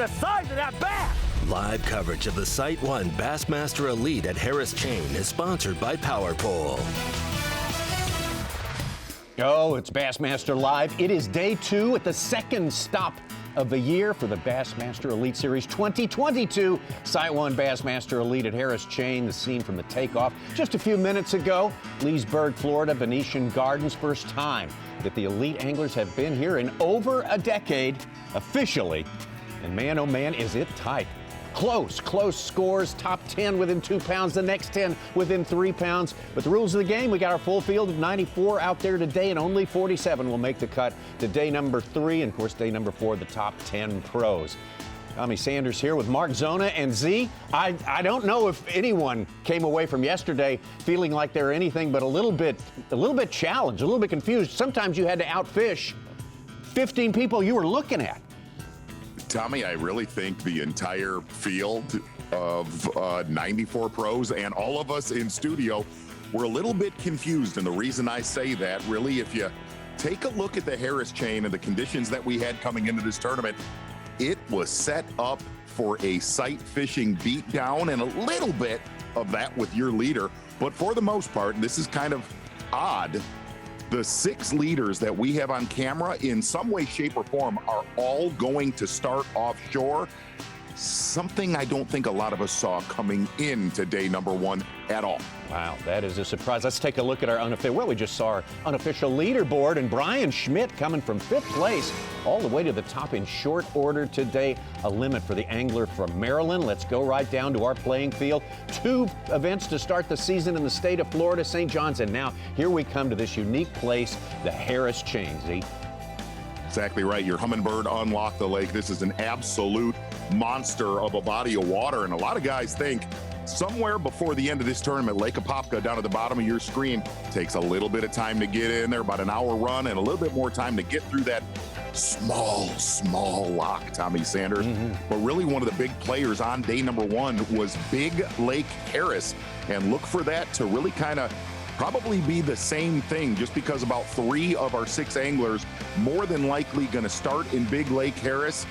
at the size of that bass! Live coverage of the SiteOne Bassmaster Elite at Harris Chain is sponsored by Power Pole. Oh, it's Bassmaster Live. It is day 2 at the second stop of the year for the Bassmaster Elite Series 2022. SiteOne Bassmaster Elite at Harris Chain, the scene from the takeoff just a few minutes ago. Leesburg, Florida, Venetian Gardens. First time that the elite anglers have been here in over a decade, officially. And man, oh man, is it tight. Close scores, top 10 within 2 pounds, the next 10 within 3 pounds. But the rules of the game, we got our full field of 94 out there today, and only 47 will make the cut to day number 3, and of course day number 4, the top 10 pros. Tommy Sanders here with Mark Zona and Z. I don't know if anyone came away from yesterday feeling like they're anything but a little bit challenged, a little bit confused. Sometimes you had to outfish 15 people you were looking at. Tommy, I really think the entire field of 94 pros and all of us in studio were a little bit confused. And the reason I say that, really, if you take a look at the Harris Chain and the conditions that we had coming into this tournament, it was set up for a sight fishing beatdown and a little bit of that with your leader. But for the most part, and this is kind of odd, the 6 leaders that we have on camera in some way, shape, or form are all going to start offshore. Something I don't think a lot of us saw coming into day number 1 at all. Wow, that is a surprise. Let's take a look at our unofficial, well, we just saw our unofficial leaderboard, and Brian Schmidt coming from 5th place all the way to the top in short order today. A limit for the angler from Maryland. Let's go right down to our playing field. 2 events to start the season in the state of Florida, St. John's, and now here we come to this unique place, the Harris Chain, Z. Exactly right. Your Humminbird unlocked the lake. This is an absolute monster of a body of water, and a lot of guys think somewhere before the end of this tournament, Lake Apopka down at the bottom of your screen takes a little bit of time to get in there, about an hour run, and a little bit more time to get through that small lock, Tommy Sanders. But really one of the big players on day number 1 was Big Lake Harris, and look for that to really kind of probably be the same thing, just because about 3 of our 6 anglers more than likely going to start in Big Lake Harris.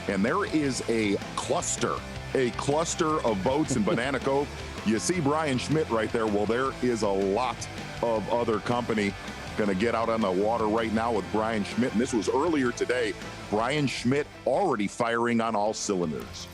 And there is a cluster of boats in Banana Cove. You see Brian Schmidt right there. Well, there is a lot of other company going to get out on the water right now with Brian Schmidt. And this was earlier today. Brian Schmidt already firing on all cylinders.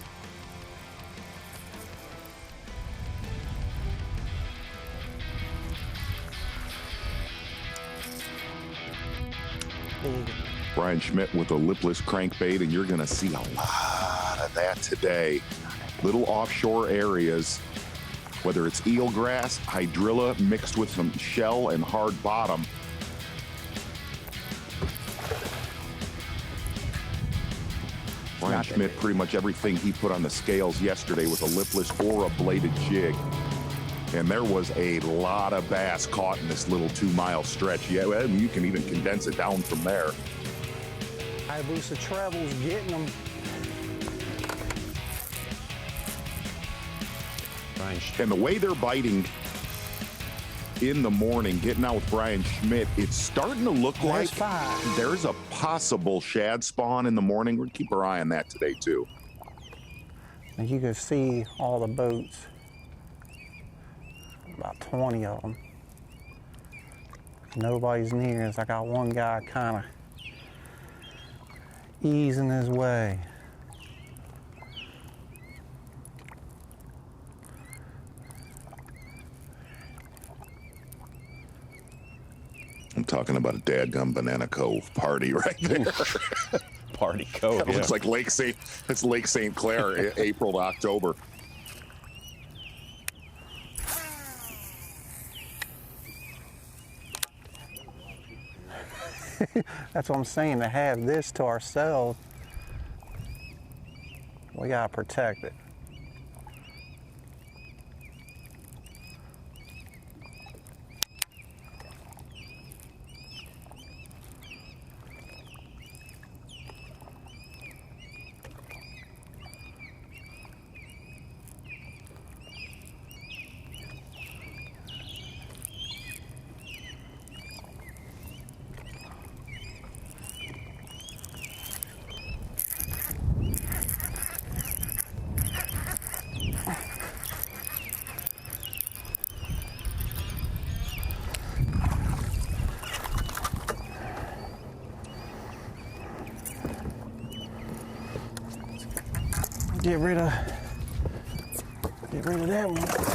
Brian Schmidt with a lipless crankbait, and you're going to see a lot of that today. Little offshore areas, whether it's eelgrass, hydrilla mixed with some shell and hard bottom. Brian Schmidt, pretty much everything he put on the scales yesterday was a lipless or a bladed jig. And there was a lot of bass caught in this little 2-mile stretch. Yeah, well, you can even condense it down from there. Hayabusa Trebles getting them. And the way they're biting in the morning, getting out with Brian Schmidt, it's starting to look like there's a possible shad spawn in the morning. We'll keep our eye on that today, too. And you can see all the boats, about 20 of them. Nobody's near us. I got one guy kind of easing his way. I'm talking about a dadgum Banana Cove party right there. Party Cove, That looks like Lake St. Clair, April to October. That's what I'm saying, to have this to ourselves, we gotta protect it. Get rid of that one.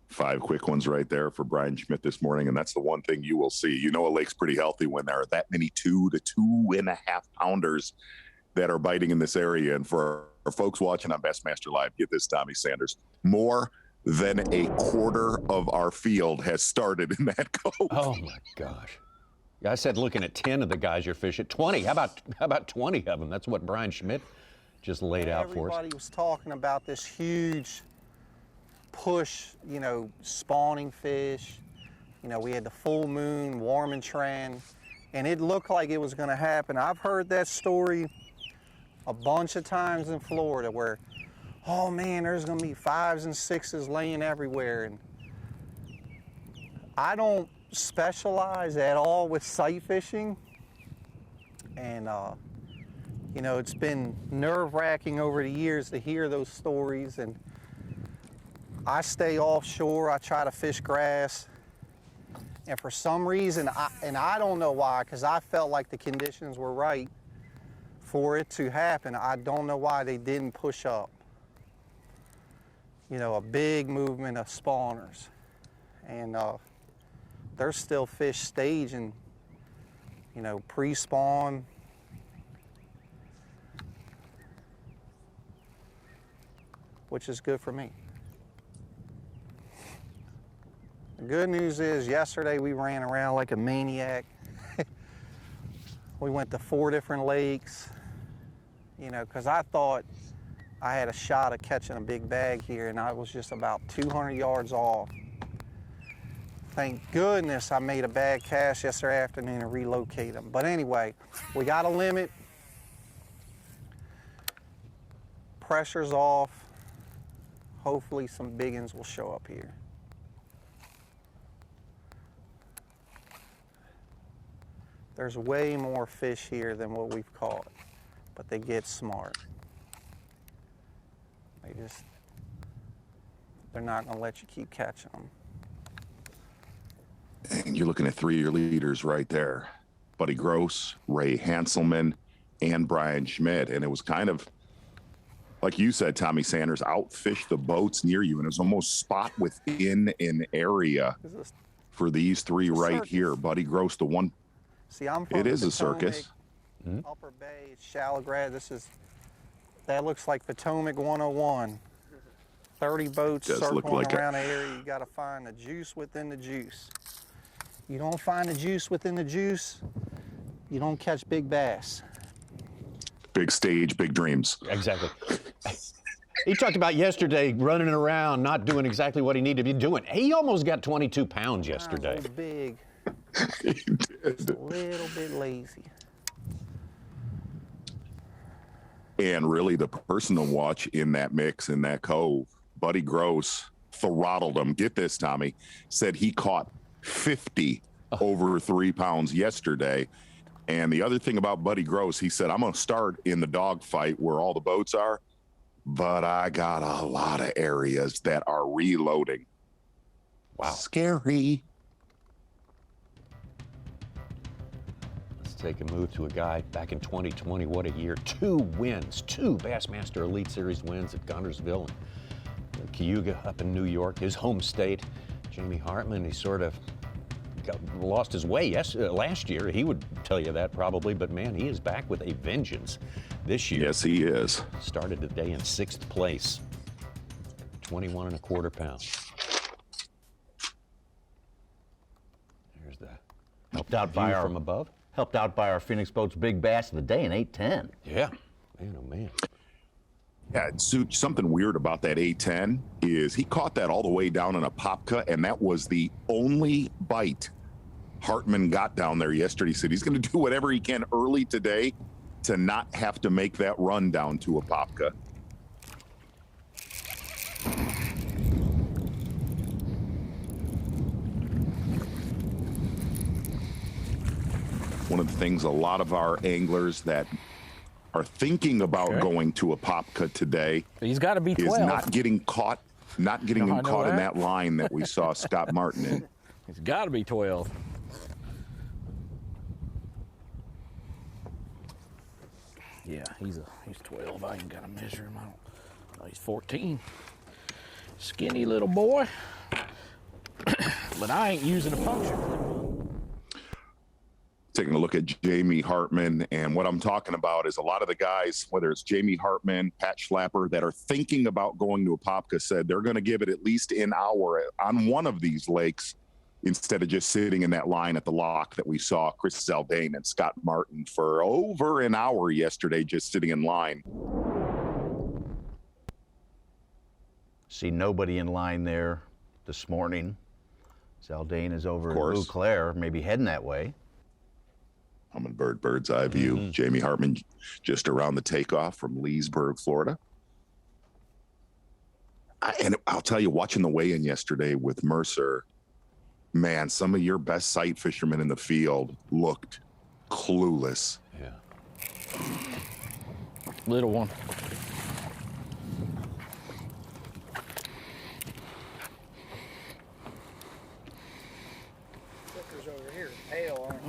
5 quick ones right there for Brian Schmidt this morning, and that's the one thing you will see. You know a lake's pretty healthy when there are that many 2 to 2.5 pounders that are biting in this area. And for our folks watching on Bassmaster Live, get this, Tommy Sanders, more than a quarter of our field has started in that cove. Oh my gosh. Yeah, I said looking at 10 of the guys you're fishing. 20. How about 20 of them? That's what Brian Schmidt just laid out for us. Everybody was talking about this huge push, you know, spawning fish. You know, we had the full moon, warm and trend, and it looked like it was going to happen. I've heard that story a bunch of times in Florida where, oh man, there's going to be 5s and 6s laying everywhere. And I don't specialize at all with sight fishing, and you know, it's been nerve-wracking over the years to hear those stories. And I stay offshore, I try to fish grass, and for some reason, I don't know why, because I felt like the conditions were right for it to happen. I don't know why they didn't push up, you know, a big movement of spawners. And there's still fish staging, you know, pre-spawn. Which is good for me. The good news is yesterday we ran around like a maniac. We went to 4 different lakes, you know, because I thought I had a shot at catching a big bag here, and I was just about 200 yards off. Thank goodness I made a bad cast yesterday afternoon and relocate them. But anyway, we got a limit. Pressure's off. Hopefully some big ones will show up here. There's way more fish here than what we've caught, but they get smart. They're not gonna let you keep catching them. And you're looking at 3-year leaders right there. Buddy Gross, Ray Hanselman, and Brian Schmidt. And it was kind of, like you said, Tommy Sanders, outfished the boats near you, and it was almost spot within an area for these 3 right here. Buddy Gross, the one. See, I'm from it is Potomac, a circus. Upper Bay, it's shallow grass. That looks like Potomac 101. 30 boats circling like around the area. You got to find the juice within the juice. You don't find the juice within the juice, you don't catch big bass. Big stage, big dreams. Exactly. He talked about yesterday running around, not doing exactly what he needed to be doing. He almost got 22 pounds yesterday. It was big. He did. Just a little bit lazy. And really the person to watch in that mix, in that cove, Buddy Gross throttled him. Get this, Tommy. Said he caught 50 over 3 pounds yesterday. And the other thing about Buddy Gross, he said, I'm going to start in the dog fight where all the boats are, but I got a lot of areas that are reloading. Wow. Scary. Let's take a move to a guy back in 2020. What a year. 2 wins, 2 Bassmaster Elite Series wins at Guntersville and Cayuga up in New York, his home state. Jamie Hartman, he sort of lost his way last year. He would tell you that probably, but man, he is back with a vengeance this year. Yes, he is. Started today in 6th place, 21.25 pounds. There's the Helped out by from above. Helped out by our Phoenix Boats Big Bass of the day in 810. Yeah, man, oh man. Yeah, something weird about that A10 is he caught that all the way down in a popka, and that was the only bite Hartman got down there yesterday. He said he's going to do whatever he can early today to not have to make that run down to a popka. one of the things a lot of our anglers that are thinking about going to a Apopka today He's got to be 12. is not getting caught in that? that line that we saw Scott Martin in. He's got to be 12. Yeah, he's 12. I ain't got to measure him. I don't know. He's 14. Skinny little boy. But I ain't using a puncture. Taking a look at Jamie Hartman, and what I'm talking about is a lot of the guys, whether it's Jamie Hartman, Pat Schlapper, that are thinking about going to Apopka, said they're going to give it at least an hour on one of these lakes instead of just sitting in that line at the lock that we saw Chris Zaldane and Scott Martin for over an hour yesterday, just sitting in line. See nobody in line there this morning. Zaldane is over in Eau Claire, maybe heading that way. Humminbird bird's eye view. Jamie Hartman just around the takeoff from Leesburg, Florida. And I'll tell you, watching the weigh-in yesterday with Mercer, man, some of your best sight fishermen in the field looked clueless. Yeah. Little one.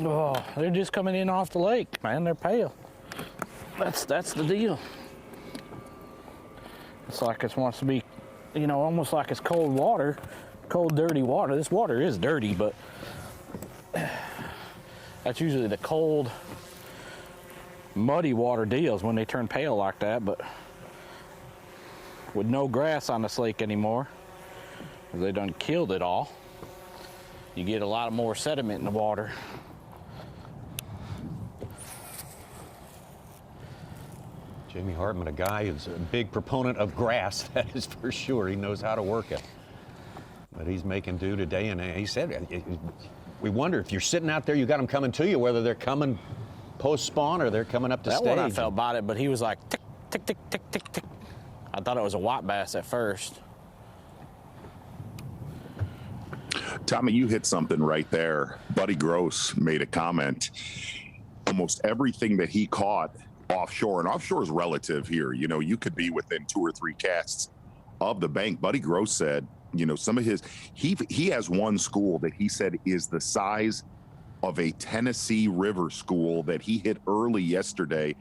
Oh, they're just coming in off the lake, man. They're pale. That's the deal. It's like it wants to be, you know, almost like it's cold water, cold, dirty water. This water is dirty, but that's usually the cold, muddy water deals when they turn pale like that. But with no grass on this lake anymore, they done killed it all. You get a lot more sediment in the water. Jamie Hartman, a guy who's a big proponent of grass, that is for sure. He knows how to work it. But he's making do today, and he said, we wonder if you're sitting out there, you got them coming to you, whether they're coming post-spawn or they're coming up to stage. That's what I felt about it, but he was like, tick, tick, tick, tick, tick, tick. I thought it was a white bass at first. Tommy, you hit something right there. Buddy Gross made a comment. Almost everything that he caught offshore, and offshore is relative here. You know, you could be within 2 or 3 casts of the bank. Buddy Gross said, you know, some of his, he has one school that he said is the size of a Tennessee River school that he hit early yesterday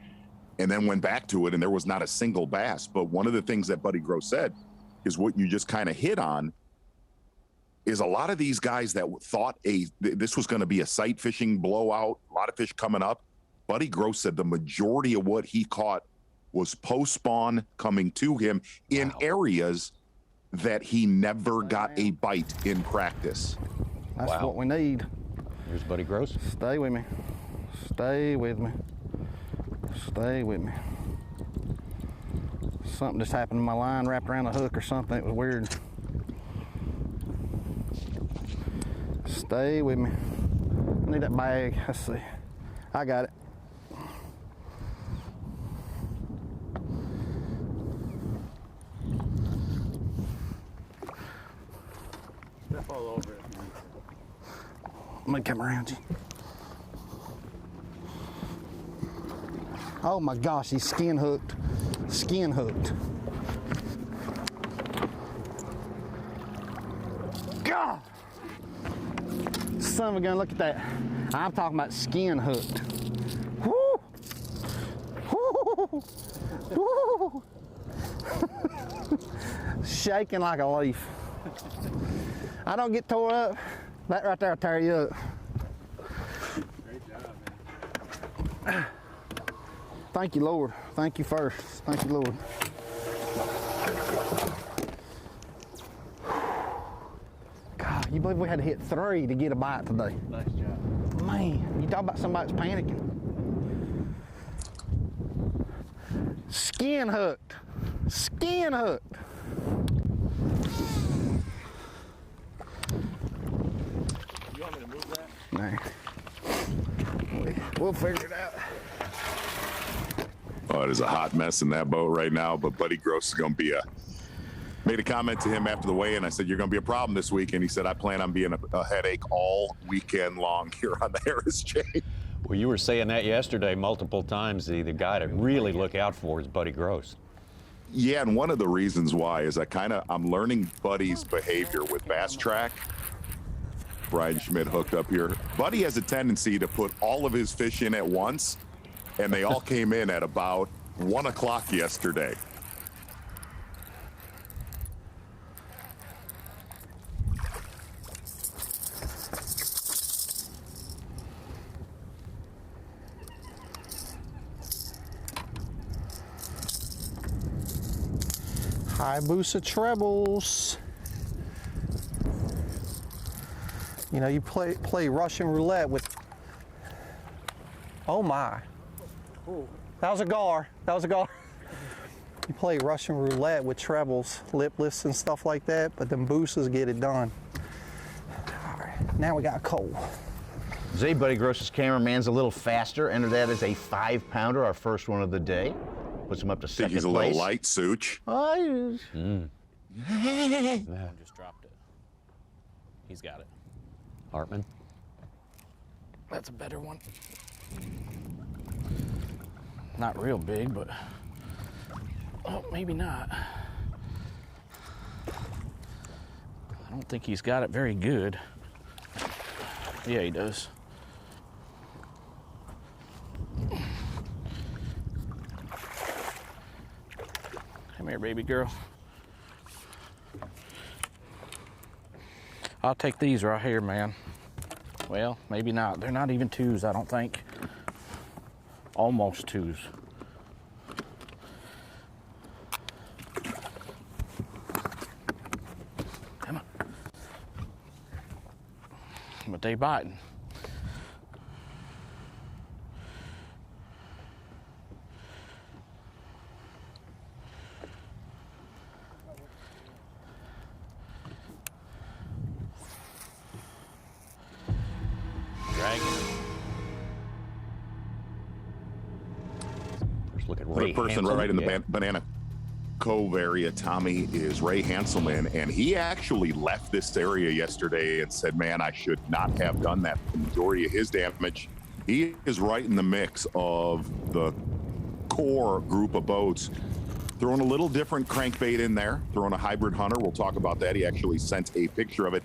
and then went back to it, and there was not a single bass. But one of the things that Buddy Gross said is what you just kind of hit on, is a lot of these guys that thought this was going to be a sight fishing blowout, a lot of fish coming up. Buddy Gross said the majority of what he caught was post-spawn coming to him in areas that he never got a bite in practice. That's what we need. Here's Buddy Gross. Stay with me. Stay with me. Stay with me. Something just happened to my line, wrapped around the hook or something. It was weird. Stay with me. I need that bag. Let's see. I got it. Step all over it. Let me come around you. Oh my gosh, he's skin hooked. Skin hooked. God! Son of a gun, look at that. I'm talking about skin hooked. Woo! Woo! Woo! Shaking like a leaf. I don't get tore up. That right there will tear you up. Great job, man. Thank you, Lord. Thank you first. Thank you, Lord. God, you believe we had to hit 3 to get a bite today? Nice job. Man, you talk about somebody that's panicking. Skin hooked. Skin hooked. You want me to move that? Nah. We'll figure it out. Oh, it is a hot mess in that boat right now, but Buddy Gross is going to be made a comment to him after the weigh-in. I said, you're going to be a problem this week. And he said, I plan on being a headache all weekend long here on the Harris chain. Well, you were saying that yesterday multiple times. The guy to really look out for is Buddy Gross. Yeah, and one of the reasons why is I'm learning Buddy's behavior with Bass Track. Brian Schmidt hooked up here. Buddy has a tendency to put all of his fish in at once, and they all came in at about 1 o'clock yesterday. Hayabusa trebles. You know, you play Russian roulette with. Oh my! That was a gar. That was a gar. You play Russian roulette with trebles, lipless and stuff like that, but them boosas get it done. All right, now we got a coal. Zay, Buddy Gross's cameraman's a little faster. Enter that as a 5-pounder, our first one of the day. Puts him up to second place. He's a little light, Such. Just dropped it. He's got it. Hartman. That's a better one. Not real big, but oh, maybe not. I don't think he's got it very good. Yeah, he does. Come here, baby girl. I'll take these right here, man. Well, maybe not. They're not even 2s, I don't think. Almost 2s. Come on. But they biting. The person right in the Banana Cove area, Tommy, is Ray Hanselman, and he actually left this area yesterday and said, man, I should not have done that. The majority of his damage, he is right in the mix of the core group of boats, throwing a little different crankbait in there, throwing a hybrid hunter. We'll talk about that. He actually sent a picture of it.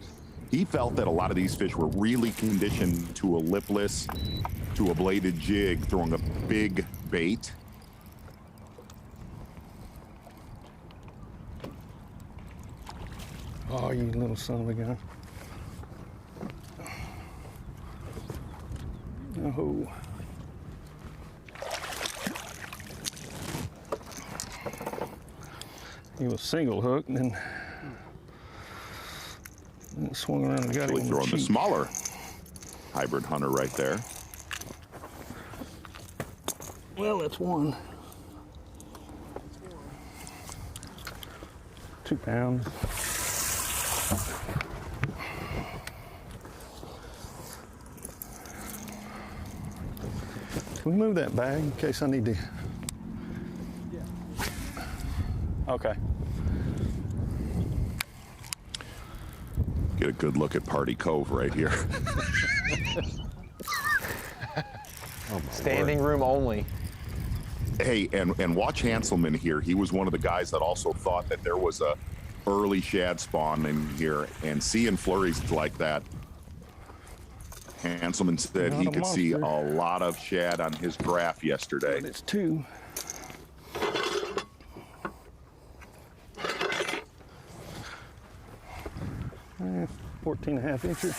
He felt that a lot of these fish were really conditioned to a lipless, to a bladed jig, throwing a big bait. Oh, you little son of a gun. Oh. He was single hooked and then swung around and got him. Throwing the smaller hybrid hunter right there. Well, that's one. 2 pounds. Can we move that bag in case I need to? Yeah. Okay. Get a good look at Party Cove right here. Standing room only. Hey, and watch Hanselman here. He was one of the guys that also thought that there was a early shad spawn in here, and seeing flurries like that, Hanselman said he could see a lot of shad on his graph yesterday. But it's 2. 14.5 inches.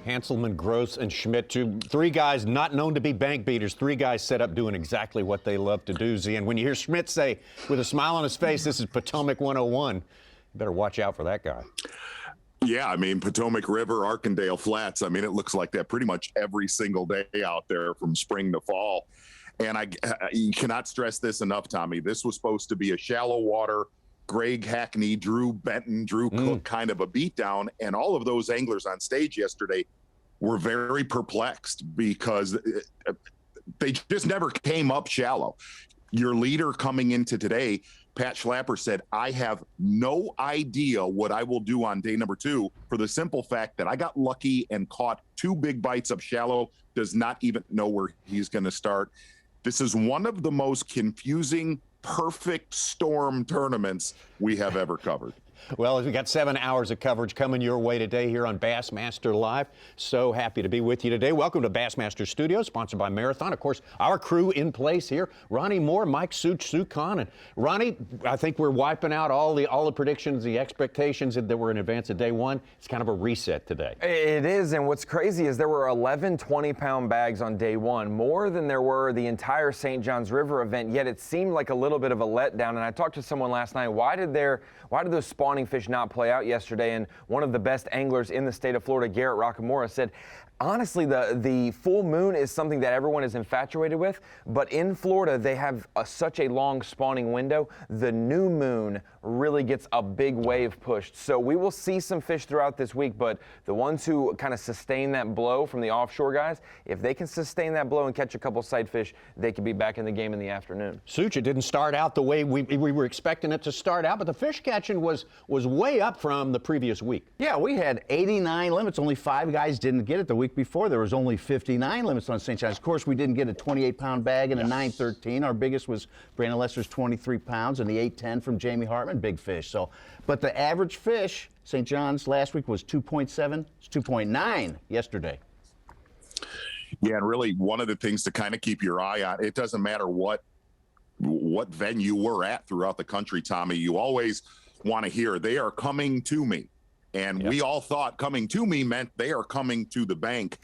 Hanselman, Gross, and Schmidt, 3 guys not known to be bank beaters. 3 guys set up doing exactly what they love to do, Z. And when you hear Schmidt say, with a smile on his face, this is Potomac 101, you better watch out for that guy. Yeah, I mean, Potomac River, Arkandale Flats, I mean, it looks like that pretty much every single day out there from spring to fall. And you cannot stress this enough, Tommy. This was supposed to be a shallow water, Greg Hackney, Drew Benton, Drew Cook kind of a beatdown. And all of those anglers on stage yesterday were very perplexed because they just never came up shallow. Your leader coming into today, Pat Schlapper said, I have no idea what I will do on day number 2 for the simple fact that I got lucky and caught 2 big bites of shallow, does not even know where he's going to start. This is one of the most confusing, perfect storm tournaments we have ever covered. Well, we got 7 hours of coverage coming your way today here on Bassmaster Live. So happy to be with you today. Welcome to Bassmaster Studios, sponsored by Marathon. Of course, our crew in place here: Ronnie Moore, Mike Such-Sukan. And Ronnie, I think we're wiping out all the predictions, the expectations that were in advance of day 1. It's kind of a reset today. It is, and what's crazy is there were 11 20-pound bags on day 1, more than there were the entire St. Johns River event, yet it seemed like a little bit of a letdown. And I talked to someone last night, why did those spawning fish not play out yesterday? And one of the best anglers in the state of Florida, Garrett Rockamora, said, honestly, the full moon is something that everyone is infatuated with, but in Florida, they have such a long spawning window. The new moon really gets a big wave pushed. So we will see some fish throughout this week, but the ones who kind of sustain that blow from the offshore guys, if they can sustain that blow and catch a couple sight fish, they could be back in the game in the afternoon. Such, it didn't start out the way we were expecting it to start out, but the fish catching was way up from the previous week. Yeah, we had 89 limits. Only 5 guys didn't get it. The week before, there was only 59 limits on St. John's. Of course, we didn't get a 28-pound bag and a 913. Our biggest was Brandon Lester's 23 pounds and the 810 from Jamie Hartman, big fish. So, but the average fish, St. John's last week was 2.7. It's 2.9 yesterday. Yeah, and really one of the things to kind of keep your eye on, it doesn't matter what venue we're at throughout the country, Tommy, you always want to hear, they are coming to me. And we all thought coming to me meant they are coming to the bank.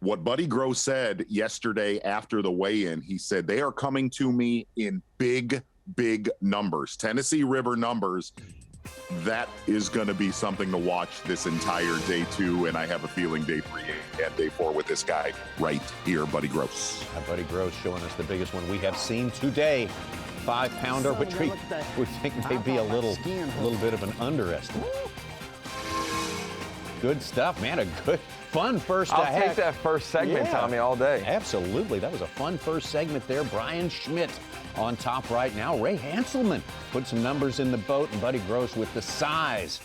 What Buddy Gross said yesterday after the weigh-in, he said they are coming to me in big, big numbers, Tennessee River numbers. That is going to be something to watch this entire day 2, and I have a feeling day 3 and day 4 with this guy right here, Buddy Gross. Buddy Gross showing us the biggest one we have seen today. 5-pounder, which we think may be a little bit of an underestimate. Good stuff, man. A good, fun first I'll take that first segment, Tommy, all day. Absolutely. That was a fun first segment there. Brian Schmidt on top right now. Ray Hanselman put some numbers in the boat, and Buddy Gross with the size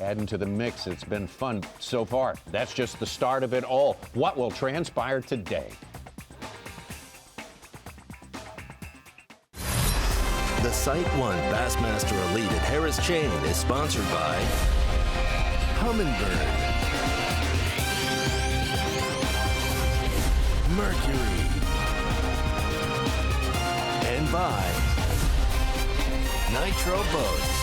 adding to the mix. It's been fun so far. That's just the start of it all. What will transpire today? The SiteOne Bassmaster Elite at Harris Chain is sponsored by Humminbird, Mercury, and by Nitro Boats.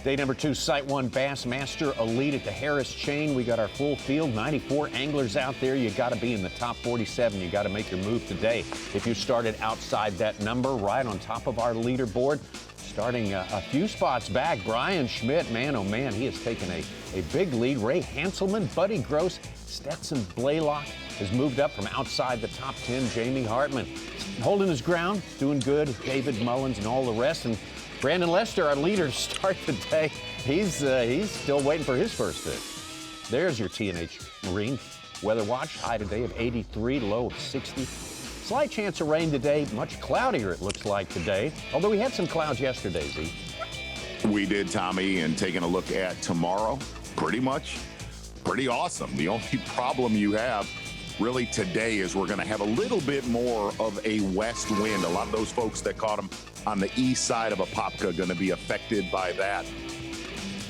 Day number 2, SiteOne Bassmaster Elite at the Harris Chain. We got our full field, 94 anglers out there. You got to be in the top 47. You got to make your move today. If you started outside that number, right on top of our leaderboard, starting a few spots back, Brian Schmidt, man, oh man, he has taken a big lead. Ray Hanselman, Buddy Gross, Stetson Blaylock has moved up from outside the top 10. Jamie Hartman holding his ground, doing good. David Mullins and all the rest. And Brandon Lester, our leader, to start the day. He's still waiting for his first fish. There's your T&H Marine weather watch. High today of 83, low of 60. Slight chance of rain today. Much cloudier it looks like today. Although we had some clouds yesterday, Z. We did, Tommy, and taking a look at tomorrow, pretty awesome. The only problem you have really today is we're going to have a little bit more of a west wind. A lot of those folks that caught them on the east side of Apopka going to be affected by that.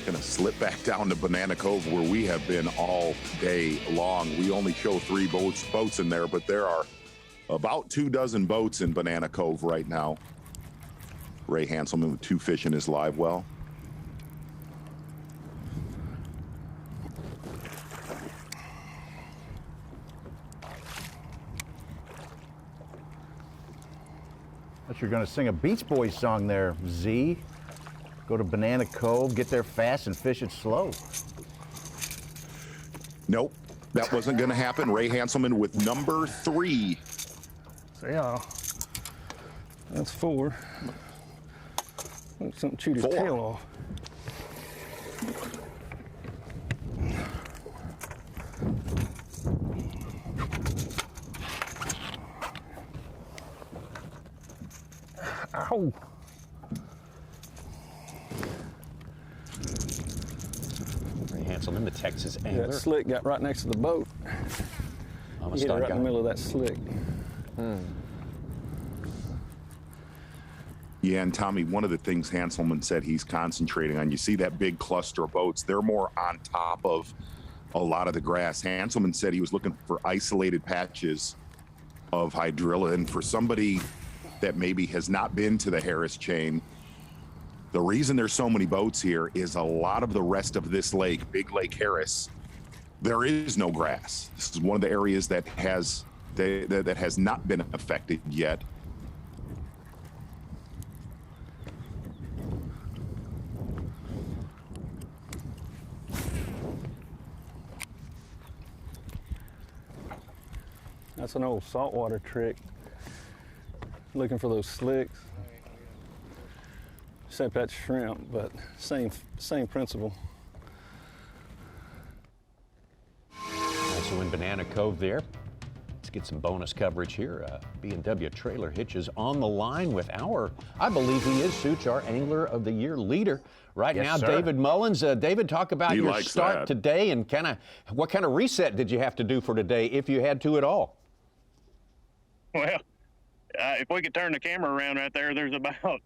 Going to slip back down to Banana Cove where we have been all day long. We only show 3 boats in there, but there are about 24 boats in Banana Cove right now. Ray Hanselman with 2 fish in his live well. You're going to sing a Beach Boys song there, Z. Go to Banana Cove, get there fast and fish it slow. Nope, that wasn't going to happen. Ray Hanselman with number 3. So yeah, that's 4. Something chewed his tail off. Ow. Hanselman, the Texas That angler. slick got right next to the boat. Almost Hit it on right in guy. the middle of that slick. Yeah, and Tommy, one of the things Hanselman said he's concentrating on, you see that big cluster of boats, they're more on top of a lot of the grass. Hanselman said he was looking for isolated patches of hydrilla. And for somebody that maybe has not been to the Harris chain, the reason there's so many boats here is a lot of the rest of this lake, Big Lake Harris, there is no grass. This is one of the areas that has not been affected yet. That's an old saltwater trick. Looking for those slicks. Except that's shrimp, but same principle. Also in Banana Cove there. Let's get some bonus coverage here. B&W Trailer Hitches on the line with I believe he is, Such, our Angler of the Year leader. Right Yes, now, sir. David Mullins. David, talk about He your likes start that. today and what kind of reset did you have to do for today, if you had to at all? Well, if we could turn the camera around right there, there's about,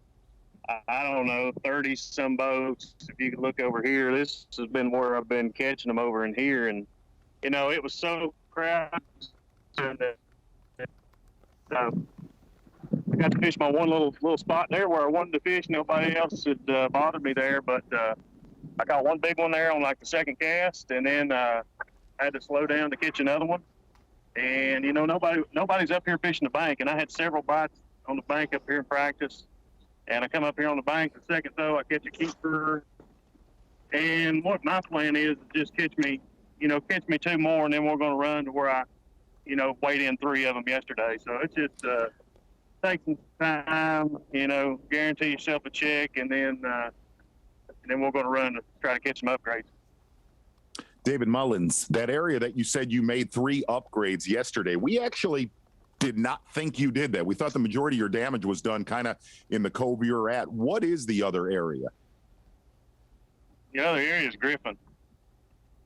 I don't know, 30 some boats. If you could look over here, this has been where I've been catching them over in here. And, you know, it was so crowded. I got to fish my one little spot there where I wanted to fish. Nobody else had bothered me there, but I got one big one there on like the second cast, and then I had to slow down to catch another one. And, you know, nobody's up here fishing the bank. And I had several bites on the bank up here in practice. And I come up here on the bank, the second throw, I catch a keeper. And what my plan is just catch me two more, and then we're going to run to where I, you know, weighed in 3 of them yesterday. So it's just take some time, you know, guarantee yourself a check, and then we're going to run to try to catch some upgrades. David Mullins, that area that you said you made 3 upgrades yesterday, we actually did not think you did that. We thought the majority of your damage was done kind of in the cove you're at. What is the other area? The other area is Griffin.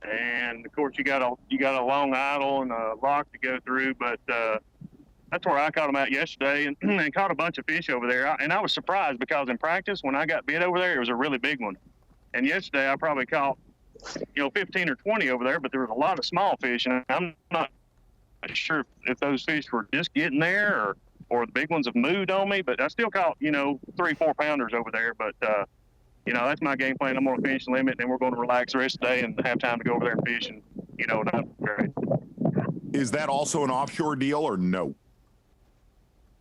And of course you got a long idle and a lock to go through, but that's where I caught them out yesterday and caught a bunch of fish over there. And I was surprised because in practice, when I got bit over there, it was a really big one. And yesterday I probably caught, you know, 15 or 20 over there, but there was a lot of small fish, and I'm not sure if those fish were just getting there or the big ones have moved on me, but I still caught, you know, 3-4 pounders over there. But, you know, that's my game plan. I'm going to finish the limit, and then we're going to relax the rest of the day and have time to go over there and fish and, you know, and upgrade. Is that also an offshore deal or no?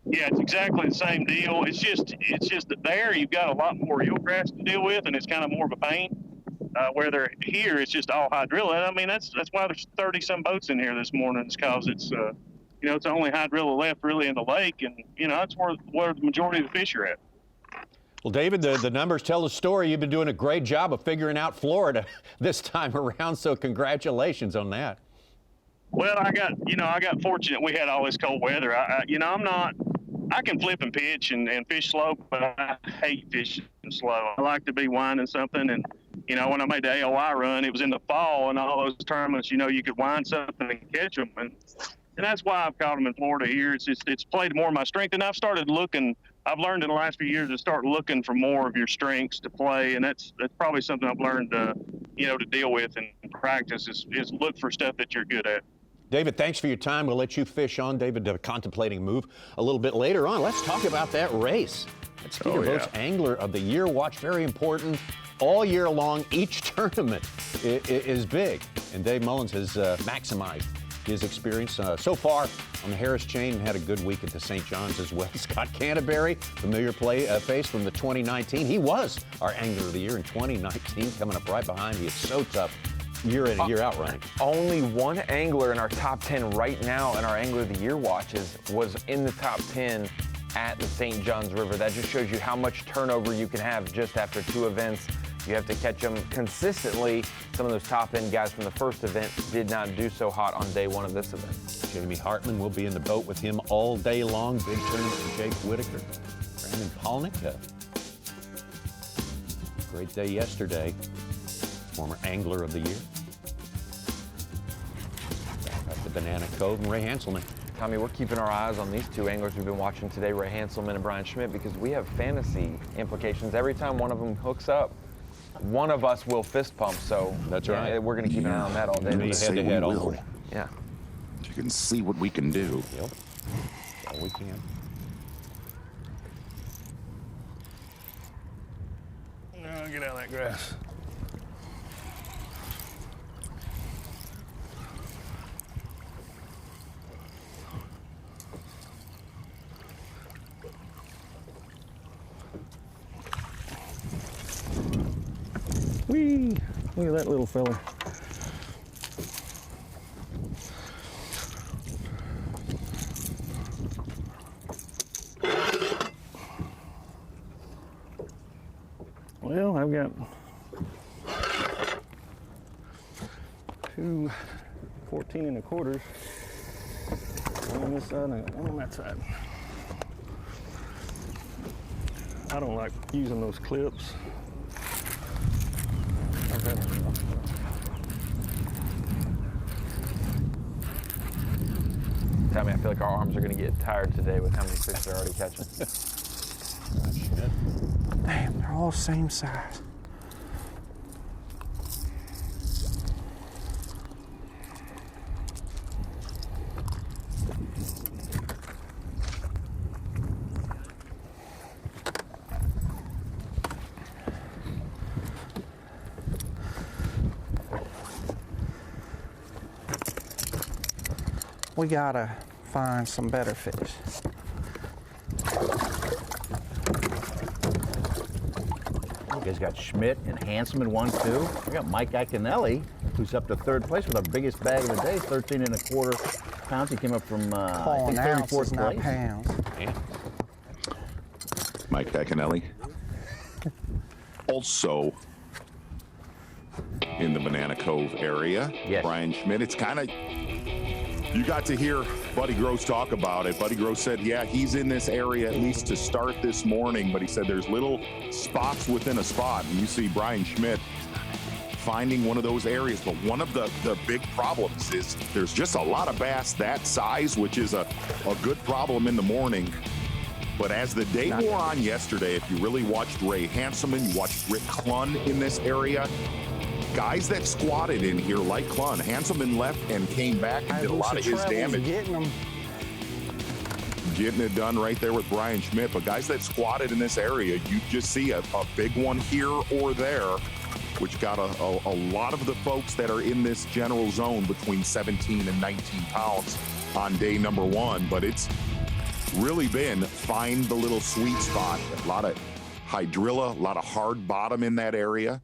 Yeah, it's exactly the same deal. It's just that there you've got a lot more eelgrass to deal with, and it's kind of more of a pain. Where they're here, it's just all hydrilla. And I mean, that's why there's 30 some boats in here this morning. It's because it's, you know, it's the only hydrilla left really in the lake, and you know that's where the majority of the fish are at. Well, David, the numbers tell the story. You've been doing a great job of figuring out Florida this time around, so congratulations on that. Well, I got fortunate we had all this cold weather. I can flip and pitch and fish slow, but I hate fishing slow. I like to be winding something. And, you know, when I made the AOI run, it was in the fall, and all those tournaments, you know, you could wind something and catch them. And that's why I've caught them in Florida here. It's played more of my strength. And I've learned in the last few years to start looking for more of your strengths to play. And that's probably something I've learned, you know, to deal with in practice is look for stuff that you're good at. David, thanks for your time. We'll let you fish on. David, contemplating move a little bit later on. Let's talk about that race. Skeeter Boats Angler of the Year watch, very important all year long. Each tournament is big, and Dave Mullins has maximized his experience so far on the Harris chain and had a good week at the St. John's as well. Scott Canterbury, familiar face from the 2019. He was our Angler of the Year in 2019, coming up right behind you. It's so tough. Year in and year out running. Only one angler in our top 10 right now in our Angler of the Year watches was in the top 10 at the St. John's River. That just shows you how much turnover you can have just after 2 events. You have to catch them consistently. Some of those top-end guys from the first event did not do so hot on day 1 of this event. Jamie Hartman will be in the boat with him all day long. Big tournament for Jake Whitaker. Brandon Palnica. Great day yesterday. Former Angler of the Year. Back at the Banana Cove, and Ray Hanselman. Tommy, we're keeping our eyes on these two anglers we've been watching today, Ray Hanselman and Brian Schmidt, because we have fantasy implications. Every time one of them hooks up, one of us will fist pump. So that's right. We're going to keep an eye on that all day. Head to head all day. Yeah. You can see what we can do. Yep. All we can. Get out of that grass. Whee! Look at that little fella. Well, I've got two 14 1/4s. One on this side and one on that side. I don't like using those clips. Tommy, I feel like our arms are going to get tired today with how many fish they're already catching. Damn, they're all same size. We gotta find some better fish. You guys got Schmidt and Hanselman 1-2. We got Mike Iaconelli, who's up to third place with our biggest bag of the day, 13 1/4 pounds. He came up from I think 34th not place. pounds. Yeah. Mike Iaconelli. Also in the Banana Cove area. Yes. Brian Schmidt. It's kind of, you got to hear Buddy Gross talk about it. Buddy Gross said, yeah, he's in this area at least to start this morning, but he said there's little spots within a spot. And you see Brian Schmidt finding one of those areas. But one of the big problems is there's just a lot of bass that size, which is a good problem in the morning. But as the day wore on yesterday, if you really watched Ray Hanselman, you watched Rick Clunn in this area, guys that squatted in here like Clunn, Hanselman left and came back and did a lot of his damage. Getting it done right there with Brian Schmidt. But guys that squatted in this area, you just see a big one here or there, which got a lot of the folks that are in this general zone between 17 and 19 pounds on day number one. But it's really been find the little sweet spot. A lot of hydrilla, a lot of hard bottom in that area.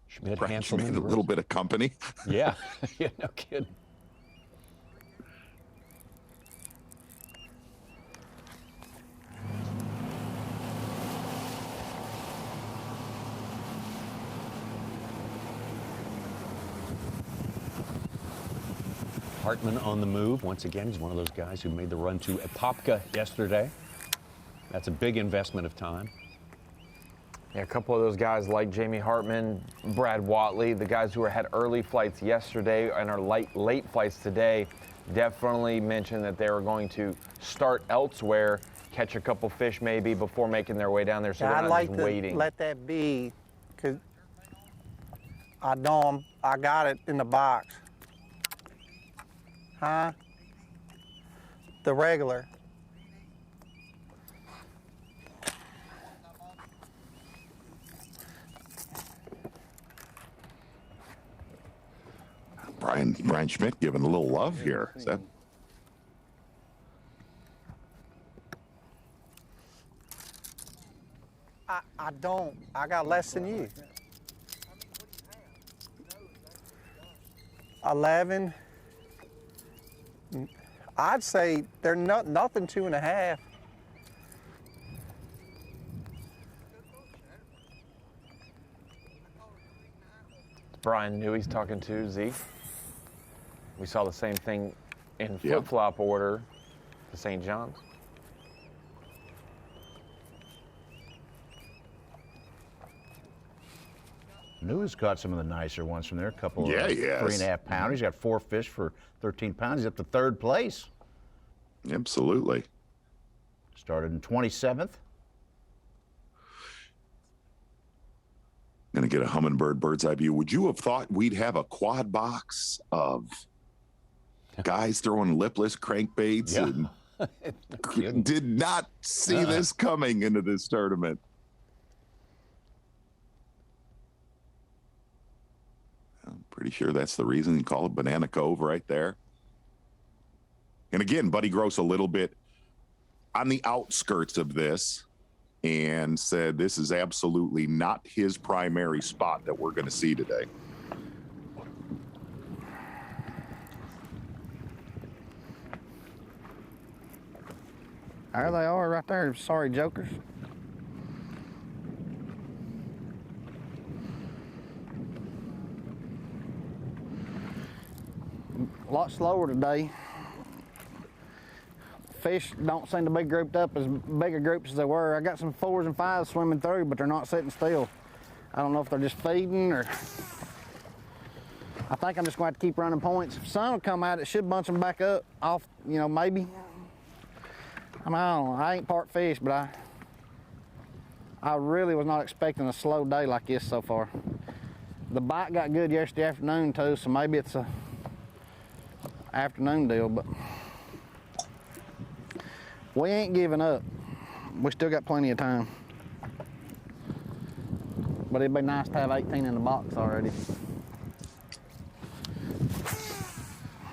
Schmidt, Brian Schmidt, Hanselman, a little bit of company. Yeah. Yeah, no kidding. Hartman on the move. Once again, he's one of those guys who made the run to Apopka yesterday. That's a big investment of time. Yeah, a couple of those guys like Jamie Hartman, Brad Watley, the guys who had early flights yesterday and are late flights today, definitely mentioned that they were going to start elsewhere, catch a couple fish maybe before making their way down there, so they're not just waiting. Let that be, because I know I got it in the box. Huh? The regular. Brian Schmidt giving a little love here. Is that? I don't. I got less than you. 11. I'd say they're nothing 2.5. Brian knew he's talking to Zeke. We saw the same thing in flip-flop order. The St. John's. News caught some of the nicer ones from there. A couple of Yeah, he has. 3.5 pounders. He's got 4 fish for 13 pounds. He's up to 3rd place. Absolutely. Started in 27th. Going to get a Humminbird bird's eye view. Would you have thought we'd have a quad box of guys throwing lipless crankbaits? Yeah. And did not see this coming into this tournament. I'm pretty sure that's the reason you call it Banana Cove right there. And again, Buddy Gross a little bit on the outskirts of this and said this is absolutely not his primary spot that we're going to see today. There they are right there. Sorry, jokers. A lot slower today. Fish don't seem to be grouped up as big a groups as they were. I got some 4s and 5s swimming through, but they're not sitting still. I don't know if they're just feeding or... I think I'm just going to have to keep running points. If sun will come out, it should bunch them back up off, you know, maybe. I mean, I don't know. I ain't part fish, but I really was not expecting a slow day like this so far. The bite got good yesterday afternoon too, so maybe it's a afternoon deal, but we ain't giving up. We still got plenty of time. But it'd be nice to have 18 in the box already.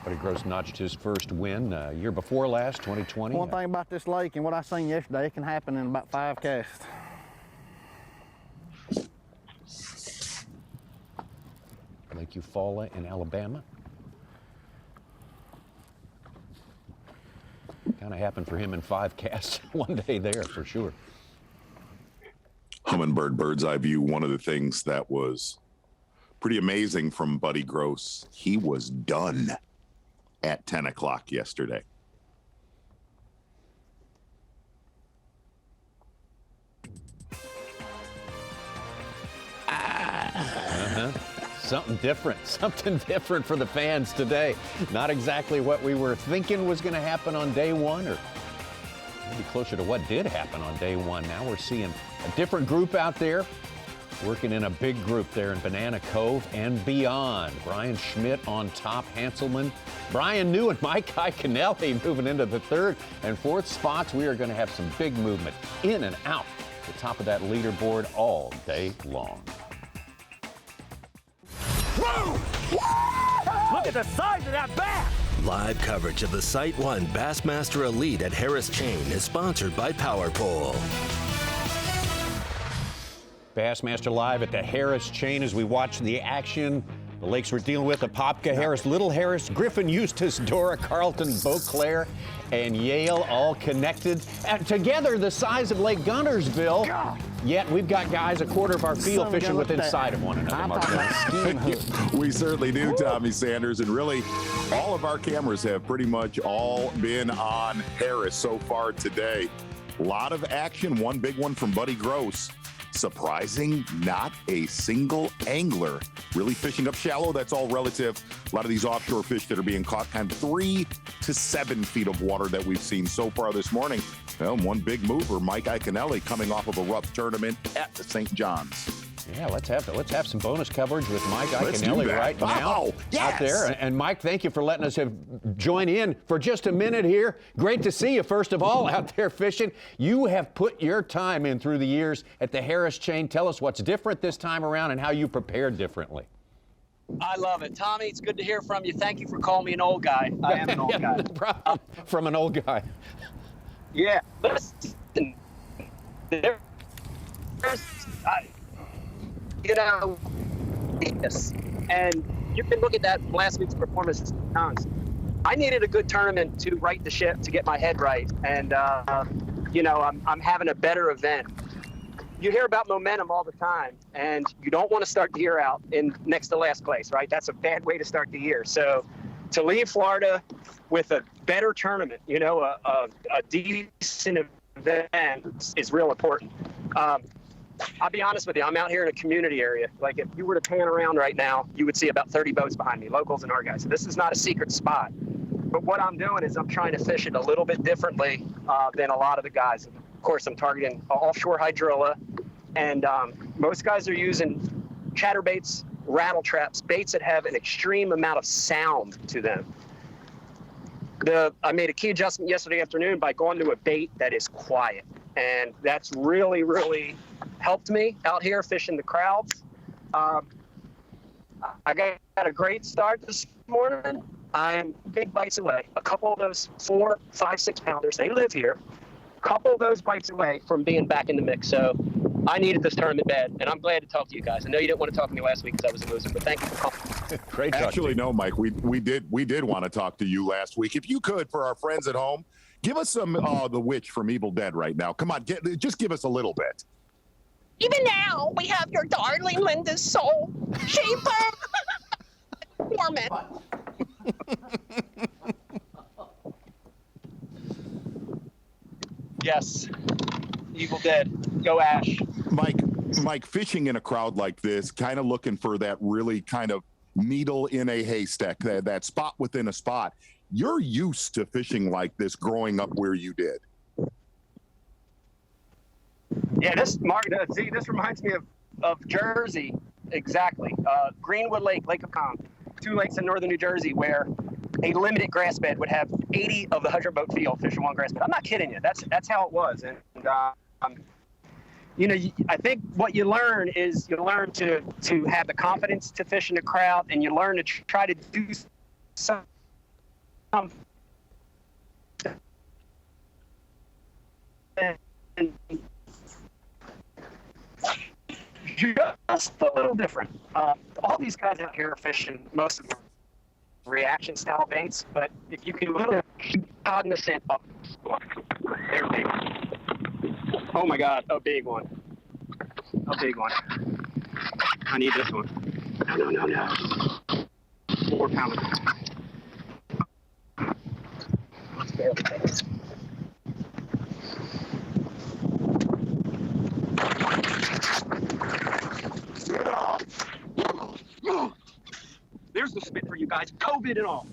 Buddy Gross notched his first win year before last, 2020. One thing about this lake and what I seen yesterday, it can happen in about 5 casts. Lake Eufaula in Alabama. Kind of happened for him in 5 casts one day there for sure. Humminbird bird's eye view, one of the things that was pretty amazing from Buddy Gross, he was done at 10 o'clock yesterday. Something different for the fans today. Not exactly what we were thinking was going to happen on day one, or maybe closer to what did happen on day one. Now we're seeing a different group out there, working in a big group there in Banana Cove and beyond. Brian Schmidt on top, Hanselman, Brian New and Mike Iaconelli moving into the 3rd and 4th spots. We are going to have some big movement in and out the top of that leaderboard all day long. Whoa! Look at the size of that bass! Live coverage of the SiteOne Bassmaster Elite at Harris Chain is sponsored by Power Pole. Bassmaster Live at the Harris Chain as we watch the action. The lakes we're dealing with, Apopka, Harris, Little Harris, Griffin, Eustis, Dora, Carlton, Beauclair, and Yale all connected. And together the size of Lake Guntersville. God. Yet we've got guys a quarter of our field fishing within sight of one another. We certainly do, Tommy Sanders. And really, all of our cameras have pretty much all been on Harris so far today. A lot of action. One big one from Buddy Gross. Surprising, not a single angler really fishing up shallow. That's all relative. A lot of these offshore fish that are being caught, kind of 3 to 7 feet of water that we've seen so far this morning. Well, one big mover, Mike Iaconelli, coming off of a rough tournament at the St. John's. Yeah, let's have some bonus coverage with Mike Iaconelli right now out there. And Mike, thank you for letting us join in for just a minute here. Great to see you, first of all, out there fishing. You have put your time in through the years at the Harris Chain. Tell us what's different this time around and how you prepared differently. I love it. Tommy, it's good to hear from you. Thank you for calling me an old guy. I am an old guy. No problem. From an old guy. Yeah. Listen, and you can look at that last week's performance. I needed a good tournament to right the ship, to get my head right, and I'm having a better event. You hear about momentum all the time, and you don't want to start the year out in next to last place, right? That's a bad way to start the year. So to leave Florida with a better tournament, you know, a decent event is real important. I'll be honest with you, I'm out here in a community area. Like, if you were to pan around right now, you would see about 30 boats behind me, locals and our guys. So this is not a secret spot. But what I'm doing is I'm trying to fish it a little bit differently than a lot of the guys. Of course, I'm targeting offshore hydrilla, and most guys are using chatterbaits, rattle traps, baits that have an extreme amount of sound to them. I made a key adjustment yesterday afternoon by going to a bait that is quiet, and that's really, really helped me out here fishing the crowds. I got a great start this morning. I'm big bites away. A couple of those 4, 5, 6 pounders, they live here. A couple of those bites away from being back in the mix. So I needed this tournament bad, and I'm glad to talk to you guys. I know you didn't want to talk to me last week because I was a loser, but thank you for calling. Great. Actually, no, Mike, we did want to talk to you last week. If you could, for our friends at home, give us some The Witch from Evil Dead right now. Come on, just give us a little bit. Even now, we have your darling Linda's soul. Shaper! Mormon. Yes. Evil Dead. Go Ash. Mike, fishing in a crowd like this, kind of looking for that really kind of needle in a haystack, that spot within a spot. You're used to fishing like this growing up where you did. Yeah, this reminds me of Jersey, exactly. Greenwood Lake, Lake of Calm, 2 lakes in northern New Jersey where a limited grass bed would have 80 of the 100-boat field fishing one grass bed. I'm not kidding you. That's how it was. And you know, I think what you learn is you learn to have the confidence to fish in the crowd, and you learn to try to do something just a little different. All these guys out here are fishing most of them reaction style baits, but if you can little cognizant of they're big. Oh my God, a big one. A big one. I need this one. No. 4 pounder. Let's barely take it. There's the spit for you guys, COVID and all.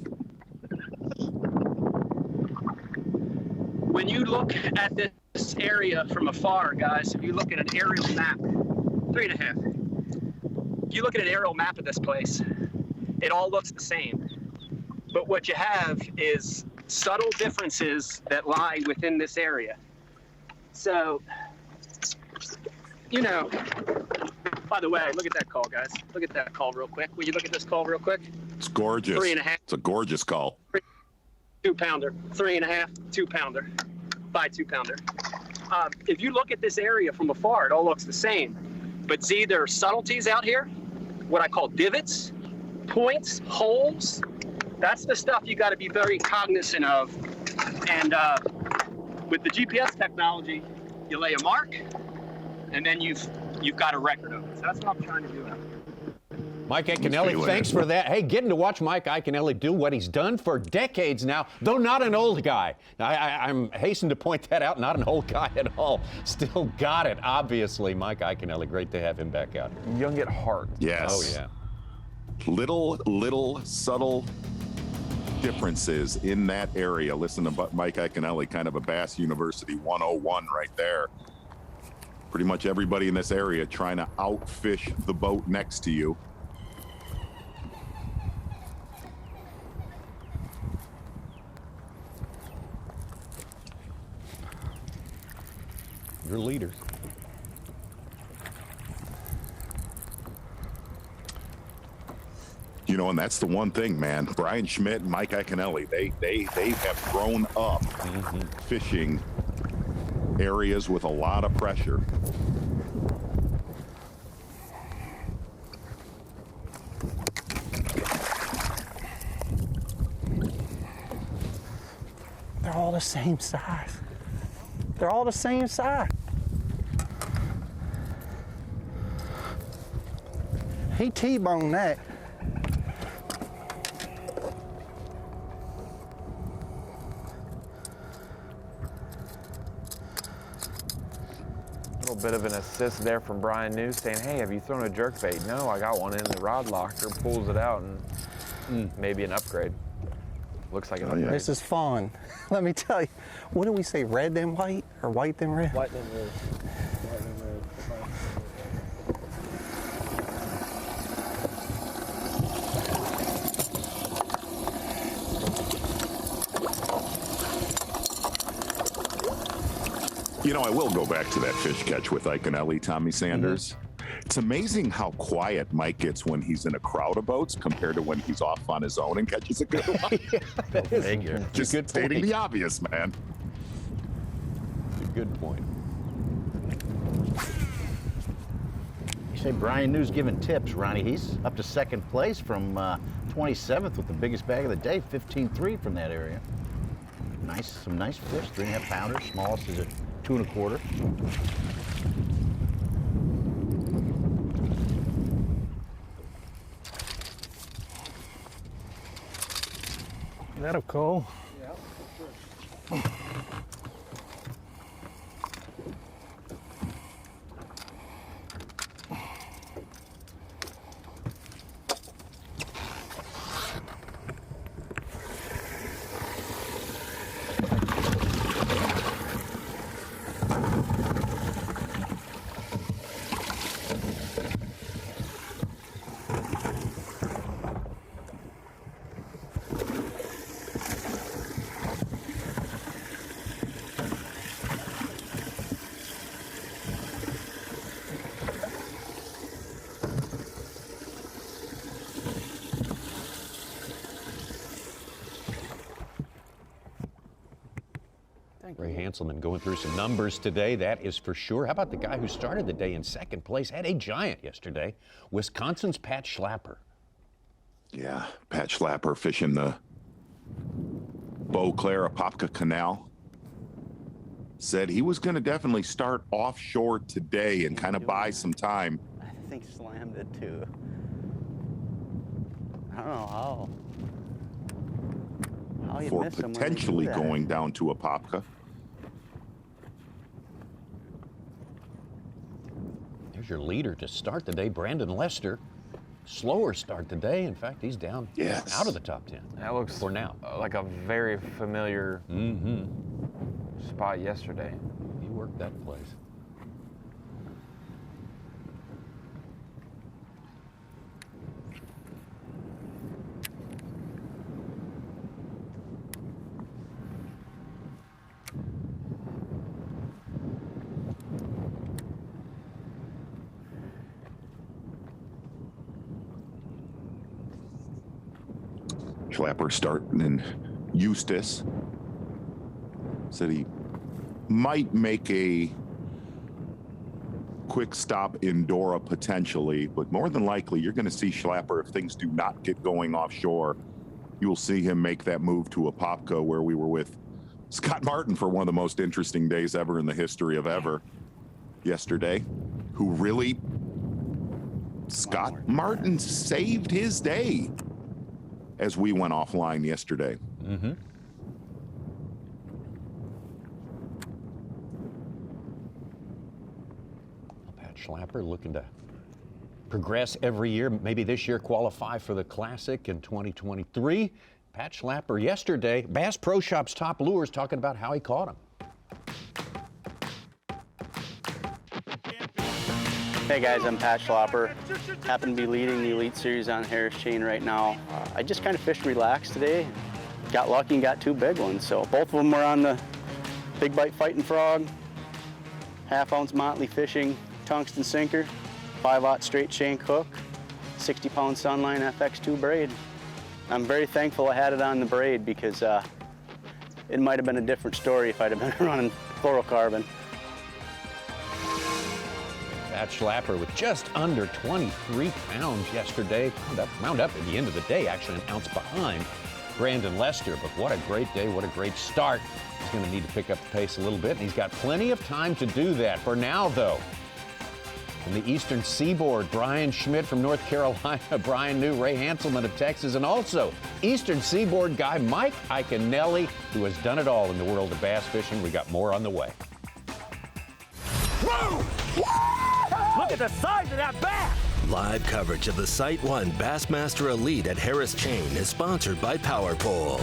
When you look at this area from afar, guys, if you look at an aerial map, 3.5. If you look at an aerial map of this place, it all looks the same. But what you have is subtle differences that lie within this area. So, you know, by the way, look at that call, guys. Look at that call real quick. Will you look at this call real quick? It's gorgeous. 3.5. It's a gorgeous call. 2 pounder, 3.5, 2 pounder, by 2 pounder. If you look at this area from afar, it all looks the same. But see, there are subtleties out here, what I call divots, points, holes. That's the stuff you got to be very cognizant of. And with the GPS technology, you lay a mark, and then you've got a record of it. So that's what I'm trying to do out here. Mike Iaconelli, thanks for that. Hey, getting to watch Mike Iaconelli do what he's done for decades now, though not an old guy. I'm hasten to point that out, not an old guy at all. Still got it, obviously. Mike Iaconelli, great to have him back out here. Young at heart. Yes. Oh, yeah. Little subtle differences in that area. Listen to Mike Iaconelli, kind of a Bass University 101 right there. Pretty much everybody in this area trying to outfish the boat next to you. Your leaders. You know, and that's the one thing, man. Brian Schmidt and Mike Iaconelli, they have grown up fishing areas with a lot of pressure. They're all the same size. They're all the same size. He T-boned that. little bit of an assist there from Brian New saying, hey, have you thrown a jerkbait? No, I got one in the rod locker, pulls it out, and maybe an upgrade. Looks like an upgrade. This is fun. Let me tell you. What do we say, red then white or white then red? White then red. White then red. You know, I will go back to that fish catch with Iaconelli, Tommy Sanders. It's amazing how quiet Mike gets when he's in a crowd of boats compared to when he's off on his own and catches a good one. That is Just good stating point. the obvious, man. Good point. You say Brian New's giving tips, Ronnie. He's up to second place from 27th with the biggest bag of the day, 15.3 from that area. Some nice fish, 3.5 pounders. Smallest is a 2 1/4. That'll call. Ray Hanselman going through some numbers today, that is for sure. How about the guy who started the day in second place, had a giant yesterday, Wisconsin's Pat Schlapper. Yeah, Pat Schlapper fishing the Beau Claire Apopka Canal. Said he was going to definitely start offshore today and kind of buy some time. I think slammed it too. I don't know how you For miss him when you do potentially that. going down to Apopka. There's your leader to start the day, Brandon Lester. Slower start today. In fact, he's down out of the top 10. That looks for now like a very familiar spot yesterday. He worked that place. Schlapper starting in Eustis. Said he might make a quick stop in Dora potentially, but more than likely you're going to see Schlapper, if things do not get going offshore, you will see him make that move to Apopka, where we were with Scott Martin for one of the most interesting days ever in the history of ever yesterday, who really, Scott Martin saved his day as we went offline yesterday. Pat Schlapper looking to progress every year. Maybe this year qualify for the Classic in 2023. Pat Schlapper yesterday, Bass Pro Shop's top lures, talking about how he caught him. Hey guys, I'm Pat Schlapper. Happen to be leading the Elite Series on Harris Chain right now. I just kind of fished relaxed today. Got lucky and got 2 big ones. So both of them were on the Big Bite Fighting Frog, 1/2 ounce Motley Fishing tungsten sinker, 5/0 straight shank hook, 60-pound Sunline FX2 braid. I'm very thankful I had it on the braid because it might have been a different story if I'd have been running fluorocarbon. Pat Schlapper with just under 23 pounds yesterday. Wound up at the end of the day, actually an ounce behind Brandon Lester. But what a great day, what a great start. He's going to need to pick up the pace a little bit, and he's got plenty of time to do that. For now, though, from the Eastern Seaboard, Brian Schmidt from North Carolina, Brian New, Ray Hanselman of Texas, and also Eastern Seaboard guy Mike Iaconelli, who has done it all in the world of bass fishing. We got more on the way. Whoa! Look at the size of that bass! Live coverage of the SiteOne Bassmaster Elite at Harris Chain is sponsored by Power Pole.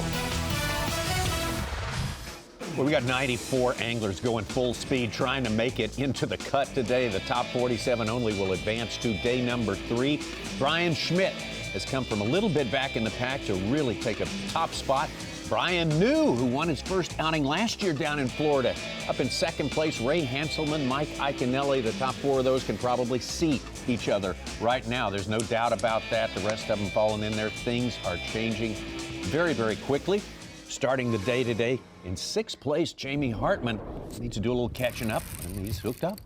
Well, we got 94 anglers going full speed trying to make it into the cut today. The top 47 only will advance to day number 3. Brian Schmidt has come from a little bit back in the pack to really take a top spot. Brian New, who won his first outing last year down in Florida. Up in second place, Ray Hanselman, Mike Iaconelli. The top 4 of those can probably see each other right now. There's no doubt about that. The rest of them falling in there. Things are changing very, very quickly. Starting the day today in 6th place, Jamie Hartman needs to do a little catching up, and he's hooked up.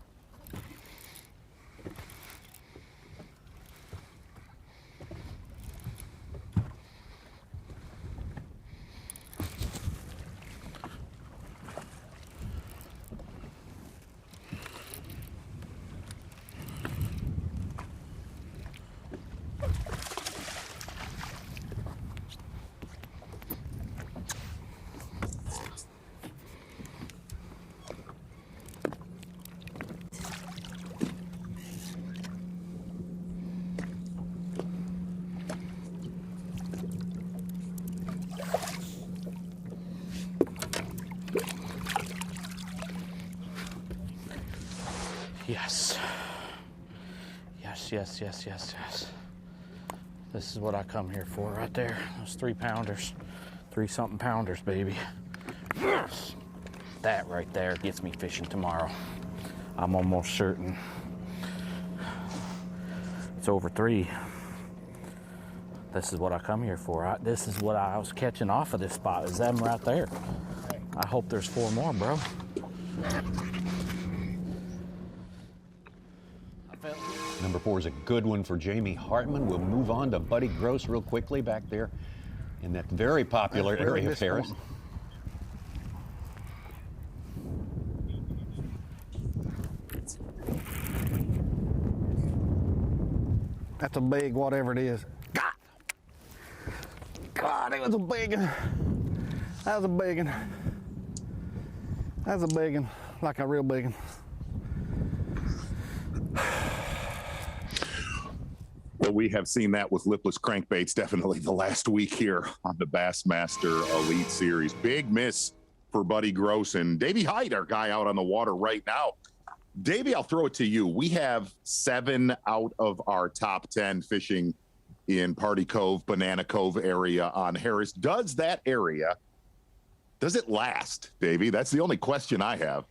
Yes. Yes, yes, yes, yes, yes. This is what I come here for right there. Those 3-pounders. 3-something pounders, baby. Yes. That right there gets me fishing tomorrow. I'm almost certain. It's over 3. This is what I come here for. This is what I was catching off of this spot, is them right there. I hope there's 4 more, bro. Number 4 is a good one for Jamie Hartman. We'll move on to Buddy Gross real quickly back there in that very popular area of Harris. That's a big whatever it is. God, it was a big one. That was a big one. That was a big one, like a real big one. Well, we have seen that with lipless crankbaits definitely the last week here on the Bassmaster Elite Series. Big miss for Buddy Gross and Davey Hyde, our guy out on the water right now. Davey, I'll throw it to you. We have 7 out of our top 10 fishing in Party Cove, Banana Cove area on Harris. Does that area, does it last, Davey? That's the only question I have.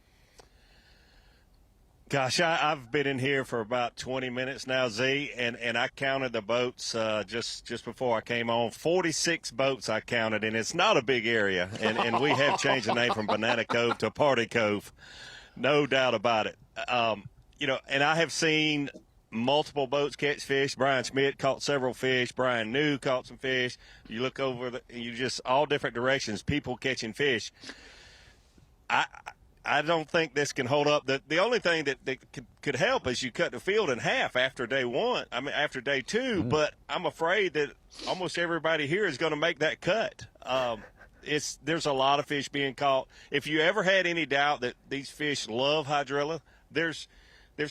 Gosh, I've been in here for about 20 minutes now, Z, and I counted the boats just before I came on. 46 boats I counted, and it's not a big area. And we have changed the name from Banana Cove to Party Cove, no doubt about it. And I have seen multiple boats catch fish. Brian Schmidt caught several fish. Brian New caught some fish. You look over, you just all different directions, people catching fish. I don't think this can hold up. The only thing that could help is you cut the field in half after day 1. I mean, after day 2. But I'm afraid that almost everybody here is going to make that cut. There's a lot of fish being caught. If you ever had any doubt that these fish love hydrilla, there's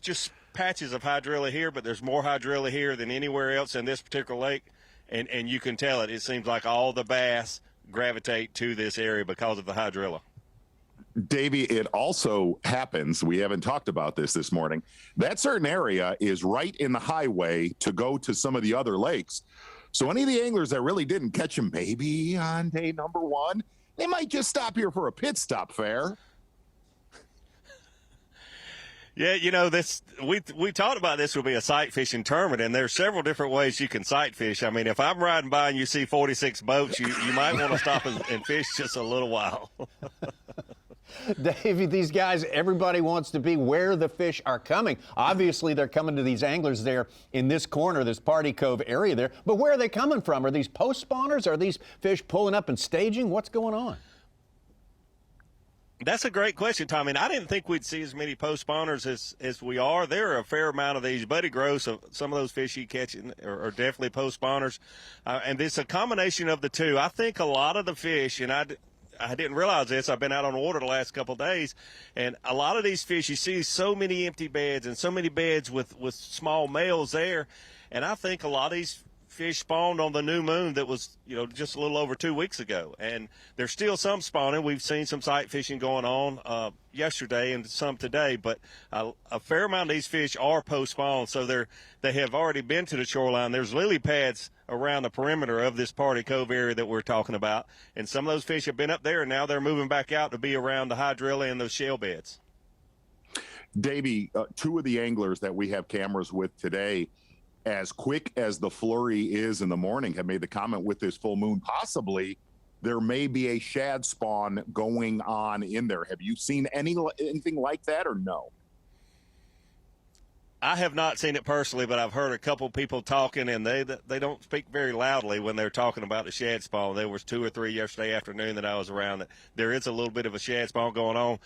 just patches of hydrilla here, but there's more hydrilla here than anywhere else in this particular lake. And you can tell it. It seems like all the bass gravitate to this area because of the hydrilla. Davey, it also happens, we haven't talked about this morning, that certain area is right in the highway to go to some of the other lakes. So any of the anglers that really didn't catch them maybe on day number 1, they might just stop here for a pit stop, fair? Yeah, we talked about this would be a sight fishing tournament, and there's several different ways you can sight fish. I mean, if I'm riding by and you see 46 boats, you might want to stop and fish just a little while. Davey, these guys, everybody wants to be where the fish are coming. Obviously, they're coming to these anglers there in this corner, this Party Cove area there. But where are they coming from? Are these post spawners? Are these fish pulling up and staging? What's going on? That's a great question, Tommy. And I didn't think we'd see as many post spawners as we are. There are a fair amount of these. Buddy Gross, some of those fish he catching are definitely post spawners. And it's a combination of the two. I think a lot of the fish, and I didn't realize this. I've been out on the water the last couple of days, and a lot of these fish, you see so many empty beds and so many beds with small males there, and I think a lot of these fish spawned on the new moon that was, just a little over 2 weeks ago. And there's still some spawning. We've seen some sight fishing going on yesterday and some today, but a fair amount of these fish are post-spawn, so they have already been to the shoreline. There's lily pads around the perimeter of this Party Cove area that we're talking about, and some of those fish have been up there, and now they're moving back out to be around the hydrilla and those shell beds. Davey, two of the anglers that we have cameras with today, as quick as the flurry is in the morning, have made the comment with this full moon, possibly there may be a shad spawn going on in there. Have you seen anything like that or no? I have not seen it personally, but I've heard a couple people talking, and they don't speak very loudly when they're talking about the shad spawn. There was 2 or 3 yesterday afternoon that I was around that there is a little bit of a shad spawn going on.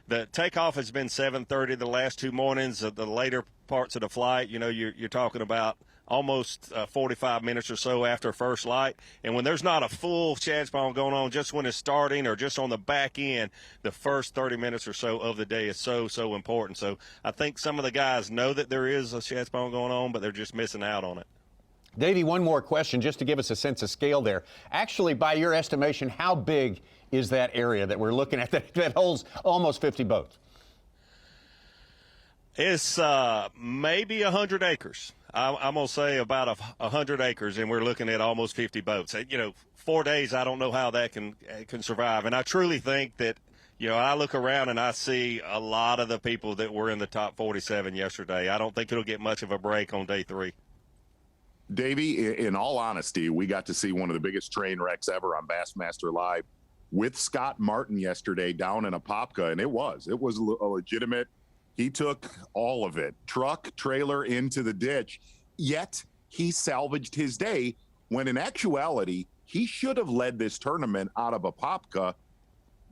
The takeoff has been 7:30 the last 2 mornings. The later parts of the flight, you're talking about almost 45 minutes or so after first light. And when there's not a full shad spawn going on, just when it's starting or just on the back end, the first 30 minutes or so of the day is so important. So I think some of the guys know that there is a shad spawn going on, but they're just missing out on it. Davey, one more question just to give us a sense of scale there. Actually, by your estimation, how big is that area that we're looking at that holds almost 50 boats? It's maybe 100 acres. I'm going to say about 100 acres, and we're looking at almost 50 boats. 4 days, I don't know how that can survive. And I truly think that, I look around and I see a lot of the people that were in the top 47 yesterday. I don't think it'll get much of a break on day 3. Davey, in all honesty, we got to see one of the biggest train wrecks ever on Bassmaster Live with Scott Martin yesterday down in Apopka, and it was a legitimate. He took all of it, truck, trailer, into the ditch, yet he salvaged his day when in actuality, he should have led this tournament out of Apopka.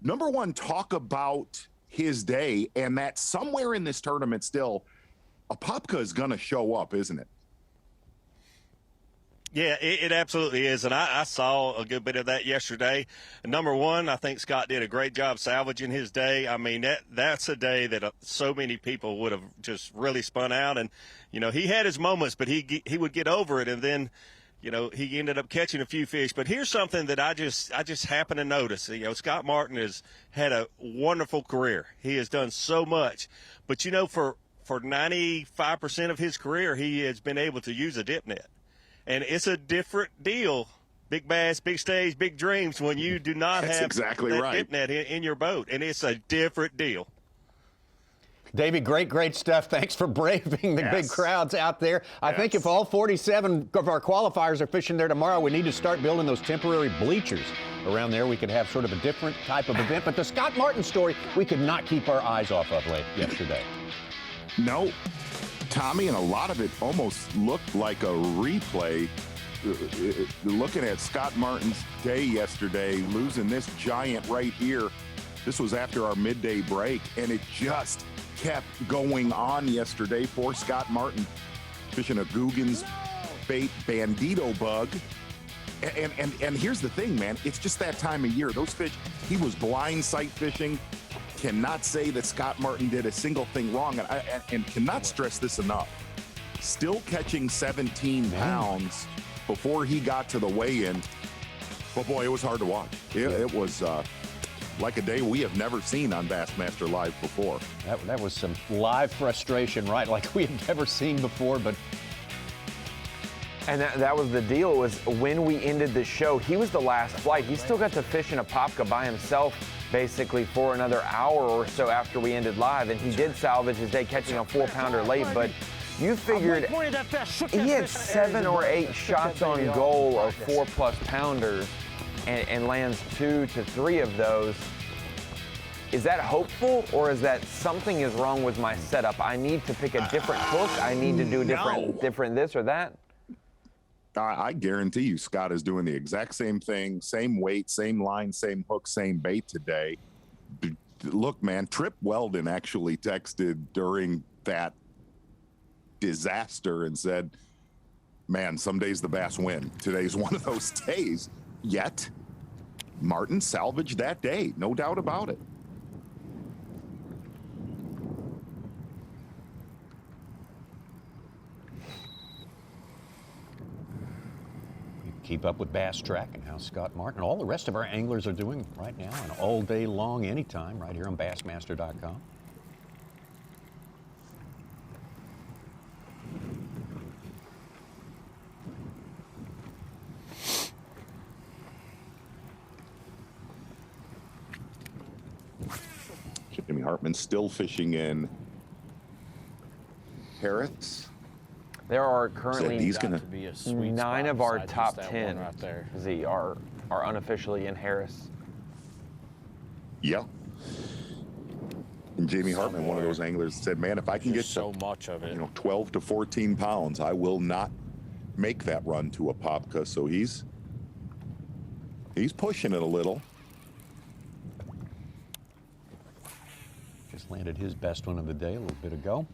Number one, talk about his day, and that somewhere in this tournament still, Apopka is going to show up, isn't it? Yeah, it absolutely is, and I saw a good bit of that yesterday. Number one, I think Scott did a great job salvaging his day. I mean, that's a day that so many people would have just really spun out, and he had his moments, but he would get over it, and then he ended up catching a few fish. But here's something that I just happened to notice. Scott Martin has had a wonderful career. He has done so much, but for 95% of his career, he has been able to use a dip net. And it's a different deal, big bass, big stage, big dreams, when you do not have exactly that right. dip net in your boat. And it's a different deal. Davey, great stuff. Thanks for braving the big crowds out there. I think if all 47 of our qualifiers are fishing there tomorrow, we need to start building those temporary bleachers around there. We could have sort of a different type of event. But the Scott Martin story, we could not keep our eyes off of yesterday. No. Tommy, and a lot of it almost looked like a replay. Looking at Scott Martin's day yesterday, losing this giant right here. This was after our midday break, and it just kept going on yesterday for Scott Martin, fishing a Guggen's bait bandito bug. And here's the thing, man, it's just that time of year. Those fish, he was blind sight fishing. Cannot say that Scott Martin did a single thing wrong, and cannot stress this enough. Still catching 17 pounds before he got to the weigh-in. But boy, it was hard to watch. It was like a day we have never seen on Bassmaster Live before. That was some live frustration, right? Like we have never seen before, but. And that was the deal, was when we ended the show, he was the last flight. He still got to fish in Apopka by himself basically for another hour or so after we ended live, and he did salvage his day catching a 4-pounder late, but you figured he had 7 or 8 shots on goal of 4+ pounders and lands 2 to 3 of those. Is that hopeful, or is that something is wrong with my setup? I need to pick a different hook. I need to do different this or that. I guarantee you Scott is doing the exact same thing, same weight, same line, same hook, same bait today. Look, man, Trip Weldon actually texted during that disaster and said, man, some days the bass win. Today's one of those days. Yet, Martin salvaged that day, no doubt about it. Keep up with Bass Track and how Scott Martin and all the rest of our anglers are doing right now, and all day long, anytime, right here on Bassmaster.com. Jimmy Hartman still fishing in Harris. There are currently he's gonna be a sweet 9 spot of our beside top just that 10 one right there. Z are unofficially in Harris. Yeah. And Jamie Hartman, one of those anglers, said, "Man, if I can get so much of it, 12 to 14 pounds, I will not make that run to a Popka." So he's pushing it a little. Just landed his best one of the day a little bit ago.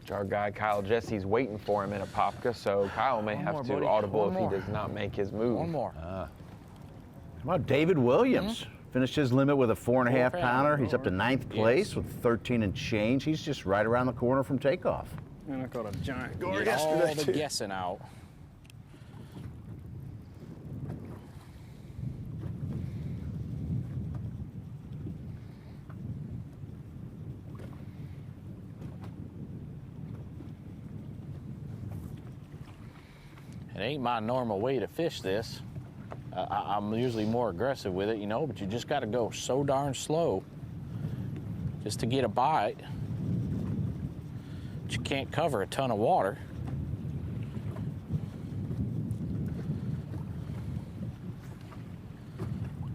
Our guy Kyle Jesse's waiting for him in a Popka, so Kyle may have to audible if he does not make his move. One more. How about David Williams? Finished his limit with a 4.5 pounder. He's up to 9th place with 13 and change. He's just right around the corner from takeoff. And I caught a giant gar Get yesterday all the too. guessing out. It ain't my normal way to fish this. I'm usually more aggressive with it, you know, but you just got to go so darn slow just to get a bite. But you can't cover a ton of water.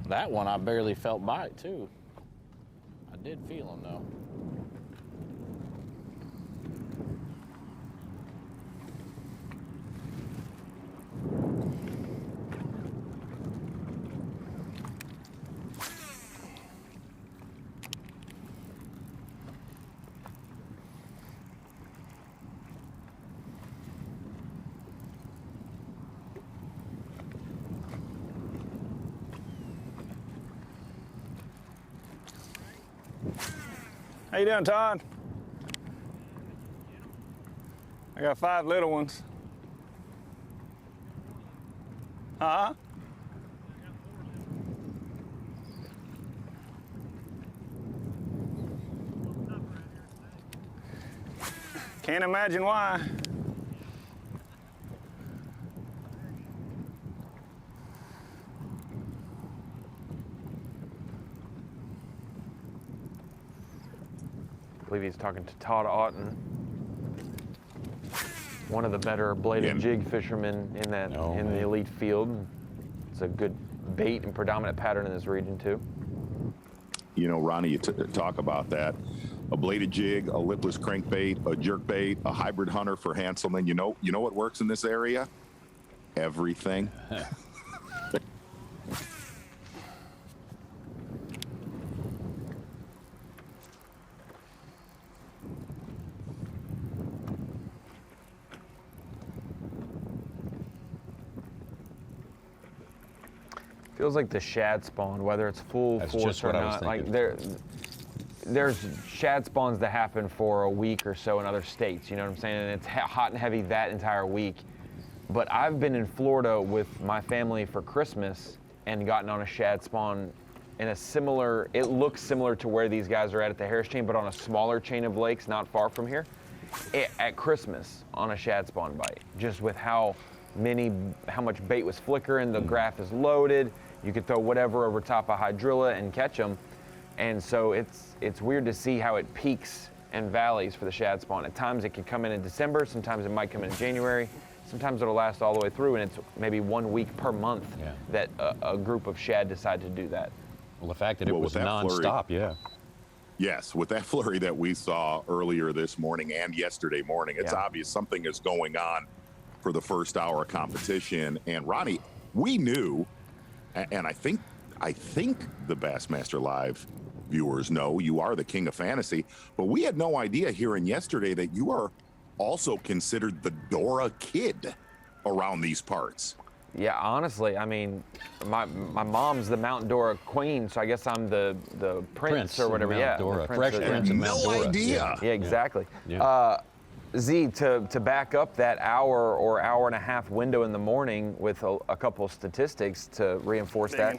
That one I barely felt bite too. I did feel him though. How you doing, Todd? I got 5 little ones. Huh? Can't imagine why. I believe he's talking to Todd Otten, one of the better bladed jig fishermen in the elite field. It's a good bait and predominant pattern in this region too. You know, Ronnie, you talk about that. A bladed jig, a lipless crankbait, a jerkbait, a hybrid hunter for Hanselman. You know what works in this area? Everything. Feels like the shad spawn, whether it's full That's force just or what I was not. Like thinking. there's shad spawns that happen for a week or so in other states. You know what I'm saying? And it's hot and heavy that entire week. But I've been in Florida with my family for Christmas and gotten on a shad spawn in a similar. It looks similar to where these guys are at the Harris chain, but on a smaller chain of lakes, not far from here. At Christmas on a shad spawn bite, just with how much bait was flickering. The graph is loaded. You could throw whatever over top of hydrilla and catch them. And so it's weird to see how it peaks and valleys for the shad spawn. At times it could come in December, sometimes it might come in January, sometimes it'll last all the way through, and it's maybe 1 week per month that a group of shad decide to do that. Well, the fact that it was nonstop, Yes, with that flurry that we saw earlier this morning and yesterday morning, it's obvious something is going on for the first hour of competition. And Ronnie, we knew, and I think the Bassmaster Live viewers know you are the king of fantasy, but we had no idea hearing yesterday that you are also considered the Dora Kid around these parts. Yeah, honestly, I mean, my mom's the Mount Dora queen, so I guess I'm the prince or whatever. Mount Dora. Fresh Prince of Mount Dora. idea. Yeah, exactly. Yeah. Z, to back up that hour or hour and a half window in the morning with a couple statistics to reinforce that.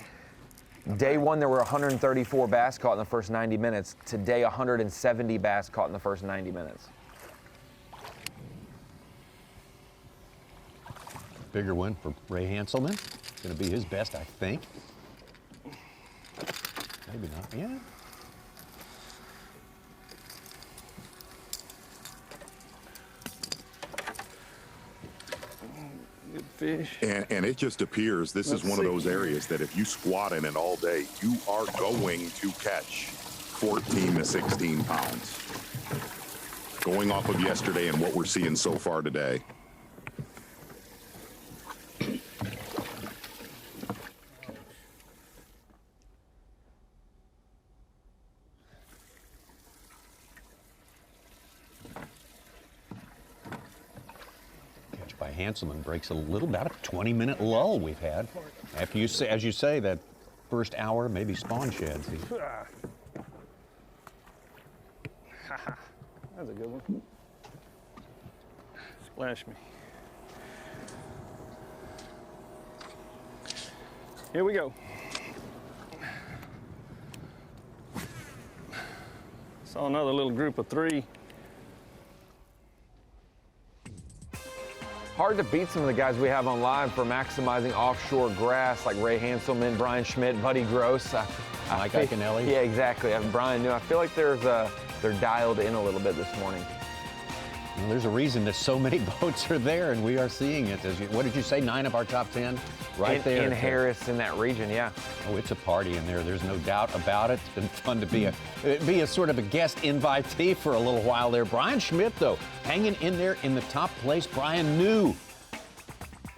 Day one, there were 134 bass caught in the first 90 minutes. Today, 170 bass caught in the first 90 minutes. Bigger one for Ray Hanselman. Going to be his best, I think. Maybe not. Yeah. Good fish. And it just appears this is one of those areas that if you squat in it all day, you are going to catch 14 to 16 pounds. Going off of yesterday and what we're seeing so far today. By Hanselman breaks a little, about a 20-minute lull we've had. After you say, as you say, that first hour, maybe spawn sheds. That's a good one. Splash me. Here we go. Saw another little group of 3. Hard to beat some of the guys we have on live for maximizing offshore grass, like Ray Hanselman, Brian Schmidt, Buddy Gross. Mike Iaconelli. Yeah, exactly. Brian knew. I feel like they're dialed in a little bit this morning. Well, there's a reason that so many boats are there, and we are seeing it. What did you say, 9 of our top 10? Right there. In Harris, in that region, yeah. Oh, it's a party in there. There's no doubt about it. It's been fun to be a sort of a guest invitee for a little while there. Brian Schmidt, though, hanging in there in the top place. Brian knew.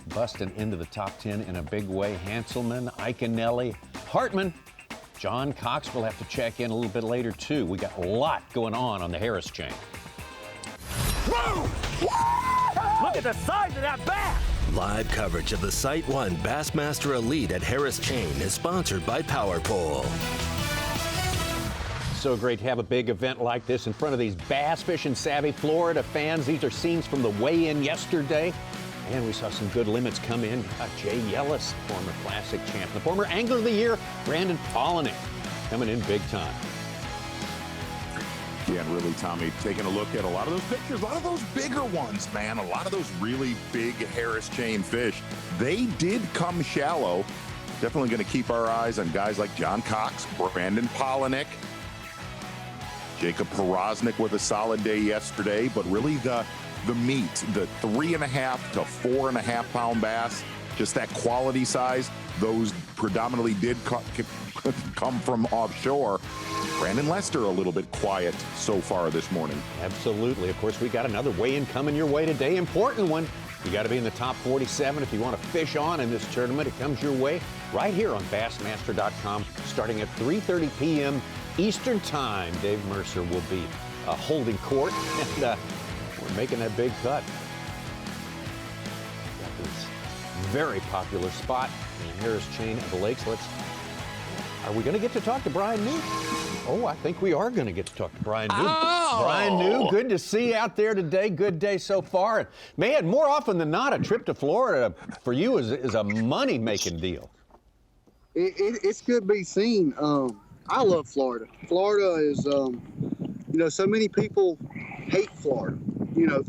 Busting into the top 10 in a big way. Hanselman, Iaconelli, Hartman. John Cox will have to check in a little bit later, too. We got a lot going on the Harris chain. Whoa! Look at the size of that bass! Live coverage of the SiteOne Bassmaster Elite at Harris Chain is sponsored by Power Pole. So great to have a big event like this in front of these bass fishing savvy Florida fans. These are scenes from the weigh-in yesterday. And we saw some good limits come in. Jay Yellis, former Classic champ. The former Angler of the Year, Brandon Polinick, coming in big time. Yeah, and really, Tommy, taking a look at a lot of those pictures, a lot of those bigger ones, man, a lot of those really big Harris chain fish, they did come shallow. Definitely going to keep our eyes on guys like John Cox, Brandon Polinick, Jacob Porosnik with a solid day yesterday, but really the meat, the 3.5 to 4.5 pound bass, just that quality size, those predominantly did come from offshore. Brandon Lester a little bit quiet so far this morning. Absolutely. Of course, we got another weigh-in coming your way today. Important one. You got to be in the top 47 if you want to fish on in this tournament. It comes your way right here on Bassmaster.com starting at 3:30 p.m. Eastern Time. Dave Mercer will be holding court, and we're making that big cut. Got this very popular spot in Harris Chain of the Lakes. Are we going to get to talk to Brian New? Oh, I think we are going to get to talk to Brian New. Oh! Brian New, good to see you out there today. Good day so far. Man, more often than not, a trip to Florida for you is a money-making deal. It's good to be seen. I love Florida. Florida is, so many people hate Florida,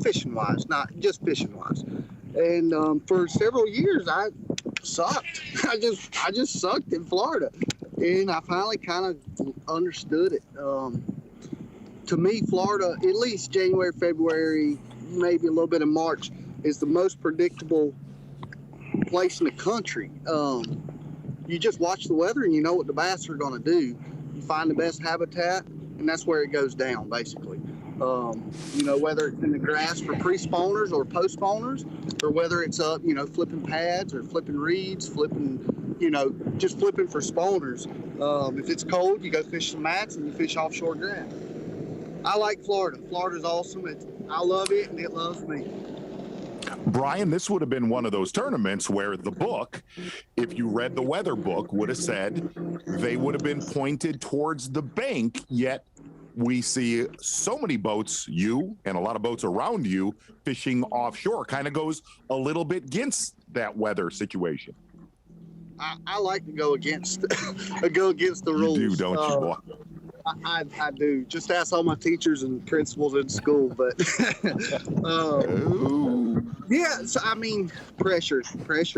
fishing-wise, not just fishing-wise. And for several years, I sucked. I just sucked in Florida. And I finally kind of understood it. To me, Florida, at least January, February, maybe a little bit of March, is the most predictable place in the country. You just watch the weather and you know what the bass are going to do. You find the best habitat, and that's where it goes down, basically. Whether it's in the grass for pre-spawners or post-spawners, or whether it's up, flipping pads or flipping reeds, just flipping for spawners. If it's cold, you go fish some mats and you fish offshore grass. I like Florida. Florida's awesome. I love it, and it loves me. Brian, this would have been one of those tournaments where the book, if you read the weather book, would have said they would have been pointed towards the bank, yet we see so many boats, you and a lot of boats around you, fishing offshore. Kind of goes a little bit against that weather situation. I like to go against the rules. You do, don't you, boy? I do. Just ask all my teachers and principals in school. But yeah, so I mean, pressure,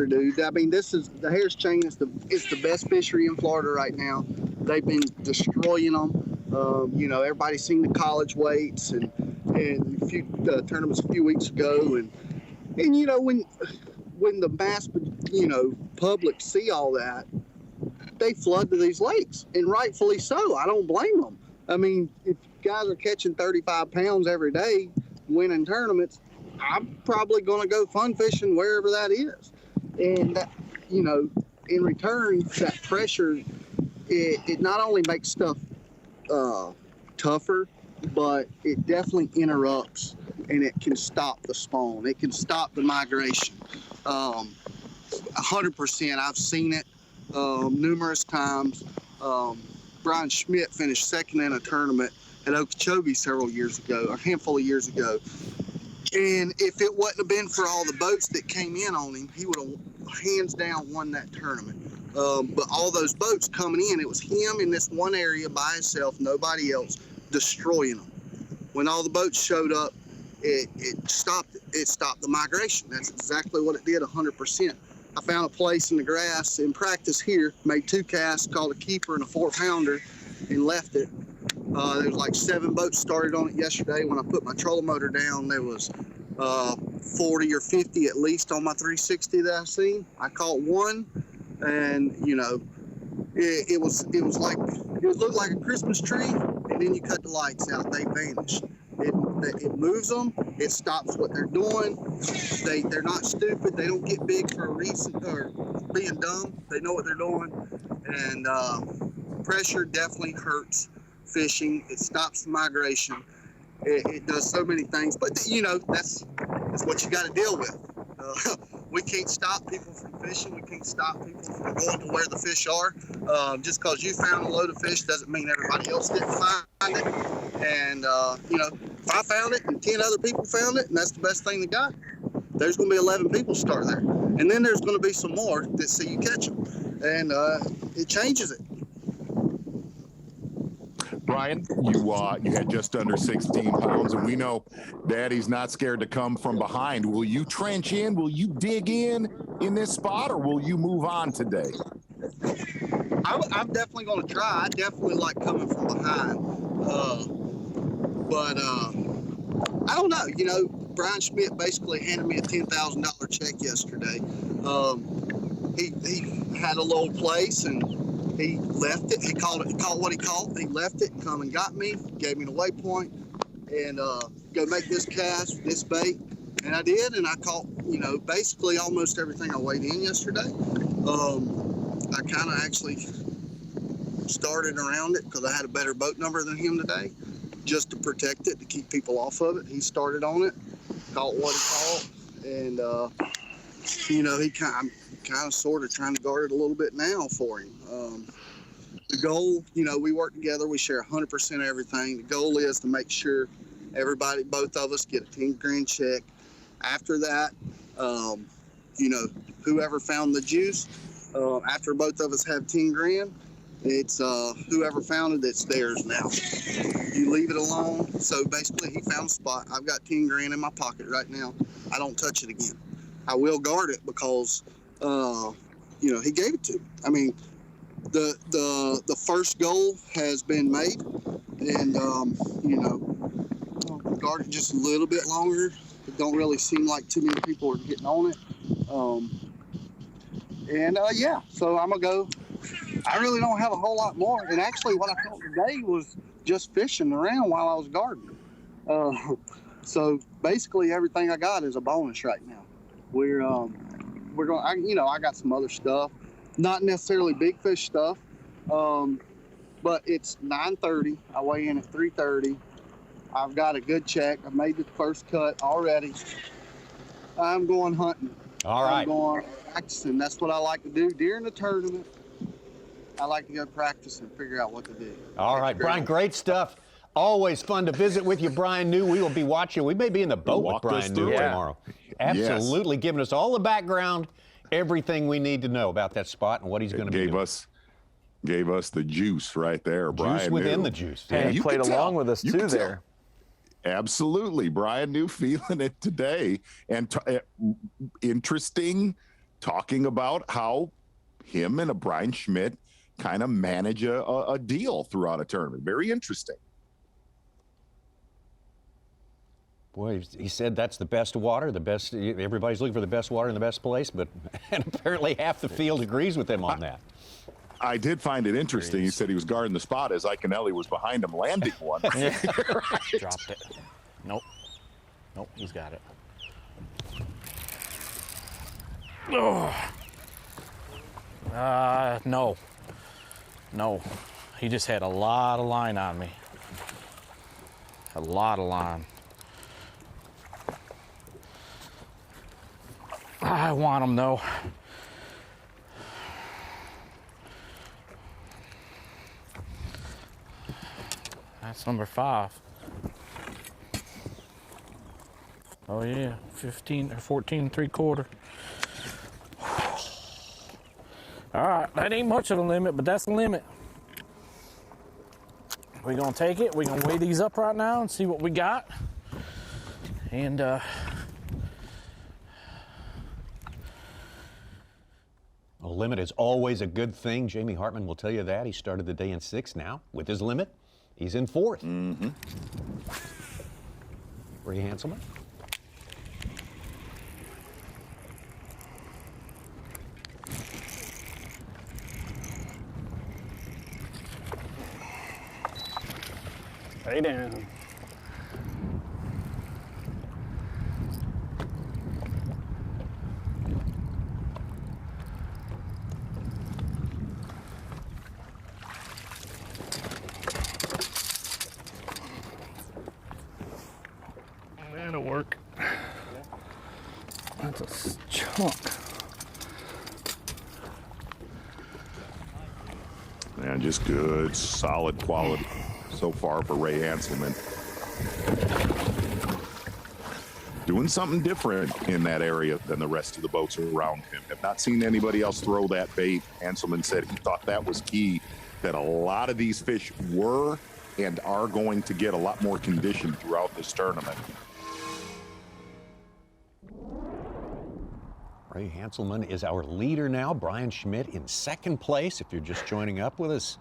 dude. I mean, this is the Harris Chain. It's the best fishery in Florida right now. They've been destroying them. You know, everybody's seen the college weights and a few tournaments a few weeks ago, and you know when the mass public see all that, they flood to these lakes, and rightfully so. I don't blame them. I mean, if guys are catching 35 pounds every day, winning tournaments, I'm probably going to go fun fishing wherever that is. And that, you know, in return, that pressure, it not only makes stuff tougher, but it definitely interrupts, and it can stop the spawn. It can stop the migration. 100%. I've seen it numerous times. Brian Schmidt finished second in a tournament at Okeechobee several years ago, a handful of years ago. And if it wouldn't have been for all the boats that came in on him, he would have hands down won that tournament. But all those boats coming in, it was him in this one area by himself, nobody else, destroying them. When all the boats showed up, it stopped it. It stopped the migration. That's exactly what it did, 100%. I found a place in the grass in practice here, made 2 casts, called a keeper and a 4-pounder, and left it. There was like 7 boats started on it yesterday. When I put my trolling motor down, there was 40 or 50 at least on my 360 that I seen. I caught one, and you know, it looked like a Christmas tree, and then you cut the lights out, they vanished. It moves them. It stops what they're doing. They're not stupid. They don't get big for a reason or being dumb. They know what they're doing. And pressure definitely hurts fishing. It stops the migration. It does so many things. But you know, that's what you got to deal with. We can't stop people from fishing. We can't stop people from going to where the fish are. Just because you found a load of fish doesn't mean everybody else didn't find it. And, you know, if I found it and 10 other people found it, and that's the best thing they got, there's going to be 11 people start there. And then there's going to be some more that see you catch them. And it changes it. Brian, you had just under 16 pounds, and we know Daddy's not scared to come from behind. Will you trench in? Will you dig in this spot, or will you move on today? I'm definitely going to try. I definitely like coming from behind. But I don't know. You know, Brian Schmidt basically handed me a $10,000 check yesterday. He had a little place, and he left it. He caught what he caught. He left it, come and got me, gave me the waypoint, and go make this cast, this bait. And I did, and I caught, you know, basically almost everything I weighed in yesterday. I kind of actually started around it because I had a better boat number than him today, just to protect it, to keep people off of it. He started on it, caught what he caught, and, you know, I'm kind of sort of trying to guard it a little bit now for him. The goal, you know, we work together, we share 100% of everything. The goal is to make sure both of us get a 10 grand check. After that, you know, whoever found the juice, after both of us have 10 grand, it's whoever found it, it's theirs now. You leave it alone. So basically, he found a spot. I've got 10 grand in my pocket right now. I don't touch it again. I will guard it because, you know, he gave it to me. I mean, the first goal has been made, and you know, guard it just a little bit longer. It don't really seem like too many people are getting on it. Yeah, so I'm gonna go. I really don't have a whole lot more. And actually, what I caught today was just fishing around while I was gardening. So basically, everything I got is a bonus right now. We're going. You know, I got some other stuff, not necessarily big fish stuff, but it's 9:30. I weigh in at 3:30. I've got a good check. I made the first cut already. I'm going hunting. All right. I'm going practicing. That's what I like to do during the tournament. I like to go practice and figure out what to do. All right, Brian, great stuff. Always fun to visit with you, Brian New. We will be watching. We may be in the boat with Brian New tomorrow. Absolutely, giving us all the background, everything we need to know about that spot and what he's going to be doing. Gave us the juice right there, Brian. Juice within New. the juice. And he played along with us too there. Absolutely, Brian New feeling it today, and interesting, talking about how him and a Brian Schmidt kind of manage a deal throughout a tournament. Very interesting. Boy, he said that's the best water, the best. Everybody's looking for the best water in the best place, but and apparently half the field agrees with him on that. I did find it interesting. He said he was guarding the spot as Iaconelli was behind him landing one. Right. Dropped it. Nope. Nope, he's got it. Oh. No. No. He just had a lot of line on me. A lot of line. I want him though. That's number 5. Oh yeah, 15 or 14 3/4. All right, that ain't much of a limit, but that's the limit. We're gonna take it. We're gonna weigh these up right now and see what we got. And a limit is always a good thing. Jamie Hartman will tell you that. He started the day in 6th now. With his limit, he's in 4th. Mm-hmm. Ray Hanselman. Stay down. That'll work. That's a chunk. Yeah, just good, solid quality so far for Ray Hanselman. Doing something different in that area than the rest of the boats around him. Have not seen anybody else throw that bait. Hanselman said he thought that was key, that a lot of these fish were and are going to get a lot more condition throughout this tournament. Ray Hanselman is our leader now. Brian Schmidt in 2nd place, if you're just joining up with us.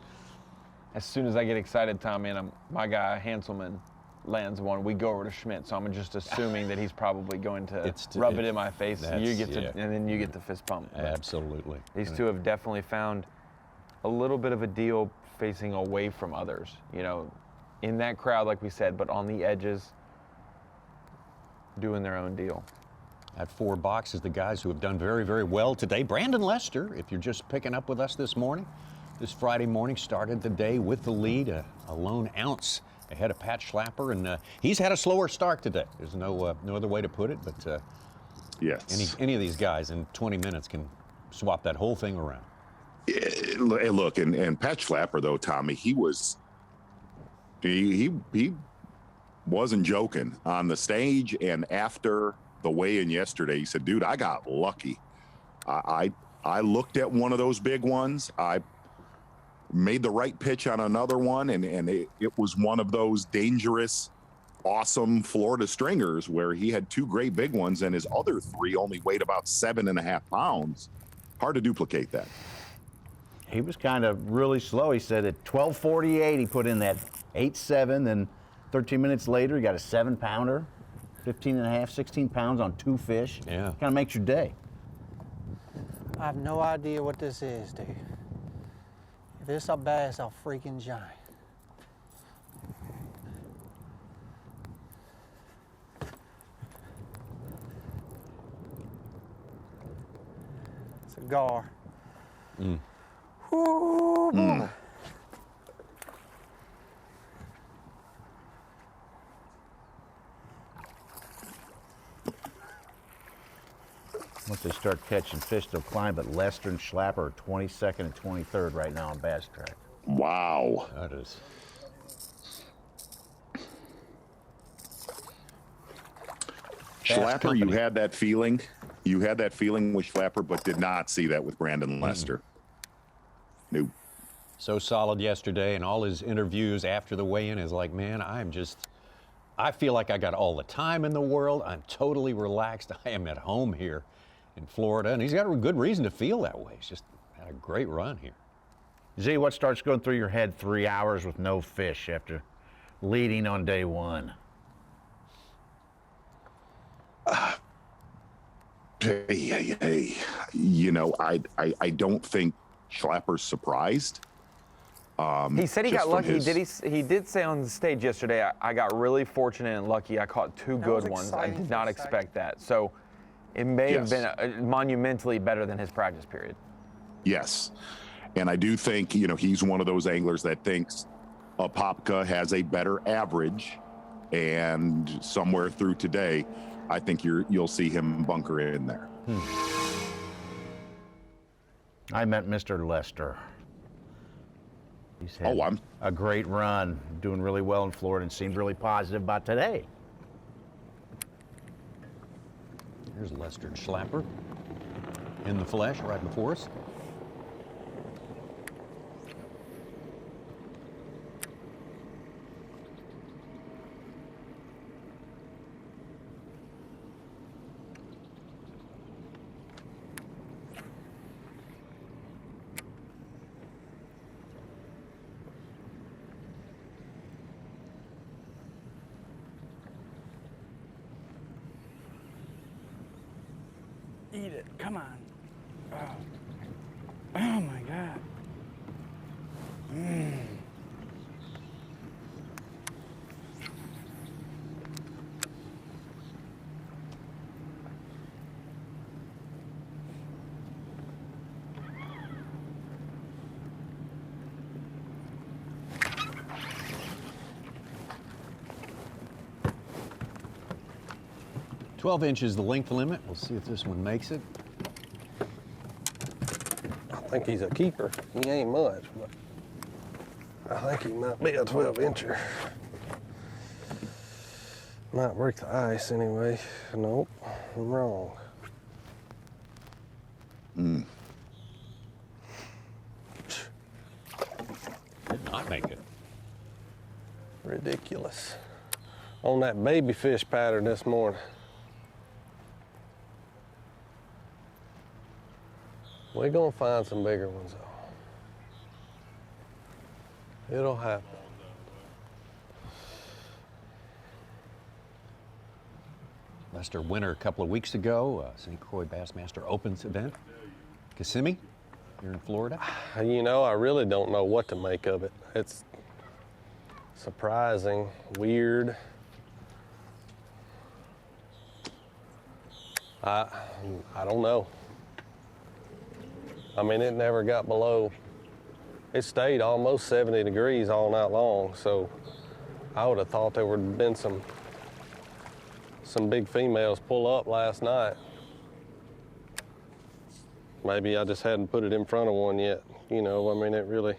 As soon as I get excited, Tommy, and my guy Hanselman lands one, we go over to Schmidt. So I'm just assuming that he's probably going to rub it in my face. You get to, and then you get the fist pump. Absolutely. These two have definitely found a little bit of a deal facing away from others. You know, in that crowd, like we said, but on the edges, doing their own deal. At 4 boxes, the guys who have done very, very well today. Brandon Lester, if you're just picking up with us this morning, this Friday morning, started the day with the lead, a lone ounce ahead of Pat Schlapper, and he's had a slower start today. There's no other way to put it, but yes, any of these guys in 20 minutes can swap that whole thing around. Look, and Pat Schlapper, though, Tommy, he wasn't joking on the stage and after the weigh-in yesterday. He said, dude, I got lucky. I looked at one of those big ones. I made the right pitch on another one, and it was one of those dangerous, awesome Florida stringers where he had 2 great big ones and his other 3 only weighed about 7.5 pounds. Hard to duplicate that. He was kind of really slow. He said at 12:48 he put in that 8.7, then 13 minutes later he got a 7-pounder, 15.5, 16 pounds on 2 fish. Yeah. Kind of makes your day. I have no idea what this is, dude. If it's a bass, a freaking giant. It's a gar. Mm. Ooh, boy. Once they start catching fish, they'll climb, but Lester and Schlapper are 22nd and 23rd right now on Bass Track. Wow. That is. Schlapper, you had that feeling. You had that feeling with Schlapper, but did not see that with Brandon Lester. Nope. So solid yesterday, and all his interviews after the weigh-in is like, man, I feel like I got all the time in the world. I'm totally relaxed. I am at home here in Florida, and he's got a good reason to feel that way. He's just had a great run here. Z, what starts going through your head 3 hours with no fish after leading on day one? Hey, you know, I don't think Schlapper's surprised. He said he got lucky. His... He did say on the stage yesterday, I got really fortunate and lucky. I caught two good ones. I did not expect that. So it may have been monumentally better than his practice period. Yes. And I do think, you know, he's one of those anglers that thinks Apopka has a better average, and somewhere through today, I think you'll see him bunker in there. I met Mr. Lester. He's had a great run, doing really well in Florida, and seemed really positive about today. Here's Lester and Schlapper in the flesh right before us. Eat it. Come on. Oh my God. Mm. "12 inches the length limit." We'll see if this one makes it. I think he's a keeper. He ain't much, but I think he might be a 12-incher. Might break the ice anyway. Nope, I'm wrong. Did not make it. Ridiculous. On that baby fish pattern this morning. We're gonna find some bigger ones though. It'll happen. Lester winner a couple of weeks ago, St. Croix Bassmaster Opens event. Kissimmee, here in Florida. You know, I really don't know what to make of it. It's surprising, weird. I don't know. I mean, it never got below, it stayed almost 70 degrees all night long, so I would have thought there would have been some big females pull up last night. Maybe I just hadn't put it in front of one yet. You know, I mean,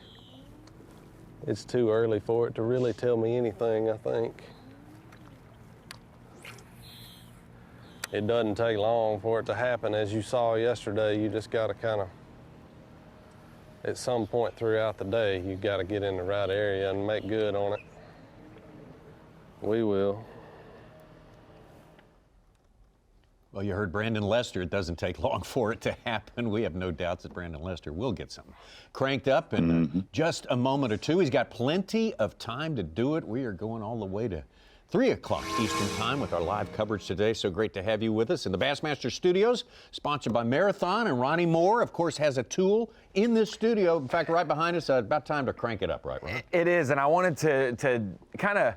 it's too early for it to really tell me anything, I think. It doesn't take long for it to happen. As you saw yesterday, you just gotta kind of, at some point throughout the day, you got to get in the right area and make good on it. We will. Well, you heard Brandon Lester. It doesn't take long for it to happen. We have no doubts that Brandon Lester will get something cranked up in just a moment or two. He's got plenty of time to do it. We are going all the way to 3 o'clock Eastern Time with our live coverage today. So great to have you with us in the Bassmaster Studios, sponsored by Marathon. And Ronnie Moore, of course, has a tool in this studio. In fact, right behind us, about time to crank it up, right, Ron? It is, and I wanted to kind of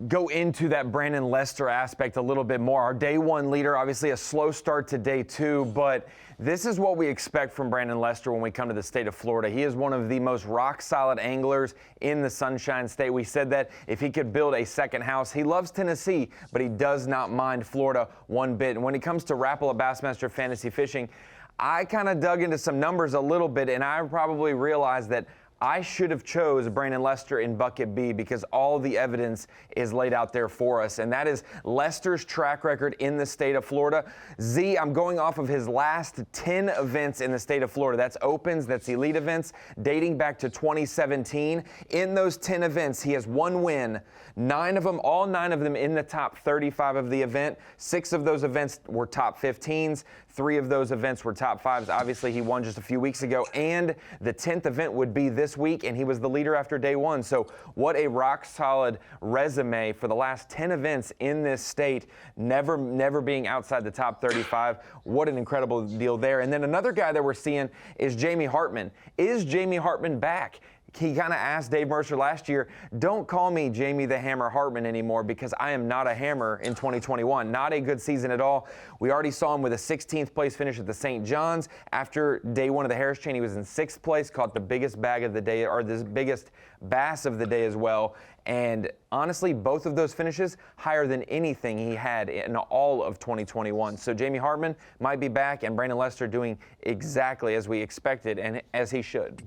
go into that Brandon Lester aspect a little bit more. Our day one leader, obviously a slow start to day two, but this is what we expect from Brandon Lester when we come to the state of Florida. He is one of the most rock-solid anglers in the Sunshine State. We said that if he could build a second house, he loves Tennessee, but he does not mind Florida one bit. And when it comes to Rapala Bassmaster Fantasy Fishing, I kind of dug into some numbers a little bit, and I probably realized that I should have chose Brandon Lester in bucket B because all the evidence is laid out there for us, and that is Lester's track record in the state of Florida. Z, I'm going off of his last 10 events in the state of Florida. That's opens, that's elite events, dating back to 2017. In those 10 events, he has one win, all nine of them in the top 35 of the event. 6 of those events were top 15s. 3 of those events were top 5s. Obviously, he won just a few weeks ago, and the 10th event would be this week, and he was the leader after day one. So what a rock-solid resume for the last 10 events in this state, never being outside the top 35. What an incredible deal there. And then another guy that we're seeing is Jamie Hartman. Is Jamie Hartman back? He kind of asked Dave Mercer last year, don't call me Jamie the Hammer Hartman anymore because I am not a hammer in 2021. Not a good season at all. We already saw him with a 16th place finish at the St. John's. After day one of the Harris Chain, he was in 6th place, caught the biggest bag of the day, or the biggest bass of the day as well. And honestly, both of those finishes higher than anything he had in all of 2021. So Jamie Hartman might be back, and Brandon Lester doing exactly as we expected and as he should.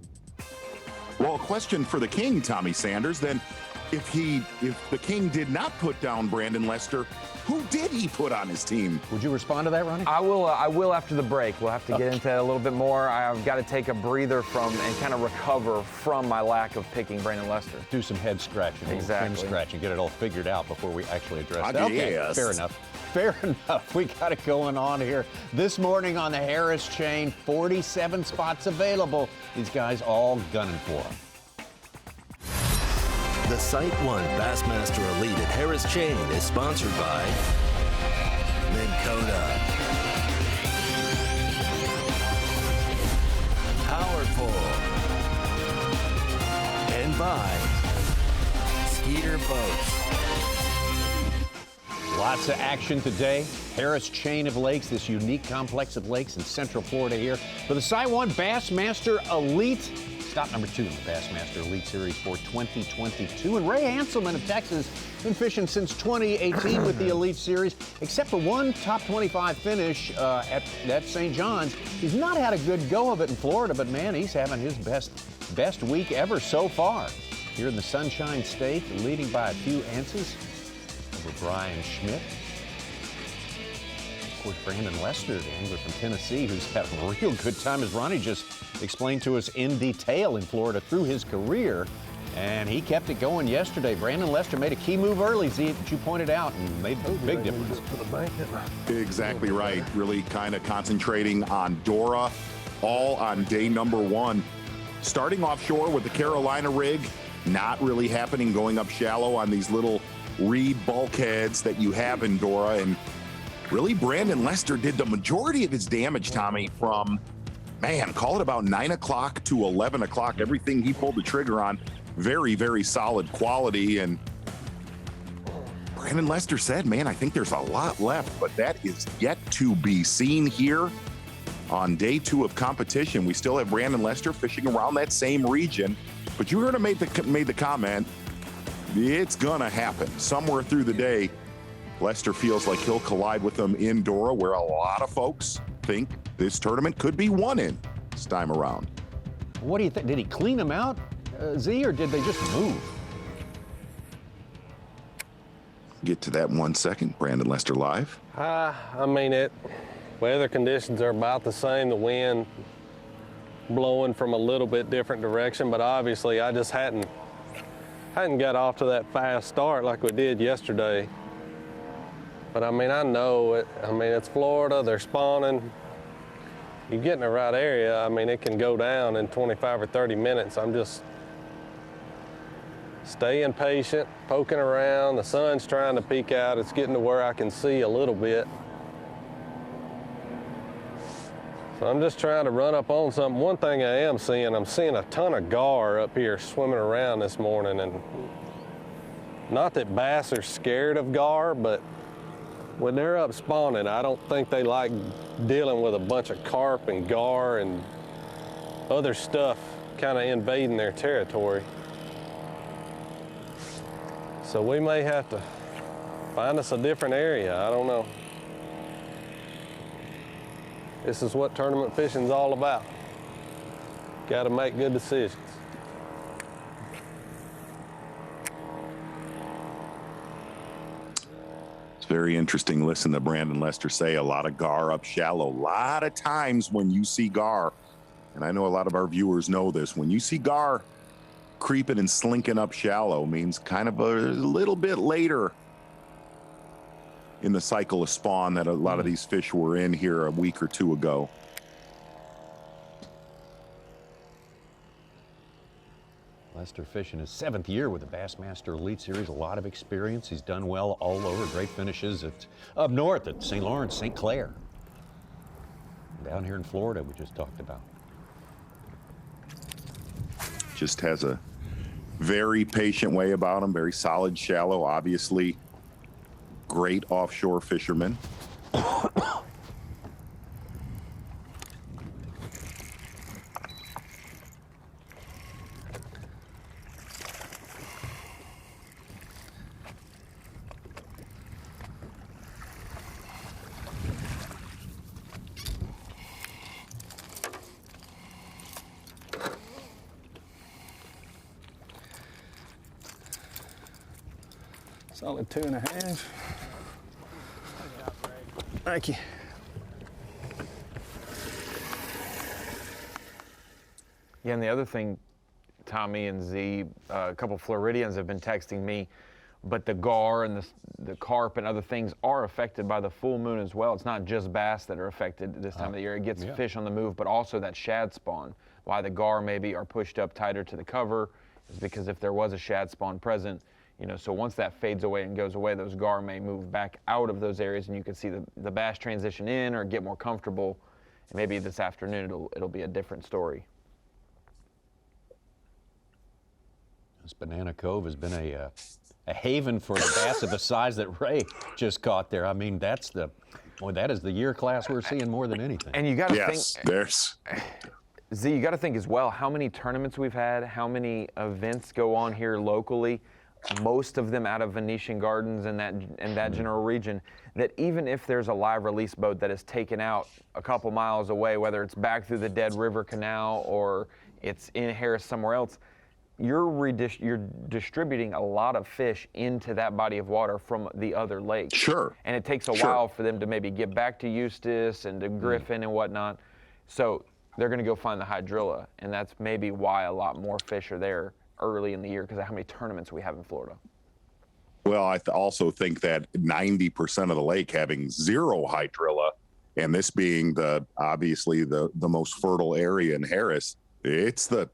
Well, a question for the King, Tommy Sanders, then if the King did not put down Brandon Lester, who did he put on his team? Would you respond to that, Ronnie? I will after the break. We'll have to get into that a little bit more. I've got to take a breather from and kind of recover from my lack of picking Brandon Lester. Do some head scratching, exactly. Chin scratching, get it all figured out before we actually address it. Okay, yes. Fair enough. Fair enough. We got it going on here this morning on the Harris Chain. 47 spots available. These guys all gunning for them. The SiteOne Bassmaster Elite at Harris Chain is sponsored by Minn Kota, Powerful, and by Skeeter Boats. Lots of action today. Harris Chain of Lakes, this unique complex of lakes in Central Florida here for the SiteOne Bassmaster Elite. Stop number 2 in the Bassmaster Elite Series for 2022. And Ray Hanselman of Texas, been fishing since 2018 with the Elite Series, except for one top 25 finish at St. John's. He's not had a good go of it in Florida, but man, he's having his best week ever so far. Here in the Sunshine State, leading by a few ounces over Brian Schmidt. Of course, Brandon Lester, the angler from Tennessee, who's had a real good time, as Ronnie just explained to us in detail in Florida through his career. And he kept it going yesterday. Brandon Lester made a key move early, Z, that you pointed out, and made a big difference. Exactly right. Really kind of concentrating on Dora, all on day number 1. Starting offshore with the Carolina rig, not really happening going up shallow on these little reed bulkheads that you have in Dora. And really, Brandon Lester did the majority of his damage, Tommy, from, man, call it about 9 o'clock to 11 o'clock. Everything he pulled the trigger on, very, very solid quality. And Brandon Lester said, man, I think there's a lot left, but that is yet to be seen here on day 2 of competition. We still have Brandon Lester fishing around that same region, but you heard him made the comment, it's gonna happen somewhere through the day. Lester feels like he'll collide with them in Dora, where a lot of folks think this tournament could be won in this time around. What do you think? Did he clean them out, Z, or did they just move? Get to that in 1 second. Brandon Lester live. I mean, weather conditions are about the same. The wind blowing from a little bit different direction, but obviously I just hadn't got off to that fast start like we did yesterday. But I mean, I know it. I mean, it's Florida, they're spawning. You get in the right area, I mean, it can go down in 25 or 30 minutes. I'm just staying patient, poking around. The sun's trying to peek out. It's getting to where I can see a little bit. So I'm just trying to run up on something. One thing I am seeing, I'm seeing a ton of gar up here swimming around this morning, and Not that bass are scared of gar, but when they're up spawning, I don't think they like dealing with a bunch of carp and gar and other stuff kind of invading their territory. So we may have to find us a different area. I don't know. This is what tournament fishing's all about. Got to make good decisions. It's very interesting. Listen to Brandon Lester say a lot of gar up shallow. A lot of times when you see gar, and I know a lot of our viewers know this, when you see gar creeping and slinking up shallow means kind of a little bit later in the cycle of spawn that a lot of these fish were in here a week or two ago. Lester fishing his 7th year with the Bassmaster Elite Series, a lot of experience. He's done well all over, great finishes at up north at St. Lawrence, St. Clair. Down here in Florida, we just talked about. Just has a very patient way about him, very solid, shallow, obviously great offshore fisherman. Solid 2.5. Thank you. Yeah, and the other thing, Tommy and Z, a couple Floridians have been texting me, but the gar and the carp and other things are affected by the full moon as well. It's not just bass that are affected this time of the year. It gets fish on the move, but also that shad spawn. Why the gar maybe are pushed up tighter to the cover is because if there was a shad spawn present, you know, so once that fades away and goes away, those gar may move back out of those areas, and you can see the bass transition in or get more comfortable. And maybe this afternoon it'll be a different story. This Banana Cove has been a haven for the bass of the size that Ray just caught there. I mean, that is the year class we're seeing more than anything. And you got to think. Z, you got to think as well how many tournaments we've had, how many events go on here locally. Most of them out of Venetian Gardens and that general region, that even if there's a live release boat that is taken out a couple miles away, whether it's back through the Dead River Canal or it's in Harris somewhere else, you're distributing a lot of fish into that body of water from the other lakes. Sure. And it takes a while for them to maybe get back to Eustis and to Griffin and whatnot. So they're going to go find the hydrilla, and that's maybe why a lot more fish are there early in the year because of how many tournaments we have in Florida. Well, I also think that 90% of the lake having zero hydrilla, and this being obviously the most fertile area in Harris, it's the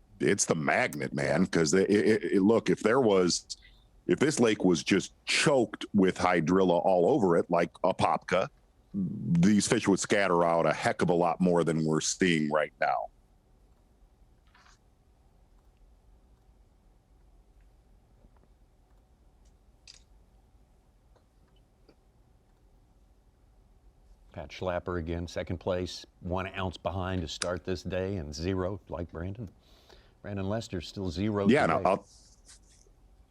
magnet, man. Because look, if this lake was just choked with hydrilla all over it, like Apopka, these fish would scatter out a heck of a lot more than we're seeing right now. Pat Schlapper again, second place, 1 ounce behind to start this day, and 0 like Brandon. Brandon Lester's still 0. Yeah, today. and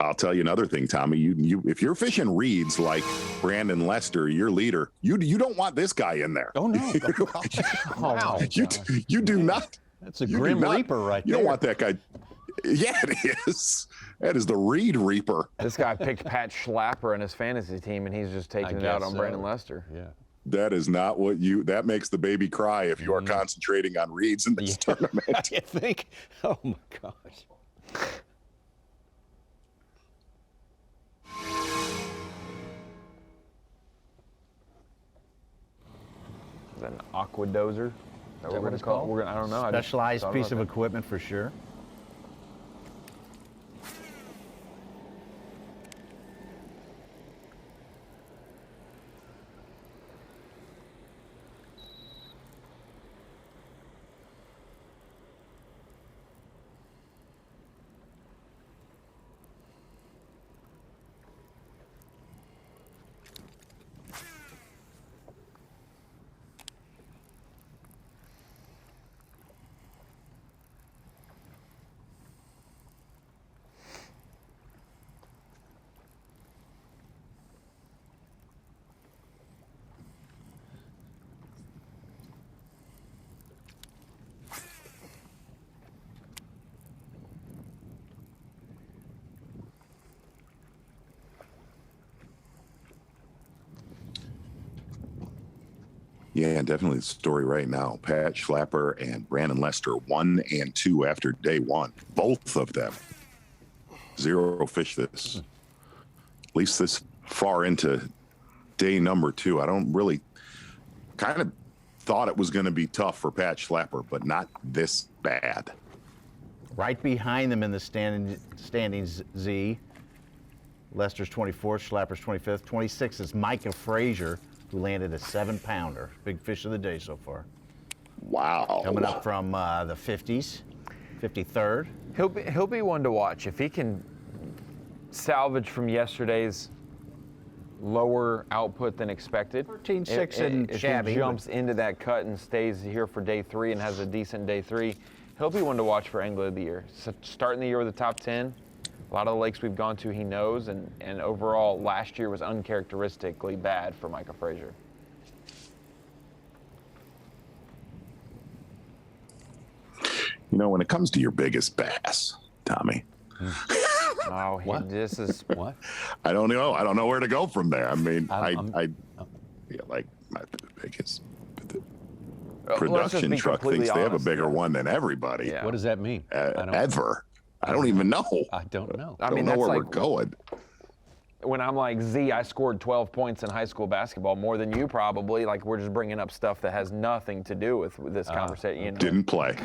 I'll tell you another thing, Tommy. You if you're fishing reeds like Brandon Lester, your leader, you don't want this guy in there. Oh no! Wow. You do not. That's a Grim Reaper right there. You don't want that guy. Yeah, it is. That is the Reed Reaper. This guy picked Pat Schlapper in his fantasy team, and he's just taking it out on Brandon Lester. Yeah. That is not that makes the baby cry if you are concentrating on reeds in this tournament. You think? Oh my gosh. Is that an aqua dozer? Is that what it's called? I don't know. Specialized piece of equipment for sure. Yeah, definitely the story right now. Pat Schlapper and Brandon Lester, 1 and 2 after day one. Both of them. 0 fish this. At least this far into day number 2. I don't really kind of thought it was going to be tough for Pat Schlapper, but not this bad. Right behind them in the standings, Z. Lester's 24th, Schlapper's 25th. 26th is Micah Frazier, who landed a 7-pounder. Big fish of the day so far. Wow. Coming up from the 50s, 53rd. He'll be one to watch. If he can salvage from yesterday's lower output than expected. 13.6 and shabby. If he jumps into that cut and stays here for day 3 and has a decent day 3, he'll be one to watch for Angler of the Year. So starting the year with the top 10, a lot of the lakes we've gone to he knows, and overall last year was uncharacteristically bad for Micah Frazier. You know, when it comes to your biggest bass, Tommy. Oh, this is what? I don't know. I don't know where to go from there. I mean, I like my biggest production truck thinks they have a bigger one than everybody. Yeah. What does that mean? Ever. I don't even know. I don't know. I mean, don't know that's where like, we're going. When I'm like, Z, I scored 12 points in high school basketball, more than you probably. Like, we're just bringing up stuff that has nothing to do with this conversation. You know? Didn't play.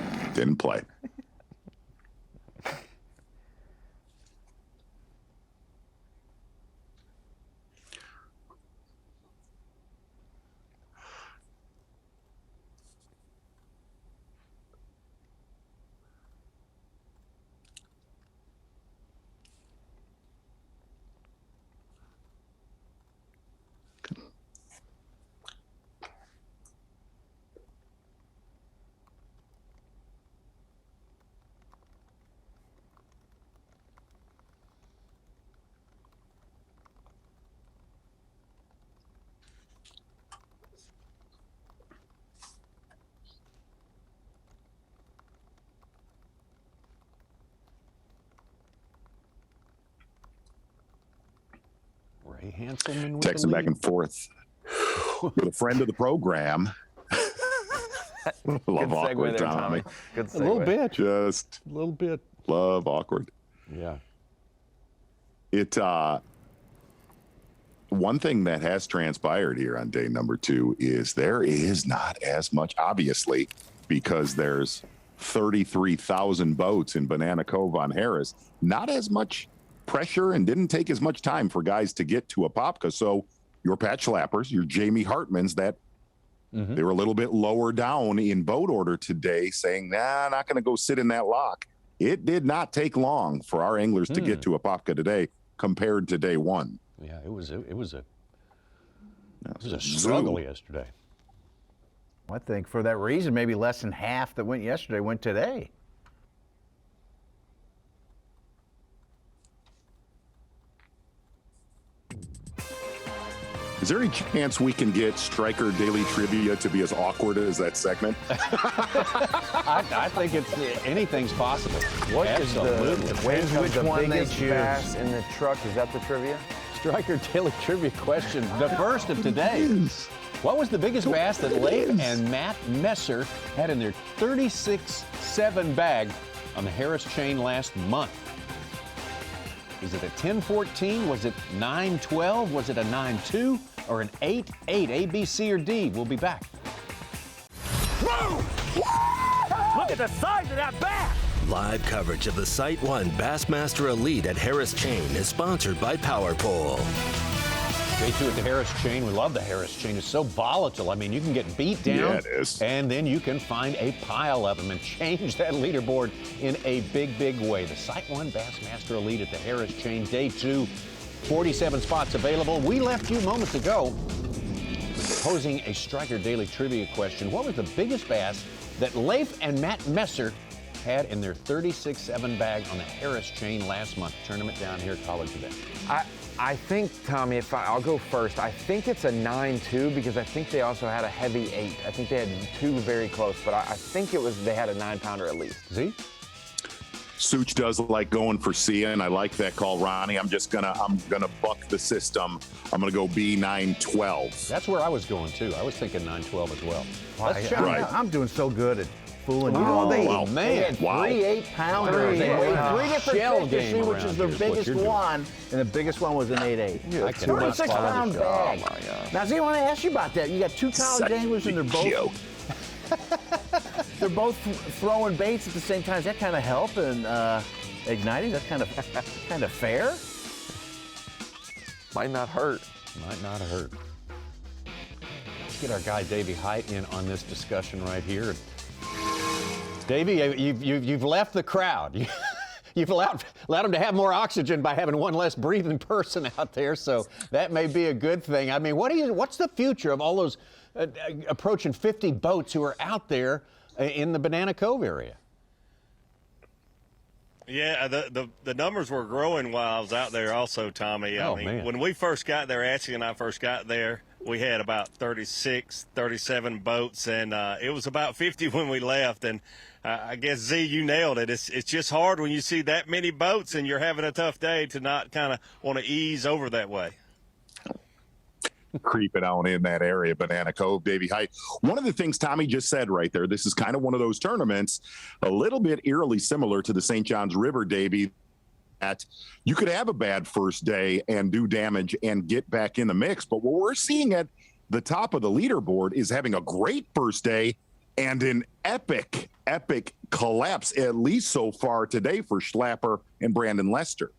Hanselman with Texting back and forth with a friend of the program. Love awkward, there, Tommy. Good segue. A little bit. Just a little bit. Love awkward. Yeah. It one thing that has transpired here on day number 2 is there is not as much, obviously, because there's 33,000 boats in Banana Cove on Harris, not as much pressure and didn't take as much time for guys to get to Apopka. So your Pat Schlappers, your Jamie Hartmans, that they were a little bit lower down in boat order today, saying, nah, not going to go sit in that lock. It did not take long for our anglers to get to Apopka today compared to day 1. Yeah, it was a struggle yesterday. I think for that reason, maybe less than half that went yesterday went today. Is there any chance we can get Striker Daily Trivia to be as awkward as that segment? I think anything's possible. What Absolutely. is Which one they choose? bass in the truck? Is that the trivia? Striker Daily Trivia question, the first of today. What was the biggest bass that Leif and Matt Messer had in their 36.7 bag on the Harris chain last month? Is it a 10-14? Was it 9-12? Was it a 9-2? Or an 8-8? A, B, C, or D? We'll be back. Whoa! Look at the size of that bass! Live coverage of the SiteOne Bassmaster Elite at Harris Chain is sponsored by Power Pole. Day 2 at the Harris chain. We love the Harris chain. It's so volatile. I mean, you can get beat down, Yeah, it is. and then you can find a pile of them and change that leaderboard in a big, big way. The SiteOne Bassmaster Elite at the Harris chain. Day 2, 47 spots available. We left you moments ago posing a Striker Daily Trivia question. What was the biggest bass that Leif and Matt Messer had in their 36.7 bag on the Harris chain last month? Tournament down here at College Event. I think, Tommy, I'll go first. I think it's a 9-2 because I think they also had a heavy 8. I think they had 2 very close, but I think they had a 9-pounder at least. See? Such does like going for Sia, and I like that call, Ronnie. I'm gonna buck the system. I'm gonna go B912. That's where I was going too. I was thinking 912 as well. Let's check it out. I'm doing so good at fooling you. Oh, They man. had 3 8-pounders. They weighed 3 different Shell fish to see game which is the around here is what biggest you're doing. one, and the biggest one was an 8-8. Yeah, 36-pound bag. Oh, my God. Now, see, I want to ask you about that. You got 2 college anglers, and they're both throwing baits at the same time. Does that kind of help in igniting? That's kind of fair. Might not hurt. Might not hurt. Let's get our guy Davey Height in on this discussion right here. Davey, you've left the crowd. You've allowed them to have more oxygen by having one less breathing person out there, so that may be a good thing. I mean, what's the future of all those approaching 50 boats who are out there in the Banana Cove area? Yeah, the numbers were growing while I was out there also, Tommy. I mean, man. When we first got there, Ashley and I first got there, we had about 36, 37 boats, and it was about 50 when we left. And I guess, Z, you nailed it. It's just hard when you see that many boats and you're having a tough day to not kind of want to ease over that way. Creeping on in that area, Banana Cove, Davey Height. One of the things Tommy just said right there, this is kind of one of those tournaments, a little bit eerily similar to the St. Johns River, Davey, that you could have a bad first day and do damage and get back in the mix. But what we're seeing at the top of the leaderboard is having a great first day and an epic collapse, at least so far today, for Schlapper and Brandon Lester.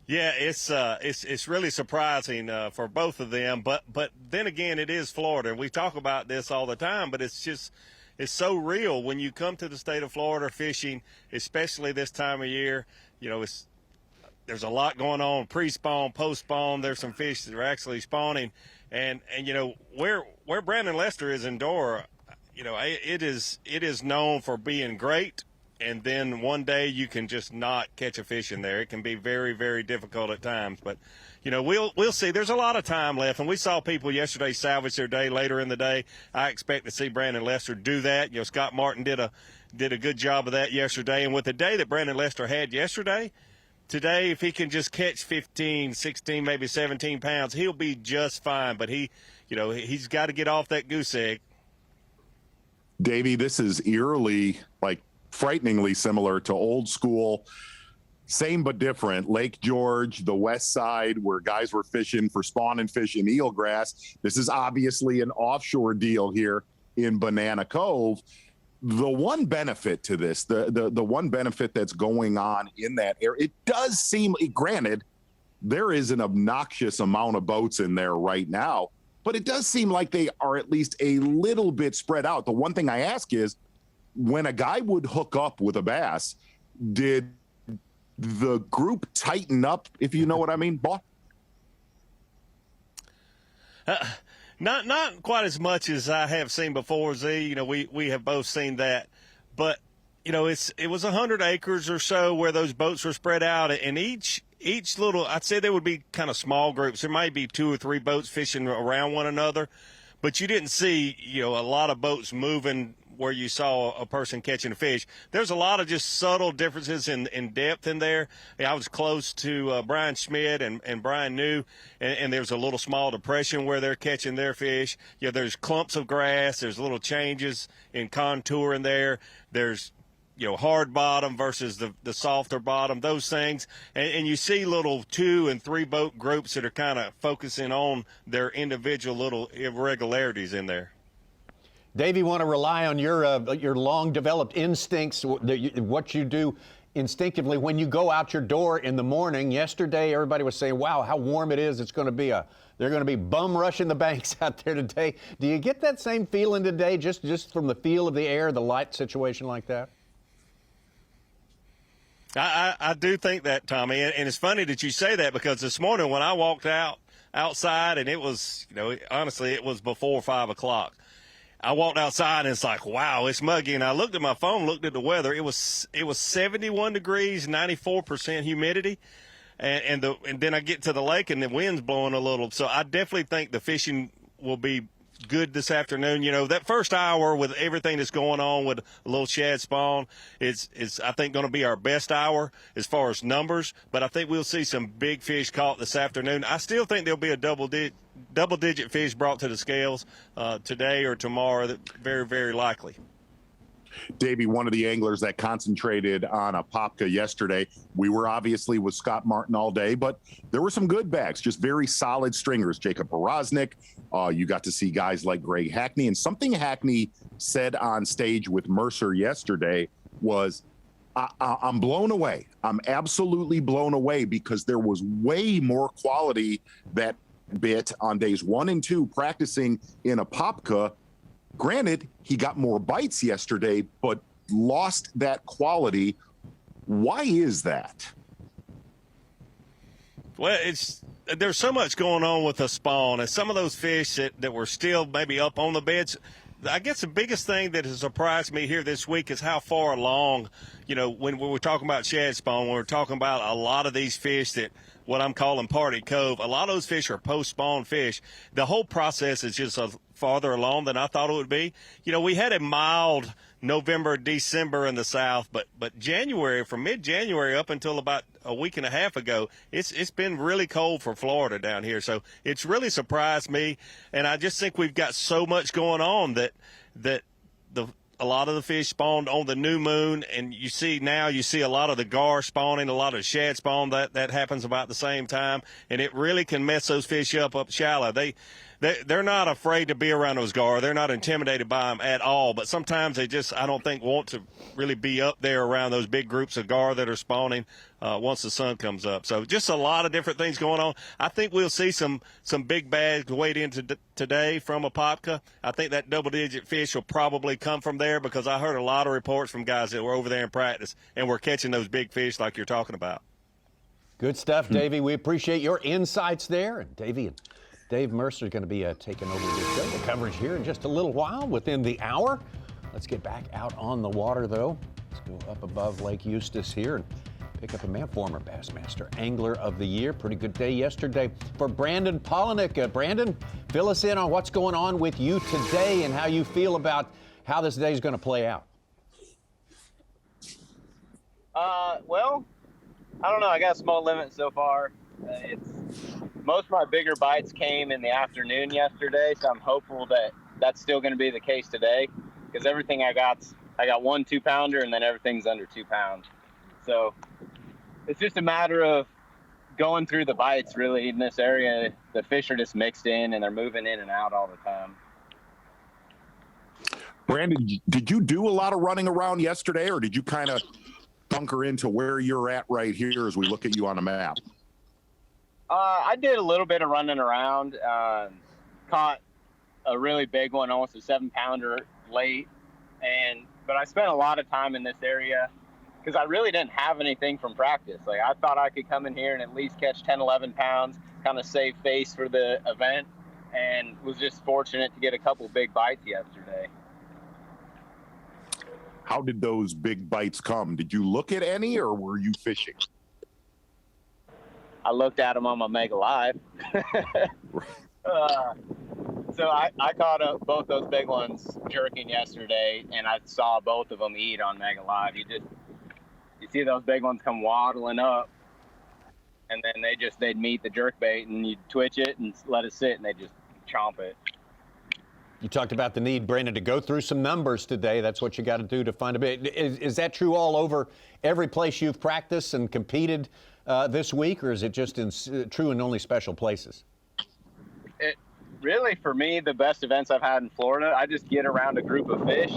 Yeah, it's really surprising for both of them, but then again, it is Florida, and we talk about this all the time, but it's so real when you come to the state of Florida fishing, especially this time of year. You know, there's a lot going on, pre-spawn, post-spawn. There's some fish that are actually spawning, and you know where Brandon Lester is indoor. You know, it is known for being great. And then one day you can just not catch a fish in there. It can be very, very difficult at times. But, you know, we'll see. There's a lot of time left. And we saw people yesterday salvage their day later in the day. I expect to see Brandon Lester do that. You know, Scott Martin did a good job of that yesterday. And with the day that Brandon Lester had yesterday, today, if he can just catch 15, 16, maybe 17 pounds, he'll be just fine. But he's got to get off that goose egg. Davey, this is eerily, frighteningly similar to old school, same but different. Lake George, the west side, where guys were fishing for spawning fish in eelgrass. This is obviously an offshore deal here in Banana Cove. The one benefit to this, the one benefit that's going on in that area, it does seem, granted, there is an obnoxious amount of boats in there right now, but it does seem like they are at least a little bit spread out. The one thing I ask is, when a guy would hook up with a bass, did the group tighten up, if you know what I mean, Bob? Not quite as much as I have seen before, Z. You know, we have both seen that. But, you know, it was 100 acres or so where those boats were spread out. And each little, I'd say there would be kind of small groups. There might be 2 or 3 boats fishing around one another. But you didn't see, you know, a lot of boats moving where you saw a person catching a fish. There's a lot of just subtle differences in depth in there. I was close to Brian Schmidt and Brian New, and there's a little small depression where they're catching their fish. You know, there's clumps of grass. There's little changes in contour in there. There's, you know, hard bottom versus the softer bottom, those things. And you see little 2 and 3 boat groups that are kind of focusing on their individual little irregularities in there. Dave, you want to rely on your long-developed instincts, what you do instinctively when you go out your door in the morning. Yesterday, everybody was saying, wow, how warm it is. It's going to be they're going to be bum rushing the banks out there today. Do you get that same feeling today, just from the feel of the air, the light situation like that? I do think that, Tommy, and it's funny that you say that, because this morning when I walked outside, and it was, you know, honestly, it was before 5 o'clock. I walked outside and it's like, wow, it's muggy. And I looked at my phone, looked at the weather. It was 71 degrees, 94% humidity. And then I get to the lake and the wind's blowing a little. So I definitely think the fishing will be good this afternoon. You know, that first hour with everything that's going on with a little shad spawn is I think going to be our best hour as far as numbers. But I think we'll see some big fish caught this afternoon. I still think there'll be a double-digit fish brought to the scales today or tomorrow. Very, very likely. Davey, one of the anglers that concentrated on a Popka yesterday, we were obviously with Scott Martin all day, but there were some good bags, just very solid stringers. Jacob Porosnik, you got to see guys like Greg Hackney, and something Hackney said on stage with Mercer yesterday was, I'm blown away. I'm absolutely blown away because there was way more quality that bit on days 1 and 2 practicing in a Popka. Granted, he got more bites yesterday, but lost that quality. Why is that? Well, there's so much going on with the spawn, and some of those fish that were still maybe up on the beds. I guess the biggest thing that has surprised me here this week is how far along, you know, when we're talking about shad spawn, when we're talking about a lot of these fish that what I'm calling Party Cove, a lot of those fish are post-spawn fish. The whole process is just farther along than I thought it would be. You know, we had a mild November, December in the South, but January, from mid-January up until about a week and a half ago, it's been really cold for Florida down here. So it's really surprised me, and I just think we've got so much going on that a lot of the fish spawned on the new moon, and you see a lot of the gar spawning, a lot of shad spawn that happens about the same time, and it really can mess those fish up shallow. They're not afraid to be around those gar. They're not intimidated by them at all, but sometimes they just, I don't think, want to really be up there around those big groups of gar that are spawning once the sun comes up. So just a lot of different things going on. I think we'll see some big bags wade into today from a Popka. I think that double-digit fish will probably come from there because I heard a lot of reports from guys that were over there in practice and were catching those big fish like you're talking about. Good stuff, Davey. We appreciate your insights there. And Davey and Dave Mercer is going to be taking over the coverage here in just a little while, within the hour. Let's get back out on the water, though. Let's go up above Lake Eustis here and pick up a former Bassmaster Angler of the Year. Pretty good day yesterday for Brandon Polinick. Brandon, fill us in on what's going on with you today and how you feel about how this day is going to play out. Well, I don't know. I got a small limit so far. Most of my bigger bites came in the afternoon yesterday, so I'm hopeful that that's still going to be the case today because everything I got 1 2-pounder and then everything's under 2 pounds. So it's just a matter of going through the bites. Really, in this area, the fish are just mixed in and they're moving in and out all the time. Brandon, did you do a lot of running around yesterday, or did you kind of bunker into where you're at right here as we look at you on a map? I did a little bit of running around, caught a really big one, almost a 7-pounder late. But I spent a lot of time in this area because I really didn't have anything from practice. Like I thought I could come in here and at least catch 10, 11 pounds, kind of save face for the event, and was just fortunate to get a couple big bites yesterday. How did those big bites come? Did you look at any, or were you fishing? I looked at them on my Mega Live. So I caught up both those big ones jerking yesterday, and I saw both of them eat on Mega Live. You see those big ones come waddling up, and then they'd meet the jerk bait, and you twitch it and let it sit, and they just chomp it. You talked about the need, Brandon, to go through some numbers today. That's what you got to do to find a bit. Is that true all over every place you've practiced and competed this week, or is it just true in only special places? It really, for me, the best events I've had in Florida, I just get around a group of fish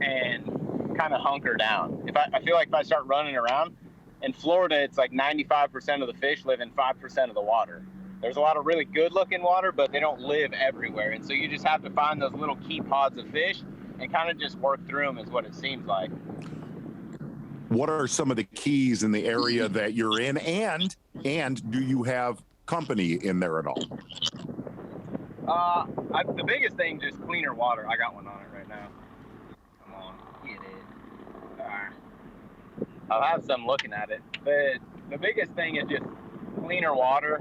and kind of hunker down. I feel like if I start running around, in Florida, it's like 95% of the fish live in 5% of the water. There's a lot of really good-looking water, but they don't live everywhere. And so you just have to find those little key pods of fish and kind of just work through them is what it seems like. What are some of the keys in the area that you're in, and do you have company in there at all? The biggest thing, just cleaner water. I got one on it right now. Come on, get it. I'll have some looking at it. But the biggest thing is just cleaner water,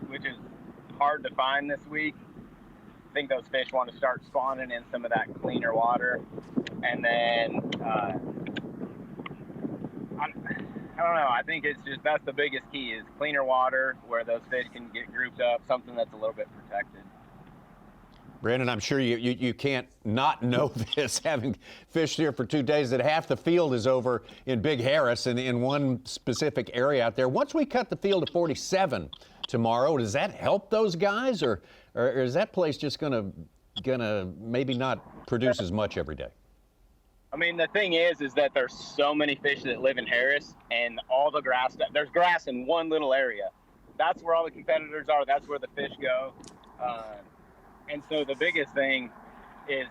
which is hard to find this week. think those fish want to start spawning in some of that cleaner water. And then I don't know. I think it's just that's the biggest key is cleaner water where those fish can get grouped up, something that's a little bit protected. Brandon, I'm sure you can't not know this, having fished here for 2 days, that half the field is over in Big Harris and in one specific area out there. Once we cut the field to 47 tomorrow, does that help those guys, or is that place just gonna maybe not produce as much every day? I mean, the thing is that there's so many fish that live in Harris, and all the grass, there's grass in one little area. That's where all the competitors are. That's where the fish go. And so the biggest thing is,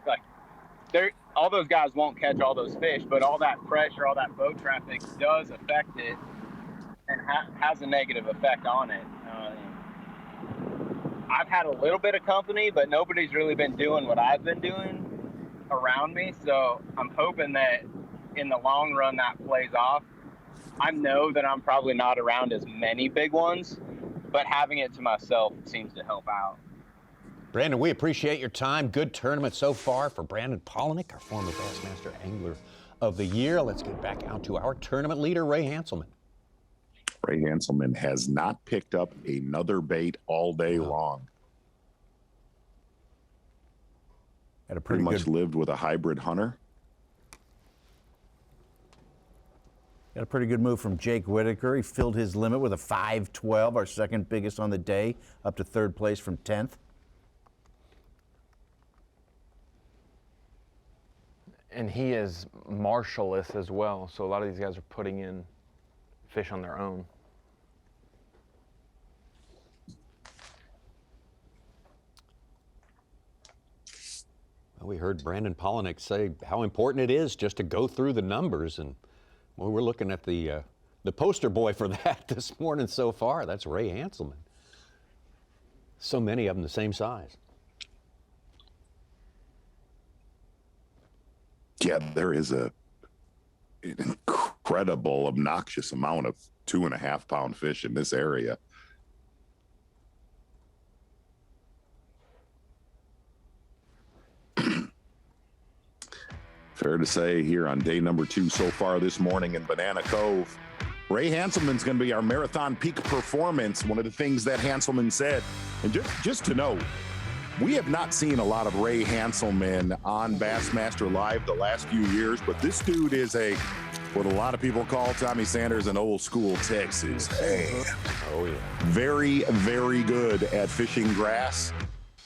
like, all those guys won't catch all those fish, but all that pressure, all that boat traffic does affect it and has a negative effect on it. I've had a little bit of company, but nobody's really been doing what I've been doing around me. So I'm hoping that in the long run that plays off. I know that I'm probably not around as many big ones, but having it to myself seems to help out. Brandon, we appreciate your time. Good tournament so far for Brandon Polnick, our former Bassmaster Angler of the Year. Let's get back out to our tournament leader, Ray Hanselman. Ray Hanselman has not picked up another bait all day long. Had a pretty much lived with a hybrid hunter. Got a pretty good move from Jake Whitaker. He filled his limit with a 5.12, our second biggest on the day, up to third place from 10th. And he is marshalless as well, so a lot of these guys are putting in fish on their own. Well, we heard Brandon Polnick say how important it is just to go through the numbers, and well, we're looking at the poster boy for that this morning so far. That's Ray Hanselman. So many of them the same size. Yeah, there is an incredible, obnoxious amount of 2.5 pound fish in this area. Fair to say here on day number 2 so far this morning in Banana Cove, Ray Hanselman's going to be our marathon peak performance. One of the things that Hanselman said, and just to know, we have not seen a lot of Ray Hanselman on Bassmaster Live the last few years, but this dude is what a lot of people call Tommy Sanders an old school Texas. Hey. Oh, yeah. Very, very good at fishing grass.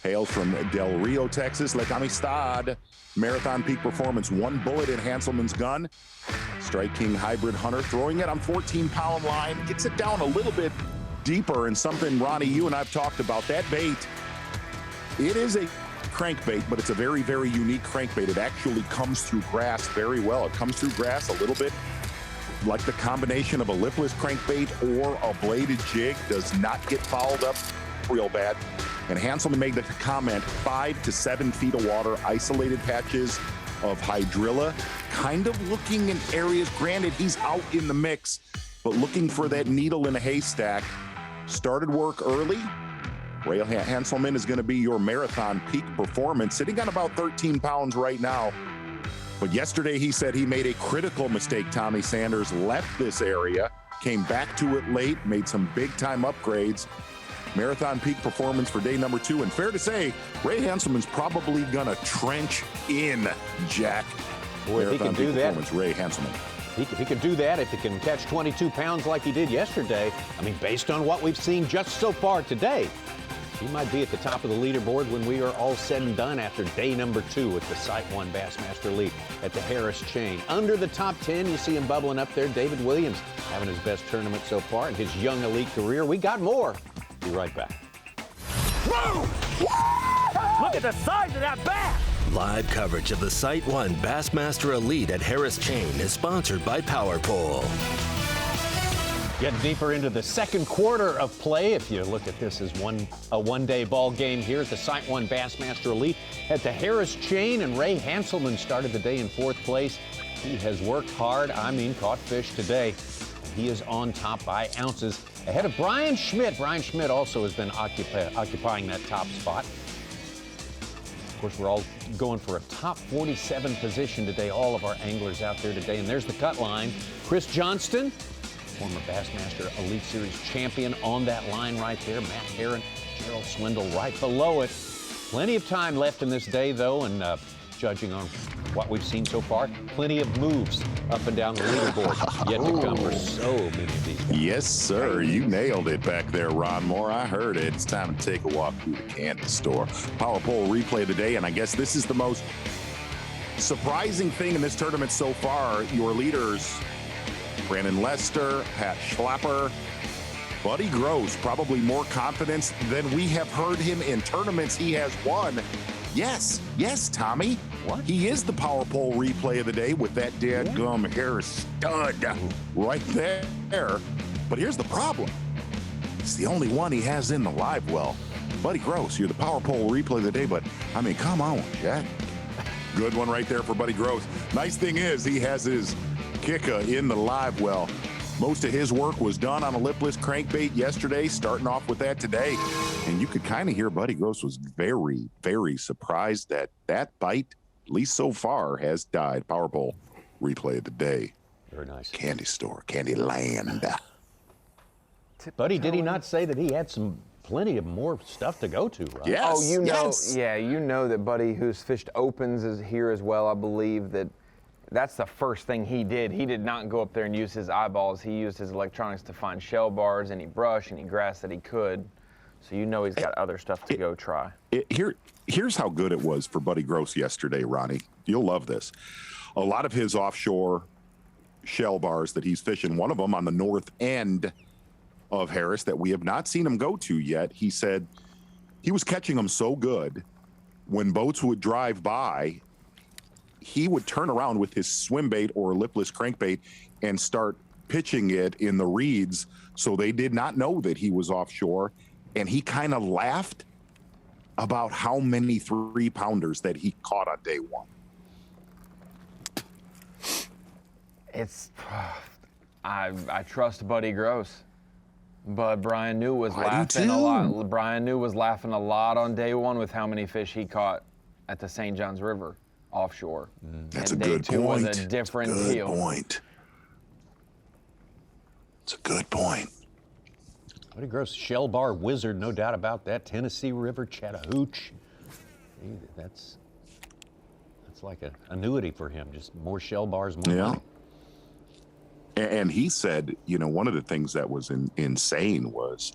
Hails from Del Rio, Texas. La Amistad. Marathon peak performance. 1 bullet in Hanselman's gun. Strike King hybrid hunter. Throwing it on 14-pound line. Gets it down a little bit deeper, and something, Ronnie, you and I've talked about. That bait, it is a crankbait, but it's a very, very unique crankbait. It actually comes through grass very well. It comes through grass a little bit like the combination of a lipless crankbait or a bladed jig. Does not get fouled up real bad. And Hanselman made the comment, 5 to 7 feet of water, isolated patches of hydrilla, kind of looking in areas, granted he's out in the mix, but looking for that needle in a haystack. Started work early. Ray Hanselman is going to be your marathon peak performance, sitting on about 13 pounds right now. But yesterday he said he made a critical mistake. Tommy Sanders left this area, came back to it late, made some big time upgrades. Marathon peak performance for day number 2. And fair to say, Ray Hanselman's probably going to trench in, Jack. Boy, if he can do that, Ray Hanselman. If he can do that, if he can catch 22 pounds like he did yesterday, I mean, based on what we've seen just so far today, he might be at the top of the leaderboard when we are all said and done after day number 2 at the SiteOne Bassmaster Elite at the Harris Chain. Under the top 10, you see him bubbling up there. David Williams having his best tournament so far in his young elite career. We got more. Be right back. Whoa! Look at the size of that bass! Live coverage of the SiteOne Bassmaster Elite at Harris Chain is sponsored by Power Pole. Getting deeper into the second quarter of play. If you look at this as a one-day ball game here at the SiteOne Bassmaster Elite at the Harris Chain, and Ray Hanselman started the day in 4th place. He has worked hard. I mean, caught fish today. He is on top by ounces ahead of Brian Schmidt. Brian Schmidt also has been occupying that top spot. course, we're all going for a top 47 position today. All of our anglers out there today. And there's the cut line. Chris Johnston, former Bassmaster Elite Series champion, on that line right there. Matt Herron, Gerald Swindle right below it. Plenty of time left in this day, though, and judging on what we've seen so far, plenty of moves up and down the leaderboard yet to come for so many of these guys. Yes, sir. You nailed it back there, Ron Moore. I heard it. It's time to take a walk through the candy store. Power Pole replay today, and I guess this is the most surprising thing in this tournament so far. Your leaders, Brandon Lester, Pat Schlapper, Buddy Gross, probably more confidence than we have heard him in tournaments he has won. Yes, Tommy. What? He is the Power Pole replay of the day with that dadgum hair stud right there. But here's the problem. It's the only one he has in the live well. Buddy Gross, you're the Power Pole replay of the day, but I mean, come on, Jack. Good one right there for Buddy Gross. Nice thing is he has his kicker in the live well. Most of his work was done on a lipless crankbait yesterday, starting off with that today. And you could kind of hear Buddy Gross was very, very surprised that that bite, at least so far, has died. Power Pole replay of the day. Very nice. Candy store, Candy Land. Buddy, did he not say that he had plenty of more stuff to go to, right? Yes. Oh, you know, yeah, you know that Buddy, who's fished opens, is here as well. I believe that's the first thing he did. He did not go up there and use his eyeballs. He used his electronics to find shell bars, any brush, any grass that he could. So you know he's got other stuff to go try. Here's how good it was for Buddy Gross yesterday, Ronnie. You'll love this. A lot of his offshore shell bars that he's fishing, one of them on the north end of Harris that we have not seen him go to yet, he said he was catching them so good when boats would drive by, he would turn around with his swim bait or lipless crankbait and start pitching it in the reeds so they did not know that he was offshore. And he kind of laughed about how many 3-pounders that he caught on day one. I trust Buddy Gross, but Brian New was laughing a lot. Brian New was laughing a lot on day one with how many fish he caught at the St. Johns River offshore. That's and a good day two point. was a different good deal. point. It's a good point. Buddy Gross, shell bar wizard, no doubt about that. Tennessee River, Chattahoochee. That's like an annuity for him. Just more shell bars, more money. And he said, you know, one of the things that was insane was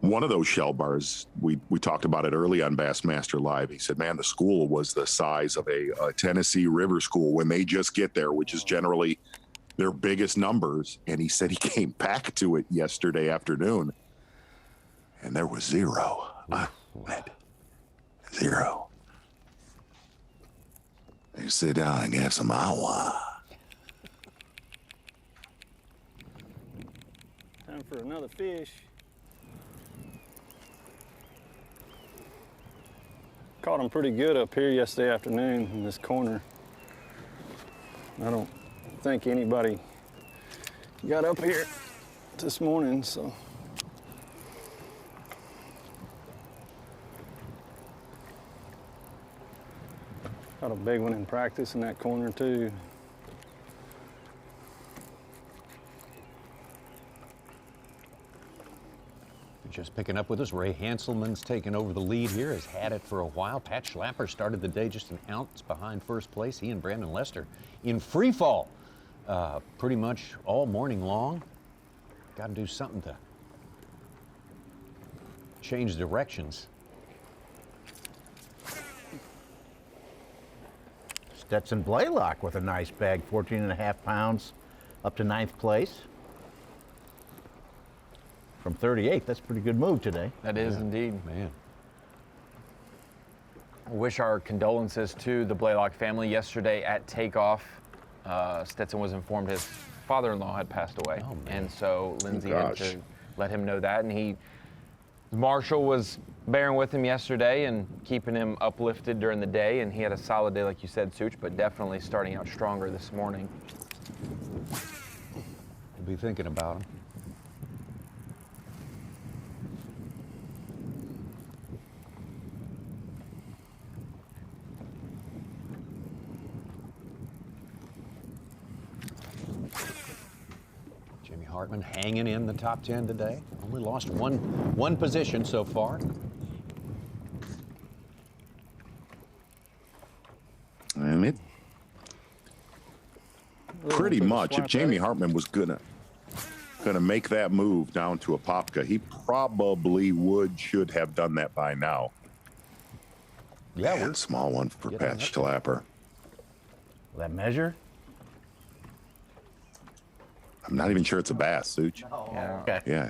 one of those shell bars, we talked about it early on Bassmaster Live. He said, man, the school was the size of a Tennessee River school when they just get there, which is generally their biggest numbers. And he said he came back to it yesterday afternoon and there was zero. Zero. They sit down and get some agua. Time for another fish. Caught them pretty good up here yesterday afternoon in this corner. I don't think anybody got up here this morning, so. Got a big one in practice in that corner too. Just picking up with us, Ray Hanselman's taken over the lead here, has had it for a while. Pat Schlapper started the day just an ounce behind first place. He and Brandon Lester in free fall pretty much all morning long. Got to do something to change directions. Stetson Blaylock with a nice bag, 14.5 pounds, up to 9th place. From 38th, that's a pretty good move today. That is indeed. Man. I wish our condolences to the Blaylock family. Yesterday at takeoff, Stetson was informed his father-in-law had passed away. Oh, and so Lindsay had to let him know that. And Marshall was bearing with him yesterday and keeping him uplifted during the day. And he had a solid day, like you said, Such, but definitely starting out stronger this morning. We'll be thinking about him. Hartman hanging in the top 10 today. Only lost one position so far. And it pretty much, if Jamie Hartman was gonna make that move down to Apopka, he probably should have done that by now. Yeah, man, small one for Pat Schlapper. Will that measure? I'm not even sure it's a bass, Such. Oh, yeah. Okay. Yeah.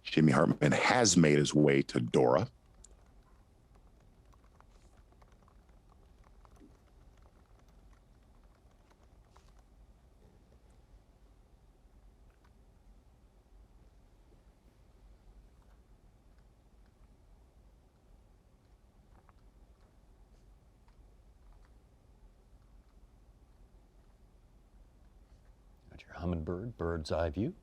Jimmy Hartman has made his way to Dora. Got your Humminbird bird's eye view.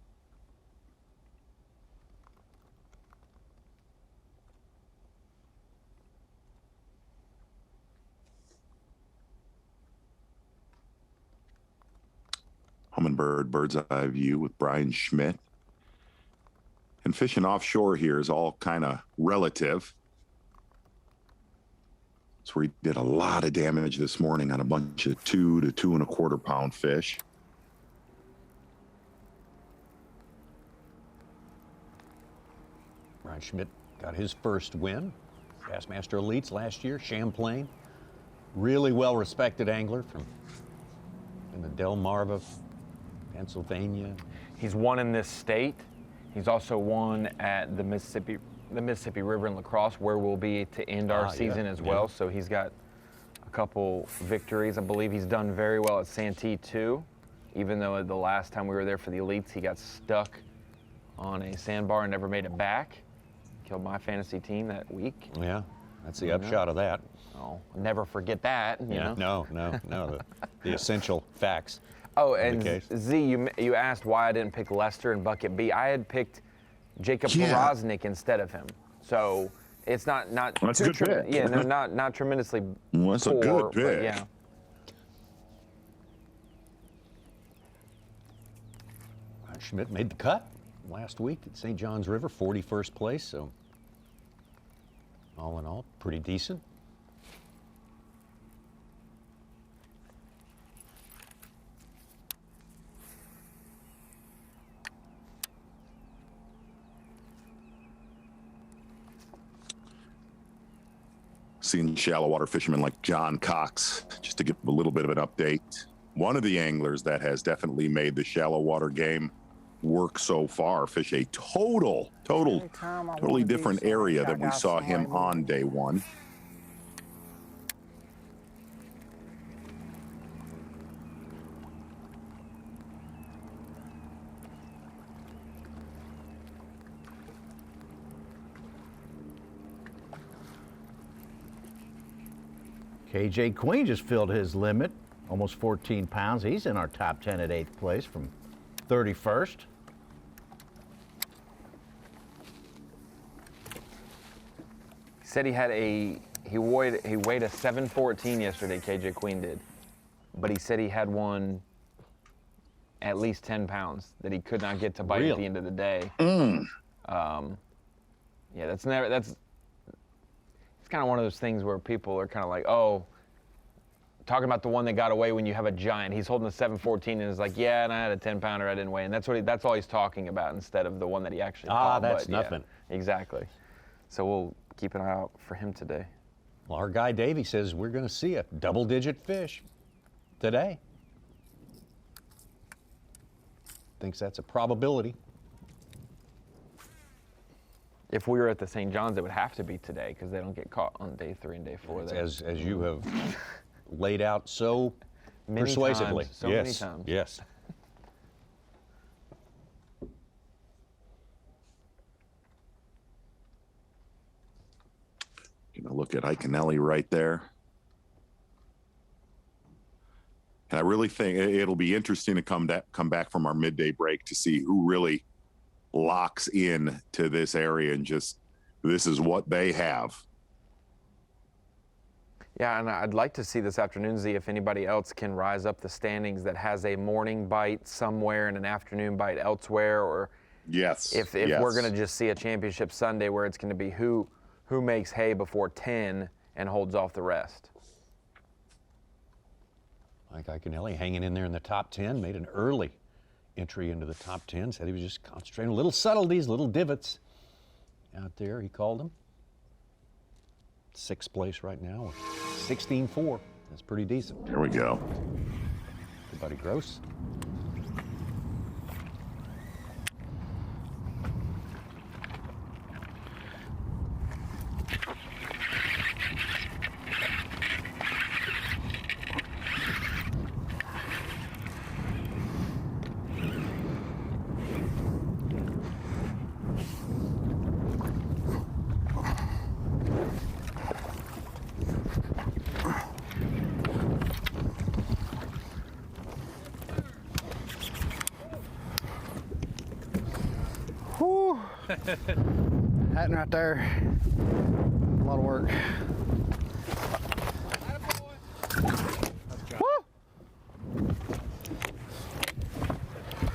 Humminbird bird's eye view with Brian Schmidt. And fishing offshore here is all kind of relative. That's where he did a lot of damage this morning on a bunch of 2 to 2.25 pound fish. Brian Schmidt got his first win. Bassmaster Elites last year, Champlain. Really well-respected angler from in the Delmarva, Pennsylvania. He's won in this state. He's also won at the Mississippi River in La Crosse, where we'll be to end our season as well. So he's got a couple victories. I believe he's done very well at Santee too, even though the last time we were there for the Elites, he got stuck on a sandbar and never made it back. Killed my fantasy team that week. Yeah, that's the upshot of that. Oh, never forget that. You know? No. The essential facts. Oh, and Z, you asked why I didn't pick Lester in bucket B. I had picked Jacob Poroznik instead of him. So it's not that's too a good pick. Yeah, they're not tremendously that's poor, a good pick. But yeah. Schmidt made the cut last week at St. John's River, 41st place. So all in all, pretty decent. Seeing shallow water fishermen like John Cox, just to give a little bit of an update. One of the anglers that has definitely made the shallow water game work so far, fish a totally different area than we saw him on day one. KJ Queen just filled his limit, almost 14 pounds. He's in our top 10 at 8th place from 31st. He said he weighed a 714 yesterday, KJ Queen did. But he said he had one at least 10 pounds that he could not get to bite at the end of the day. Yeah, it's kind of one of those things where people are kind of like, oh, talking about the one that got away when you have a giant. He's holding a 714 and is like, yeah, and I had a 10-pounder I didn't weigh. And that's all he's talking about instead of the one that he actually caught. That's nothing. Yeah, exactly. So we'll keep an eye out for him today. Well, our guy Davey says we're going to see a double-digit fish today. Thinks that's a probability. If we were at the St. John's, it would have to be today because they don't get caught on day 3 and day 4. As you have laid out so persuasively. Many times. Yes. Gonna look at Iaconelli right there. And I really think it'll be interesting to come back from our midday break to see who really locks in to this area and just, this is what they have. Yeah, and I'd like to see this afternoon, Z, if anybody else can rise up the standings that has a morning bite somewhere and an afternoon bite elsewhere, or yes, if we're going to just see a championship Sunday where it's going to be who makes hay before 10 and holds off the rest. Mike Iaconelli hanging in there in the top 10, made an early entry into the top 10, said he was just concentrating little subtleties, little divots out there, he called them. 6th place right now, 16-4. That's pretty decent. Here we go. Good buddy Gross. Whew. Hatton right there. A lot of work.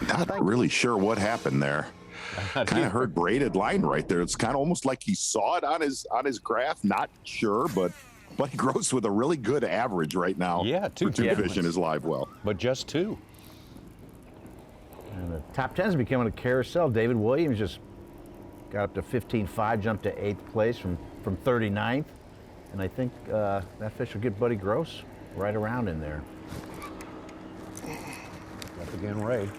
Not really sure what happened there. Kind of heard braided line right there. It's kind of almost like he saw it on his graph. Not sure, but Buddy Gross with a really good average right now. Yeah, two fish in his live well. But just 2. And the top 10 is becoming a carousel. David Williams just got up to 15.5, jumped to 8th place from 39th. And I think that fish will get Buddy Gross right around in there. Up again, Ray.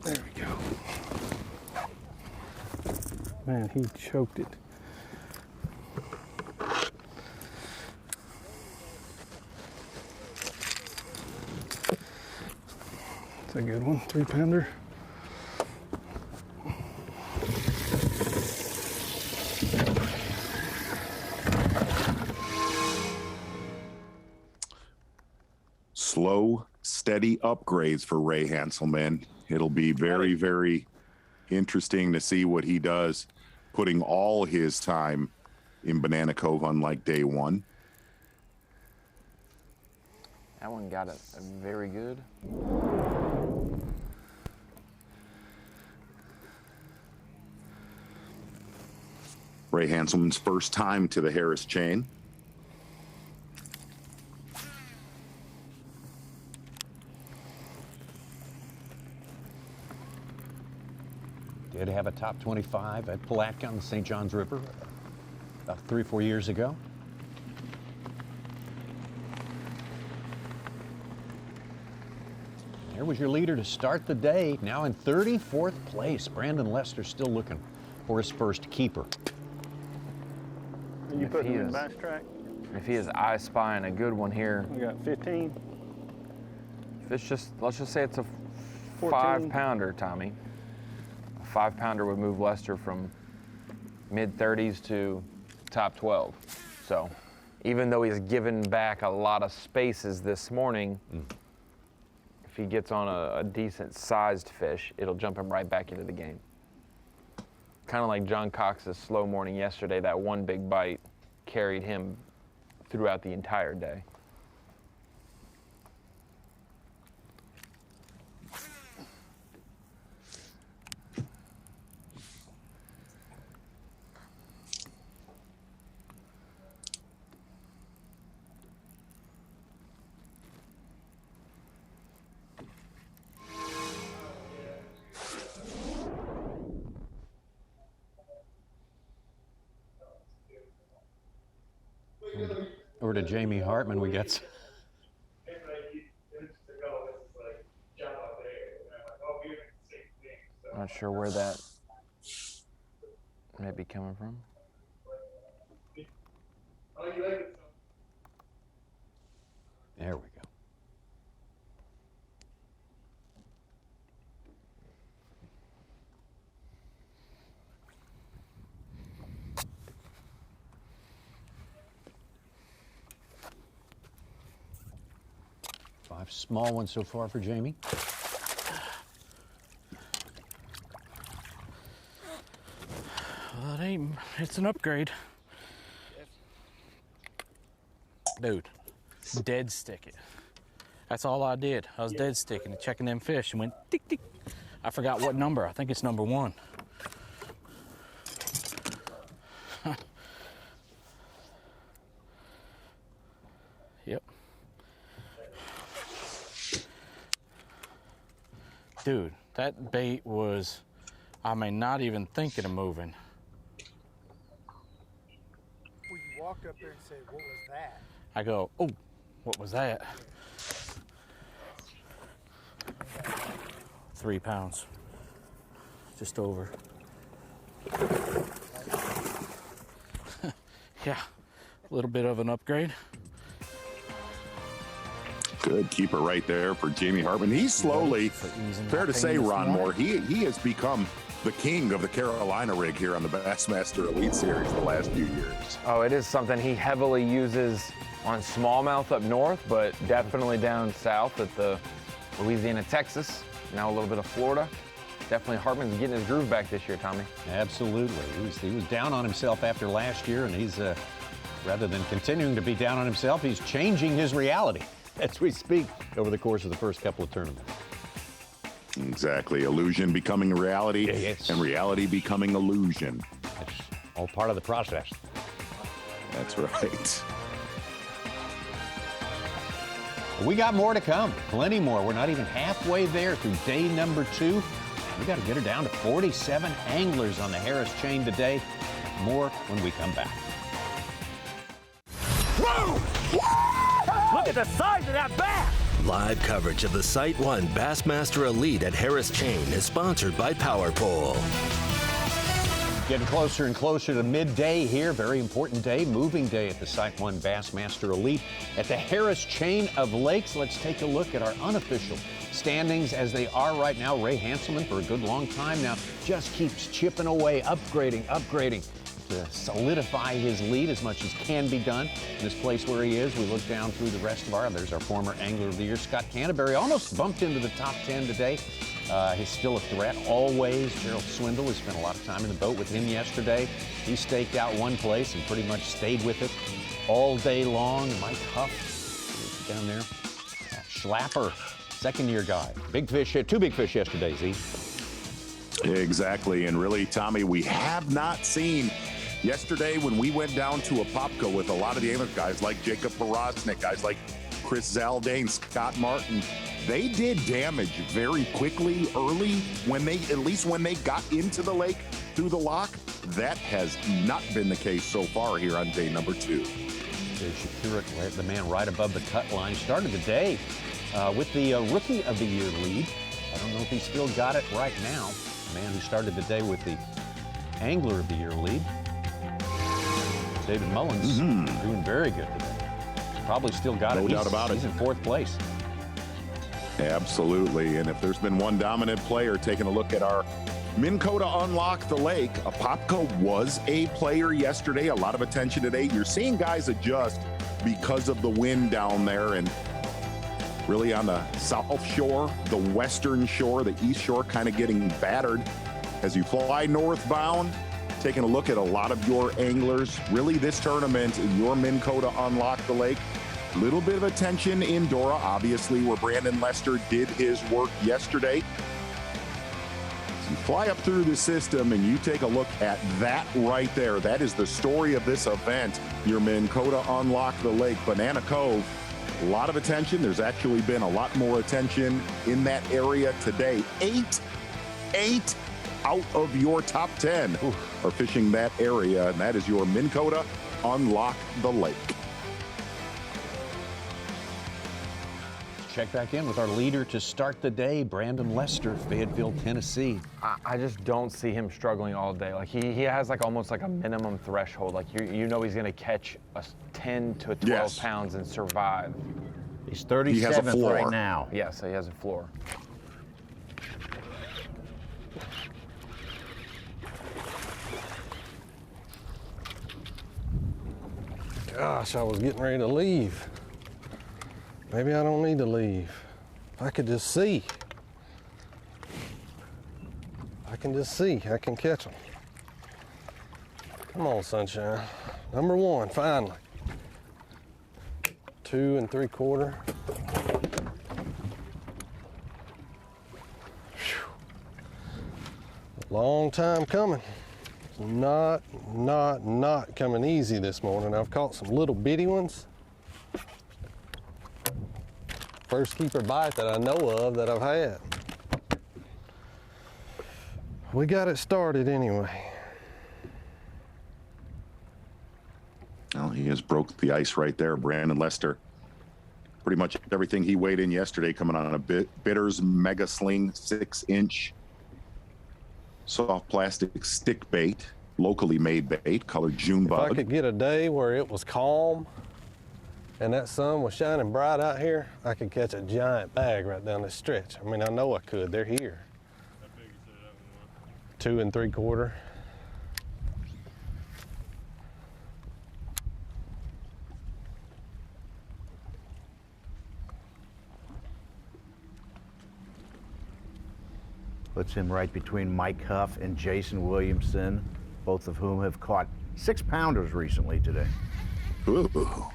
There we go. Man, he choked it. That's a good one, 3-pounder. Slow, steady upgrades for Ray Hanselman. It'll be very, very interesting to see what he does, putting all his time in Banana Cove, unlike day one. That one got it very good. Ray Hanselman's first time to the Harris chain. Did have a top 25 at Palatka on the St. Johns River about 3 or 4 years ago. There was your leader to start the day. Now in 34th place, Brandon Lester still looking for his first keeper. Are you putting him in the bass track? If he is eye spying a good one here. We got 15. If it's just, let's just say it's a 14. 5-pounder, Tommy. A 5-pounder would move Lester from mid-30s to top 12. So even though he's given back a lot of spaces this morning, if he gets on a decent sized fish, it'll jump him right back into the game. Kind of like John Cox's slow morning yesterday, that one big bite carried him throughout the entire day. Over to Jamie Hartman, we got. Not sure where that may be coming from. There we go. 5 small ones so far for Jamie. Well, it's an upgrade. Dude, dead stick it. That's all I did. I was dead sticking, checking them fish, and went tick, tick. I forgot what number. I think it's number 1. Yep. Dude, that bait was, I mean, not even thinking of moving. Well, you walked up there and said, what was that? I go, oh, what was that? 3 pounds, just over. Yeah, a little bit of an upgrade. Good keeper right there for Jamie Hartman. He's slowly, fair to say, Ron Moore, he has become the king of the Carolina rig here on the Bassmaster Elite Series the last few years. Oh, it is something he heavily uses on smallmouth up north, but definitely down south at the Louisiana, Texas, now a little bit of Florida. Definitely Hartman's getting his groove back this year, Tommy. Absolutely. He was down on himself after last year, and he's, rather than continuing to be down on himself, he's changing his reality as we speak over the course of the first couple of tournaments. Exactly. Illusion becoming reality, and reality becoming illusion. It's all part of the process. That's right. We got more to come, plenty more. We're not even halfway there through day number 2. We got to get her down to 47 anglers on the Harris chain today. More when we come back. Whoa! Look at the size of that bass! Live coverage of the SiteOne Bassmaster Elite at Harris Chain is sponsored by Power Pole. Getting closer and closer to midday here. Very important day, moving day at the SiteOne Bassmaster Elite at the Harris Chain of Lakes. Let's take a look at our unofficial standings as they are right now. Ray Hanselman, for a good long time now, just keeps chipping away, upgrading to solidify his lead as much as can be done in this place where he is. We look down through the rest of there's our former Angler of the Year, Scott Canterbury, almost bumped into the top 10 today. He's still a threat always. Gerald Swindle, we spent a lot of time in the boat with him yesterday. He staked out one place and pretty much stayed with it all day long. Mike Huff down there. Schlapper, second-year guy. Big fish, 2 big fish yesterday, Z. Exactly, and really, Tommy, we have not seen yesterday when we went down to a Popco with a lot of the other guys like Jacob Porosnik, guys like Chris Zaldane, Scott Martin. They did damage very quickly early when they got into the lake through the lock. That has not been the case so far here on day number 2. There's Shakira, the man right above the cut line. Started the day with the Rookie of the Year lead. I don't know if he's still got it right now. The man who started the day with the Angler of the Year lead. David Mullins doing very good today. Probably still got it. No doubt about it. He's in 4th place. Absolutely, and if there's been one dominant player taking a look at our Minn Kota Unlock the Lake, Apopka was a player yesterday. A lot of attention today. You're seeing guys adjust because of the wind down there, and really on the south shore, the western shore, the east shore kind of getting battered. As you fly northbound, taking a look at a lot of your anglers. Really this tournament, your Minn Kota Unlock the Lake, little bit of attention in Dora, obviously, where Brandon Lester did his work yesterday. As you fly up through the system and you take a look at that right there, that is the story of this event, your Minn Kota Unlock the Lake, Banana Cove. A lot of attention. There's actually been a lot more attention in that area today. Eight out of your top 10 are fishing that area, and that is your Minn Kota Unlock the Lake. Check back in with our leader to start the day, Brandon Lester, Fayetteville, Tennessee. I just don't see him struggling all day. Like he has like almost like a minimum threshold. Like you know he's gonna catch a 10 to 12 pounds and survive. He's 37th right now. Yes, he has a floor. Gosh, I was getting ready to leave. Maybe I don't need to leave. If I could just see. I can just see. I can catch them. Come on, sunshine. Number one, finally. 2 3/4. Long time coming. Not coming easy this morning. I've caught some little bitty ones. First keeper bite that I know of that I've had. We got it started anyway. Well, he has broke the ice right there, Brandon Lester. Pretty much everything he weighed in yesterday coming on a Bitters Mega Sling 6-inch soft plastic stick bait, locally made bait, colored June bug. If I could get a day where it was calm and that sun was shining bright out here, I could catch a giant bag right down this stretch. I mean, I know I could. They're here. 2 3/4. Puts him right between Mike Huff and Jason Williamson, both of whom have caught 6-pounders recently today. Ooh.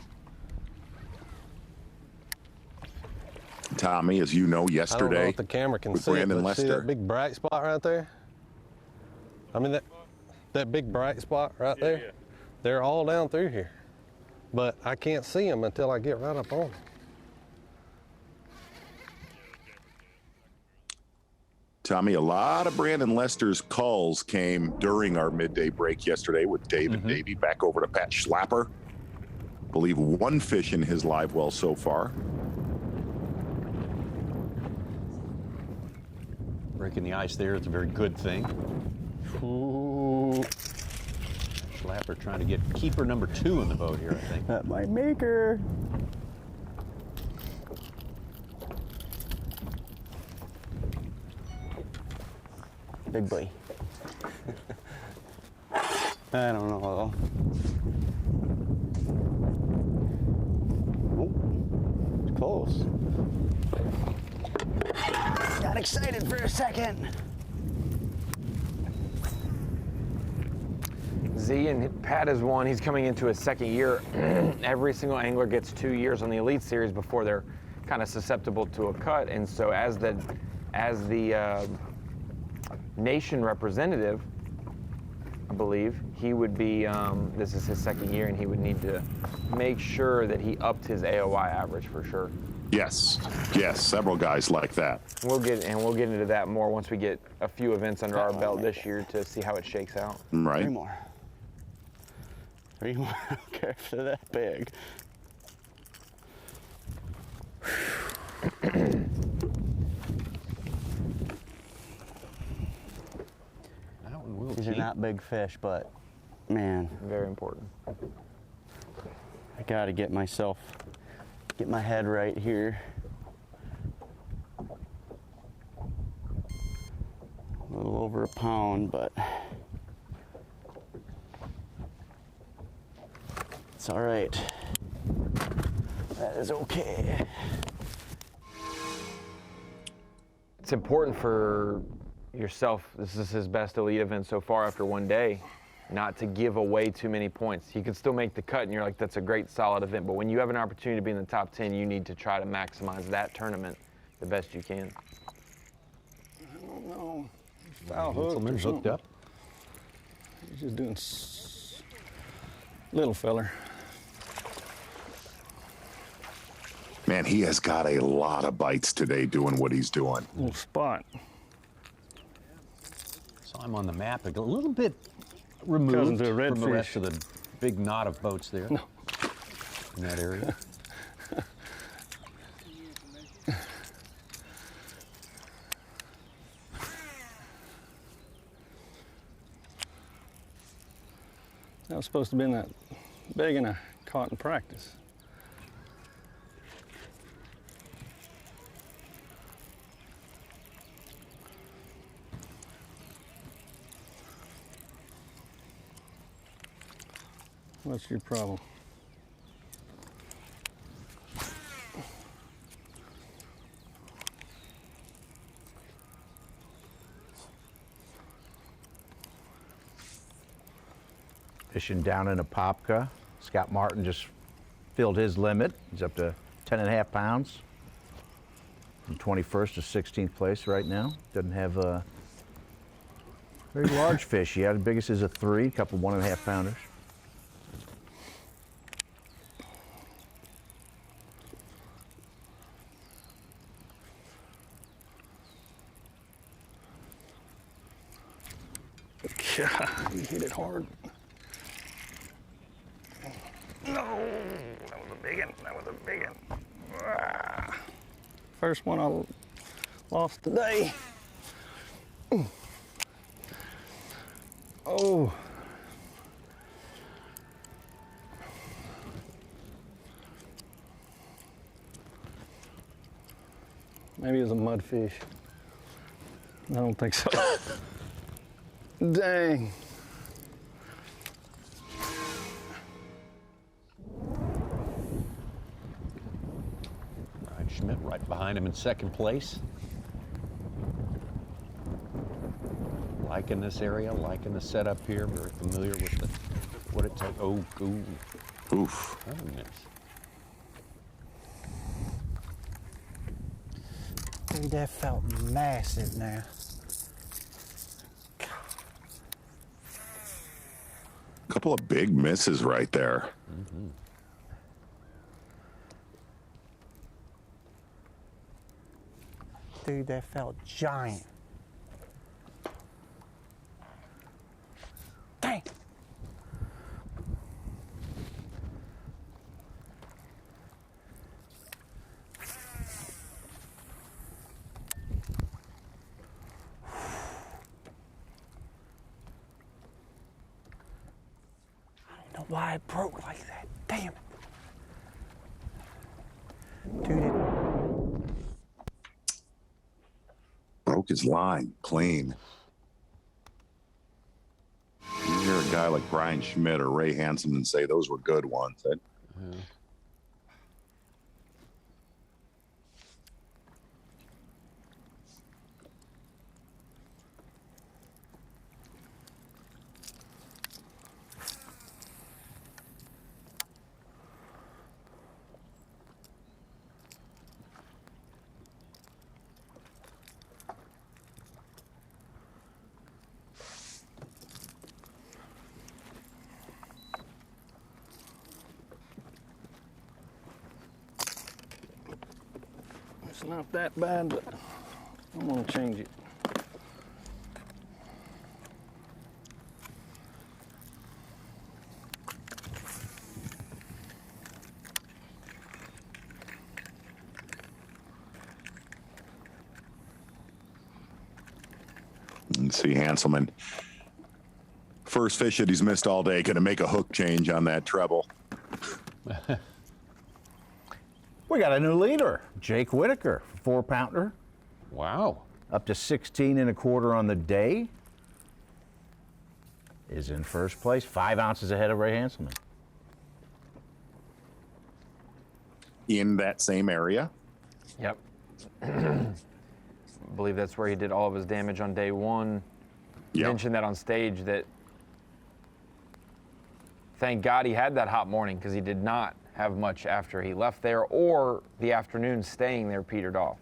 Tommy, as you know, yesterday, I don't know if the camera can with see it, Brandon but see Lester. that big bright spot right there? I mean, that big bright spot right there? Yeah. They're all down through here. But I can't see them until I get right up on them. Tommy, a lot of Brandon Lester's calls came during our midday break yesterday with David Davey back over to Pat Schlapper. Believe 1 fish in his live well so far. Breaking the ice there, it's a very good thing. Ooh. Schlapper trying to get keeper number 2 in the boat here, I think. That might make her. Big boy. I don't know though. Oh, it's close. Got excited for a second. Z and Pat is one. He's coming into his second year. Every single angler gets 2 years on the Elite Series before they're kind of susceptible to a cut. And so as the nation representative, I believe, he would be, this is his second year, and he would need to make sure that he upped his AOI average for sure. Yes, several guys like that. We'll get into that more once we get a few events under our belt this year to see how it shakes out. Right. 3 more. 3 more. I don't care if they're that big. These are not big fish, but man, very important. I gotta get my head right here. A little over a pound, but it's all right. That is okay. It's important for yourself, this is his best Elite event so far after 1 day, not to give away too many points. You can still make the cut and you're like, that's a great solid event, but when you have an opportunity to be in the top 10, you need to try to maximize that tournament the best you can. I don't know. Foul hook. Hanselman's hooked up. He's just doing little feller. Man, he has got a lot of bites today doing what he's doing. Little spot. Saw him on the map, a little bit removed from the rest of the big knot of boats there in that area. That was supposed to be that big and I caught in practice. What's your problem? Fishing down in Apopka. Scott Martin just filled his limit. He's up to 10.5 pounds. From 21st to 16th place right now. Doesn't have a very large fish yet. The biggest is a 3, a couple 1.5 pounders. God, you hit it hard. No, that was a big one. That was a big one. Ah. First one I lost today. Oh. Maybe it was a mudfish. I don't think so. Dang. Schmidt right behind him in second place. Liking this area, liking the setup here. Very familiar with what it takes. Oh, ooh. Oof. That was a miss. Dude, that felt massive now. A couple of big misses right there. Mm-hmm. Dude, that felt giant. Dang. I don't know why it broke like that. Damn it. Dude, it Broke his line clean. You hear a guy like Brian Schmidt or Ray Hanselman say those were good ones. It's not that bad, but I'm gonna change it. Let's see, Hanselman. First fish that he's missed all day, gonna make a hook change on that treble. We got a new leader, Jake Whitaker, 4-pounder. Wow. Up to 16.25 on the day. Is in first place, 5 ounces ahead of Ray Hanselman. In that same area? Yep. I believe that's where he did all of his damage on day 1. You mentioned that on stage, that thank God he had that hot morning, because he did not have much after he left there, or the afternoon staying there petered off.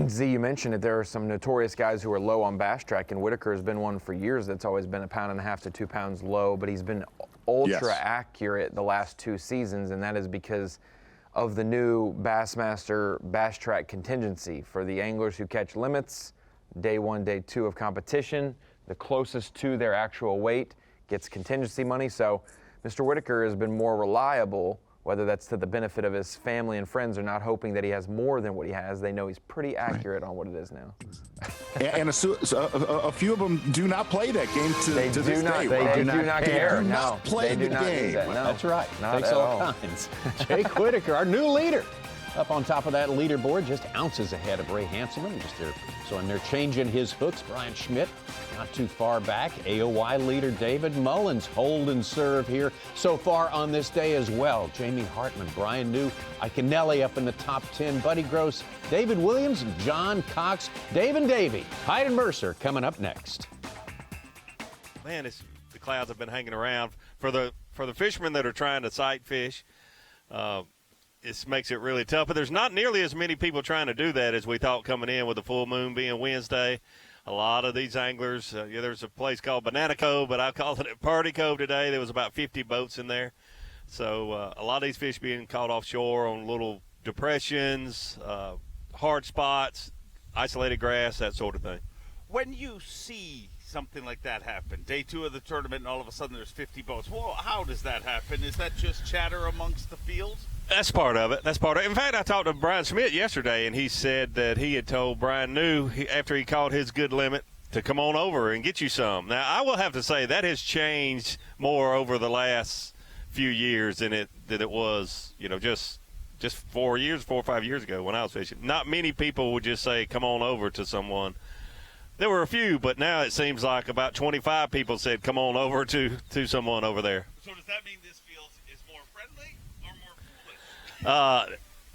Z, you mentioned it. There are some notorious guys who are low on bass track, and Whitaker has been one for years that's always been 1.5 pounds to 2 pounds low, but he's been ultra accurate the last 2 seasons, and that is because of the new Bassmaster bass track contingency for the anglers who catch limits, day 1, day 2 of competition. The closest to their actual weight gets contingency money. So Mr. Whitaker has been more reliable, whether that's to the benefit of his family and friends or not, hoping that he has more than what he has. They know he's pretty accurate on what it is now. And a few of them do not play that game to this day. They do not care. They do not play the game. No, That's right. Not Takes at all all. kinds. Jake Whitaker, our new leader. Up on top of that leaderboard, just ounces ahead of Ray Hanselman. And they're changing his hooks. Brian Schmidt not too far back. AOY leader David Mullins hold and serve here so far on this day as well. Jamie Hartman, Brian New, Iaconelli up in the top 10. Buddy Gross, David Williams, and John Cox, Dave and Davey. Hyde and Mercer coming up next. Man, the clouds have been hanging around for the fishermen that are trying to sight fish. This makes it really tough, but there's not nearly as many people trying to do that as we thought coming in with the full moon being Wednesday. A lot of these anglers, there's a place called Banana Cove, but I called it Party Cove today. There was about 50 boats in there. So a lot of these fish being caught offshore on little depressions, hard spots, isolated grass, that sort of thing. When you see something like that happen, day 2 of the tournament, and all of a sudden there's 50 boats, well, how does that happen? Is that just chatter amongst the fields? That's part of it. In fact, I talked to Brian Schmidt yesterday, and he said that he had told Brian New after he caught his good limit to come on over and get you some. Now, I will have to say that has changed more over the last few years than it was, just 4 or 5 years ago when I was fishing. Not many people would just say, come on over to someone. There were a few, but now it seems like about 25 people said, come on over to someone over there. So does that mean this field is more friendly or more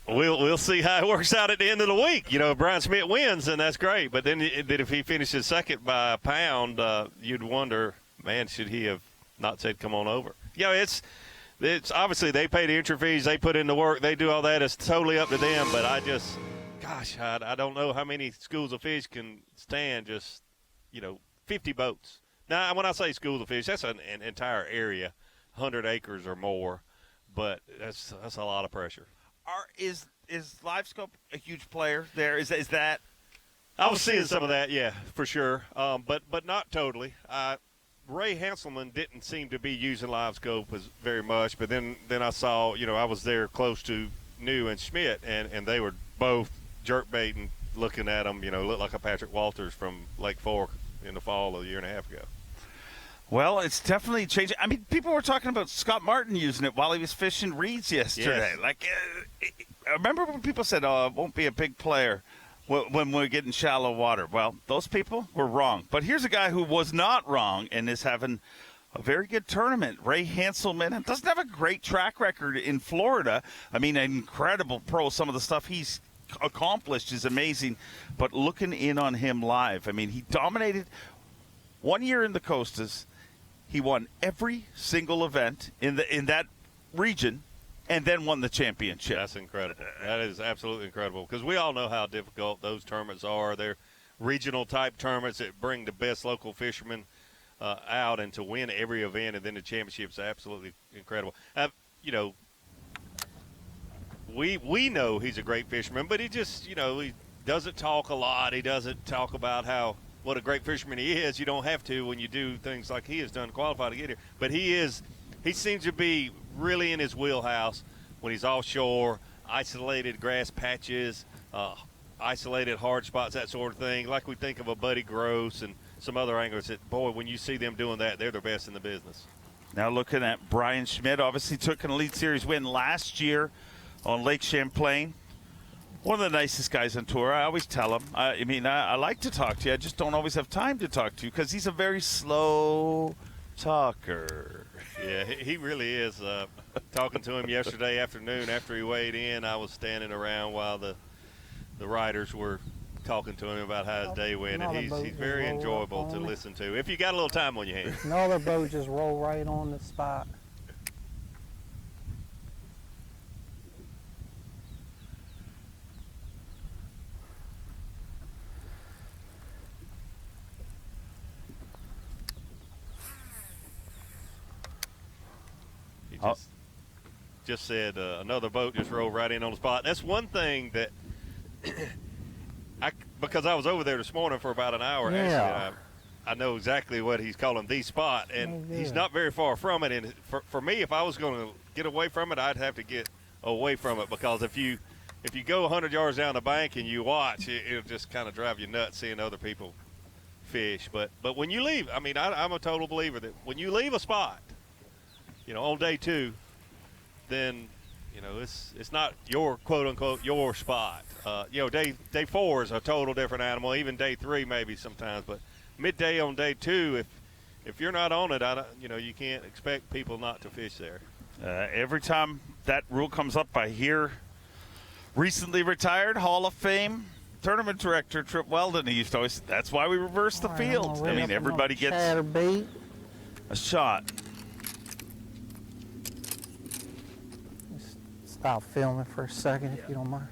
foolish? We'll see how it works out at the end of the week. If Brian Schmidt wins, then that's great. But then if he finishes second by a pound, you'd wonder, man, should he have not said come on over? It's obviously they pay the entry fees, they put in the work, they do all that. It's totally up to them. But I don't know how many schools of fish can stand just, 50 boats. Now, when I say schools of fish, that's an entire area, 100 acres or more. But that's a lot of pressure. Is LiveScope a huge player there? Is that? I was seeing some of that, yeah, for sure. But not totally. Ray Hanselman didn't seem to be using LiveScope very much. But then I saw, I was there close to New and Schmidt, and they were both jerkbaiting, looking at them, looked like a Patrick Walters from Lake Fork in the fall a year and a half ago. Well, it's definitely changing. I mean, people were talking about Scott Martin using it while he was fishing reeds yesterday. Yes. I remember when people said, it won't be a big player when we get in shallow water. Well, those people were wrong. But here's a guy who was not wrong and is having a very good tournament. Ray Hanselman doesn't have a great track record in Florida. I mean, an incredible pro. Some of the stuff he's accomplished is amazing. But looking in on him live, I mean, he dominated 1 year in the Costas. He won every single event in that region, and then won the championship. That's incredible. That is absolutely incredible, because we all know how difficult those tournaments are. They're regional-type tournaments that bring the best local fishermen out, and to win every event and then the championship is absolutely incredible. We know he's a great fisherman, but he just, he doesn't talk a lot. He doesn't talk about what a great fisherman he is. You don't have to when you do things like he has done to qualify to get here. But he seems to be really in his wheelhouse when he's offshore, isolated grass patches, isolated hard spots, that sort of thing. Like we think of a Buddy Gross and some other anglers that, boy, when you see them doing that, they're the best in the business. Now looking at Brian Schmidt, obviously took an Elite Series win last year on Lake Champlain. One of the nicest guys on tour. I always tell him. I like to talk to you. I just don't always have time to talk to you because he's a very slow talker. Yeah, he really is. Talking to him yesterday afternoon after he weighed in, I was standing around while the riders were talking to him about how his day went, and he's very enjoyable to listen to if you got a little time on your hands. Another boat just roll right on the spot. Just said another boat just rolled right in on the spot. That's one thing that because I was over there this morning for about an hour. Yeah. Actually, I know exactly what he's calling the spot, and he's not very far from it. And for me, if I was going to get away from it, I'd have to get away from it, because if you go 100 yards down the bank and you watch, it'll just kind of drive you nuts seeing other people fish. But when you leave, I mean, I'm a total believer that when you leave a spot, on day 2, then You know, it's not your quote unquote your spot. You know, day 4 is a total different animal. Even day 3 maybe sometimes, but midday on day 2, if you're not on it, you know, you can't expect people not to fish there. Every time that rule comes up, I hear recently retired Hall of Fame tournament director Trip Weldon. He used to always. That's why we reverse the field. I mean, everybody gets chatterbait. a shot. Stop filming for a second if you don't mind.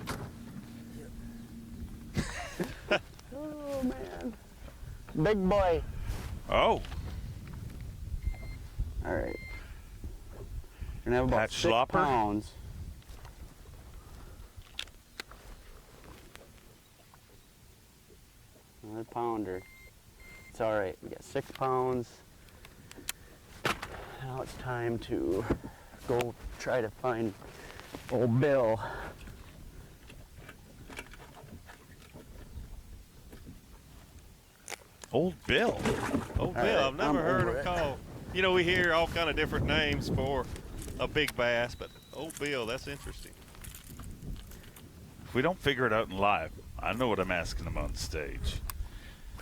Oh, man. Big boy. Oh. All right. We're gonna have about 6 Schlapper? pounds. Another pounder. It's all right. We got 6 pounds. Now it's time to go try to find old Bill. Old Bill. Old All Bill, right, I've never I'm heard over him it. called. You know, we hear all kind of different names for a big bass, but Old Bill, that's interesting. If we don't figure it out in live, I know what I'm asking him on stage.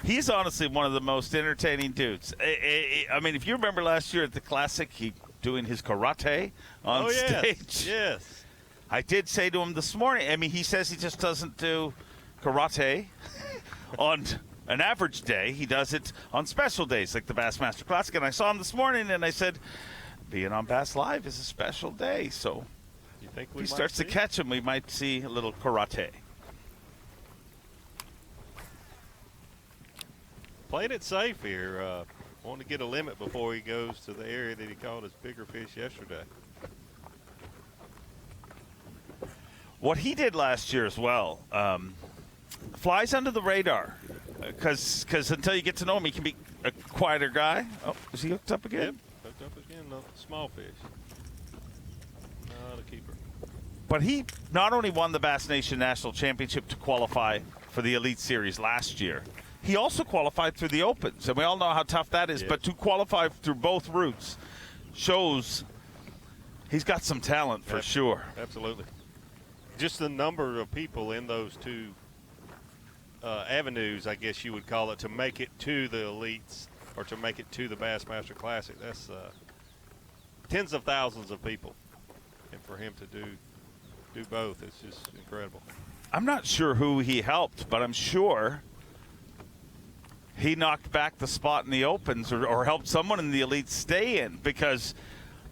He's honestly one of the most entertaining dudes. I mean, if you remember last year at the Classic, he doing his karate on stage. Yes. I did say to him this morning, I mean, he says he just doesn't do karate on an average day. He does it on special days like the Bassmaster Classic. And I saw him this morning and I said, being on Bass Live is a special day. So You think if we he might starts to see? catch him, we might see a little karate. Playing it safe here. Wanting to get a limit before he goes to the area that he caught his bigger fish yesterday. What he did last year as well, flies under the radar. Because until you get to know him, he can be a quieter guy. Oh, is he hooked up again? Yep, hooked up again, no, small fish. Not a keeper. But he not only won the Bass Nation National Championship to qualify for the Elite Series last year, he also qualified through the Opens. And we all know how tough that is. Yes. But to qualify through both routes shows he's got some talent for sure. Absolutely. Just the number of people in those two avenues, I guess you would call it, to make it to the Elites or to make it to the Bassmaster Classic. That's tens of thousands of people. And for him to do both, it's just incredible. I'm not sure who he helped, but I'm sure he knocked back the spot in the Opens or helped someone in the Elites stay in because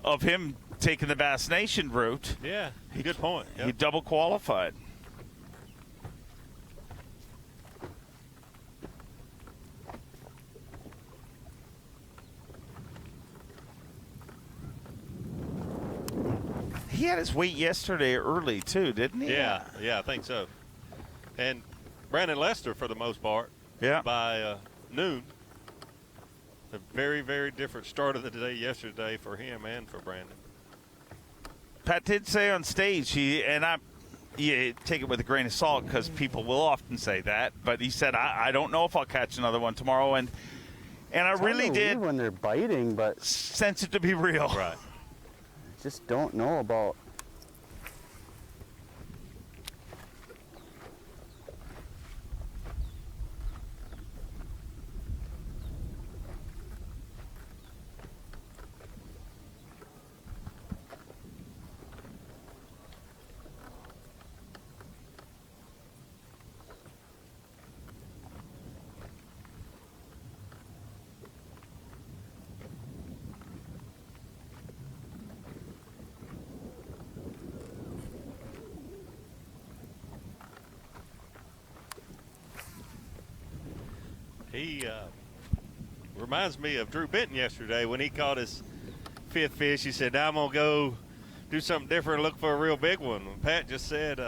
of him taking the Bass Nation route. Yeah, good point. Yep. He double qualified. He had his weight yesterday early too, didn't he? Yeah, I think so. And Brandon Lester, for the most part, by noon. A very, very different start of the day yesterday for him and for Brandon. Pat did say on stage, you take it with a grain of salt because people will often say that, but he said, I don't know if I'll catch another one tomorrow. And I It's really hard to did read when they're biting, but sense it to be real. Right. Just don't know about. He reminds me of Drew Benton yesterday when he caught his 5th fish. He said, now I'm going to go do something different and look for a real big one. And Pat just said,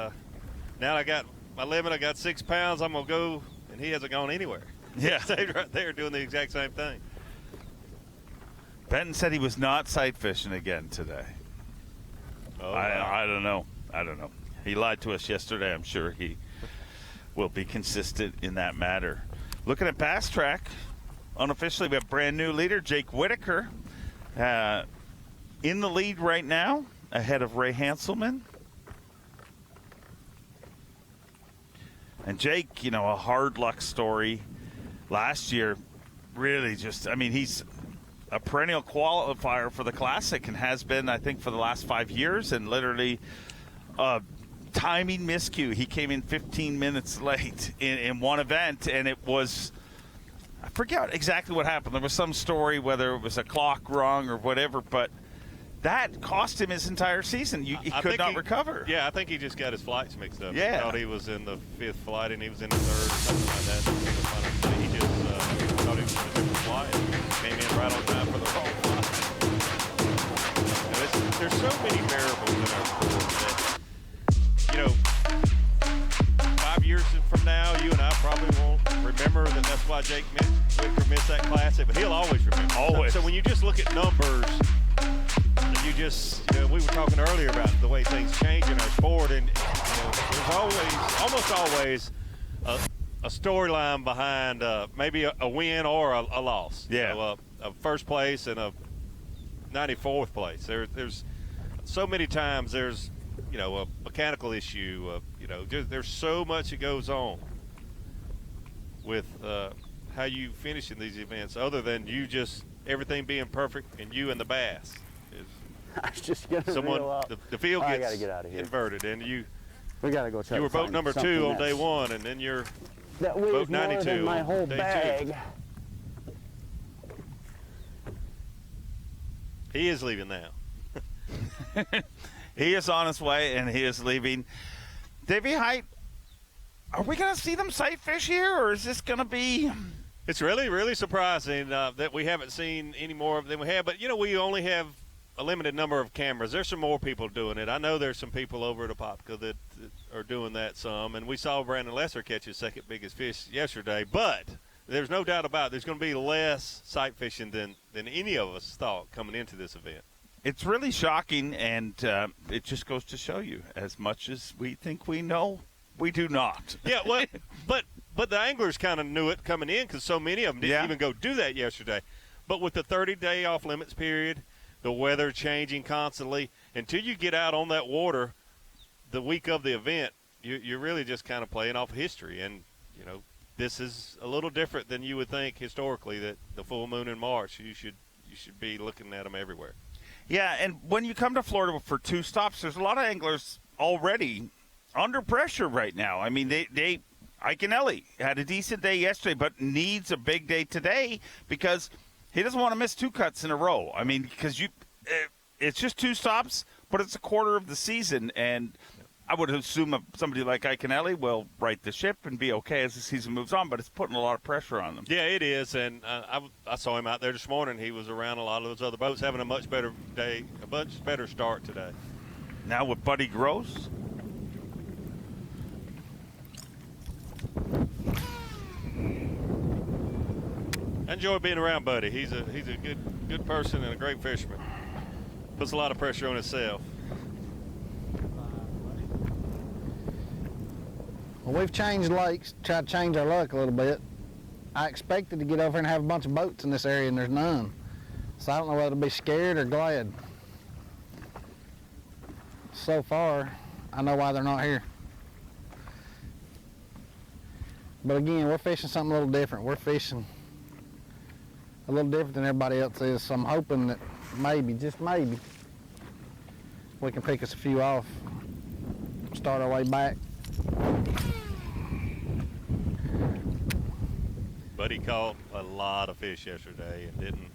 now I got my limit, I got 6 pounds, I'm going to go, and he hasn't gone anywhere. Yeah. He stayed right there doing the exact same thing. Benton said he was not sight fishing again today. Oh, I don't know. He lied to us yesterday. I'm sure he will be consistent in that matter. Looking at Bass Track, unofficially, we have brand new leader, Jake Whitaker, in the lead right now, ahead of Ray Hanselman. And Jake, a hard luck story. Last year, really he's a perennial qualifier for the Classic and has been, I think, for the last 5 years. And literally, timing miscue. He came in 15 minutes late in one event, and it was, I forget exactly what happened. There was some story, whether it was a clock wrong or whatever, but that cost him his entire season. He could not recover. Yeah, I think he just got his flights mixed up. Yeah. He thought he was in the 5th flight and he was in the 3rd or something like that. He just thought he was in a different flight and came in right on time for the wrong flight. There's so many variables in our sport that, 5 years from now, you and I probably won't remember that's why Jake Whitaker missed that Classic, but he'll always remember. Always. So when you just look at numbers, we were talking earlier about the way things change in our sport, and there's almost always a storyline behind maybe a win or a loss. Yeah. A first place and a 94th place. There's so many times there's a mechanical issue. There's so much that goes on with how you finish in these events, other than everything being perfect and you and the B.A.S.S. I was just gonna reel up. The field gets I gotta get out of here. inverted, and We gotta go check. you were boat number 2 on day 1, and then you're that weighs boat more 92 than my on whole day bag. 2. He is leaving now. He is on his way, and he is leaving. Davey Height, are we going to see them sight fish here, or is this going to be... It's really, really surprising that we haven't seen any more of them we have. But, we only have a limited number of cameras. There's some more people doing it. I know there's some people over at Apopka that are doing that some. And we saw Brandon Lesser catch his second biggest fish yesterday. But there's no doubt about it. There's going to be less sight fishing than any of us thought coming into this event. It's really shocking, and it just goes to show you, as much as we think we know, we do not. Yeah, well, but the anglers kind of knew it coming in because so many of them didn't even go do that yesterday. But with the 30-day off-limits period, the weather changing constantly, until you get out on that water the week of the event, you're really just kind of playing off history. And, this is a little different than you would think historically, that the full moon in March, you should be looking at them everywhere. Yeah, and when you come to Florida for 2 stops, there's a lot of anglers already under pressure right now. I mean, Iaconelli had a decent day yesterday, but needs a big day today because he doesn't want to miss 2 cuts in a row. I mean, because it's just 2 stops, but it's a quarter of the season, and I would assume somebody like Iaconelli will right the ship and be okay as the season moves on, but it's putting a lot of pressure on them. Yeah, it is, and I saw him out there this morning. He was around a lot of those other boats, having a much better day, a much better start today. Now with Buddy Gross. I enjoy being around Buddy. He's a good person and a great fisherman. Puts a lot of pressure on himself. Well, we've changed lakes, tried to change our luck a little bit. I expected to get over here and have a bunch of boats in this area, and there's none. So I don't know whether to be scared or glad. So far, I know why they're not here. But again, we're fishing something a little different. We're fishing a little different than everybody else is, so I'm hoping that maybe, just maybe, we can pick us a few off, start our way back. Buddy caught a lot of fish yesterday and didn't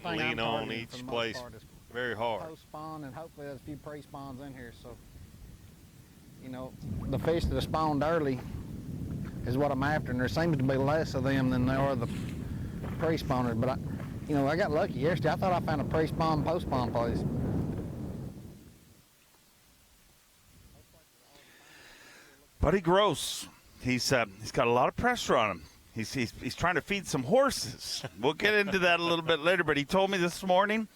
lean on each place very hard. Post-spawn, and hopefully there's a few pre-spawns in here, so, the fish that are spawned early is what I'm after, and there seems to be less of them than there are the pre-spawners, but I got lucky yesterday. I thought I found a pre-spawn, post-spawn place. Buddy Gross, he's got a lot of pressure on him. He's trying to feed some horses. We'll get into that a little bit later, but he told me this morning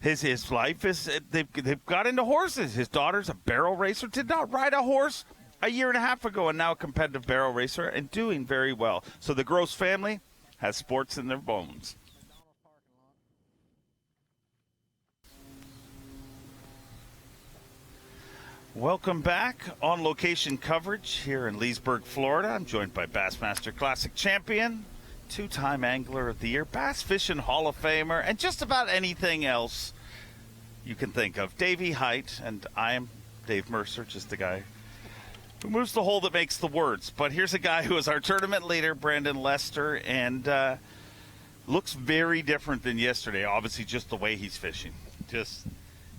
his life is, they've got into horses. His daughter's a barrel racer, did not ride a horse a year and a half ago, and now a competitive barrel racer and doing very well. So the Gross family has sports in their bones. Welcome back. On location coverage here in Leesburg, Florida. I'm joined by Bassmaster Classic champion, two-time Angler of the Year, Bass Fishing Hall of Famer, and just about anything else you can think of. Davey Height, and I am Dave Mercer, just the guy who moves the hole that makes the words. But here's a guy who is our tournament leader, Brandon Lester, and looks very different than yesterday. Obviously, just the way he's fishing.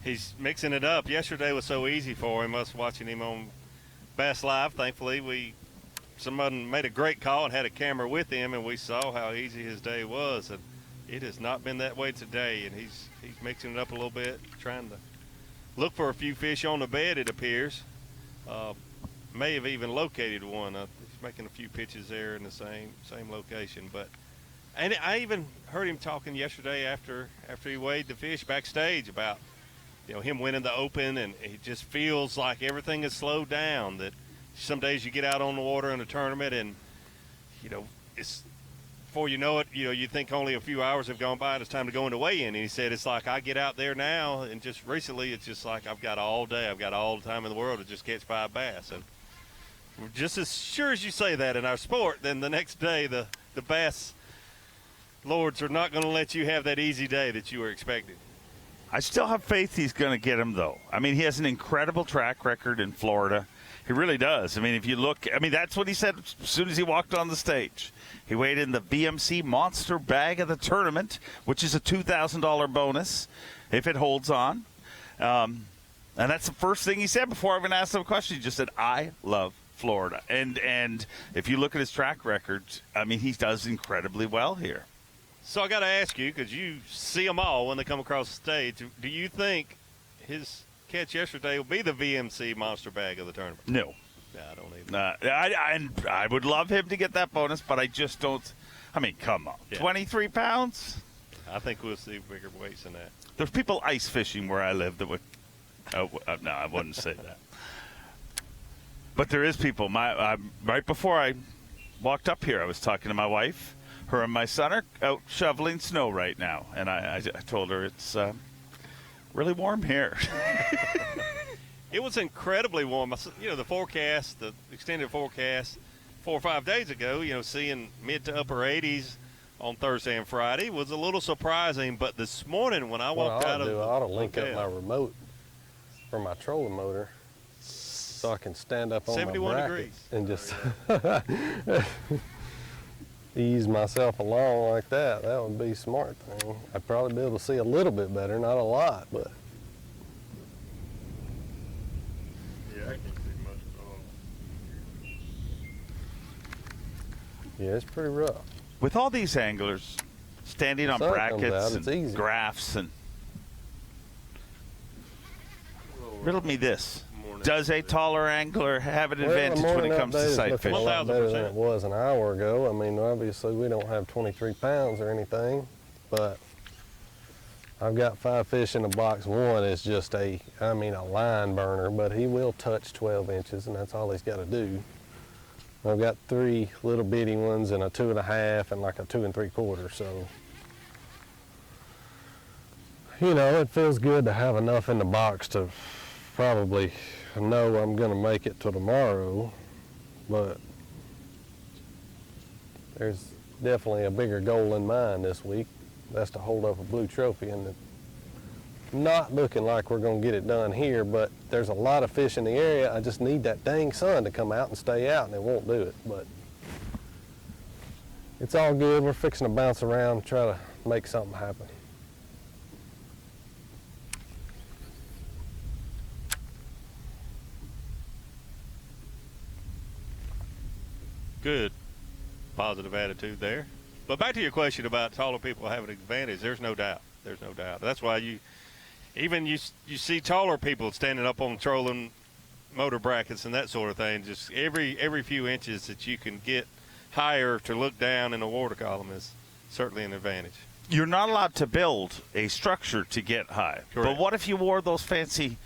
He's mixing it up. Yesterday was so easy for him, us watching him on Bass Live. Thankfully, someone made a great call and had a camera with him, and we saw how easy his day was. And it has not been that way today, and he's mixing it up a little bit, trying to look for a few fish on the bed, it appears. May have even located one. He's making a few pitches there in the same location. And I even heard him talking yesterday after he weighed the fish backstage about him winning the Open, and it just feels like everything has slowed down. That some days you get out on the water in a tournament, and it's before you know it, you think only a few hours have gone by and it's time to go into weigh-in. And he said it's like I get out there now, and just recently it's just like I've got all day, I've got all the time in the world to just catch 5 bass. And just as sure as you say that in our sport, then the next day the bass lords are not going to let you have that easy day that you were expecting. I still have faith he's going to get him, though. I mean, he has an incredible track record in Florida. He really does. I mean, if you look, that's what he said as soon as he walked on the stage. He weighed in the BMC Monster Bag of the tournament, which is a $2,000 bonus if it holds on. And that's the first thing he said before I even asked him a question. He just said, I love Florida. And if you look at his track record, he does incredibly well here. So I got to ask you, because you see them all when they come across the stage, do you think his catch yesterday will be the VMC Monster Bag of the tournament? No. I don't even. I would love him to get that bonus, but I just don't. Come on. Yeah. 23 pounds? I think we'll see bigger weights than that. There's people ice fishing where I live that would. No, I wouldn't say that. But there is people. Right before I walked up here, I was talking to my wife. Her and my son are out shoveling snow right now, and I told her it's really warm here. It was incredibly warm. The forecast, the extended forecast 4 or 5 days ago, seeing mid to upper 80s on Thursday and Friday was a little surprising. But this morning when I walked out of the I ought to link up my remote for my trolling motor so I can stand up on 71 my degrees and just ease myself along like that. That would be a smart thing. I'd probably be able to see a little bit better, not a lot, but. Yeah, I can't see much at all. Yeah, it's pretty rough. With all these anglers standing on brackets and graphs, and riddle me this. Does a taller angler have an advantage when it comes to sight fishing? A lot better than it was an hour ago. Obviously we don't have 23 pounds or anything, but I've got 5 fish in the box. One is just a line burner, but he will touch 12 inches, and that's all he's got to do. I've got 3 little bitty ones and a 2.5 and like a 2 3/4. So, it feels good to have enough in the box to probably know I'm going to make it till tomorrow, but there's definitely a bigger goal in mind this week. That's to hold up a blue trophy, and it's not looking like we're going to get it done here, but there's a lot of fish in the area. I just need that dang sun to come out and stay out, and it won't do it, but it's all good. We're fixing to bounce around and try to make something happen. Good positive attitude there. But back to your question about taller people having an advantage, there's no doubt. There's no doubt. That's why you see taller people standing up on trolling motor brackets and that sort of thing. Just every few inches that you can get higher to look down in a water column is certainly an advantage. You're not allowed to build a structure to get high. Correct. But what if you wore those fancy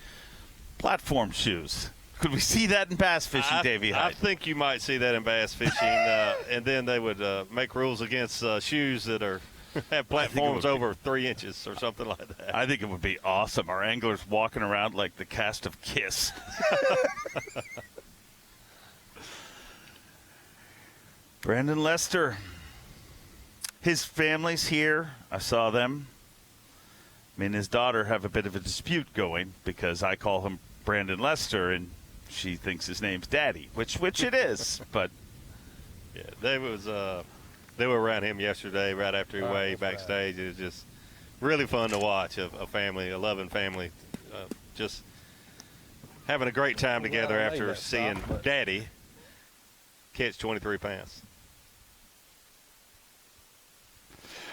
platform shoes? Could we see that in bass fishing, Davey Hyde? I think you might see that in bass fishing, and then they would make rules against shoes that are Have platforms over 3 inches or something like that. I think it would be awesome. Our anglers walking around like the cast of Kiss. Brandon Lester. His family's here. I saw them. Me and his daughter have a bit of a dispute going because I call him Brandon Lester and she thinks his name's Daddy, which it is. But yeah, they were around him yesterday right after he weighed backstage. It was just really fun to watch a family, a loving family, just having a great time together after seeing Daddy catch 23 pounds.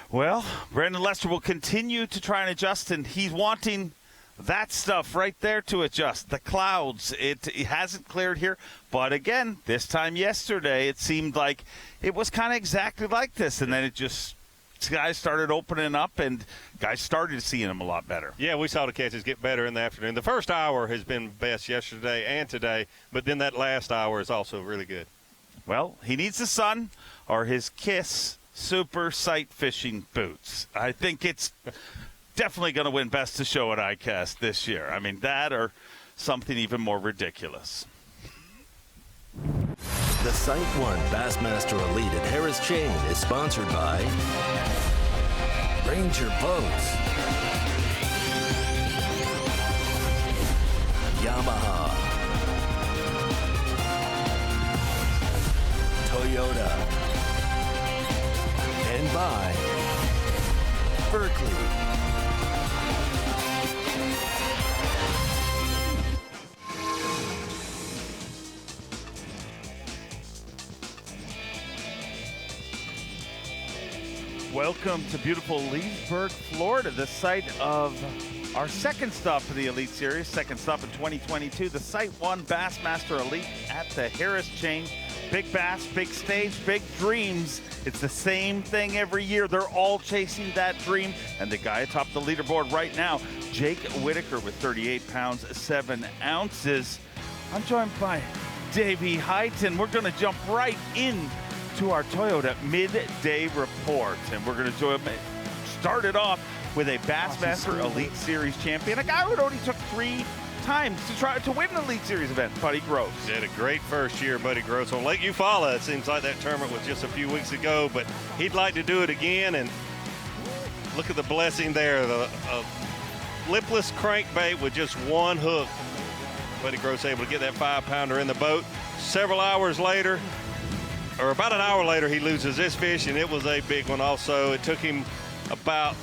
Well, Brandon Lester will continue to try and adjust, and he's wanting that stuff right there to adjust. The clouds, it hasn't cleared here. But again, this time yesterday, it seemed like it was kind of exactly like this. And then it just, guys started opening up, and guys started seeing them a lot better. Yeah, we saw the catches get better in the afternoon. The first hour has been best yesterday and today, but then that last hour is also really good. Well, he needs the sun or his Kiss Super Sight Fishing boots. I think it's definitely going to win Best of Show at ICAST this year. I mean, that or something even more ridiculous. The SiteOne Bassmaster Elite at Harris Chain is sponsored by Ranger Boats, Yamaha, Toyota, and by Berkeley. Welcome to beautiful Leesburg, Florida, the site of our second stop for the Elite Series, second stop in 2022, the SiteOne Bassmaster Elite at the Harris Chain. Big bass, big stage, big dreams. It's the same thing every year. They're all chasing that dream. And the guy atop the leaderboard right now, Jake Whitaker with 38 pounds, 7 ounces. I'm joined by Davey Heighton. We're going to jump right in to our Toyota midday report. And we're going to start it off with a Bassmaster Elite Series champion, a guy who only took 3 times to try to win the Elite Series event, Buddy Gross. He had a great first year, Buddy Gross. On Lake Eufaula, it seems like that tournament was just a few weeks ago, but he'd like to do it again. And look at the blessing there, the lipless crankbait with just one hook. Buddy Gross able to get that 5-pounder in the boat. Several hours later, or about an hour later, he loses this fish, and it was a big one also. It took him about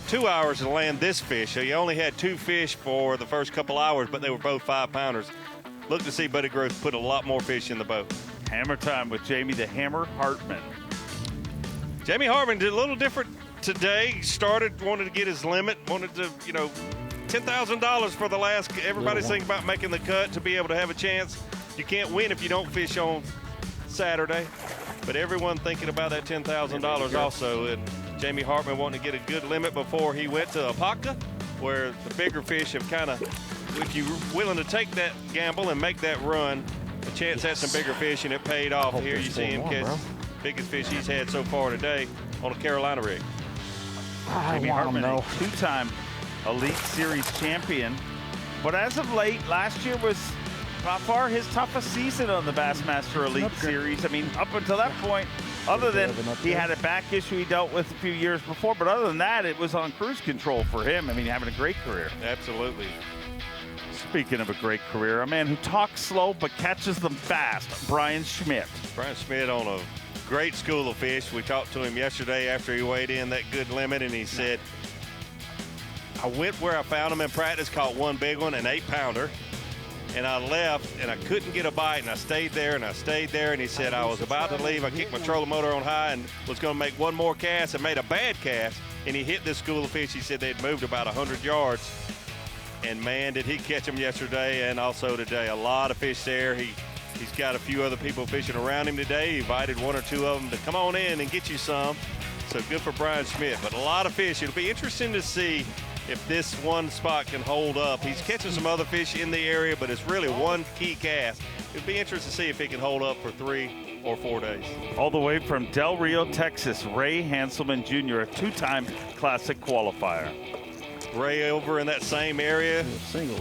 2 hours to land this fish. So he only had 2 fish for the first couple hours, but they were both 5-pounders. Look to see Buddy Gross put a lot more fish in the boat. Hammer time with Jamie the Hammer Hartman. Jamie Hartman did a little different today. He wanted to get his limit, wanted to, $10,000 for the last. Everybody's thinking about making the cut to be able to have a chance. You can't win if you don't fish on Saturday, but everyone thinking about that $10,000 also. And Jamie Hartman wanting to get a good limit before he went to Apopka, where the bigger fish have kind of, if you're willing to take that gamble and make that run, a chance at some bigger fish, and it paid off. Here you see him catch biggest fish he's had so far today on a Carolina rig. Jamie Hartman, a 2-time Elite Series champion, but as of late, last year was by far his toughest season on the Bassmaster Elite Series. I mean, up until that point, other than he had a back issue he dealt with a few years before, but other than that, it was on cruise control for him. I mean, having a great career. Absolutely. Speaking of a great career, a man who talks slow but catches them fast, Brian Schmidt. Brian Schmidt on a great school of fish. We talked to him yesterday after he weighed in that good limit, and he said, I went where I found him in practice, caught one big one, an 8-pounder. And I left, and I couldn't get a bite, and I stayed there, and I stayed there, and he said, I was about to leave. I kicked my trolling motor on high and was going to make one more cast and made a bad cast, and he hit this school of fish. He said they'd moved about 100 yards, and, man, did he catch them yesterday and also today. A lot of fish there. He's got a few other people fishing around him today. He invited 1 or 2 of them to come on in and get you some. So good for Brian Schmidt, but a lot of fish. It'll be interesting to see if this one spot can hold up. He's catching some other fish in the area, but it's really one key cast. It'll be interesting to see if he can hold up for 3 or 4 days. All the way from Del Rio, Texas, Ray Hanselman Jr., a two-time Classic qualifier. Ray over in that same area,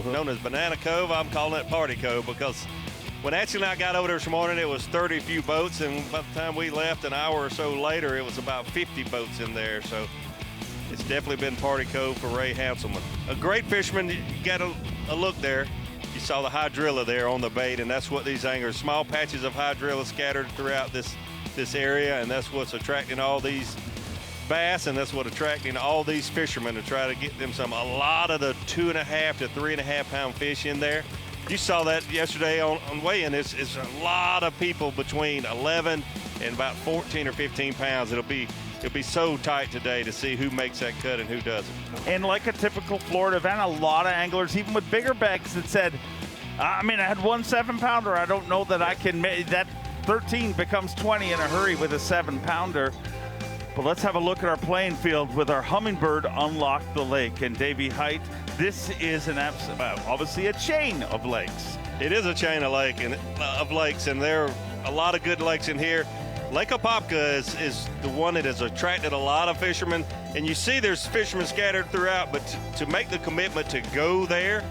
known as Banana Cove. I'm calling it Party Cove because when Ashley and I got over there this morning, it was 30 few boats, and by the time we left an hour or so later, it was about 50 boats in there. So it's definitely been Party Cove for Ray Hanselman. A great fisherman. You got a look there. You saw the hydrilla there on the bait, and that's what these anglers, small patches of hydrilla scattered throughout this area, and that's what's attracting all these bass, and that's what attracting all these fishermen to try to get them a lot of the 2.5 to 3.5 pound fish in there. You saw that yesterday on weigh-in. It's a lot of people between 11 and about 14 or 15 pounds. It'll be so tight today to see who makes that cut and who doesn't. And like a typical Florida event, a lot of anglers, even with bigger bags, that said, I had one 7-pounder. I don't know that I can make that. 13 becomes 20 in a hurry with a 7-pounder. But let's have a look at our playing field with our Hummingbird Unlock the Lake. And Davey Height, this is obviously a chain of lakes. It is a chain of lakes, and there are a lot of good lakes in here. Lake Apopka is the one that has attracted a lot of fishermen, and you see there's fishermen scattered throughout, but to make the commitment to go there,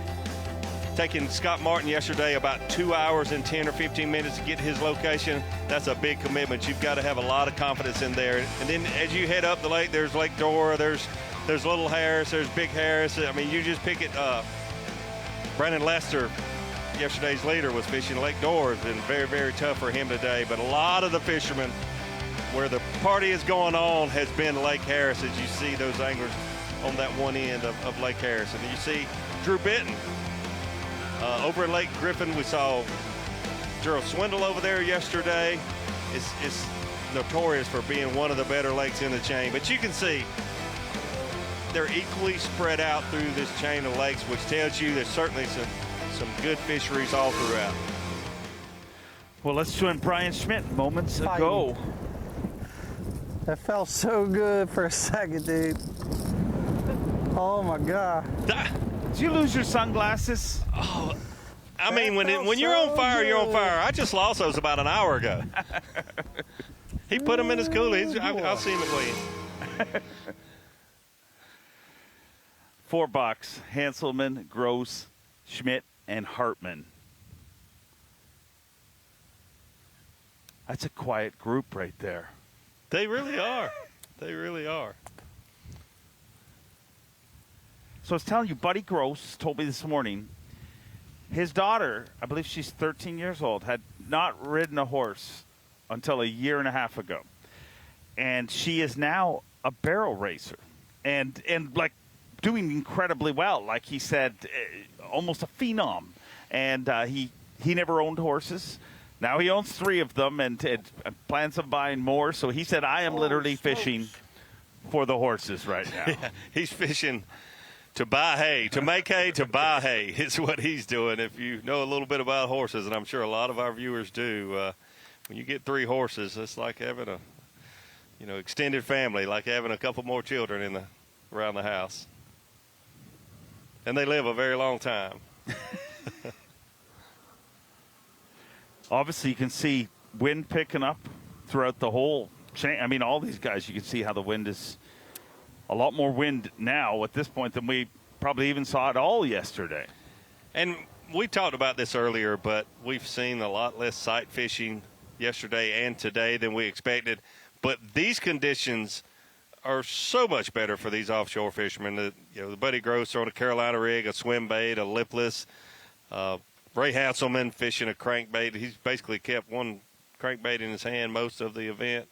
taking Scott Martin yesterday about 2 hours and 10 or 15 minutes to get his location, that's a big commitment. You've got to have a lot of confidence in there. And then as you head up the lake, there's Lake Dora, there's Little Harris, there's Big Harris. You just pick it. Brandon Lester, yesterday's leader, was fishing Lake Dora. It's been very, very tough for him today. But a lot of the fishermen, where the party is going on, has been Lake Harris, as you see those anglers on that one end of Lake Harris. And you see Drew Benton. Over in Lake Griffin, we saw Gerald Swindle over there yesterday. It's notorious for being one of the better lakes in the chain. But you can see they're equally spread out through this chain of lakes, which tells you there's certainly some good fisheries all throughout. Well, let's join Brian Schmidt moments ago. That felt so good for a second, dude. Oh my God. Did you lose your sunglasses? Oh, when you're on fire, you're on fire. I just lost those about an hour ago. He put them in his coolie. I'll see him at weigh-in. 4 bucks. Hanselman, Gross, Schmidt, and Hartman. That's a quiet group right there. They really are. They really are. So I was telling you, Buddy Gross told me this morning, his daughter, I believe she's 13 years old, had not ridden a horse until a year and a half ago. And she is now a barrel racer and like doing incredibly well. Like he said, almost a phenom. And he never owned horses. Now he owns 3 of them and plans on buying more. So he said, I am literally fishing for the horses right now. Yeah, he's fishing to buy hay, to make hay, to buy hay. It's what he's doing. If you know a little bit about horses, and I'm sure a lot of our viewers do, when you get 3 horses, it's like having a, extended family, like having a couple more children around the house. And they live a very long time. Obviously, you can see wind picking up throughout the whole chain. All these guys, you can see how the wind is a lot more wind now at this point than we probably even saw it all yesterday. And we talked about this earlier, but we've seen a lot less sight fishing yesterday and today than we expected. But these conditions are so much better for these offshore fishermen. The Buddy Gross on a Carolina rig, a swim bait, a lipless. Ray Hanselman fishing a crankbait. He's basically kept one crankbait in his hand most of the event.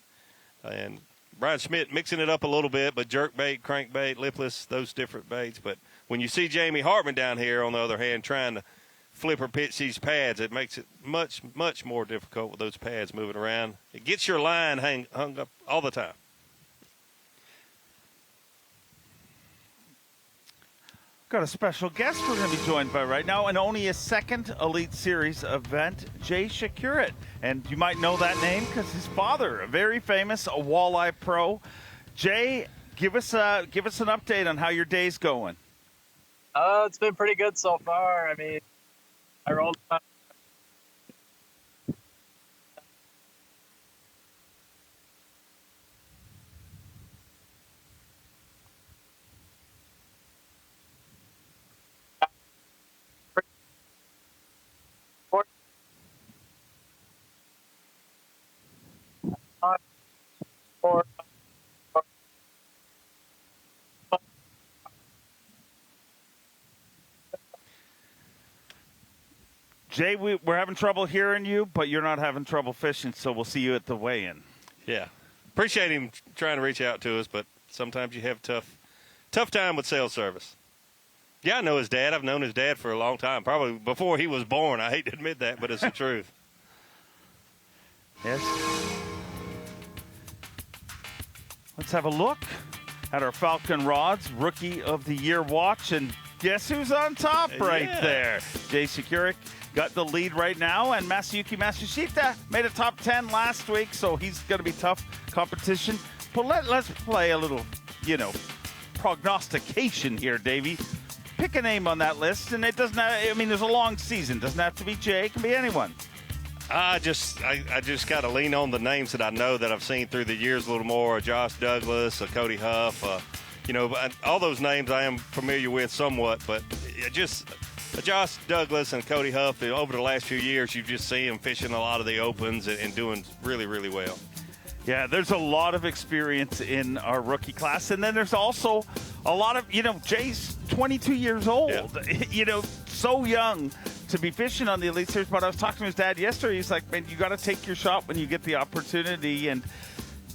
And Brian Schmidt mixing it up a little bit, but jerkbait, crankbait, lipless, those different baits. But when you see Jamie Hartman down here, on the other hand, trying to flip or pitch these pads, it makes it much, much more difficult with those pads moving around. It gets your line hung up all the time. Got a special guest we're going to be joined by right now, and only a second Elite Series event, Jay Shakurit. And you might know that name because his father, a very famous walleye pro. Jay, give us an update on how your day's going. It's been pretty good so far. I rolled or Jay, we're having trouble hearing you, but you're not having trouble fishing, so we'll see you at the weigh-in. Yeah. Appreciate him trying to reach out to us, but sometimes you have tough time with cell service. Yeah, I know his dad. I've known his dad for a long time, probably before he was born. I hate to admit that, but it's the truth. Yes. Let's have a look at our Falcon Rods Rookie of the Year watch, and guess who's on top right there? Jay Sekurik got the lead right now, and Masayuki Matsushita made a top 10 last week, so he's going to be tough competition. But let's play a little, prognostication here, Davey. Pick a name on that list, and it doesn't have, there's a long season. Doesn't have to be Jay. It can be anyone. I just got to lean on the names that I know that I've seen through the years a little more. Josh Douglas, Cody Huff, all those names I am familiar with somewhat, but just Josh Douglas and Cody Huff, over the last few years, you just see them fishing a lot of the opens and doing really, really well. Yeah, there's a lot of experience in our rookie class, and then there's also a lot of, Jay's 22 years old, so young to be fishing on the Elite Series. But I was talking to his dad yesterday. He's like, man, you got to take your shot when you get the opportunity, and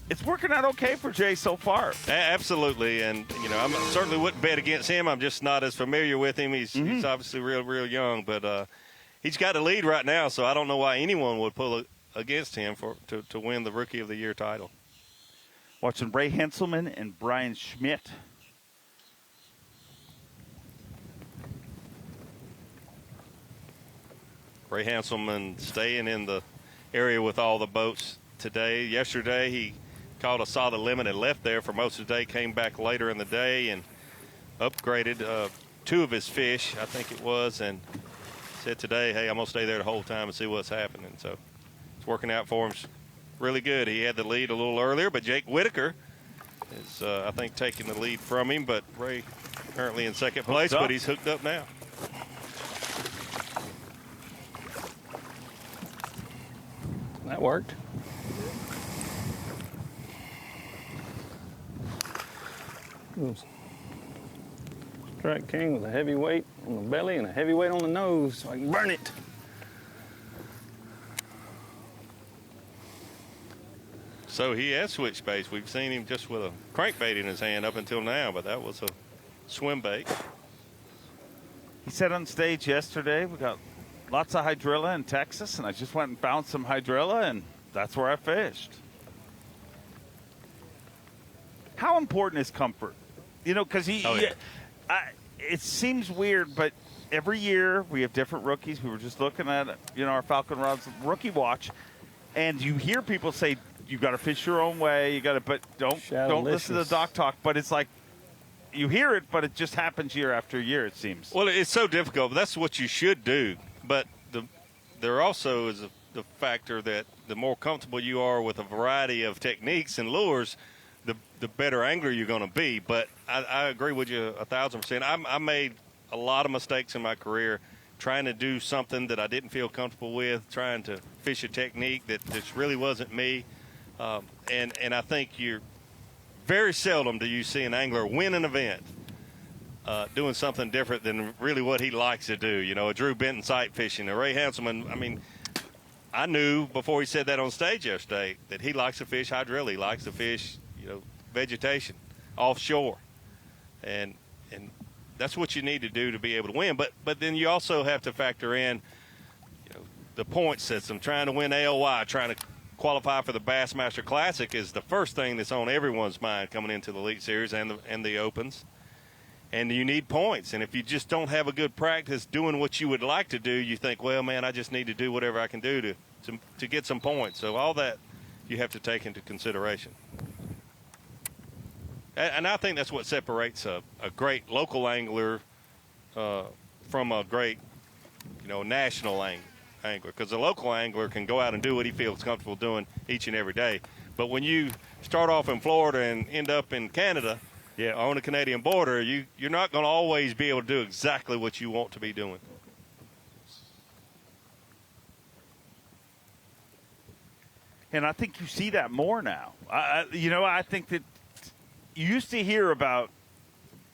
it's working out okay for Jay so far. Absolutely, and I certainly wouldn't bet against him. I'm just not as familiar with him. He's obviously real young, but he's got the lead right now, so I don't know why anyone would pull against him to win the Rookie of the Year title. Watching Ray Hanselman and Brian Schmidt. Ray Hanselman staying in the area with all the boats today. Yesterday he caught a solid limit and left there for most of the day, came back later in the day and upgraded 2 of his fish, I think it was, and said today, hey, I'm going to stay there the whole time and see what's happening. So it's working out for him really good. He had the lead a little earlier, but Jake Whitaker is, I think, taking the lead from him, but Ray currently in second place, but he's hooked up now. That worked. Strike king with a heavy weight on the belly and a heavy weight on the nose so I can burn it. So he has switched baits. We've seen him just with a crankbait in his hand up until now, but that was a swim bait. He said on stage yesterday, we got lots of hydrilla in Texas, and I just went and found some hydrilla, and that's where I fished. How important is comfort? Because it seems weird, but every year we have different rookies. We were just looking at, our Falcon Rods rookie watch, and you hear people say, you got to fish your own way. But don't listen to the doc talk. But it's like, you hear it, but it just happens year after year, it seems. Well, it's so difficult. That's what you should do. But there also is the factor that the more comfortable you are with a variety of techniques and lures, the better angler you're going to be. But I agree with you 1,000%. I made a lot of mistakes in my career trying to do something that I didn't feel comfortable with, trying to fish a technique that just really wasn't me. And I think you're very seldom do you see an angler win an event doing something different than really what he likes to do. A Drew Benton sight fishing, a Ray Hanselman. I knew before he said that on stage yesterday that he likes to fish hydrilla. He likes to fish, vegetation offshore, and that's what you need to do to be able to win. But then you also have to factor in, the point system. Trying to win AOY, trying to qualify for the Bassmaster Classic is the first thing that's on everyone's mind coming into the Elite Series and the Opens. And you need points. And if you just don't have a good practice doing what you would like to do, you think, well, man, I just need to do whatever I can do to get some points. So all that you have to take into consideration. And I think that's what separates a great local angler from a great, national angler. Because a local angler can go out and do what he feels comfortable doing each and every day. But when you start off in Florida and end up in Canada, on the Canadian border, you're not going to always be able to do exactly what you want to be doing. And I think you see that more now. I think that you used to hear about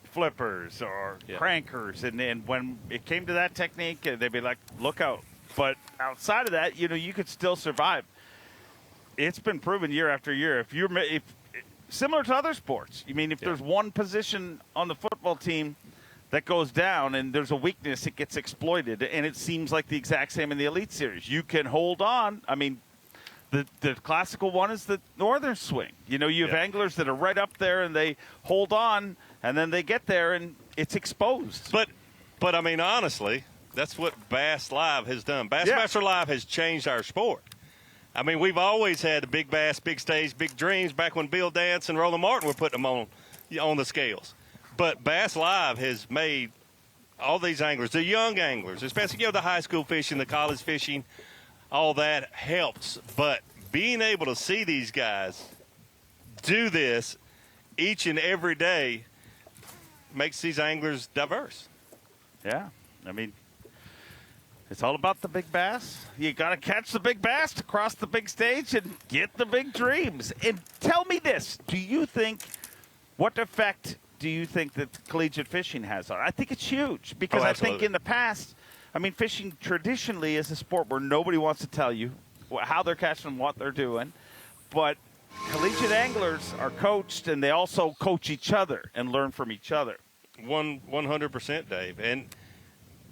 flippers or crankers, and then when it came to that technique, they'd be like, look out. But outside of that, you could still survive. It's been proven year after year. If similar to other sports, if there's one position on the football team that goes down and there's a weakness, it gets exploited. And it seems like the exact same in the Elite Series. You can hold on. The classical one is the northern swing. You have anglers that are right up there and they hold on, and then they get there and it's exposed. But honestly, that's what Bass Live has done. Bassmaster Live has changed our sport. We've always had the big bass, big stage, big dreams back when Bill Dance and Roland Martin were putting them on the scales. But Bass Live has made all these anglers, the young anglers, especially the high school fishing, the college fishing, all that helps. But being able to see these guys do this each and every day makes these anglers diverse. Yeah. It's all about the big bass. You got to catch the big bass to cross the big stage and get the big dreams. And tell me this, what effect do you think that collegiate fishing has on it? I think it's huge because I think in the past, fishing traditionally is a sport where nobody wants to tell you how they're catching and what they're doing. But collegiate anglers are coached, and they also coach each other and learn from each other. 100%, Dave. And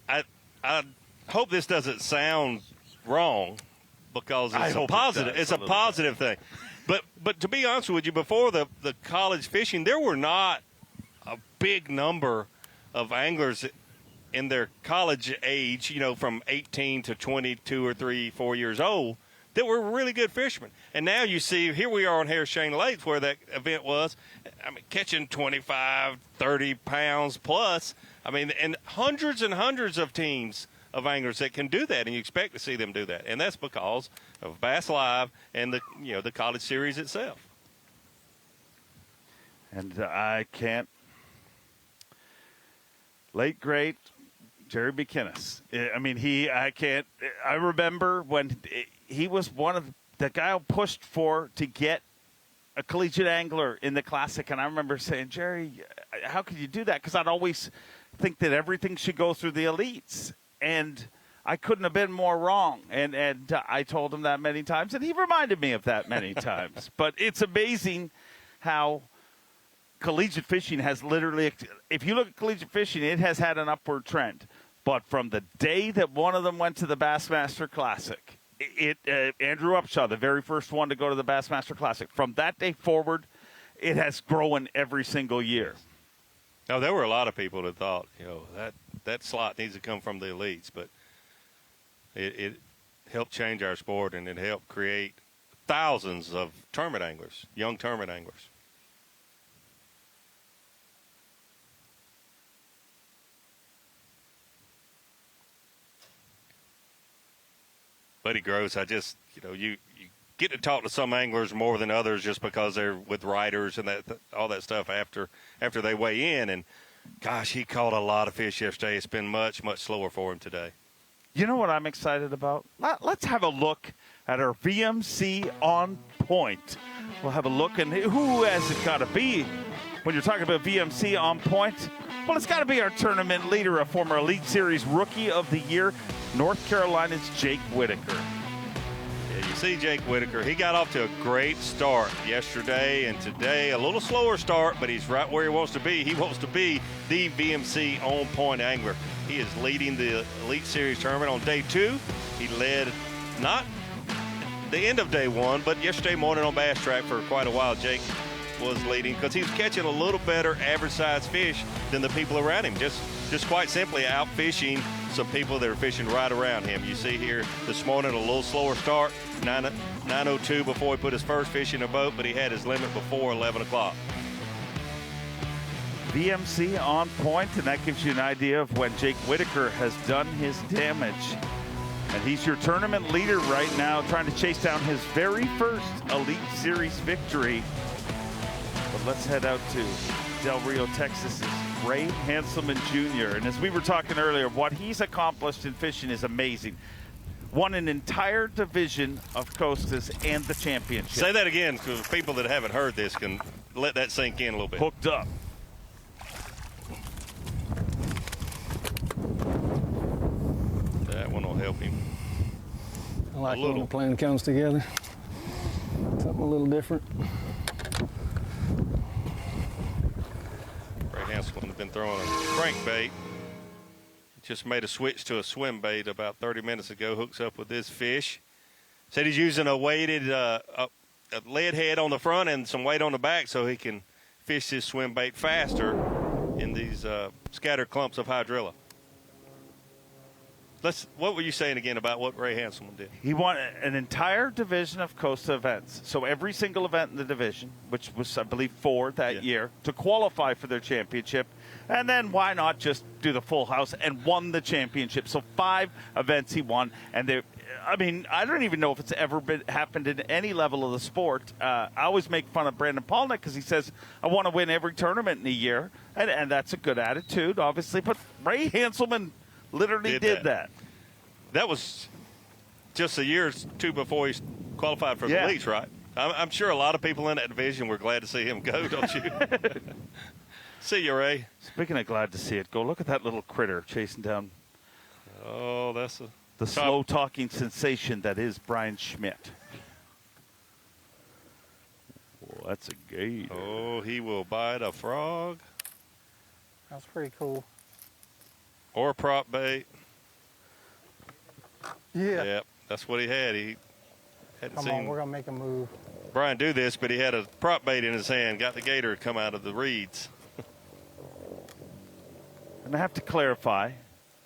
I hope this doesn't sound wrong because it's a positive. It's a positive thing. But to be honest with you, before the college fishing, there were not a big number of anglers in their college age, from 18 to 22 or 3, 4 years old, that were really good fishermen. And now you see, here we are on Harris Chain Lakes where that event was, catching 25, 30 pounds plus. And hundreds and hundreds of teams of anglers that can do that, and you expect to see them do that. And that's because of Bass Live and the college series itself. And late great Jerry McInnes. I remember when he was one of the guy who pushed to get a collegiate angler in the Classic, and I remember saying, Jerry, how could you do that? Because I'd always think that everything should go through the elites, and I couldn't have been more wrong. And I told him that many times, and he reminded me of that many times. But it's amazing how collegiate fishing has literally, if you look at collegiate fishing, it has had an upward trend. But from the day that one of them went to the Bassmaster Classic, Andrew Upshaw, the very first one to go to the Bassmaster Classic, from that day forward, it has grown every single year. Now, there were a lot of people that thought, that slot needs to come from the elites, but it helped change our sport, and it helped create thousands of tournament anglers, young tournament anglers. Buddy Gross, you get to talk to some anglers more than others just because they're with riders and all that stuff after they weigh in. And, gosh, he caught a lot of fish yesterday. It's been much, much slower for him today. You know what I'm excited about? Let's have a look at our VMC on point. We'll have a look, and who has it got to be when you're talking about VMC on point? Well, it's got to be our tournament leader, a former Elite Series Rookie of the Year, North Carolina's Jake Whitaker. Yeah, you see Jake Whitaker. He got off to a great start yesterday and today. A little slower start, but he's right where he wants to be. He wants to be the VMC on-point angler. He is leading the Elite Series tournament on day 2. He led not the end of day 1, but yesterday morning on Bass Track for quite a while. Jake was leading because he was catching a little better average-sized fish than the people around him. Just quite simply out fishing some people that are fishing right around him. You see here this morning a little slower start, 9:02 before he put his first fish in a boat, but he had his limit before 11 o'clock. VMC on point, and that gives you an idea of when Jake Whitaker has done his damage. And he's your tournament leader right now, trying to chase down his very first Elite Series victory. But let's head out to Del Rio, Texas's Ray Hanselman Jr. And as we were talking earlier, what he's accomplished in fishing is amazing. won an entire division of Costas and the championship. Say that again, because people that haven't heard this can let that sink in a little bit. Hooked up. That one will help him. I like when the plan comes together. Something a little different. Ray Hanselman has been throwing a crankbait. Just made a switch to a swim bait about 30 minutes ago. Hooks up with this fish. Said he's using a weighted a lead head on the front and some weight on the back so he can fish his swim bait faster in these scattered clumps of hydrilla. What were you saying again about what Ray Hanselman did? He won an entire division of Costa events. So every single event in the division, which was, I believe, 4 that year, to qualify for their championship. And then why not just do the full house and won the championship? So 5 events he won. And I don't even know if it's ever happened in any level of the sport. I always make fun of Brandon Palnick because he says, I want to win every tournament in a year. And that's a good attitude, obviously. But Ray Hanselman literally did that. That was just a year or two before he qualified for the elites, right? I'm sure a lot of people in that division were glad to see him go, don't you? See you, Ray. Speaking of glad to see it go, look at that little critter chasing down. Oh, that's the slow-talking sensation that is Brian Schmidt. Oh, that's a gator. Oh, he will bite a frog. That's pretty cool. Or prop bait. Yeah. Yep, that's what he had. He hadn't Come seen on, we're going to make a move. Brian do this, but he had a prop bait in his hand, got the gator to come out of the reeds. And I have to clarify,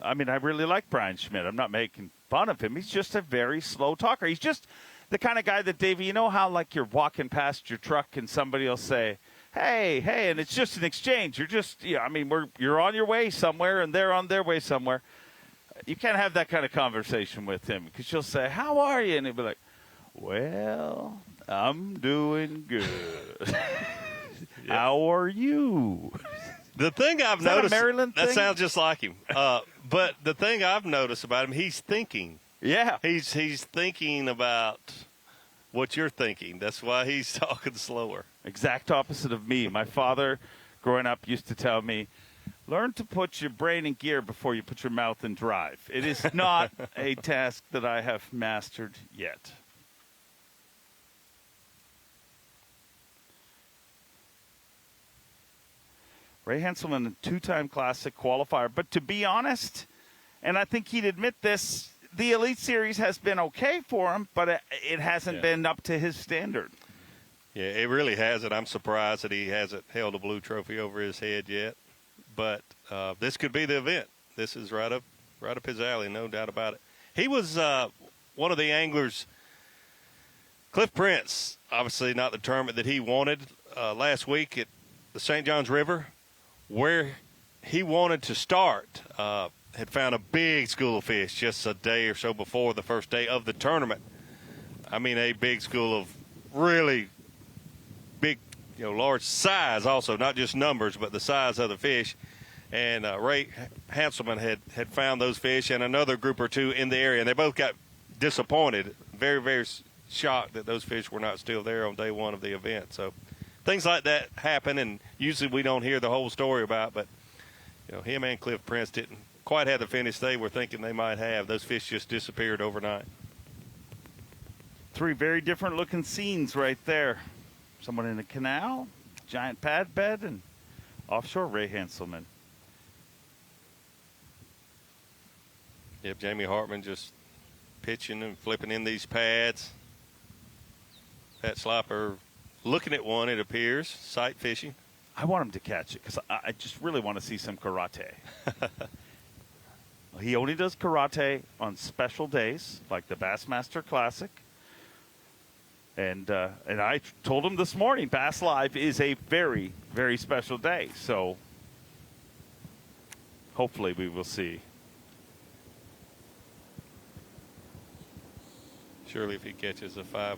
I really like Brian Schmidt. I'm not making fun of him. He's just a very slow talker. He's just the kind of guy that, Davey, you know how like you're walking past your truck and somebody will say, hey, and it's just an exchange. You're just, you're on your way somewhere and they're on their way somewhere. You can't have that kind of conversation with him because you'll say, how are you? And he'll be like, well, I'm doing good. How are you? The thing I've Is that noticed, a Maryland that thing? sounds just like him. But the thing I've noticed about him, he's thinking. Yeah. He's thinking about what you're thinking. That's why he's talking slower. Exact opposite of me. My father, growing up, used to tell me, learn to put your brain in gear before you put your mouth in drive. It is not a task that I have mastered yet. Ray Hanselman, a 2-time Classic qualifier. But to be honest, and I think he'd admit this, the Elite Series has been okay for him, but it hasn't been up to his standard. Yeah, it really hasn't. I'm surprised that he hasn't held a blue trophy over his head yet. But this could be the event. This is right up his alley, no doubt about it. He was one of the anglers. Cliff Prince, obviously not the tournament that he wanted last week at the St. Johns River, where he wanted to start. Had found a big school of fish just a day or so before the first day of the tournament. I mean, a big school of really big, large size also, not just numbers, but the size of the fish. And Ray Hanselman had found those fish and another group or two in the area, and they both got disappointed, very, very shocked that those fish were not still there on day one of the event. So things like that happen, and usually we don't hear the whole story about, but him and Cliff Prince didn't quite have the finish they were thinking they might have. Those fish just disappeared overnight. 3 very different looking scenes right there. Someone in a canal, giant pad bed, and offshore Ray Hanselman. Yep, Jamie Hartman just pitching and flipping in these pads. Pat Schlapper looking at one, it appears, sight fishing. I want him to catch it because I just really want to see some karate. He only does karate on special days, like the Bassmaster Classic. And I told him this morning, Bass Live is a very, very special day. So hopefully we will see. Surely if he catches a 5+.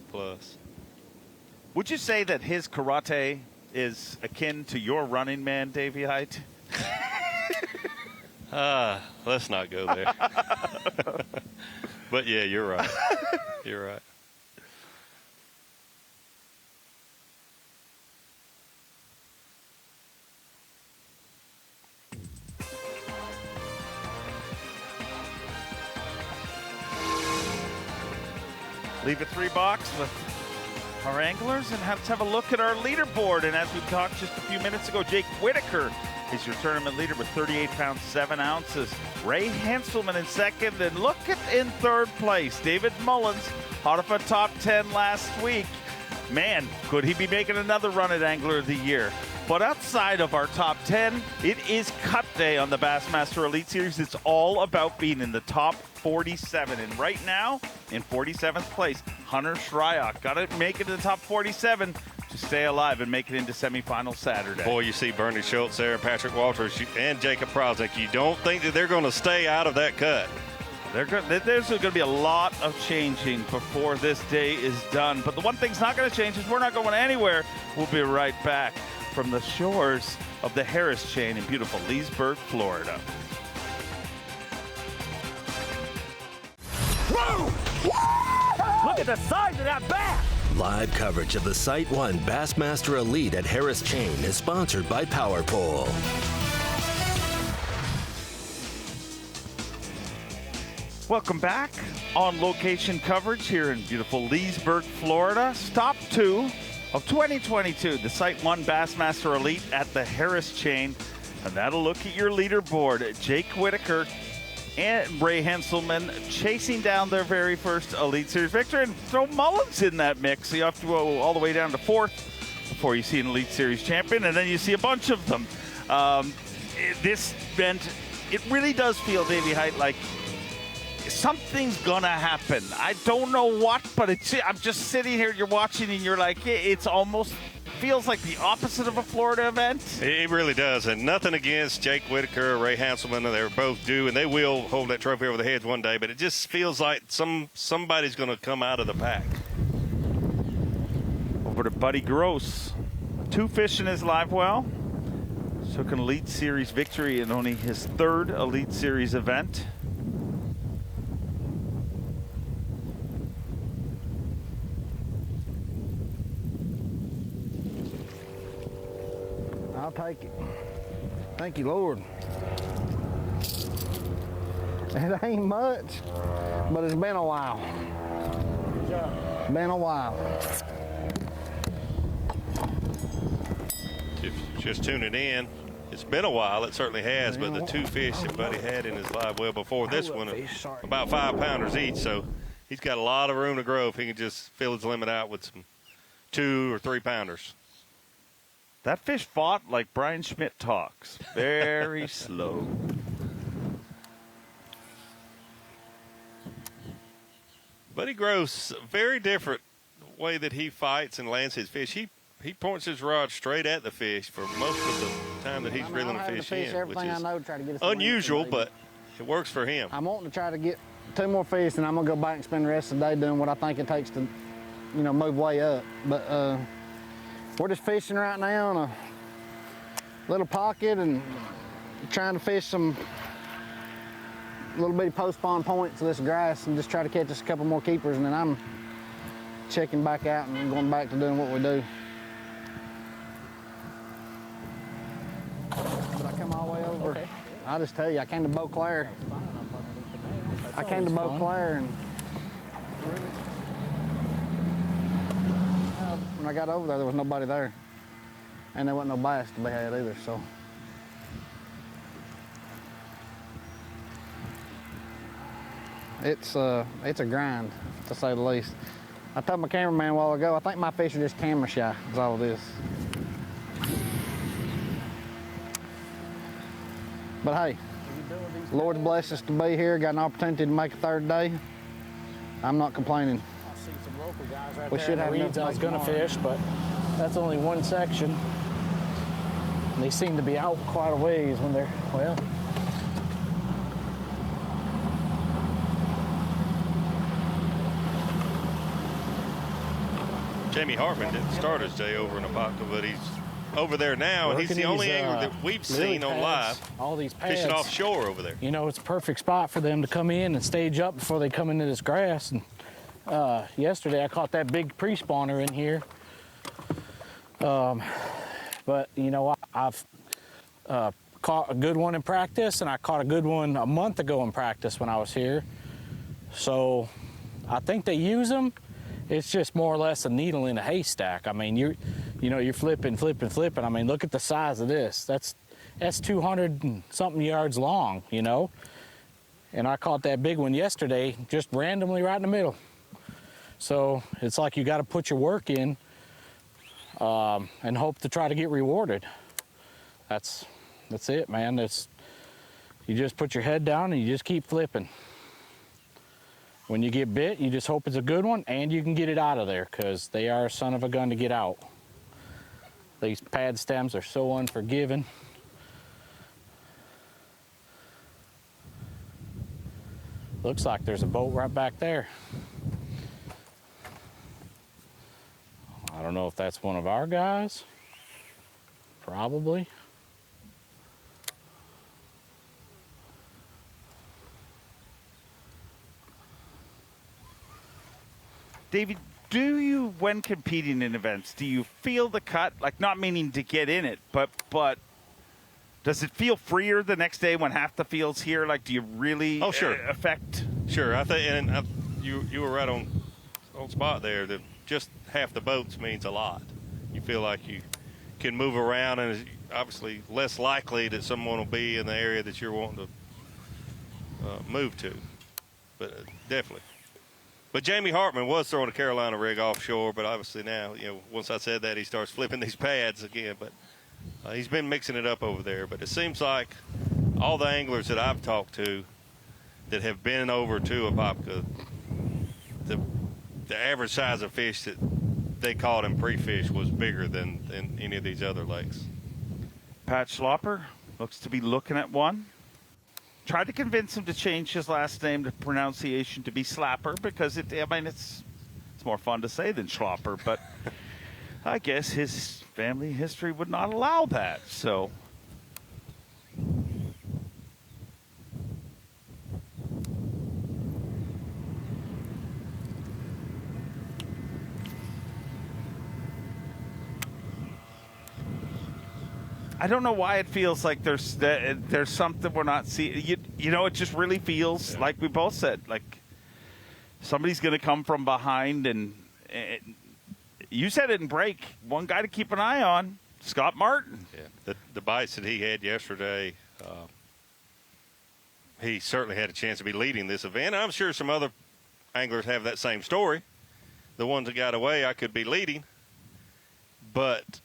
Would you say that his karate is akin to your running man, Davey Height? Let's not go there. But yeah, you're right. You're right. Leave it 3 box with our anglers, and let's have a look at our leaderboard. And as we talked just a few minutes ago, Jake Whitaker is your tournament leader with 38 pounds 7 ounces. Ray Hanselman in second, and look at in third place, David Mullins, out of a top 10 last week. Man, could he be making another run at Angler of the Year? But outside of our top 10, it is cut day on the Bassmaster Elite Series. It's all about being in the top 47. And right now, in 47th place, Hunter Shryock. Got to make it to the top 47 to stay alive and make it into semifinal Saturday. Boy, you see Bernie Schultz there, Patrick Walters, and Jacob Prozek. You don't think that they're going to stay out of that cut. There's going to be a lot of changing before this day is done. But the one thing's not going to change is we're not going anywhere. We'll be right back from the shores of the Harris Chain in beautiful Leesburg, Florida. Look at the size of that bass! Live coverage of the SiteOne Bassmaster Elite at Harris Chain is sponsored by Power Pole. Welcome back. On location coverage here in beautiful Leesburg, Florida. Stop 2 of 2022, the SiteOne Bassmaster Elite at the Harris Chain. And that'll look at your leaderboard. Jake Whitaker and Ray Hanselman chasing down their very first Elite Series victory, and throw Mullins in that mix. So you have to go all the way down to 4th before you see an Elite Series champion, and then you see a bunch of them. This event, it really does feel, Davey Height, like something's gonna happen. I don't know what, but I'm just sitting here, you're watching, and you're like, it's almost feels like the opposite of a Florida event. It really does, and nothing against Jake Whitaker, Ray Hanselman. They're both due, and they will hold that trophy over their heads one day, but it just feels like somebody's going to come out of the pack. Over to Buddy Gross. 2 fish in his live well. Took an Elite Series victory in only his 3rd Elite Series event. I'll take it. Thank you, Lord. It ain't much, but it's been a while. Good job. Been a while. Just tuning in. It's been a while, it certainly has, but the 2 fish that Buddy had in his live well before this one, about 5-pounders each, so he's got a lot of room to grow if he can just fill his limit out with some 2 or 3-pounders. That fish fought like Brian Schmidt talks. Very slow. Buddy Gross, very different way that he fights and lands his fish. He points his rod straight at the fish for most of the time that he's reeling the fish in, which is unusual, but it works for him. I'm wanting to try to get 2 more fish, and I'm gonna go back and spend the rest of the day doing what I think it takes to, move way up. But we're just fishing right now in a little pocket and trying to fish some little bitty post spawn points of this grass and just try to catch us a couple more keepers, and then I'm checking back out and going back to doing what we do. But I come all the way over. Okay. I'll just tell you, I came to Beauclair. I came to Beauclair, and when I got over there was nobody there. And there wasn't no bass to be had either, so. It's a grind, to say the least. I told my cameraman a while ago, I think my fish are just camera shy, is all it is. But hey, Lord's blessed us to be here, got an opportunity to make a 3rd day. I'm not complaining. I see some local guys right We there should in the have reeds I was gonna fish, but that's only one section. And they seem to be out quite a ways when they're, well. Jamie Hartman didn't start his day over in Apopka, but he's over there now, and he's the only angler that we've seen on live all these pads, fishing offshore over there. You know, it's a perfect spot for them to come in and stage up before they come into this grass. And yesterday I caught that big pre-spawner in here. But, you know, I've caught a good one in practice, and I caught a good one a month ago in practice when I was here. So I think they use them. It's just more or less a needle in a haystack. I mean, you're flipping. I mean, look at the size of this. That's 200 and something yards long, you know. And I caught that big one yesterday, just randomly right in the middle. So it's like you got to put your work in and hope to try to get rewarded. That's it, man. You just put your head down and you just keep flipping. When you get bit, you just hope it's a good one and you can get it out of there, because they are a son of a gun to get out. These pad stems are so unforgiving. Looks like there's a boat right back there. I don't know if that's one of our guys. Probably. David, do you, when competing in events, do you feel the cut? Like, not meaning to get in it, but does it feel freer the next day when half the field's here? Like, do you really affect? Sure, I think, and you were right on spot there. That just half the boats means a lot. You feel like you can move around, and it's obviously less likely that someone will be in the area that you're wanting to move to. But definitely. But Jamie Hartman was throwing a Carolina rig offshore, but obviously now, you know, once I said that, he starts flipping these pads again. But he's been mixing it up over there. But it seems like all the anglers that I've talked to that have been over to Apopka, the average size of fish that they caught in pre-fish was bigger than any of these other lakes. Pat Schlapper looks to be looking at one. Tried to convince him to change his last name to pronunciation to be Schlapper, because it's more fun to say than Schlapper, but I guess his family history would not allow that. So I don't know why it feels like there's something we're not seeing. You know, it just really feels like we both said, like somebody's going to come from behind, and you said it in break. One guy to keep an eye on, Scott Martin. Yeah, the bites that he had yesterday, he certainly had a chance to be leading this event. I'm sure some other anglers have that same story. The ones that got away, I could be leading, but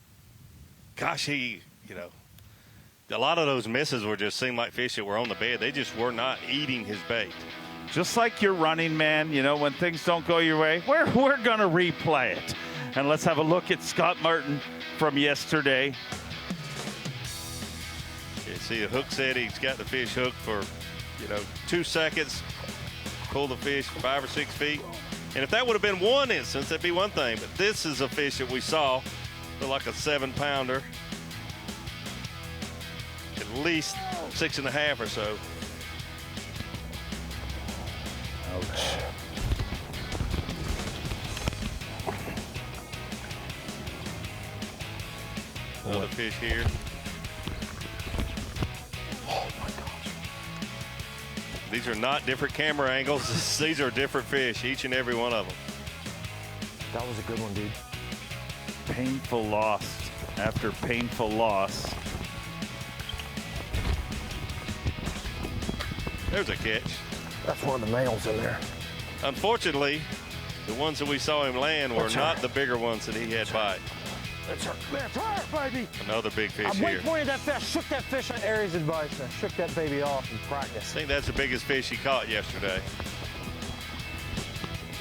gosh, you know, a lot of those misses were just seemed like fish that were on the bed. They just were not eating his bait. Just like you're running, man, you know, when things don't go your way, we're going to replay it. And let's have a look at Scott Martin from yesterday. You see a hook set. He's got the fish hooked for, 2 seconds. Pull the fish 5 or 6 feet. And if that would have been one instance, that'd be one thing. But this is a fish that we saw, looked like a 7-pounder. At least 6.5 or so. Ouch. Another fish here. Oh my gosh. These are not different camera angles. These are different fish, each and every one of them. That was a good one, dude. Painful loss after painful loss. There's a catch. That's one of the males in there. Unfortunately, the ones that we saw him land were not the bigger ones that he had bite. That's her. That's her, baby. Another big fish I'm here. waiting for you, that fish. Shook that fish on Aries' advice. I shook that baby off in practice. I think that's the biggest fish he caught yesterday.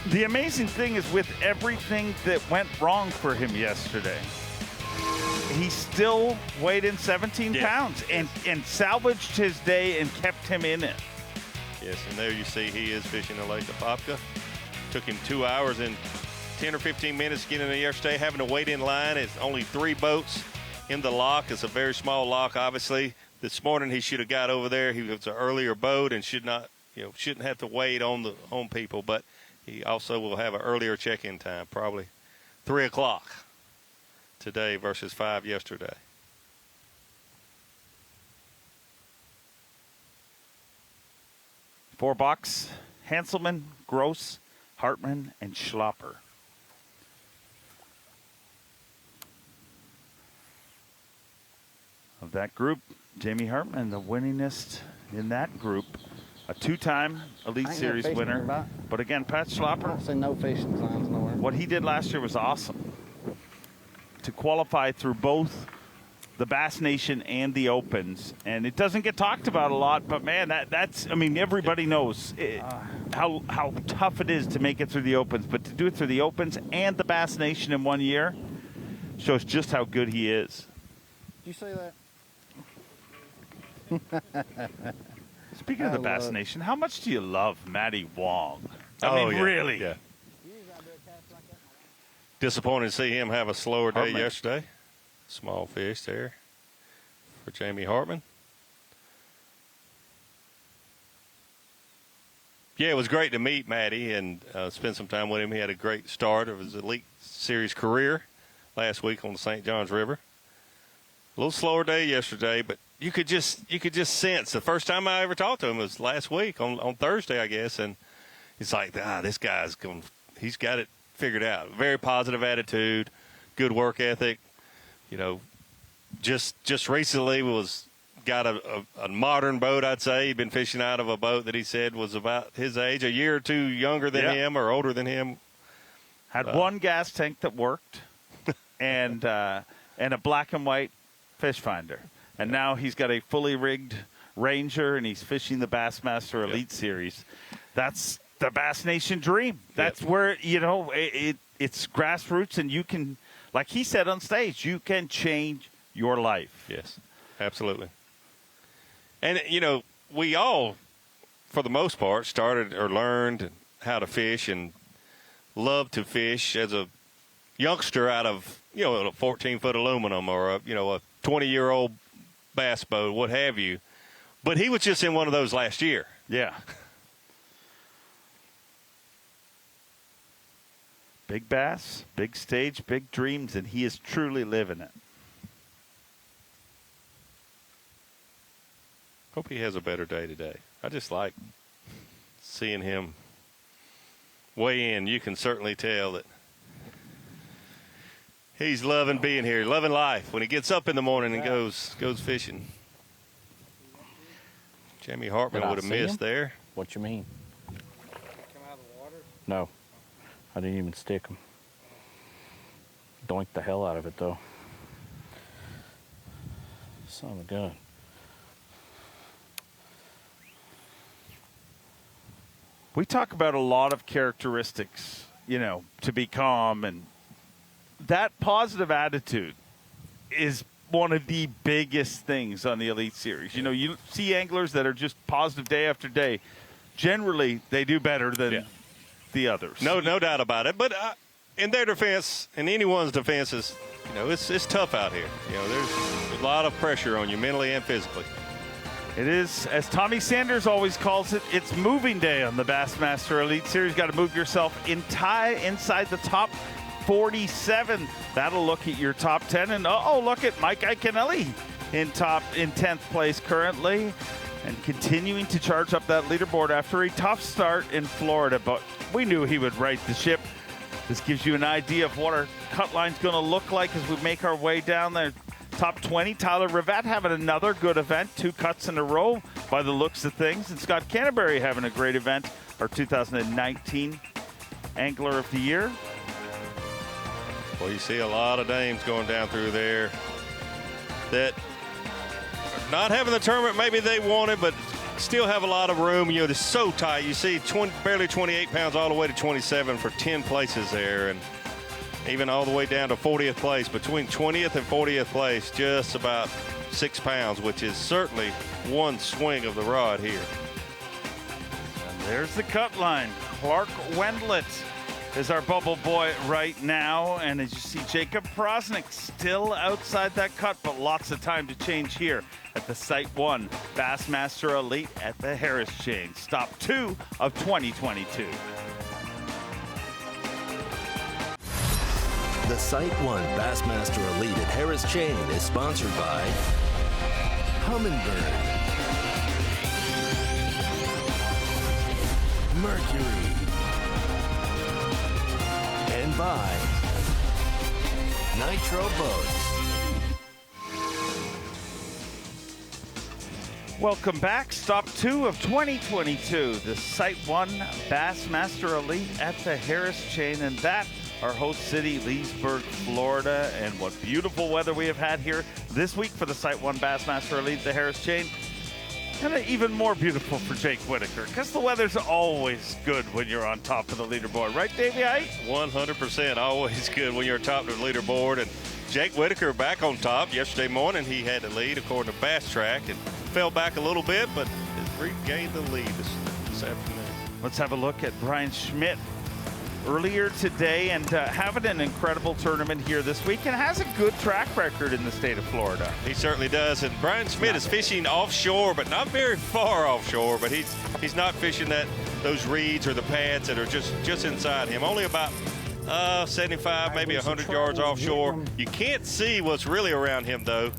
The amazing thing is, with everything that went wrong for him yesterday, he still weighed in 17 pounds and salvaged his day and kept him in it. Yes, and there you see he is fishing the Lake of Apopka. Took him 2 hours and 10 or 15 minutes getting in yesterday, having to wait in line. It's only 3 boats in the lock. It's a very small lock, obviously. This morning he should have got over there. He was an earlier boat and shouldn't have to wait on people. But he also will have an earlier check-in time, probably 3 o'clock today versus 5 yesterday. $4, Hanselman, Gross, Hartman, and Schlapper. Of that group, Jamie Hartman, the winningest in that group. A 2-time Elite Series winner. But again, Pat Schlapper. I don't see no fishing signs nowhere. What he did last year was awesome. To qualify through both the Bass Nation and the Opens. And it doesn't get talked about a lot, but man, that's, I mean, everybody knows how tough it is to make it through the Opens. But to do it through the Opens and the Bass Nation in 1 year shows just how good he is. Did you say that? Speaking of the Bass Nation, how much do you love Matty Wong? I mean, really? Yeah. Disappointed to see him have a slower day yesterday. Small fish there for Jamie Hartman. Yeah, it was great to meet Matty and spend some time with him. He had a great start of his Elite Series career last week on the St. Johns River. A little slower day yesterday, but you could just sense. The first time I ever talked to him was last week on Thursday, I guess, and he's like, this guy's he's got it figured out. Very positive attitude, good work ethic. You know, just recently got a modern boat, I'd say. He'd been fishing out of a boat that he said was about his age, a year or two younger than him or older than him. Had one gas tank that worked and a black and white fish finder. And now he's got a fully rigged Ranger, and he's fishing the Bassmaster Elite Series. That's the Bass Nation dream. That's where, it's grassroots, and you can, like he said on stage, you can change your life. Yes, absolutely. And, we all, for the most part, started or learned how to fish and love to fish as a youngster out of, a 14-foot aluminum or a 20-year-old bass boat, what have you. But he was just in one of those last year. Yeah. Big bass, big stage, big dreams, and he is truly living it. Hope he has a better day today. I just like seeing him weigh in. You can certainly tell that he's loving being here, loving life when he gets up in the morning and goes fishing. Jamie Hartman would have missed there. What you mean? Come out of the water? No. I didn't even stick him. Doinked the hell out of it, though. Son of a gun. We talk about a lot of characteristics, to be calm, and that positive attitude is one of the biggest things on the Elite Series. You see anglers that are just positive day after day. Generally, they do better than the others. No doubt about it. But in their defense, in anyone's defense, it's tough out here. There's a lot of pressure on you mentally and physically. It is, as Tommy Sanders always calls it, it's moving day on the Bassmaster Elite Series. Got to move yourself inside the top 47. That'll look at your top 10. And look at Mike Iaconelli in 10th place currently, and continuing to charge up that leaderboard after a tough start in Florida. But we knew he would right the ship. This gives you an idea of what our cut line's going to look like as we make our way down there. Top 20, Tyler Rivette having another good event, 2 cuts in a row by the looks of things. And Scott Canterbury having a great event, our 2019 Angler of the Year. Well, you see a lot of dames going down through there that are not having the tournament maybe they wanted, but still have a lot of room. They're so tight. You see barely 28 pounds all the way to 27 for 10 places there, and even all the way down to 40th place. Between 20th and 40th place, just about 6 pounds, which is certainly one swing of the rod here. And there's the cut line. Clark Wendlandt is our bubble boy right now. And as you see, Jacob Prosnick still outside that cut, but lots of time to change here at the SiteOne Bassmaster Elite at the Harris Chain. Stop 2 of 2022. The SiteOne Bassmaster Elite at Harris Chain is sponsored by Humminbird, Mercury, and by Nitro Boats. Welcome back. Stop 2 of 2022. The SiteOne Bassmaster Elite at the Harris Chain, and that our host city, Leesburg, Florida. And what beautiful weather we have had here this week for the SiteOne Bassmaster Elite at the Harris Chain. And even more beautiful for Jake Whitaker, because the weather's always good when you're on top of the leaderboard. Right, Davey Height? 100%. Always good when you're on top of the leaderboard. And Jake Whitaker back on top. Yesterday morning, he had the lead according to Bass Track and fell back a little bit, but has regained the lead this afternoon. Let's have a look at Brian Schmidt earlier today, and having an incredible tournament here this week, and has a good track record in the state of Florida. He certainly does. And Brian Schmidt is fishing offshore, but not very far offshore. But he's not fishing those reeds or the pads that are just inside him. Only about 75, maybe 100 yards offshore. You can't see what's really around him though.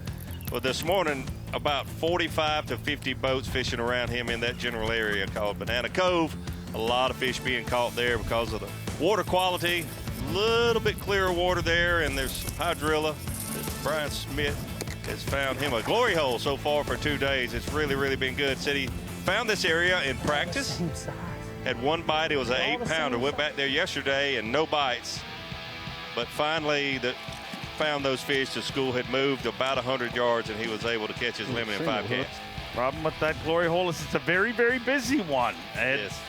Well, this morning, about 45 to 50 boats fishing around him in that general area called Banana Cove. A lot of fish being caught there because of the water quality. A little bit clearer water there, and there's hydrilla. Brian Schmidt has found him a glory hole so far for 2 days. It's really, really been good. Said he found this area in practice. Had one bite. It was an 8-pounder. Went back there yesterday and no bites. But finally, found those fish. The school had moved about 100 yards, and he was able to catch his limit in 5 casts. Problem with that glory hole is it's a very, very busy one. And yes.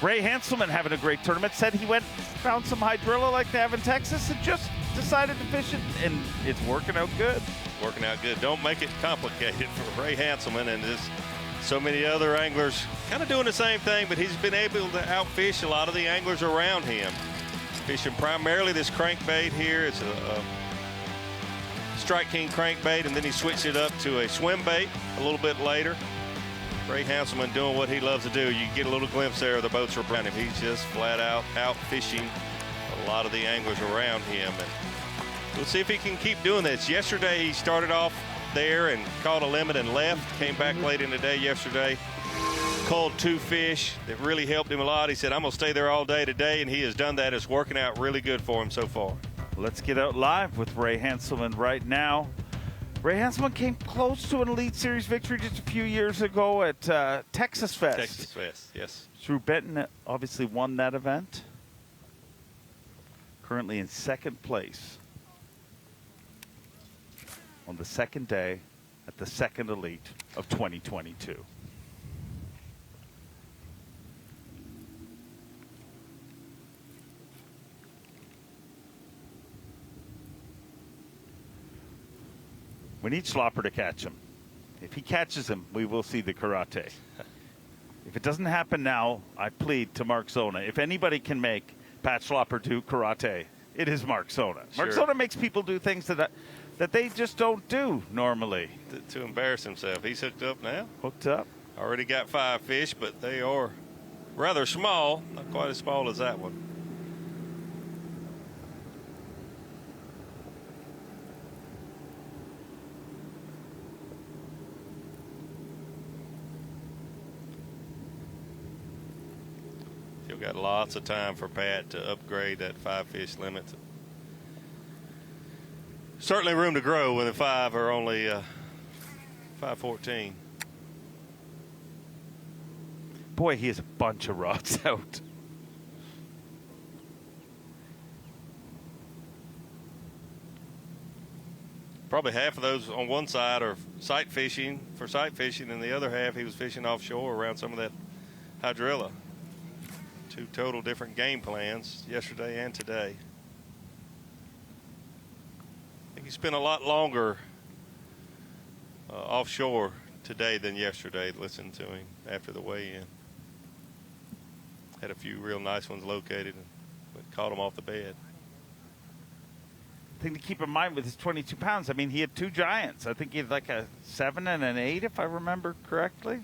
Ray Hanselman having a great tournament. Said he went, found some hydrilla like they have in Texas, and just decided to fish it, and it's working out good. Working out good. Don't make it complicated for Ray Hanselman, and there's so many other anglers kind of doing the same thing, but he's been able to outfish a lot of the anglers around him. Fishing primarily this crankbait here. It's a Strike King crankbait, and then he switched it up to a swim bait a little bit later. Ray Hanselman doing what he loves to do. You get a little glimpse there of the boats around him. He's just flat out fishing a lot of the anglers around him. And we'll see if he can keep doing this. Yesterday he started off there and caught a limit and left. Came back late in the day yesterday. Caught 2 fish that really helped him a lot. He said, I'm going to stay there all day today, and he has done that. It's working out really good for him so far. Let's get out live with Ray Hanselman right now. Ray Hanselman came close to an Elite Series victory just a few years ago at Texas Fest. Texas Fest, yes. Drew Benton obviously won that event. Currently in 2nd place on the 2nd day at the 2nd Elite of 2022. We need Schlapper to catch him. If he catches him, we will see the karate. If it doesn't happen now, I plead to Mark Zona. If anybody can make Pat Schlapper do karate, it is Mark Zona. Sure. Mark Zona makes people do things that they just don't do normally. To embarrass himself. He's hooked up now. Hooked up. Already got 5 fish, but they are rather small. Not quite as small as that one. Still got lots of time for Pat to upgrade that 5-fish limit. Certainly room to grow when the 5 are only 514. Boy, he has a bunch of rods out. Probably half of those on one side are sight fishing, and the other half he was fishing offshore around some of that hydrilla. 2 total different game plans yesterday and today. I think he spent a lot longer offshore today than yesterday, listening to him after the weigh-in. Had a few real nice ones located. But caught them off the bed. Thing to keep in mind with his 22 pounds, I mean, he had 2 giants. I think he had like a 7 and an 8, if I remember correctly.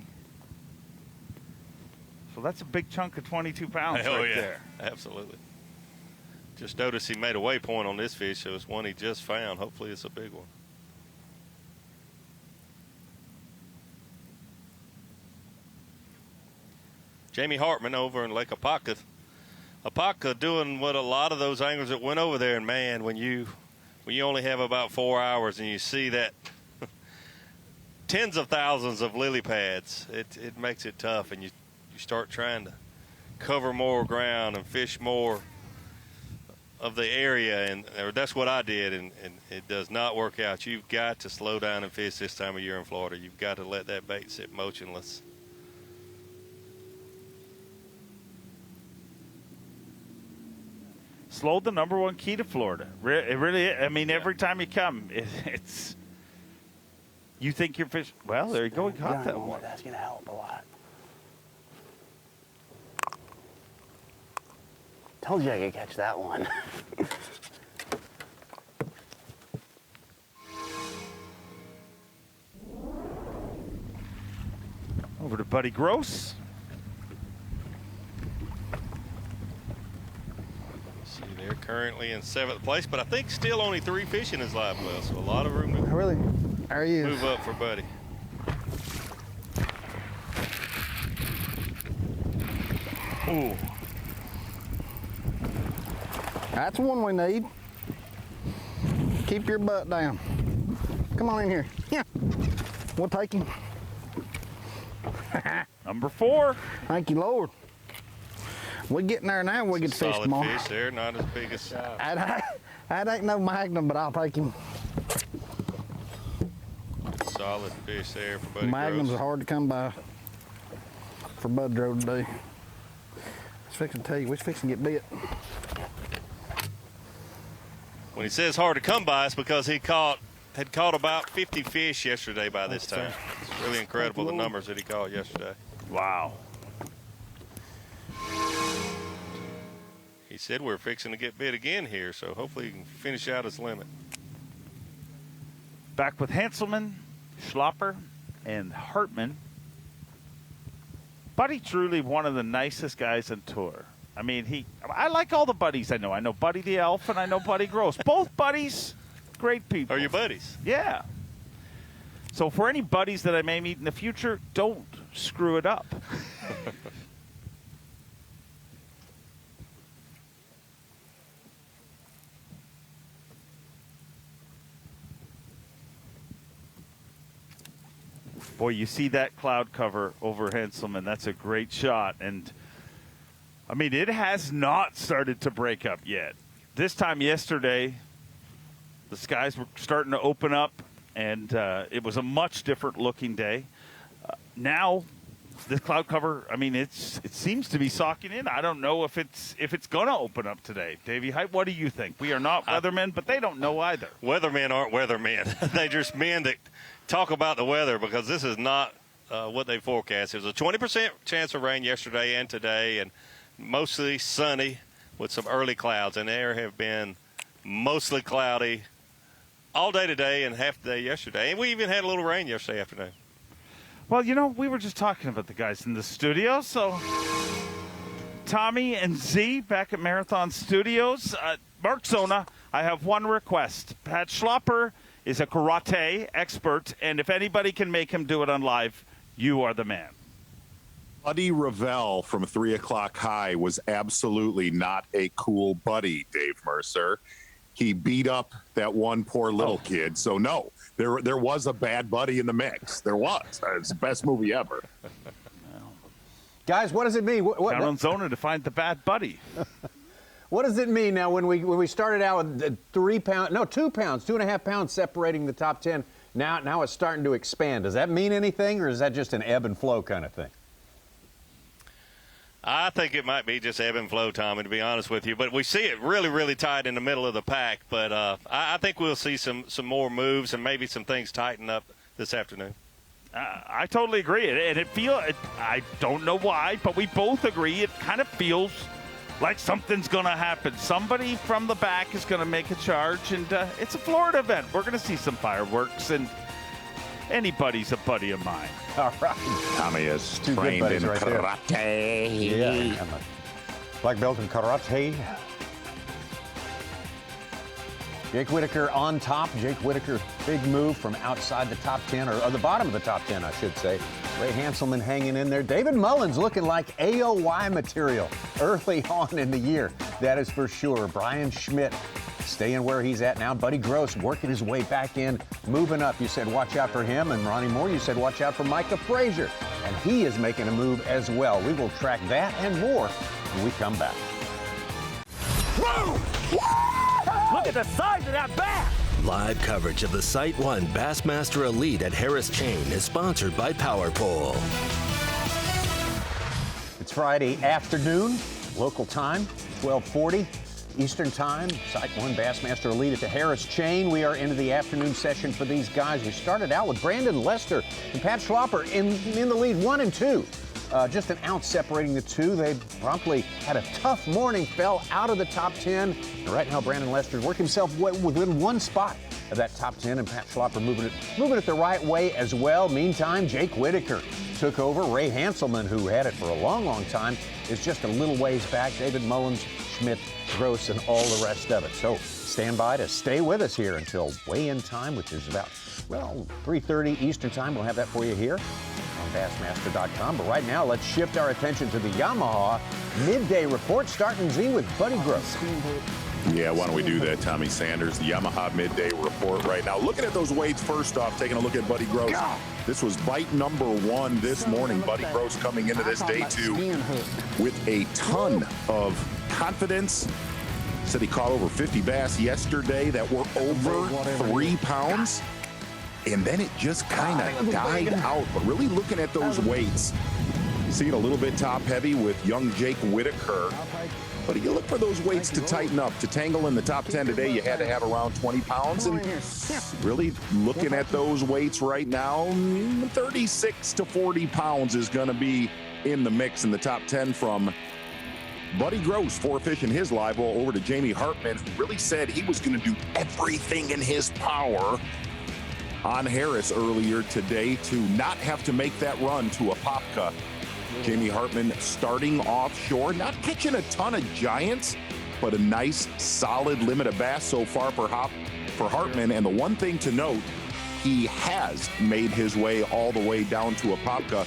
So that's a big chunk of 22 pounds there. Absolutely. Just noticed he made a waypoint on this fish. It was one he just found. Hopefully it's a big one. Jamie Hartman over in Lake Apopka. Apopka doing what a lot of those anglers that went over there, and man, when you only have about 4 hours and you see that tens of thousands of lily pads, it makes it tough, and you start trying to cover more ground and fish more of the area, and that's what I did, and it does not work out. You've got to slow down and fish this time of year in Florida. You've got to let that bait sit motionless. Slowed the #1 key to Florida. It really, I mean, every time you come, it's you think you're fishing. Well, there you go. He caught that one. That's going to help a lot. Told you I could catch that one. Over to Buddy Gross. See, they're currently in 7th place, but I think still only 3 fish in his live well, so a lot of room to really? Are you? Move up for Buddy. Ooh. That's one we need. Keep your butt down. Come on in here. Yeah. We'll take him. #4. Thank you, Lord. We're getting there now. We get to fish Solid tomorrow. fish there, not as big as. That ain't no magnum, but I'll take him. Solid fish there for Buddy Magnums Gross. are hard to come by for Bud Drow today. I was fixing to tell you, we're fixing to get bit. When he says hard to come by, it's because he had caught about 50 fish yesterday by this time. It's really incredible the numbers that he caught yesterday. Wow. He said we're fixing to get bit again here, so hopefully he can finish out his limit. Back with Hanselman, Schlapper, and Hartman. Buddy truly one of the nicest guys on tour. I mean, I like all the buddies I know. I know Buddy the Elf and I know Buddy Gross. Both buddies, great people. Are you buddies? Yeah. So for any buddies that I may meet in the future, don't screw it up. Boy, you see that cloud cover over Hanselman. That's a great shot. And, I mean, it has not started to break up yet. This time yesterday, the skies were starting to open up, and it was a much different looking day. Now, this cloud cover, I mean, it seems to be socking in. I don't know if it's going to open up today. Davey Height, what do you think? We are not weathermen, but they don't know either. Weathermen aren't weathermen. They're just men that talk about the weather, because this is not what they forecast. There's a 20% chance of rain yesterday and today, and mostly sunny with some early clouds. And there have been mostly cloudy all day today and half the day yesterday. And we even had a little rain yesterday afternoon. Well, you know, we were just talking about the guys in the studio. So Tommy and Z back at Marathon Studios. Mark Zona, I have one request. Pat Schlapper is a karate expert, and if anybody can make him do it on live, you are the man. Buddy Revell from 3 O'Clock High was absolutely not a cool buddy, Dave Mercer. He beat up that one poor little kid. So, no, there was a bad buddy in the mix. There was. It's the best movie ever. Guys, what does it mean? Count on Zona to find the bad buddy. What does it mean now when we started out with 2 pounds, 2.5 pounds separating the top 10? Now it's starting to expand. Does that mean anything, or is that just an ebb and flow kind of thing? I think it might be just ebb and flow, Tommy, to be honest with you. But we see it really, really tight in the middle of the pack. But I think we'll see some more moves and maybe some things tighten up this afternoon. I totally agree. And I don't know why, but we both agree it kind of feels like something's going to happen. Somebody from the back is going to make a charge, and it's a Florida event. We're going to see some fireworks, and anybody's a buddy of mine. All right. Tommy is Two good trained buddies in right there. karate. Yeah. I'm a black belt in karate. Jake Whitaker on top. Jake Whitaker, big move from outside the top 10, or the bottom of the top 10, I should say. Ray Hanselman hanging in there. David Mullins looking like AOY material early on in the year. That is for sure. Brian Schmidt staying where he's at now. Buddy Gross working his way back in, moving up. You said watch out for him. And Ronnie Moore, you said watch out for Micah Frazier. And he is making a move as well. We will track that and more when we come back. Whoa! Look at the size of that bass! Live coverage of the SiteOne Bassmaster Elite at Harris Chain is sponsored by Power Pole. It's Friday afternoon, local time, 12:40 Eastern Time. SiteOne Bassmaster Elite at the Harris Chain. We are into the afternoon session for these guys. We started out with Brandon Lester and Pat Schlapper in the lead, 1 and 2. Just an ounce separating the two. They promptly had a tough morning, fell out of the top 10. And right now, Brandon Lester worked himself within one spot of that top 10, and Pat Schlapper moving it the right way as well. Meantime, Jake Whitaker took over. Ray Hanselman, who had it for a long, long time, is just a little ways back. David Mullins, Schmidt, Gross, and all the rest of it. So stand by to stay with us here until weigh-in time, which is about, 3:30 Eastern Time. We'll have that for you here on Bassmaster.com. But right now, let's shift our attention to the Yamaha midday report, starting Z with Buddy Gross. Yeah, why don't we do that, Tommy Sanders? The Yamaha midday report right now. Looking at those weights first off, taking a look at Buddy Gross. This was bite number 1 this morning. Buddy Gross coming into this day 2 with a ton of confidence. Said he caught over 50 bass yesterday that were over 3 pounds. And then it just kind of died out. But really looking at those weights, seeing a little bit top heavy with young Jake Whitaker. But you look for those weights to tighten up. To tangle in the top 10 today, you had to have around 20 pounds. And really looking at those weights right now, 36 to 40 pounds is going to be in the mix in the top 10 from Buddy Gross, 4 fish in his live well over to Jamie Hartman, who really said he was going to do everything in his power on Harris earlier today to not have to make that run to Apopka. Jamie Hartman starting offshore, not catching a ton of giants, but a nice, solid limit of bass so far for Hartman. And the one thing to note, he has made his way all the way down to Apopka.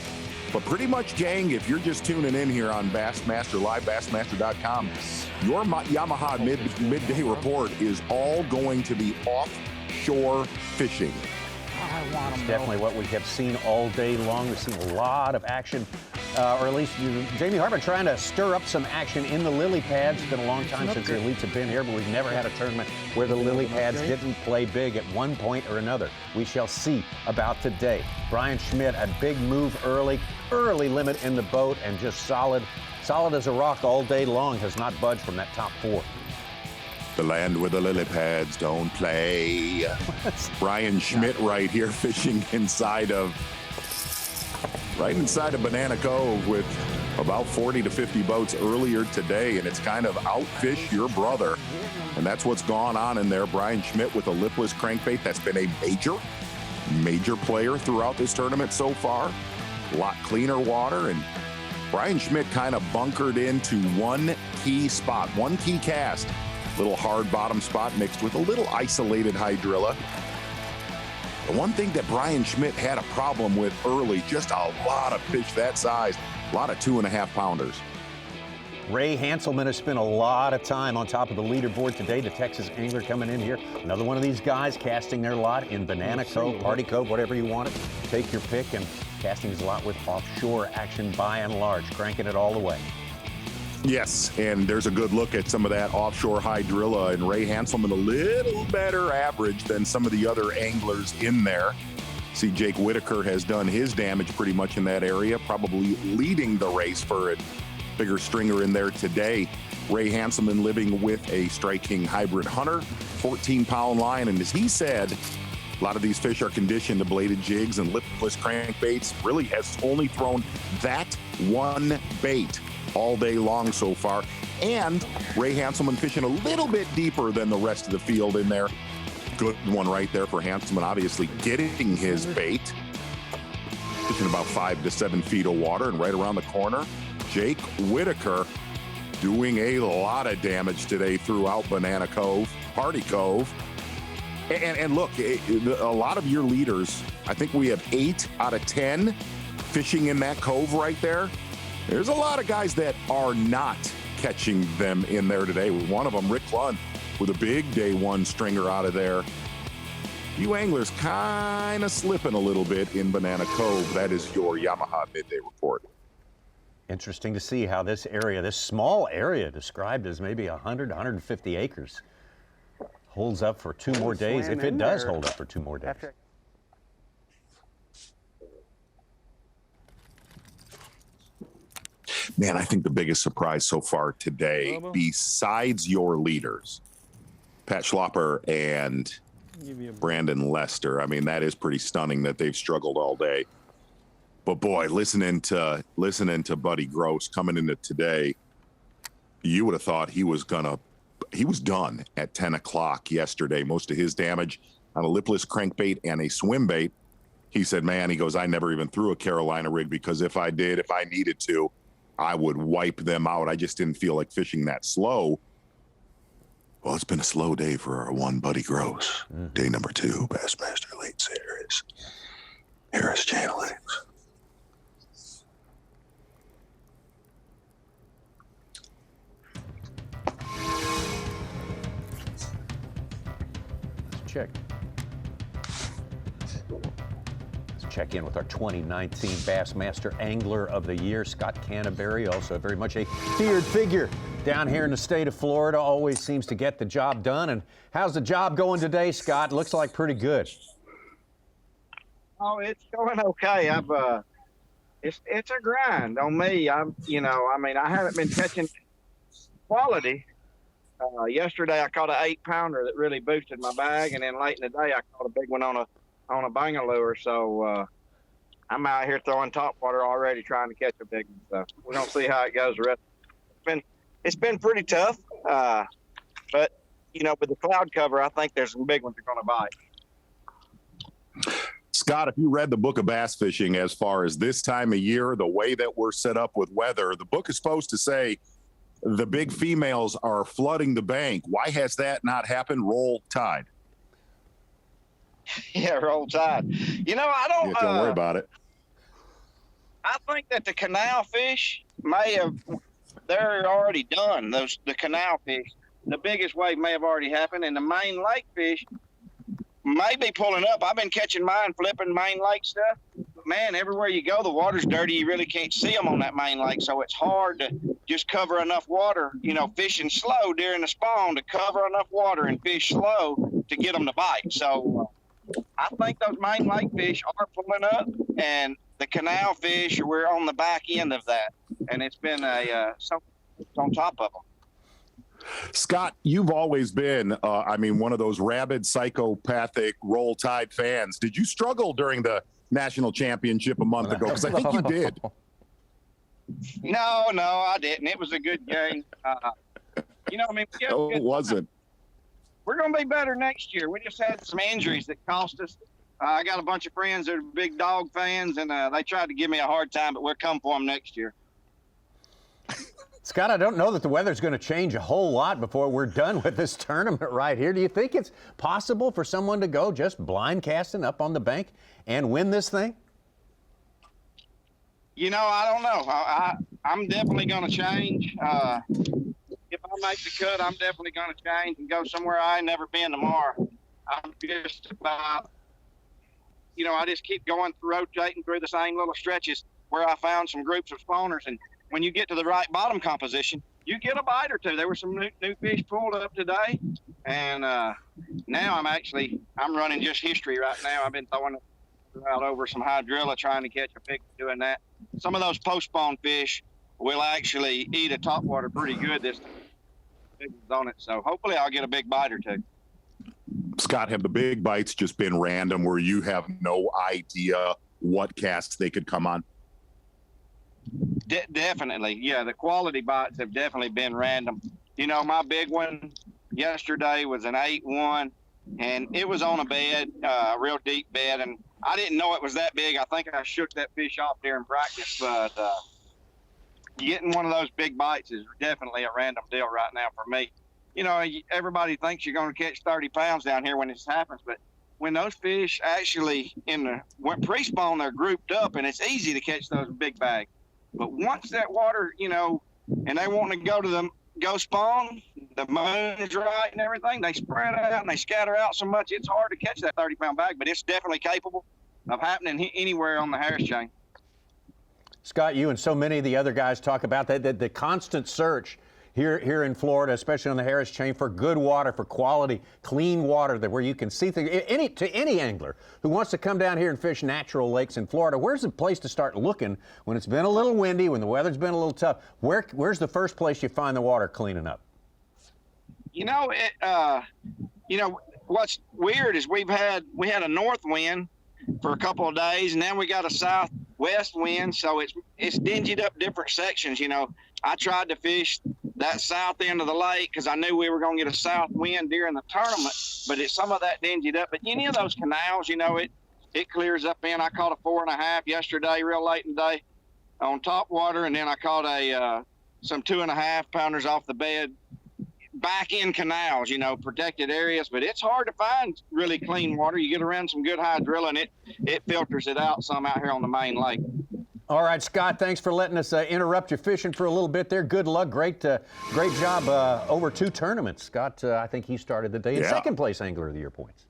But pretty much, gang, if you're just tuning in here on Bassmaster Live, Bassmaster.com, your Yamaha midday report is all going to be offshore fishing. It's definitely what we have seen all day long. We've seen a lot of action, or at least Jamie Hartman trying to stir up some action in the lily pads. It's been a long time since the elites have been here, but we've never had a tournament where the lily pads didn't play big at one point or another. We shall see about today. Brian Schmidt, a big move early limit in the boat, and just solid as a rock all day long, has not budged from that top 4. The land where the lily pads don't play. Brian Schmidt right here fishing right inside of Banana Cove with about 40 to 50 boats earlier today, and it's kind of outfish your brother. And that's what's gone on in there. Brian Schmidt with a lipless crankbait. That's been a major player throughout this tournament so far. A lot cleaner water, and Brian Schmidt kind of bunkered into one key spot, one key cast. Little hard bottom spot mixed with a little isolated hydrilla. The one thing that Brian Schmidt had a problem with early, just a lot of fish that size, a lot of 2.5 pounders. Ray Hanselman has spent a lot of time on top of the leaderboard today. The Texas angler coming in here. Another one of these guys casting their lot in Banana Cove, Party Cove, whatever you want it. Take your pick, and casting his lot with offshore action by and large, cranking it all the way. Yes, and there's a good look at some of that offshore hydrilla, and Ray Hanselman a little better average than some of the other anglers in there. See, Jake Whitaker has done his damage pretty much in that area, probably leading the race for a bigger stringer in there today. Ray Hanselman living with a Strike King hybrid hunter, 14-pound line, and as he said, a lot of these fish are conditioned to bladed jigs and lipless crankbaits. Really has only thrown that one bait all day long so far. And Ray Hanselman fishing a little bit deeper than the rest of the field in there. Good one right there for Hanselman, obviously getting his bait. Fishing about 5 to 7 feet of water, and right around the corner, Jake Whitaker doing a lot of damage today throughout Banana Cove, Party Cove. And look, a lot of your leaders, I think we have 8 out of 10 fishing in that cove right there. There's a lot of guys that are not catching them in there today. One of them, Rick Clunn, with a big day one stringer out of there. You anglers kind of slipping a little bit in Banana Cove. That is your Yamaha Midday Report. Interesting to see how this area, this small area described as maybe 100, 150 acres, holds up for 2 more days, if it does hold up for 2 more days. Man, I think the biggest surprise so far today, besides your leaders, Pat Schlapper and Brandon Lester. I mean, that is pretty stunning that they've struggled all day. But boy, listening to Buddy Gross coming into today, you would have thought he was done at 10 o'clock yesterday. Most of his damage on a lipless crankbait and a swim bait. He said, man, he goes, I never even threw a Carolina rig because if I needed to, I would wipe them out. I just didn't feel like fishing that slow. Well, it's been a slow day for our one Buddy Gross. Day number 2, Bassmaster Elite Series. Harris Chainalytics. Check. Let's check in with our 2019 Bassmaster Angler of the Year, Scott Canterbury, also very much a feared figure down here in the state of Florida, always seems to get the job done. And how's the job going today, Scott? Looks like pretty good. Oh, it's going okay. It's a grind on me. I haven't been catching quality. Yesterday I caught an 8-pounder that really boosted my bag, and then late in the day I caught a big one on a banger lure. So I'm out here throwing topwater already, trying to catch a big one. So we're gonna see how it goes. It's been pretty tough, but with the cloud cover, I think there's some big ones that are gonna bite. Scott, if you read the book of bass fishing as far as this time of year, the way that we're set up with weather, the book is supposed to say the big females are flooding the bank. Why has that not happened? Roll Tide. Yeah, roll Tide. I don't. Don't worry about it. I think that the canal fish they're already done. The canal fish, the biggest wave may have already happened, and the main lake fish may be pulling up. I've been catching mine, flipping main lake stuff. But man, everywhere you go, the water's dirty. You really can't see them on that main lake, so it's hard to just cover enough water, fishing slow during the spawn to cover enough water and fish slow to get them to bite. So I think those main lake fish are pulling up, and the canal fish, we're on the back end of that, and it's been something on top of them. Scott, you've always been, one of those rabid, psychopathic Roll Tide fans. Did you struggle during the national championship a month ago? Because I think you did. No, I didn't. It was a good game. It wasn't. We're going to be better next year. We just had some injuries that cost us. I got a bunch of friends that are big dog fans, and they tried to give me a hard time, but we'll come for them next year. Scott, I don't know that the weather's going to change a whole lot before we're done with this tournament right here. Do you think it's possible for someone to go just blind casting up on the bank and win this thing? I don't know. I'm definitely going to change. If I make the cut, I'm definitely going to change and go somewhere I ain't never been tomorrow. I'm just about, I just keep going, rotating through the same little stretches where I found some groups of spawners. And when you get to the right bottom composition, you get a bite or two. There were some new fish pulled up today. And now I'm running just history right now. I've been throwing it out over some hydrilla trying to catch a pig doing that. Some of those post-spawn fish will actually eat a topwater pretty good this time. On it, so hopefully I'll get a big bite or two. Scott, have the big bites just been random where you have no idea what casts they could come on? Definitely. Yeah, the quality bites have definitely been random. You know, my big one yesterday was an 8-1, and it was on a bed, a real deep bed, and I didn't know it was that big. I think I shook that fish off there in practice, but getting one of those big bites is definitely a random deal right now for me. You know, everybody thinks you're going to catch 30 pounds down here when this happens, but when those fish actually when pre-spawn, they're grouped up, and it's easy to catch those big bags. But once that water, you know, and they want to go spawn, the moon is right and everything, they spread out and they scatter out so much, it's hard to catch that 30-pound bag, but it's definitely capable of happening anywhere on the Harris chain. Scott, you and so many of the other guys talk about that the constant search here in Florida, especially on the Harris chain, for good water, for quality, clean water, where you can see things. To any angler who wants to come down here and fish natural lakes in Florida, where's the place to start looking when it's been a little windy, when the weather's been a little tough? Where's the first place you find the water cleaning up? You know, what's weird is we had a north wind for a couple of days, and then we got a southwest wind, so it's dingied up different sections. You know, I tried to fish that south end of the lake because I knew we were going to get a south wind during the tournament, but some of that dingied up. But any of those canals, you know, it clears up in. I caught a 4.5 yesterday, real late in the day, on top water, and then I caught some 2.5 pounders off the bed back in canals, you know, protected areas. But it's hard to find really clean water. You get around some good hydrilla, and it filters it out some out here on the main lake. All right, Scott, thanks for letting us interrupt your fishing for a little bit there. Good luck. Great job over 2 tournaments. Scott, I think he started the day in second place Angler of the Year points.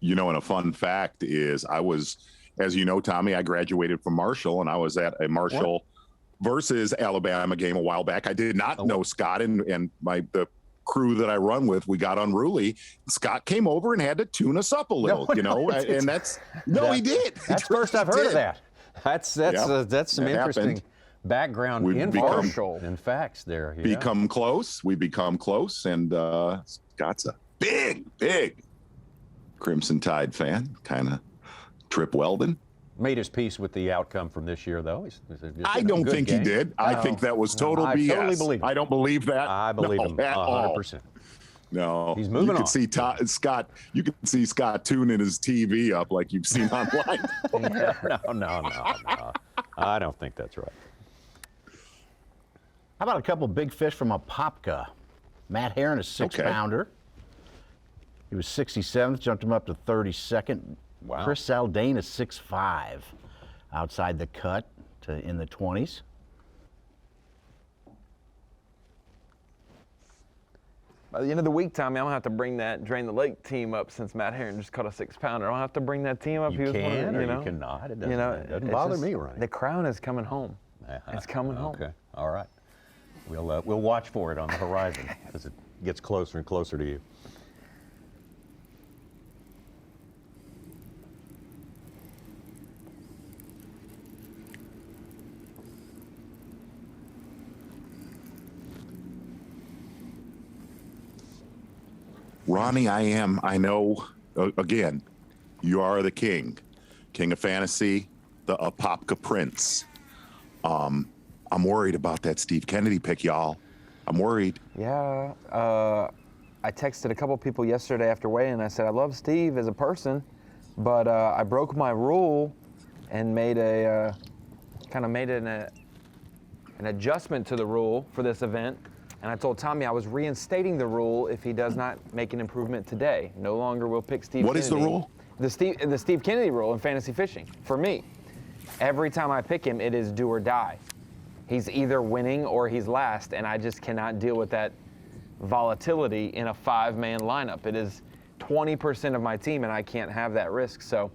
You know, and a fun fact is I was, as you know, Tommy, I graduated from Marshall, and I was at a Marshall versus Alabama game a while back. I did not know Scott, and the crew that I run with, we got unruly. Scott came over and had to tune us up a little, he did. That's first I've heard of that. That's some interesting background info and facts there. Yeah. Become close. We become close, and Scott's a big Crimson Tide fan, kind of Trip Weldon. Made his peace with the outcome from this year, though. I don't think he did. I think that was total BS. I totally believe him. I don't believe that. I believe him at 100%. No, he's moving on. You can see Scott tuning his TV up like you've seen online. No. I don't think that's right. How about a couple big fish from Apopka? Matt Herron, a 6-pounder. He was 67th, jumped him up to 32nd. Wow. Chris Zaldane, a 6'5", outside the cut in the 20s. By the end of the week, Tommy, I'm going to have to bring that Drain the Lake team up since Matt Herron just caught a 6-pounder. I don't have to bring that team up. You can or you cannot. It doesn't bother me, Ronnie. The crown is coming home. It's coming home. Okay, all right. We'll watch for it on the horizon as it gets closer and closer to you. Ronnie, I know, again, you are the king of fantasy, the Apopka Prince. I'm worried about that Steve Kennedy pick, y'all. I'm worried. Yeah, I texted a couple people yesterday after weighing, and I said, I love Steve as a person, but I broke my rule and made an adjustment to the rule for this event. And I told Tommy I was reinstating the rule if he does not make an improvement today. No longer will pick Steve Kennedy. What is the rule? The Steve Kennedy rule in fantasy fishing. For me, every time I pick him, it is do or die. He's either winning or he's last, and I just cannot deal with that volatility in a 5-man lineup. It is 20% of my team, and I can't have that risk. So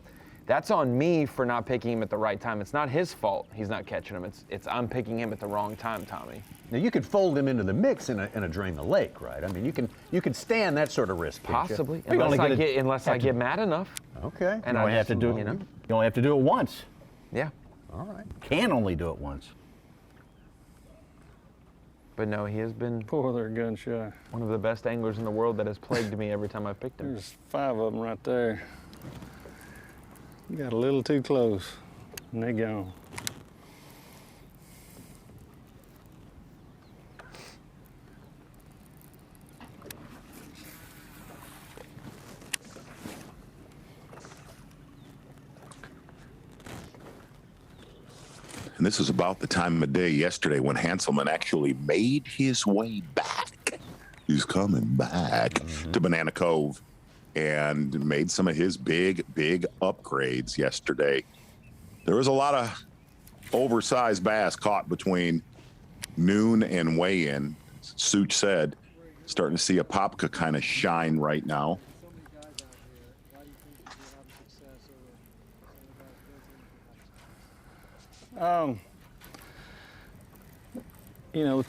that's on me for not picking him at the right time. It's not his fault he's not catching him. It's I'm picking him at the wrong time, Tommy. Now you could fold him into the mix in a Drain the Lake, right? I mean, you can stand that sort of risk. Possibly, unless I get mad enough. Okay. And you only have to do it. You only have to do it once. Yeah. All right. Can only do it once. But no, he has been they're gun shy. One of the best anglers in the world that has plagued me every time I picked him. There's 5 of them right there. You got a little too close, and they gone. And this was about the time of day yesterday when Hanselman actually made his way back. He's coming back to Banana Cove and made some of his big upgrades yesterday. There was a lot of oversized bass caught between noon and weigh-in. Such said, starting to see a Popka kind of shine right now. You know,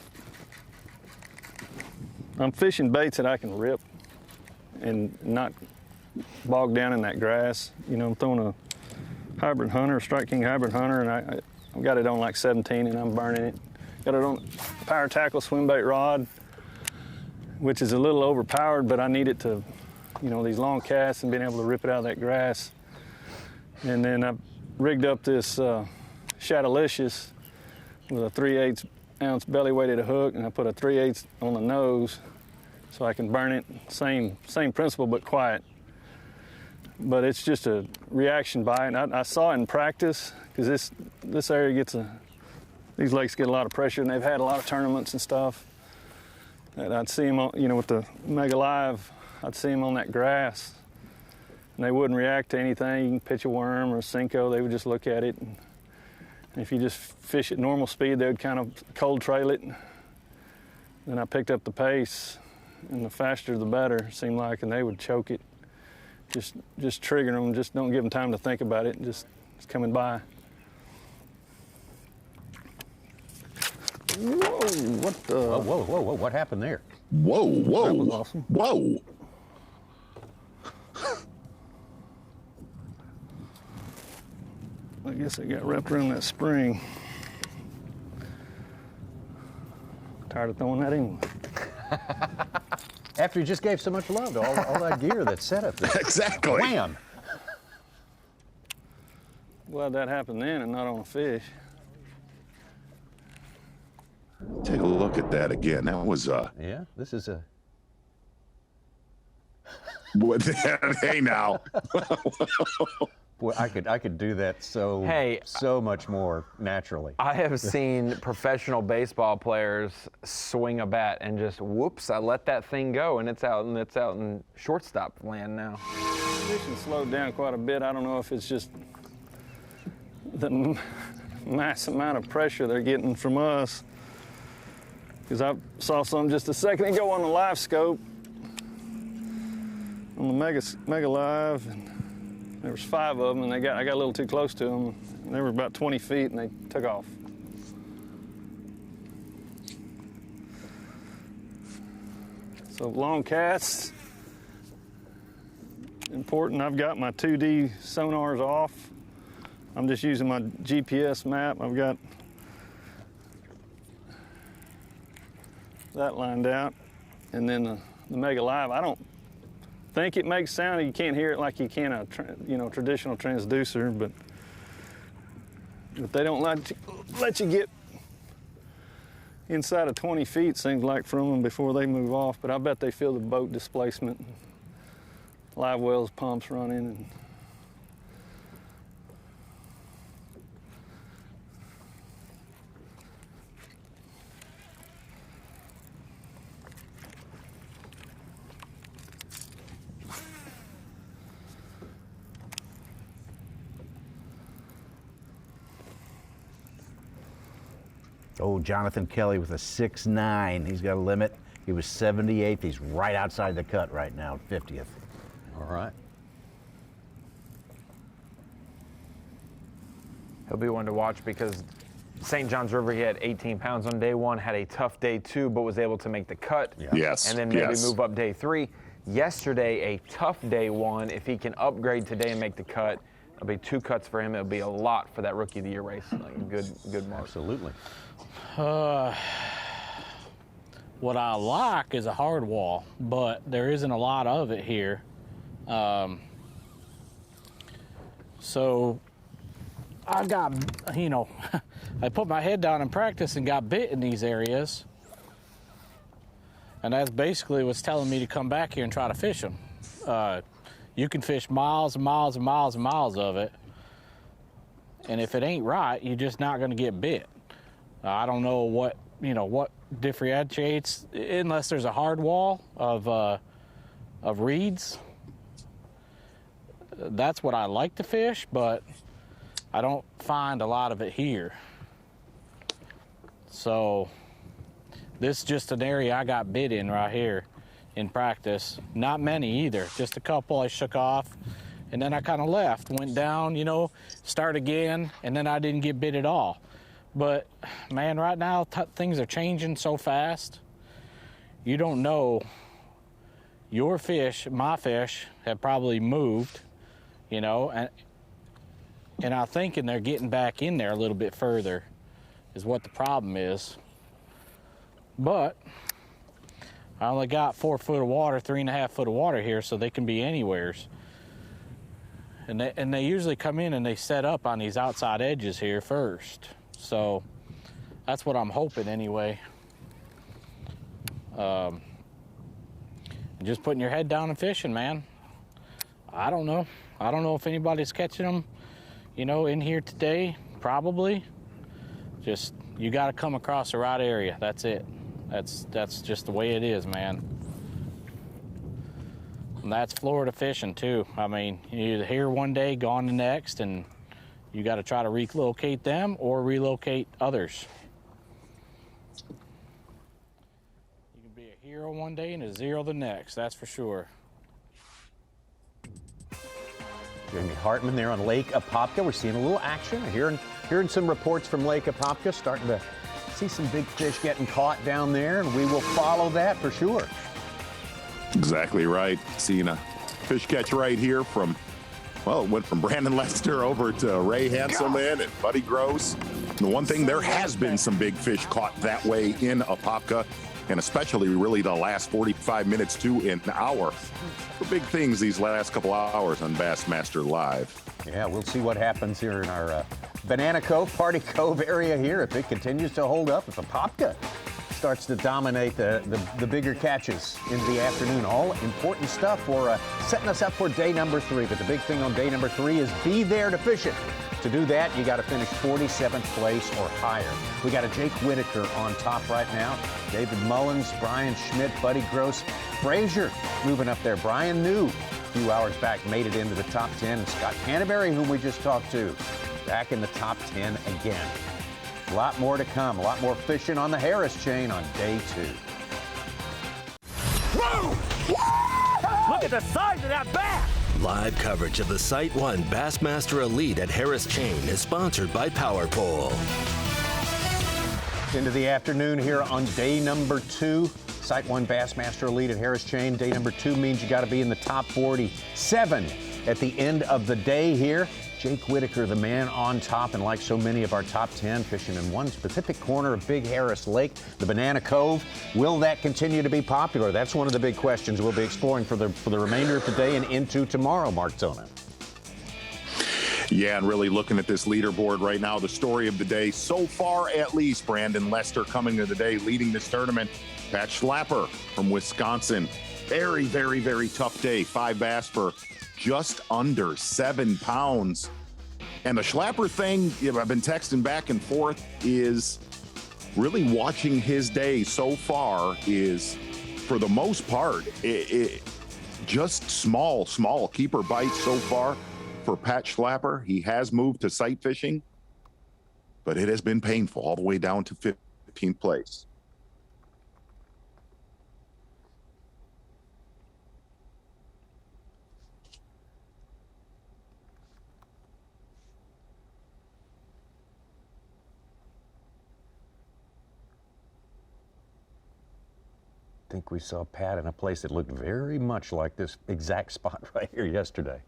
I'm fishing baits that I can rip and not bog down in that grass. You know, I'm throwing a hybrid hunter, Strike King hybrid hunter, and I've got it on like 17 and I'm burning it. Got it on Power Tackle swim bait rod, which is a little overpowered, but I need it to, you know, these long casts and being able to rip it out of that grass. And then I've rigged up this Shadowlicious with a 3/8 ounce belly weighted hook, and I put a 3/8 on the nose so I can burn it. Same principle, but quiet. But it's just a reaction bite. And I saw it in practice because this area gets these lakes get a lot of pressure, and they've had a lot of tournaments and stuff. And I'd see them, you know, with the Mega Live, I'd see them on that grass, and they wouldn't react to anything. You can pitch a worm or a Cinco, they would just look at it. And if you just fish at normal speed, they would kind of cold trail it. Then I picked up the pace, and the faster the better, it seemed like, and they would choke it. Just trigger them, just don't give them time to think about it, just it's coming by. Whoa, what the? Whoa, what happened there? Whoa. That was awesome. Whoa. I guess it got wrapped around that spring. Tired of throwing that in. After you just gave so much love to all that gear that's set up there. Exactly. Wham! Glad that happened then and not on a fish. Take a look at that again. That was yeah, this is a hey now. Boy, I could do that so much more naturally. I have seen professional baseball players swing a bat and just whoops, I let that thing go, and it's out in shortstop land now. Fishing slowed down quite a bit. I don't know if it's just the mass amount of pressure they're getting from us. Because I saw some just a second ago on the live scope, on the Mega Live, and there was 5 of them, and I got a little too close to them. And they were about 20 feet, and they took off. So long casts, important. I've got my 2D sonars off. I'm just using my GPS map. I've got that lined out, and then the Mega Live. I don't think it makes sound. You can't hear it like you can a traditional transducer, but they don't let you get inside of 20 feet, seems like, from them before they move off. But I bet they feel the boat displacement, live wells pumps running. And Oh, Jonathan Kelly with a 6'9". He's got a limit. He was 78th. He's right outside the cut right now, 50th. All right. He'll be one to watch because St. Johns River, he had 18 pounds on day 1, had a tough day 2, but was able to make the cut. Yeah. Yes. And then maybe move up day 3. Yesterday, a tough day 1. If he can upgrade today and make the cut, it'll be 2 cuts for him. It'll be a lot for that Rookie of the Year race. Like a good mark. Absolutely. What I like is a hard wall, but there isn't a lot of it here. So I got, I put my head down in practice and got bit in these areas. And that's basically what's telling me to come back here and try to fish them. You can fish miles and miles and miles and miles of it. And if it ain't right, you're just not going to get bit. I don't know what differentiates, unless there's a hard wall of reeds. That's what I like to fish, but I don't find a lot of it here. So this is just an area I got bit in right here in practice. Not many either, just a couple I shook off, and then I kind of left, went down, start again, and then I didn't get bit at all. But man, right now things are changing so fast. You don't know. Your fish, my fish, have probably moved, and I'm thinking they're getting back in there a little bit further is what the problem is. But I only got 4 foot of water, 3.5 foot of water here, so they can be anywheres. And they usually come in and they set up on these outside edges here first. So that's what I'm hoping anyway. Just putting your head down and fishing, man. I don't know. I don't know if anybody's catching them, in here today. Probably. Just, you got to come across the right area. That's it. That's just the way it is, man. And that's Florida fishing too. I mean, you're here one day, gone the next, and you got to try to relocate them or relocate others. You can be a hero one day and a zero the next, that's for sure. Jeremy Hartman there on Lake Apopka. We're seeing a little action. Hearing some reports from Lake Apopka, starting to see some big fish getting caught down there, and we will follow that for sure. Exactly right. Seeing a fish catch right here from, well, it went from Brandon Lester over to Ray Hanselman and Buddy Gross. And the one thing, there has been some big fish caught that way in Apopka, and especially really the last 45 minutes to an hour. The big things these last couple hours on Bassmaster Live. Yeah, we'll see what happens here in our Banana Cove, Party Cove area here. If it continues to hold up, if Apopka starts to dominate the bigger catches into the afternoon. All important stuff for setting us up for day number 3. But the big thing on day number 3 is be there to fish it. To do that, you got to finish 47th place or higher. We got a Jake Whitaker on top right now. David Mullins, Brian Schmidt, Buddy Gross, Frazier moving up there. Brian New, a few hours back, made it into the top 10. And Scott Canterbury, whom we just talked to, back in the top 10 again. A lot more to come. A lot more fishing on the Harris chain on day 2. Whoa! Look at the size of that bass! Live coverage of the SiteOne Bassmaster Elite at Harris Chain is sponsored by Power Pole. Into the afternoon here on day number 2. SiteOne Bassmaster Elite at Harris Chain. Day number 2 means you got to be in the top 47 at the end of the day here. Jake Whitaker, the man on top, and like so many of our top 10, fishing in one specific corner of Big Harris Lake, the Banana Cove. Will that continue to be popular? That's one of the big questions we'll be exploring for the remainder of the day and into tomorrow, Mark Zona. Yeah, and really looking at this leaderboard right now, the story of the day so far, at least, Brandon Lester coming to the day, leading this tournament. Pat Schlapper from Wisconsin. Very, very, very tough day. 5 bass for just under 7 pounds. And the Schlapper thing, I've been texting back and forth, is really watching his day so far is, for the most part, just small keeper bites so far for Pat Schlapper. He has moved to sight fishing, but it has been painful all the way down to 15th place. I think we saw Pat in a place that looked very much like this exact spot right here yesterday.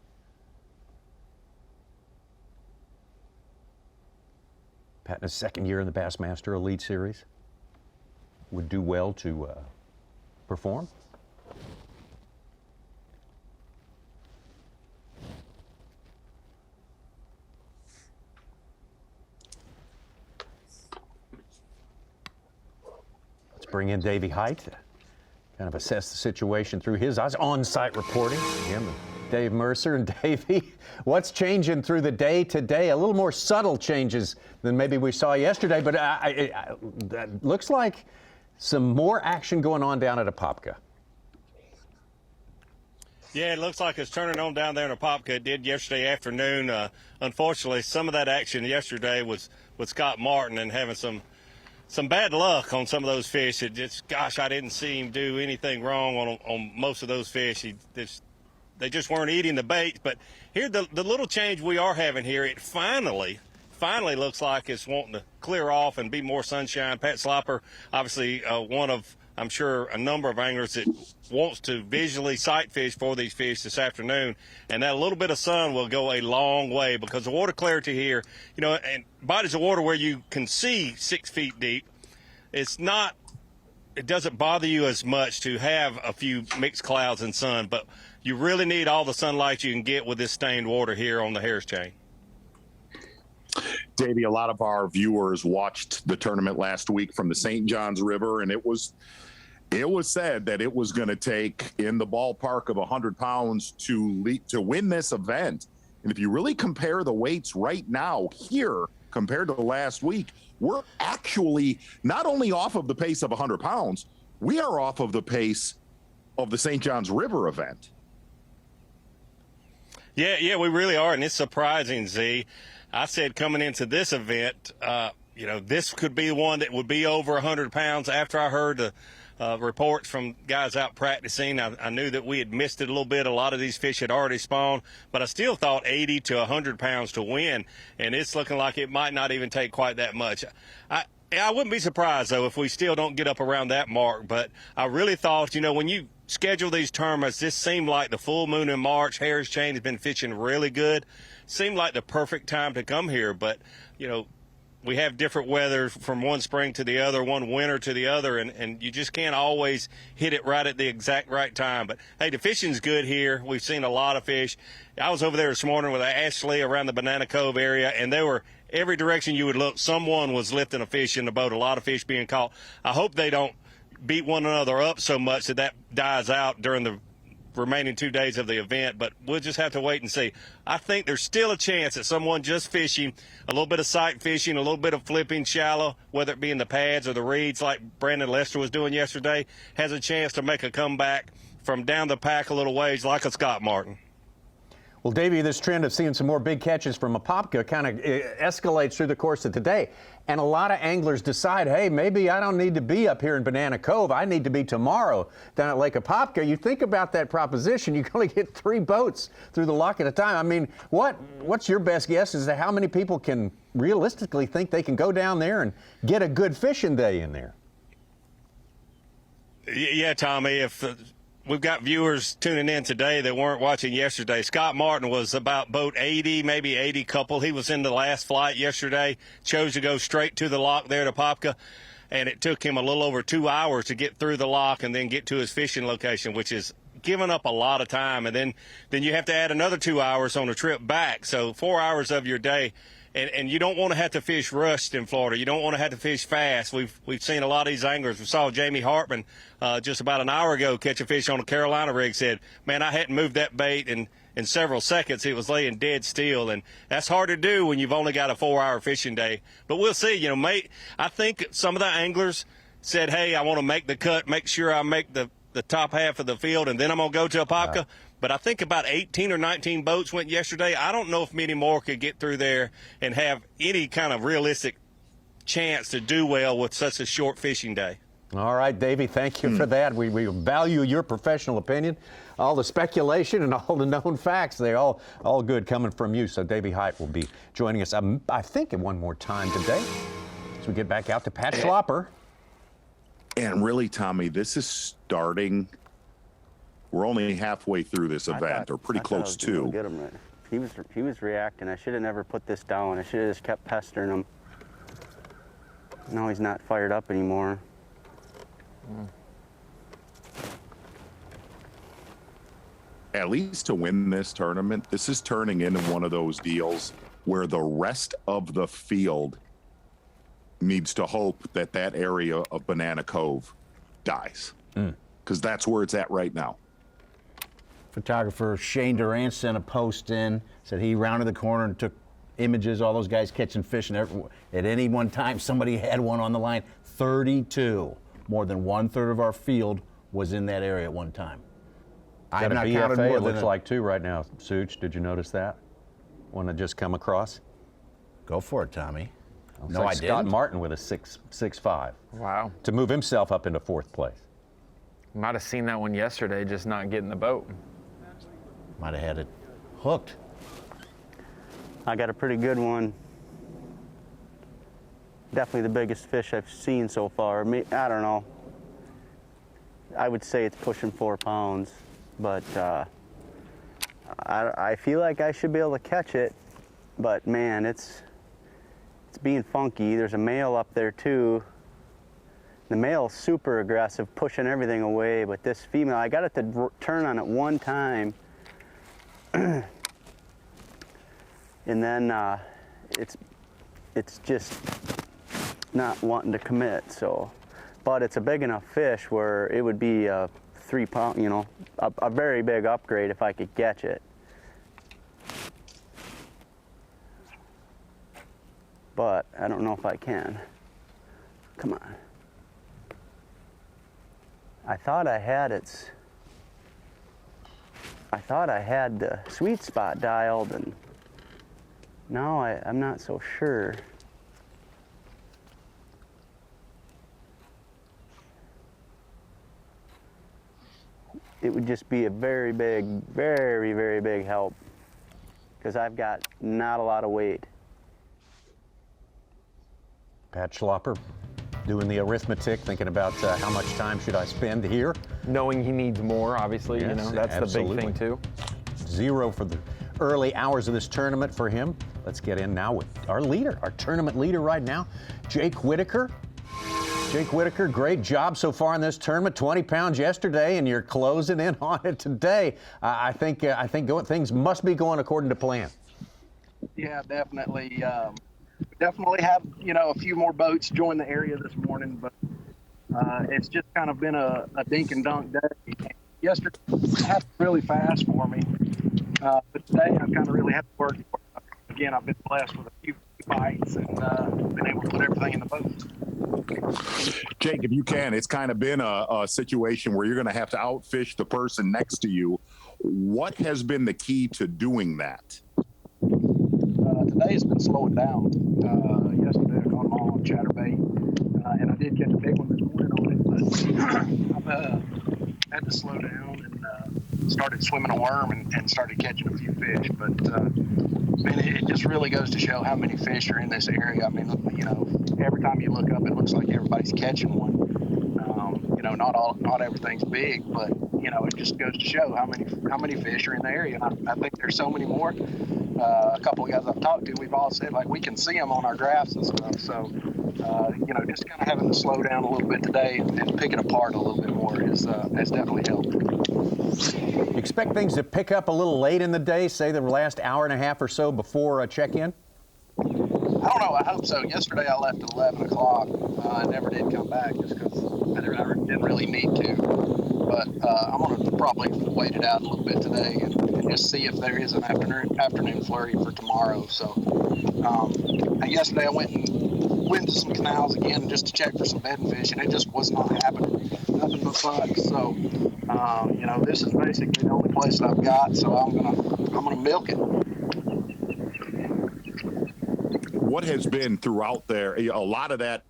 Pat in his second year in the Bassmaster Elite Series would do well to perform. Let's bring in Davey Height. Kind of assess the situation through his eyes. On-site reporting. Him and Dave Mercer and Davey. What's changing through the day today? A little more subtle changes than maybe we saw yesterday, but it looks like some more action going on down at Apopka. Yeah, it looks like it's turning on down there in Apopka. It did yesterday afternoon. Unfortunately, some of that action yesterday was with Scott Martin and having some bad luck on some of those fish. It just, gosh, I didn't see him do anything wrong on most of those fish. They just weren't eating the bait. But here, the little change we are having here, it finally looks like it's wanting to clear off and be more sunshine. Pat Schlapper, obviously one of, I'm sure, a number of anglers that wants to visually sight fish for these fish this afternoon, and that little bit of sun will go a long way because the water clarity here, you know, and bodies of water where you can see 6 feet deep, it doesn't bother you as much to have a few mixed clouds and sun, but you really need all the sunlight you can get with this stained water here on the Harris Chain. Davey, a lot of our viewers watched the tournament last week from the St. Johns River, and it was said that it was going to take in the ballpark of 100 pounds to win this event. And if you really compare the weights right now here compared to last week, we're actually not only off of the pace of 100 pounds, we are off of the pace of the St. Johns River event. Yeah, we really are, and it's surprising, Z. I said coming into this event, you know, this could be one that would be over 100 pounds. After I heard the reports from guys out practicing, I knew that we had missed it a little bit. A lot of these fish had already spawned, but I still thought 80 to 100 pounds to win, and it's looking like it might not even take quite that much. I wouldn't be surprised, though, if we still don't get up around that mark, but I really thought, you know, when you schedule these tournaments, this seemed like the full moon in March. Harris Chain has been fishing really good. Seemed like the perfect time to come here, but, you know, we have different weather from one spring to the other, one winter to the other, and you just can't always hit it right at the exact right time. But, hey, the fishing's good here. We've seen a lot of fish. I was over there this morning with Ashley around the Banana Cove area, and there were every direction you would look, someone was lifting a fish in the boat, a lot of fish being caught. I hope they don't beat one another up so much that dies out during the remaining 2 days of the event, but we'll just have to wait and see. I think there's still a chance that someone just fishing, a little bit of sight fishing, a little bit of flipping shallow, whether it be in the pads or the reeds like Brandon Lester was doing yesterday, has a chance to make a comeback from down the pack a little ways like a Scott Martin. Well, Davey, this trend of seeing some more big catches from Apopka kind of escalates through the course of today. And a lot of anglers decide, hey, maybe I don't need to be up here in Banana Cove. I need to be tomorrow down at Lake Apopka. You think about that proposition, you can only get 3 boats through the lock at a time. I mean, what's your best guess as to how many people can realistically think they can go down there and get a good fishing day in there? Yeah, Tommy, if we've got viewers tuning in today that weren't watching yesterday. Scott Martin was about boat 80, maybe 80 couple. He was in the last flight yesterday, chose to go straight to the lock there at Apopka, and it took him a little over 2 hours to get through the lock and then get to his fishing location, which is giving up a lot of time. And then you have to add another 2 hours on the trip back, so 4 hours of your day. And you don't want to have to fish rushed in Florida. You don't want to have to fish fast. We've seen a lot of these anglers. We saw Jamie Hartman just about an hour ago catch a fish on a Carolina rig. Said, man, I hadn't moved that bait in several seconds. It was laying dead still, and that's hard to do when you've only got a 4-hour fishing day. But we'll see. You know, I think some of the anglers said, hey, I want to make the cut, make sure I make the top half of the field, and then I'm going to go to Apopka. Right. But I think about 18 or 19 boats went yesterday. I don't know if many more could get through there and have any kind of realistic chance to do well with such a short fishing day. All right, Davey, thank you for that. We value your professional opinion. All the speculation and all the known facts, they're all good coming from you. So Davey Height will be joining us, I think, one more time today as we get back out to Pat Schlapper. And really, Tommy, this is starting. We're only halfway through this event, or pretty close to. Get him right. He was reacting. I should have never put this down. I should have just kept pestering him. Now he's not fired up anymore. At least to win this tournament, this is turning into one of those deals where the rest of the field needs to hope that that area of Banana Cove dies, because that's where it's at right now. Photographer Shane Durant sent a post in, said he rounded the corner and took images, all those guys catching fish, and at any one time somebody had one on the line. 32, more than 1/3 of our field was in that area at one time. I have Got a not counted BFA, more it than looks like too right now. Such, did you notice that? One that just come across? Go for it, Tommy. Looks No, like I Scott didn't. Martin with a 6.5. Wow. To move himself up into 4th place. Might have seen that one yesterday, just not getting the boat. Might have had it hooked. I got a pretty good one. Definitely the biggest fish I've seen so far. I don't know. I would say it's pushing 4 pounds, but I feel like I should be able to catch it. But man, it's being funky. There's a male up there too. The male's super aggressive, pushing everything away, but this female, I got it to turn on it one time, and then it's just not wanting to commit. So, but it's a big enough fish where it would be a 3 pound, a very big upgrade if I could catch it. But I don't know if I can. Come on. I thought I had the sweet spot dialed, and now I'm not so sure. It would just be a very big, very, very big help, because I've got not a lot of weight. Pat Schlapper doing the arithmetic, thinking about how much time should I spend here. Knowing he needs more, obviously, Yes, that's absolutely. the big thing too. 0 for the early hours of this tournament for him. Let's get in now with our leader, our tournament leader right now, Jake Whitaker. Jake Whitaker, great job so far in this tournament. 20 pounds yesterday, and you're closing in on it today. I think things must be going according to plan. Yeah, definitely. Definitely have a few more boats join the area this morning, but it's just kind of been a dink and dunk day. Yesterday happened really fast for me, but today I've kind of really had to work. Again, I've been blessed with a few bites and been able to put everything in the boat. Jake, if you can, it's kind of been a situation where you're going to have to outfish the person next to you. What has been the key to doing that? Today has been slowing down. Yesterday I caught them all on chatterbait, and I did catch a big one this morning on it, but I've had to slow down and started swimming a worm and started catching a few fish. But man, it just really goes to show how many fish are in this area. I mean, every time you look up, it looks like everybody's catching one. Not everything's big, but it just goes to show how many fish are in the area. And I think there's so many more. A couple of guys I've talked to, we've all said we can see them on our graphs and stuff. So, just kind of having to slow down a little bit today and pick it apart a little bit more has definitely helped. You expect things to pick up a little late in the day, say the last hour and a half or so before check-in? I don't know. I hope so. Yesterday I left at 11 o'clock. I never did come back just because I didn't really need to. But I'm going to probably wait it out a little bit today and just see if there is an afternoon flurry for tomorrow. So yesterday I went to some canals again just to check for some bedding fish, and it just was not happening. Nothing but bugs. So this is basically the only place that I've got. So I'm gonna milk it. What has been throughout there? A lot of that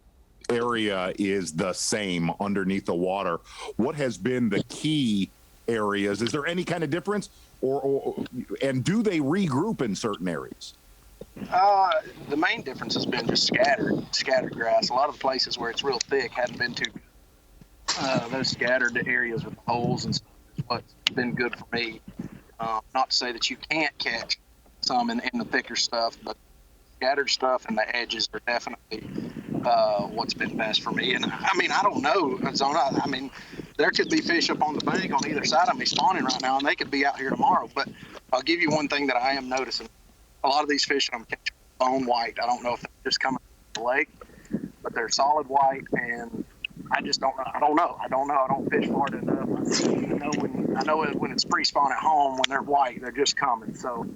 area is the same underneath the water. What has been the key areas? Is there any kind of difference, and do they regroup in certain areas? The main difference has been just scattered grass. A lot of the places where it's real thick hadn't been too good. Those scattered areas with holes and stuff is what's been good for me. Not to say that you can't catch some in the thicker stuff, but scattered stuff and the edges are definitely what's been best for me. And I mean, I don't know, Zona. I mean, there could be fish up on the bank on either side of me spawning right now, and they could be out here tomorrow. But I'll give you one thing that I am noticing. A lot of these fish that I'm catching are bone white. I don't know if they're just coming from the lake, but they're solid white, and I just don't know. I don't know. I don't fish hard enough. I know when it's pre-spawn at home, when they're white, they're just coming. So,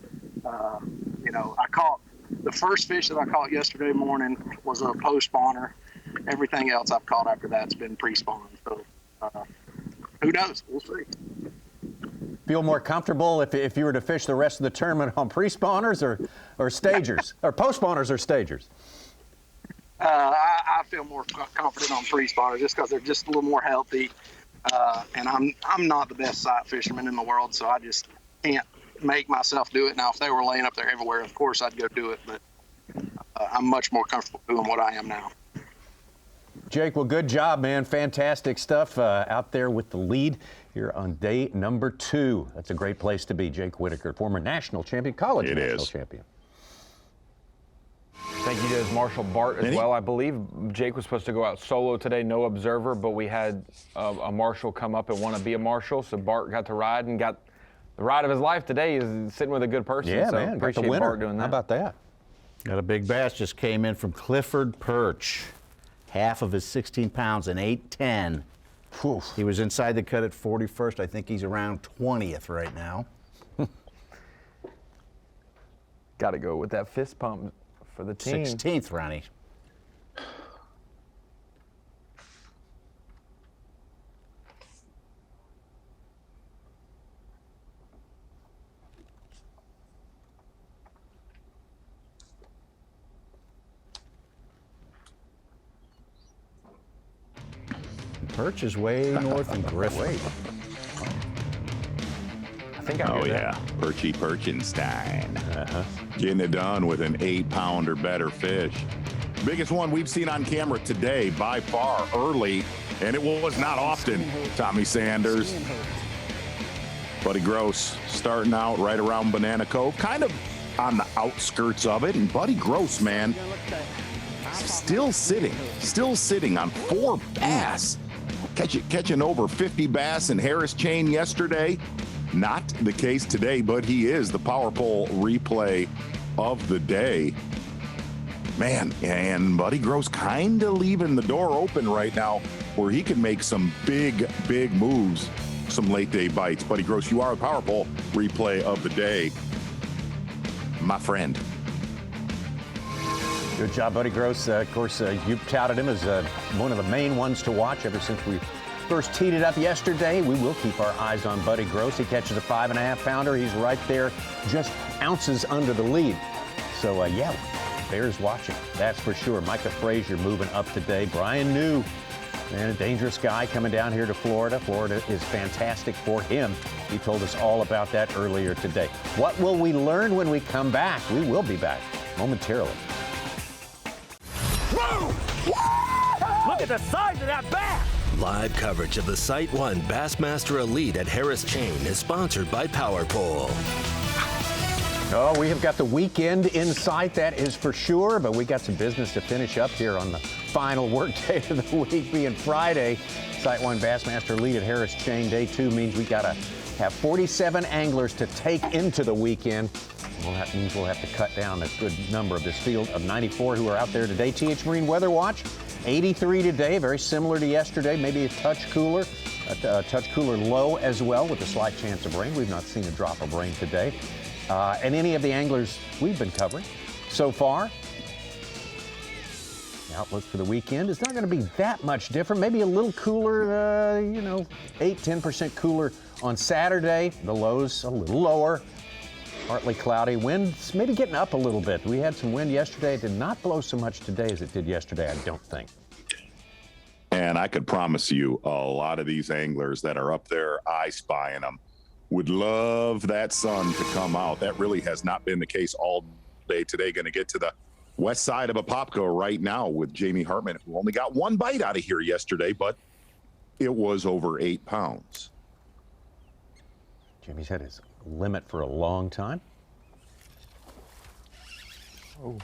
I caught the first fish that I caught yesterday morning was a post-spawner. Everything else I've caught after that's been pre-spawned. So, who knows? We'll see. Feel more comfortable if you were to fish the rest of the tournament on pre-spawners or stagers, or post-spawners or stagers? I feel more confident on pre-spawners just because they're just a little more healthy. And I'm not the best sight fisherman in the world, so I just can't make myself do it. Now, if they were laying up there everywhere, of course I'd go do it, but I'm much more comfortable doing what I am now. Jake, well, good job, man. Fantastic stuff out there with the lead here on day number 2. That's a great place to be. Jake Whitaker, former national champion, college national champion. Thank you to Marshall Bart as well. I believe Jake was supposed to go out solo today, no observer, but we had a marshal come up and want to be a marshal, so Bart got to ride and got the ride of his life today. He's sitting with a good person. Yeah, so man, got the appreciate winner. Bart doing that. How about that? Got a big bass just came in from Clifford Perch. Half of his 16 pounds, an 810. He was inside the cut at 41st. I think he's around 20th right now. Got to go with that fist pump for the team. 16th, Ronnie. Perch is way north in Griffin. I think I Oh, hear yeah. that. Perchy Perchenstein. Getting it done with an 8-pound or better fish. Biggest one we've seen on camera today by far, early, and it was not often. Tommy Sanders. Buddy Gross starting out right around Banana Cove, kind of on the outskirts of it. And Buddy Gross, man, still sitting on 4 bass. Catching over 50 bass in Harris Chain yesterday. Not the case today, but he is the power pole replay of the day. Man, and Buddy Gross kind of leaving the door open right now where he can make some big moves, some late day bites. Buddy Gross, you are a power pole replay of the day, my friend. Good job, Buddy Gross. Of course, you touted him as one of the main ones to watch ever since we first teed it up yesterday. We will keep our eyes on Buddy Gross. He catches a 5.5-pounder. He's right there, just ounces under the lead. So, yeah, Bears watching, that's for sure. Micah Frazier moving up today. Brian New, man, a dangerous guy coming down here to Florida. Florida is fantastic for him. He told us all about that earlier today. What will we learn when we come back? We will be back momentarily. Look at the size of that bass! Live coverage of the SiteOne Bassmaster Elite at Harris Chain is sponsored by Power Pole. Oh, we have got the weekend in sight, that is for sure, but we got some business to finish up here on the final work day of the week, being Friday. SiteOne Bassmaster Elite at Harris Chain. Day 2 means we got to have 47 anglers to take into the weekend. Well, that means we'll have to cut down a good number of this field of 94 who are out there today. TH Marine Weather Watch, 83 today, very similar to yesterday, maybe a touch cooler low as well with a slight chance of rain. We've not seen a drop of rain today. And any of the anglers we've been covering so far, the outlook for the weekend is not going to be that much different. Maybe a little cooler, 8-10% cooler on Saturday. The lows a little lower. Partly cloudy. Winds maybe getting up a little bit. We had some wind yesterday. It did not blow so much today as it did yesterday, I don't think. And I could promise you a lot of these anglers that are up there eye spying them would love that sun to come out. That really has not been the case all day today. Going to get to the west side of Apopka right now with Jamie Hartman, who only got 1 bite out of here yesterday, but it was over 8 pounds. Jamie's had his limit for a long time. Oh.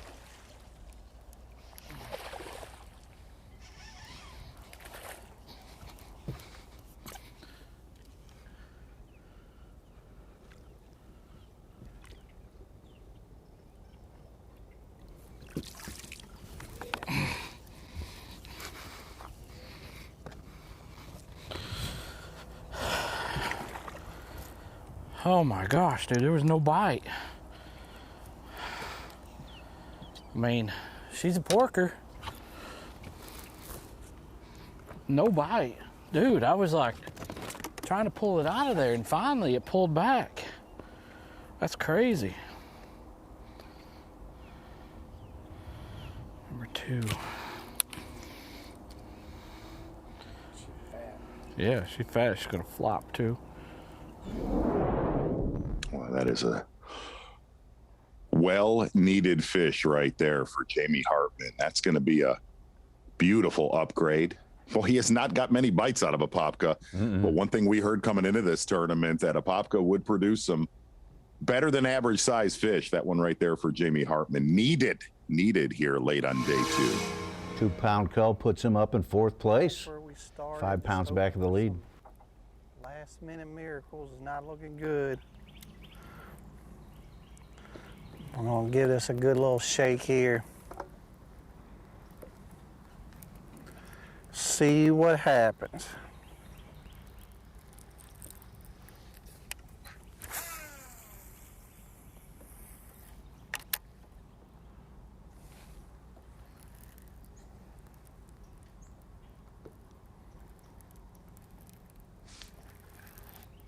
Oh my gosh, dude, there was no bite. I mean, she's a porker. No bite. Dude, I was like trying to pull it out of there, and finally it pulled back. That's crazy. Number 2. Yeah, she's fat. She's gonna flop too. Well, that is a well-needed fish right there for Jamie Hartman. That's going to be a beautiful upgrade. Well, he has not got many bites out of a Apopka, but one thing we heard coming into this tournament, that a Apopka would produce some better than average size fish. That one right there for Jamie Hartman. Needed here late on day 2. 2-pound cull puts him up in 4th place. 5 pounds back of the lead. Last minute miracles is not looking good. We're gonna give this a good little shake here. See what happens.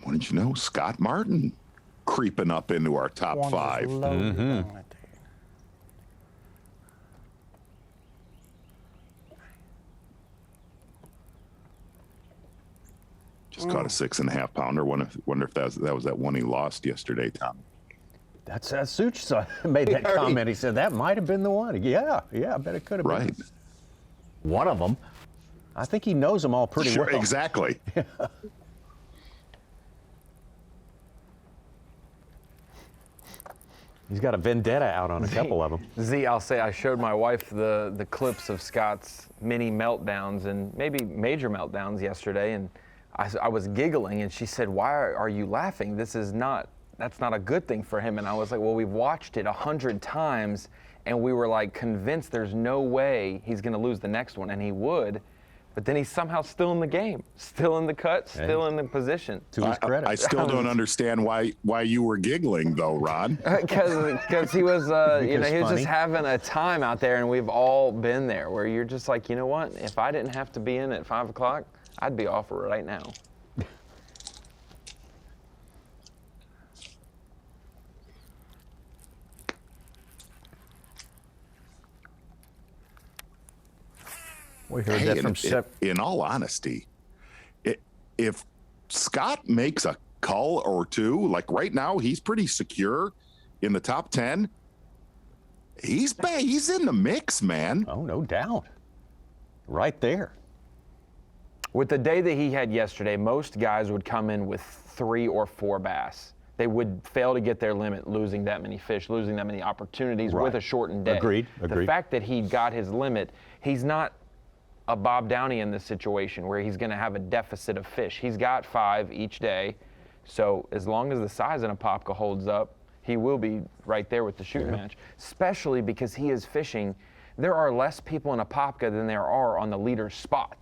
What did you know? Scott Martin creeping up into our top 5. Just caught a 6.5 pounder. Wonder if that was that one he lost yesterday, Tom. That's Such made that comment. He said that might have been the one. Yeah, I bet it could have been. Right. One of them. I think he knows them all pretty well. Exactly. He's got a vendetta out on a couple of them. Z, I'll say I showed my wife the clips of Scott's mini meltdowns and maybe major meltdowns yesterday, and I was giggling, and she said, "Why are you laughing? That's not a good thing for him." And I was like, "Well, we've watched it 100 times, and we were like convinced there's no way he's going to lose the next one, and he would." But then he's somehow still in the game, still in the cut, still in the position. To his credit. I still don't understand why you were giggling, though, Ron. Because he was, he was just having a time out there, and we've all been there, where you're just like, you know what? If I didn't have to be in at 5 o'clock, I'd be off right now. We heard that from in all honesty, if Scott makes a cull or two, like right now, he's pretty secure in the top 10. He's in the mix, man. Oh, no doubt. Right there. With the day that he had yesterday, most guys would come in with 3 or 4 bass. They would fail to get their limit, losing that many fish, losing that many opportunities with a shortened day. Agreed. The fact that he got his limit, he's not a Bob Downey in this situation where he's going to have a deficit of fish. He's got 5 each day, so as long as the size in a Apopka holds up, he will be right there with the shooting match, especially because he is fishing. There are less people in a Apopka than there are on the leader's spot.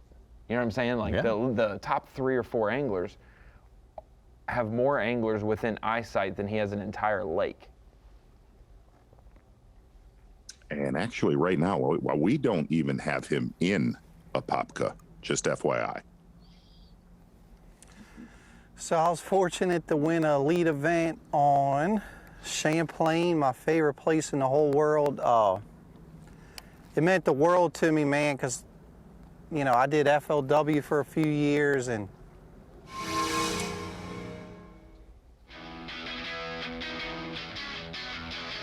You know what I'm saying? Like the top 3 or 4 anglers have more anglers within eyesight than he has an entire lake. And actually right now, we don't even have him in a Apopka, just FYI. So I was fortunate to win a lead event on Champlain, my favorite place in the whole world. It meant the world to me, man, because, you know, I did FLW for a few years, and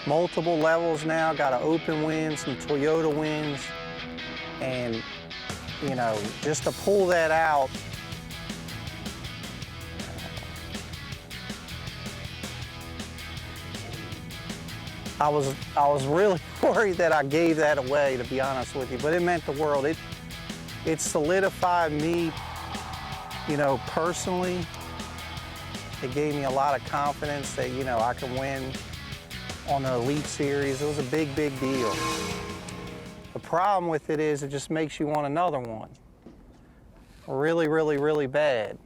multiple levels now, got an open win, some Toyota wins, and, you know, just to pull that out, I was really worried that I gave that away, to be honest with you, but it meant the world. It solidified me, you know, personally. It gave me a lot of confidence that, you know, I can win on the Elite Series. It was a big, big deal. The problem with it is it just makes you want another one. Really, really, really bad.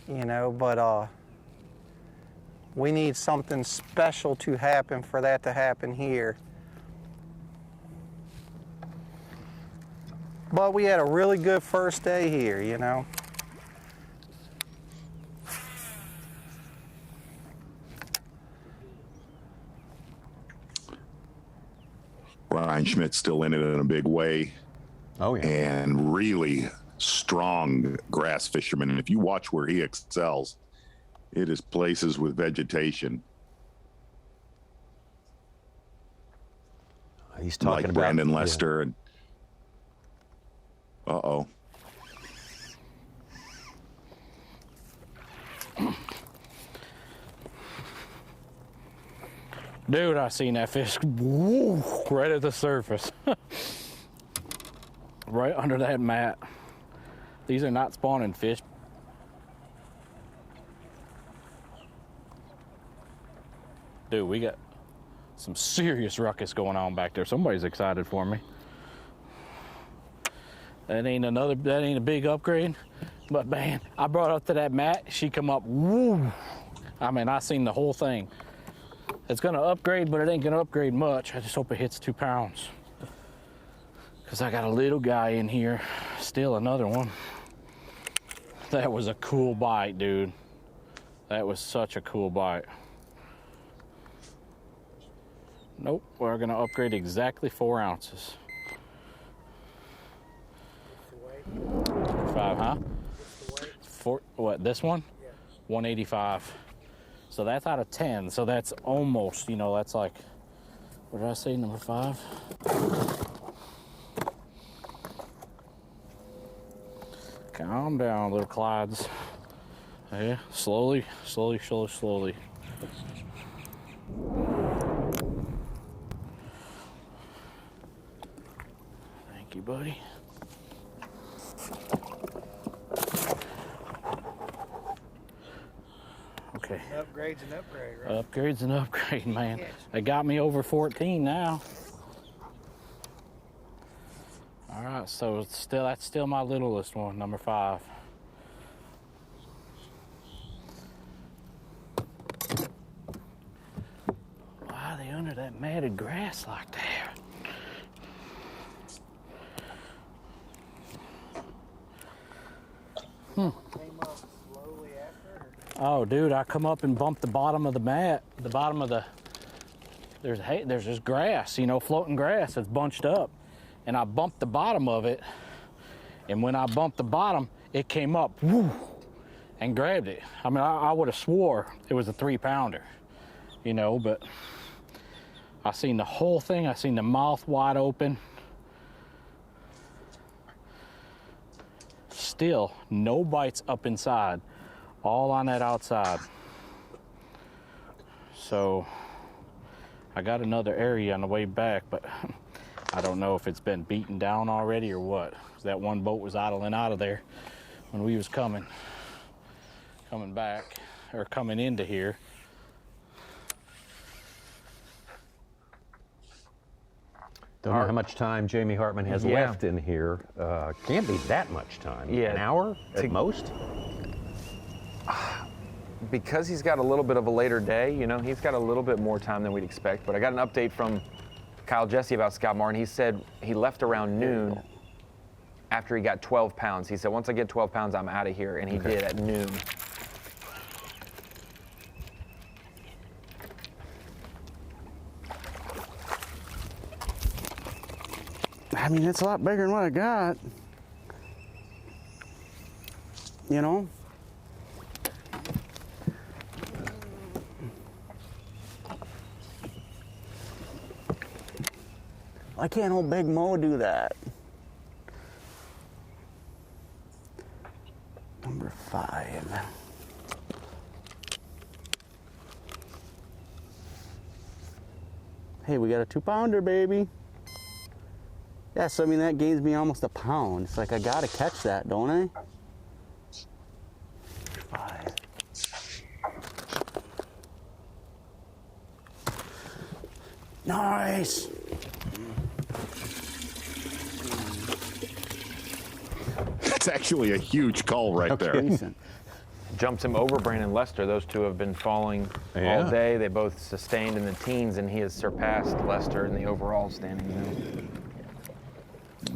You know, but We need something special to happen for that to happen here. But we had a really good first day here, you know. Ryan Schmidt's still in it in a big way. Oh, yeah. And really strong grass fisherman. And if you watch where he excels, it is places with vegetation. He's talking like about Brandon Lester and uh-oh. Dude, I seen that fish woo, right at the surface. Right under that mat. These are not spawning fish. Dude, we got some serious ruckus going on back there. Somebody's excited for me. That ain't a big upgrade. But man, I brought up to that mat, she come up, woo. I mean, I seen the whole thing. It's gonna upgrade, but it ain't gonna upgrade much. I just hope it hits 2 pounds. Cause I got a little guy in here, still another one. That was a cool bite, dude. That was such a cool bite. Nope, we're gonna upgrade exactly 4 ounces. 5, huh? What, this one? Yeah. 185. So that's out of 10. So that's almost, you know, that's like, what did I say, number 5? Calm down, little Clydes. Yeah, slowly, slowly, slowly, slowly. Thank you, buddy. Okay. Upgrade's an upgrade, right? Upgrade's an upgrade, man. Yes. They got me over 14 now. All right, so that's still my littlest one, number 5. Why are they under that matted grass like that? Came up slowly after? Oh, dude, I come up and bumped the bottom of the mat, the bottom of the, there's just grass, you know, floating grass that's bunched up. And I bumped the bottom of it, and when I bumped the bottom, it came up, woo, and grabbed it. I mean, I would have swore it was a 3-pounder, you know, but I seen the whole thing. I seen the mouth wide open. Still, no bites up inside, all on that outside. So, I got another area on the way back, but I don't know if it's been beaten down already or what. That one boat was idling out of there when we was coming back, or coming into here. Don't know how much time Jamie Hartman has left in here. Can't be that much time. Yeah. An hour at most? Because he's got a little bit of a later day, you know, he's got a little bit more time than we'd expect. But I got an update from Kyle Jesse about Scott Martin. He said he left around noon after he got 12 pounds. He said, once I get 12 pounds, I'm out of here. And he did at noon. I mean, it's a lot bigger than what I got. You know? Why can't old Big Mo do that? Number 5. Hey, we got a 2-pounder, baby. Yeah, so I mean, that gains me almost a pound. It's like, I gotta catch that, don't I? 5. Nice. That's actually a huge call right there. Decent. jumps him over Brandon Lester. Those two have been falling all day. They both sustained in the teens, and he has surpassed Lester in the overall standings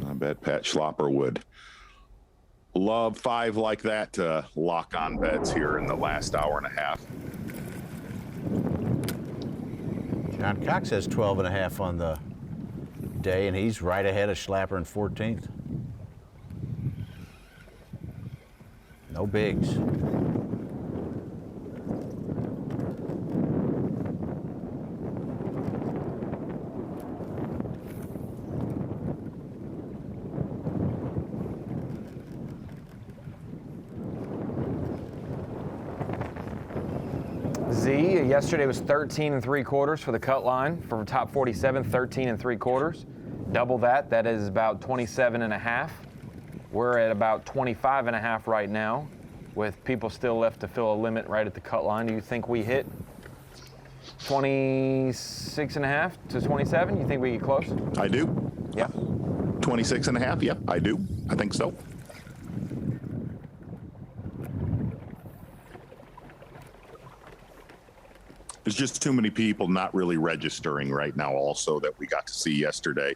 now. I bet Pat Schlapper would love 5 like that to lock on beds here in the last hour and a half. John Cox has 12.5 on the day, and he's right ahead of Schlapper in 14th. No bigs. Z, yesterday was 13 3/4 for the cut line for top 47, 13 3/4. Double that, that is about 27.5. We're at about 25.5 right now, with people still left to fill a limit right at the cut line. Do you think we hit 26.5 to 27? You think we get close? I do. Yeah. 26.5, yeah, I do. I think so. There's just too many people not really registering right now also that we got to see yesterday.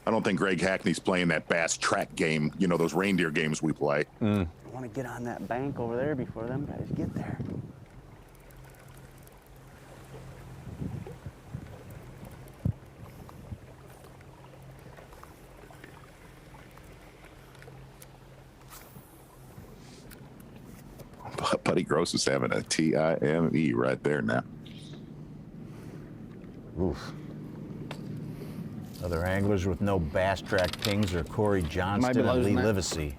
I don't think Greg Hackney's playing that Bass track game, you know, those reindeer games we play. I want to get on that bank over there before them guys get there. Buddy Gross is having a TIME right there now. Oof. Other anglers with no Bass Track pings are Corey Johnston and Lee Livesey.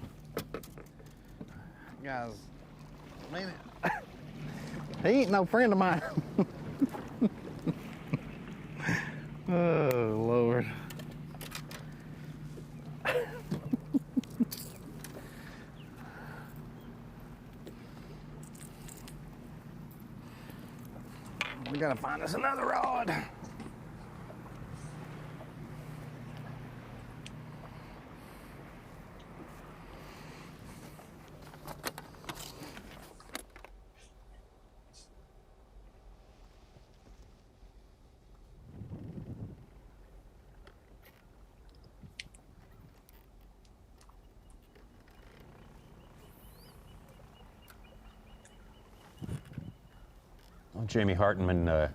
Guys, man, he ain't no friend of mine. Oh, Lord. We gotta find us another rod. Well, Jamie Hartman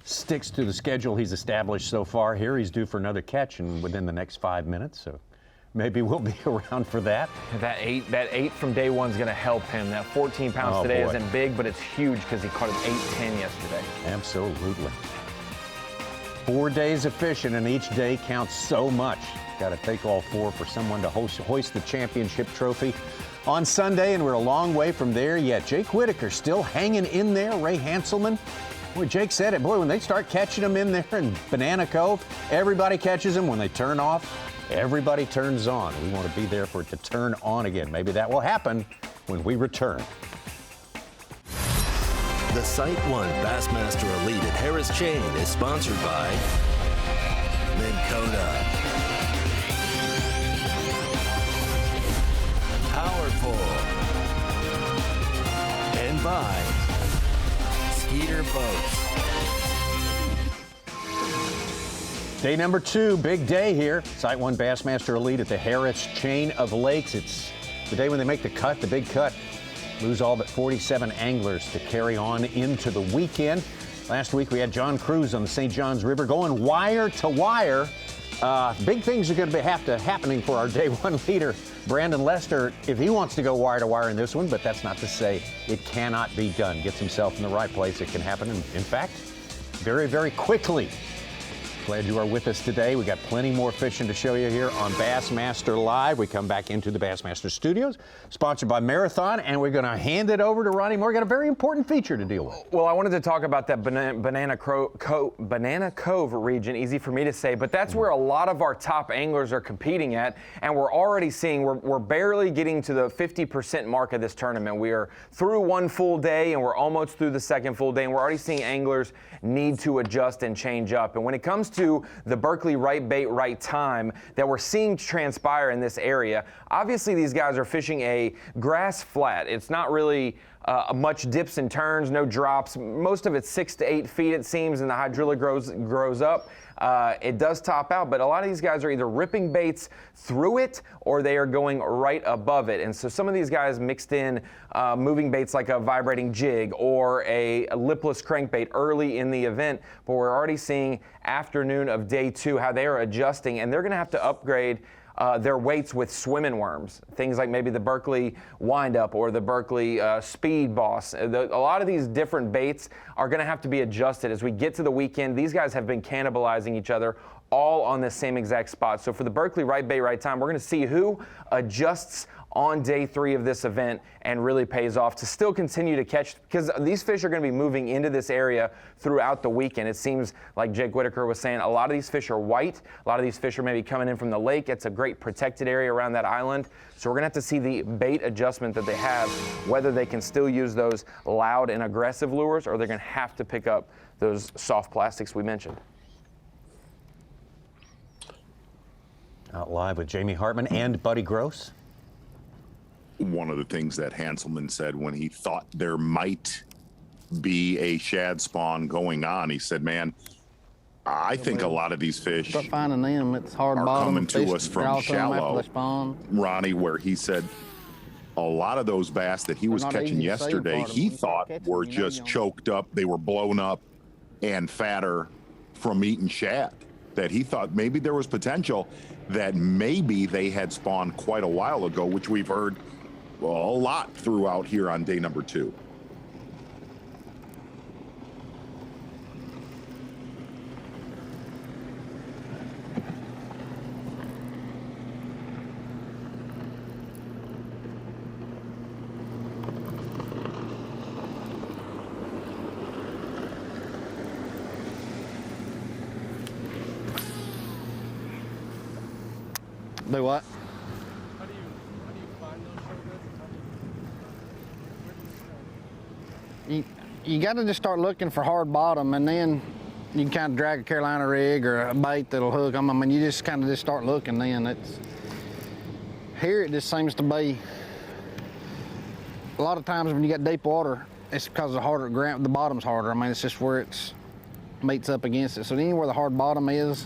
sticks to the schedule he's established so far here. He's due for another catch and within the next 5 minutes, so maybe we'll be around for that. That eight from day one is going to help him. That 14 pounds today isn't big, but it's huge because he caught his 8-10 yesterday. Absolutely. 4 days of fishing, and each day counts so much. Got to take all 4 for someone to hoist the championship trophy on Sunday, and we're a long way from there yet. Jake Whitaker still hanging in there. Ray Hanselman. Boy, Jake said it. Boy, when they start catching them in there in Banana Cove, everybody catches them. When they turn off, everybody turns on. We want to be there for it to turn on again. Maybe that will happen when we return. The SiteOne Bassmaster Elite at Harris Chain is sponsored by Minn-Kota, Powerpole, and by Skeeter Boats. Day number 2, big day here. SiteOne Bassmaster Elite at the Harris Chain of Lakes. It's the day when they make the cut, the big cut. Lose all but 47 anglers to carry on into the weekend. Last week we had John Cruz on the St. Johns River going wire to wire. Big things are going to have to happening for our day 1 leader, Brandon Lester, if he wants to go wire to wire in this one, but that's not to say it cannot be done. Gets himself in the right place. It can happen, in fact, very, very quickly. Glad you are with us today. We got plenty more fishing to show you here on Bassmaster Live. We come back into the Bassmaster Studios, sponsored by Marathon, and we're going to hand it over to Ronnie Moore. Got a very important feature to deal with. Well, I wanted to talk about that Banana Cove region, easy for me to say, but that's where a lot of our top anglers are competing at, and we're already seeing we're barely getting to the 50% mark of this tournament. We are through 1 full day, and we're almost through the 2nd full day, and we're already seeing anglers need to adjust and change up. And when it comes to the Berkeley right bait, right time that we're seeing transpire in this area, obviously these guys are fishing a grass flat. It's not really much dips and turns, no drops. Most of it's 6 to 8 feet, it seems, and the hydrilla grows up. It does top out, but a lot of these guys are either ripping baits through it or they are going right above it. And so some of these guys mixed in moving baits like a vibrating jig or a lipless crankbait early in the event, but we're already seeing afternoon of day 2 how they are adjusting, and they're going to have to upgrade their weights with swimming worms, things like maybe the Berkeley Windup or the Berkeley Speed Boss. A lot of these different baits are going to have to be adjusted as we get to the weekend. These guys have been cannibalizing each other all on the same exact spot. So for the Berkeley Right Bait Right Time, we're going to see who adjusts on day 3 of this event and really pays off to still continue to catch, because these fish are going to be moving into this area throughout the weekend. It seems like Jake Whitaker was saying, a lot of these fish are white. A lot of these fish are maybe coming in from the lake. It's a great protected area around that island. So we're going to have to see the bait adjustment that they have, whether they can still use those loud and aggressive lures or they're going to have to pick up those soft plastics we mentioned. Out live with Jamie Hartman and Buddy Gross. One of the things that Hanselman said when he thought there might be a shad spawn going on, he said, man, I think a lot of these fish Start finding them. It's hard are bottom. coming to us from shallow, Ronnie, where he said a lot of those bass that he was not catching easy to save yesterday, part of them. he You start thought catching were them, you know just you choked up. They were blown up and fatter from eating shad. That he thought maybe there was potential that maybe they had spawned quite a while ago, which we've heard a lot throughout here on day number 2. Do what? You got to just start looking for hard bottom, and then you can kind of drag a Carolina rig or a bait that'll hook them. I mean, you just kind of just start looking. Then it's here. It just seems to be a lot of times when you got deep water, it's because the harder ground, the bottom's harder. I mean, it's just where it's meets up against it. So anywhere the hard bottom is,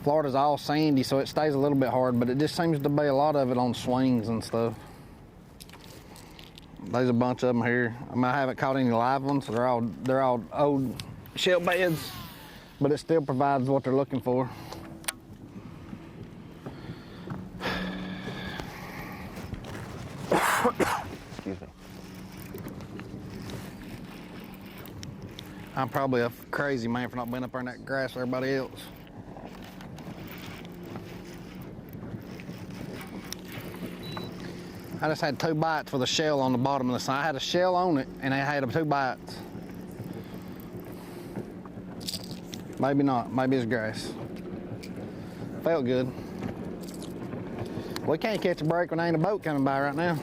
Florida's all sandy, so it stays a little bit hard. But it just seems to be a lot of it on swings and stuff. There's a bunch of them here. I mean, I haven't caught any live ones, so they're all old shell beds, but it still provides what they're looking for. Excuse me. I'm probably a crazy man for not being up there in that grass with everybody else. I just had 2 bites with a shell on the bottom of the sign. I had a shell on it, and I had 2 bites. Maybe not. Maybe it's grass. Felt good. We can't catch a break when there ain't a boat coming by right now.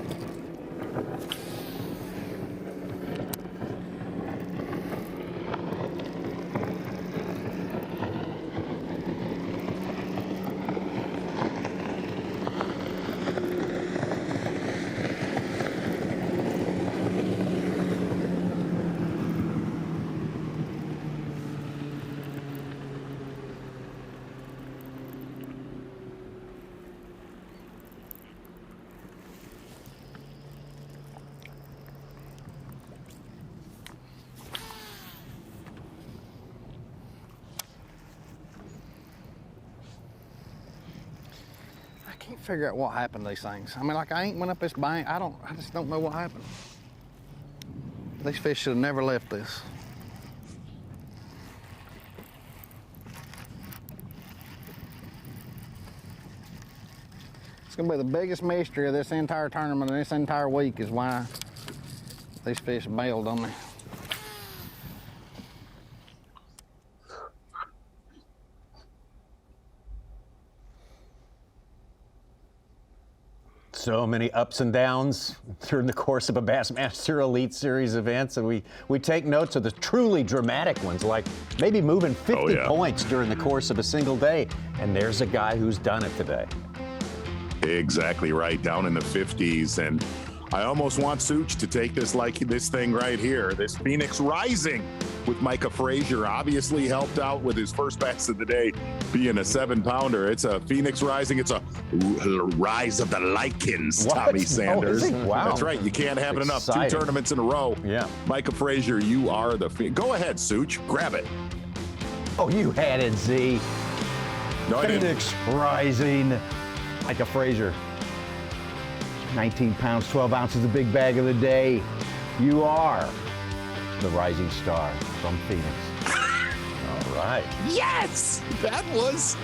I can't figure out what happened to these things. I mean, like, I ain't went up this bank. I just don't know what happened. These fish should have never left this. It's gonna be the biggest mystery of this entire tournament and this entire week is why these fish bailed on me. So many ups and downs during the course of a Bassmaster Elite Series events, and we take notes of the truly dramatic ones, like maybe moving 50 points during the course of a single day, and there's a guy who's done it today. Exactly right, down in the 50s, and I almost want Such to take this like this thing right here. This Phoenix Rising with Micah Frazier obviously helped out with his first bass of the day being a 7-pounder. It's a Phoenix Rising. It's a rise of the lichens, What? Tommy Sanders. Oh, is it? Wow. That's right. You can't have it enough. Exciting. 2 tournaments in a row. Yeah. Micah Frazier, you are the Go ahead, Such. Grab it. Oh, you had it, Z. No, I didn't. Phoenix Rising. Micah Frazier. 19 pounds, 12 ounces, the big bag of the day. You are the rising star from Phoenix. All right. Yes! That was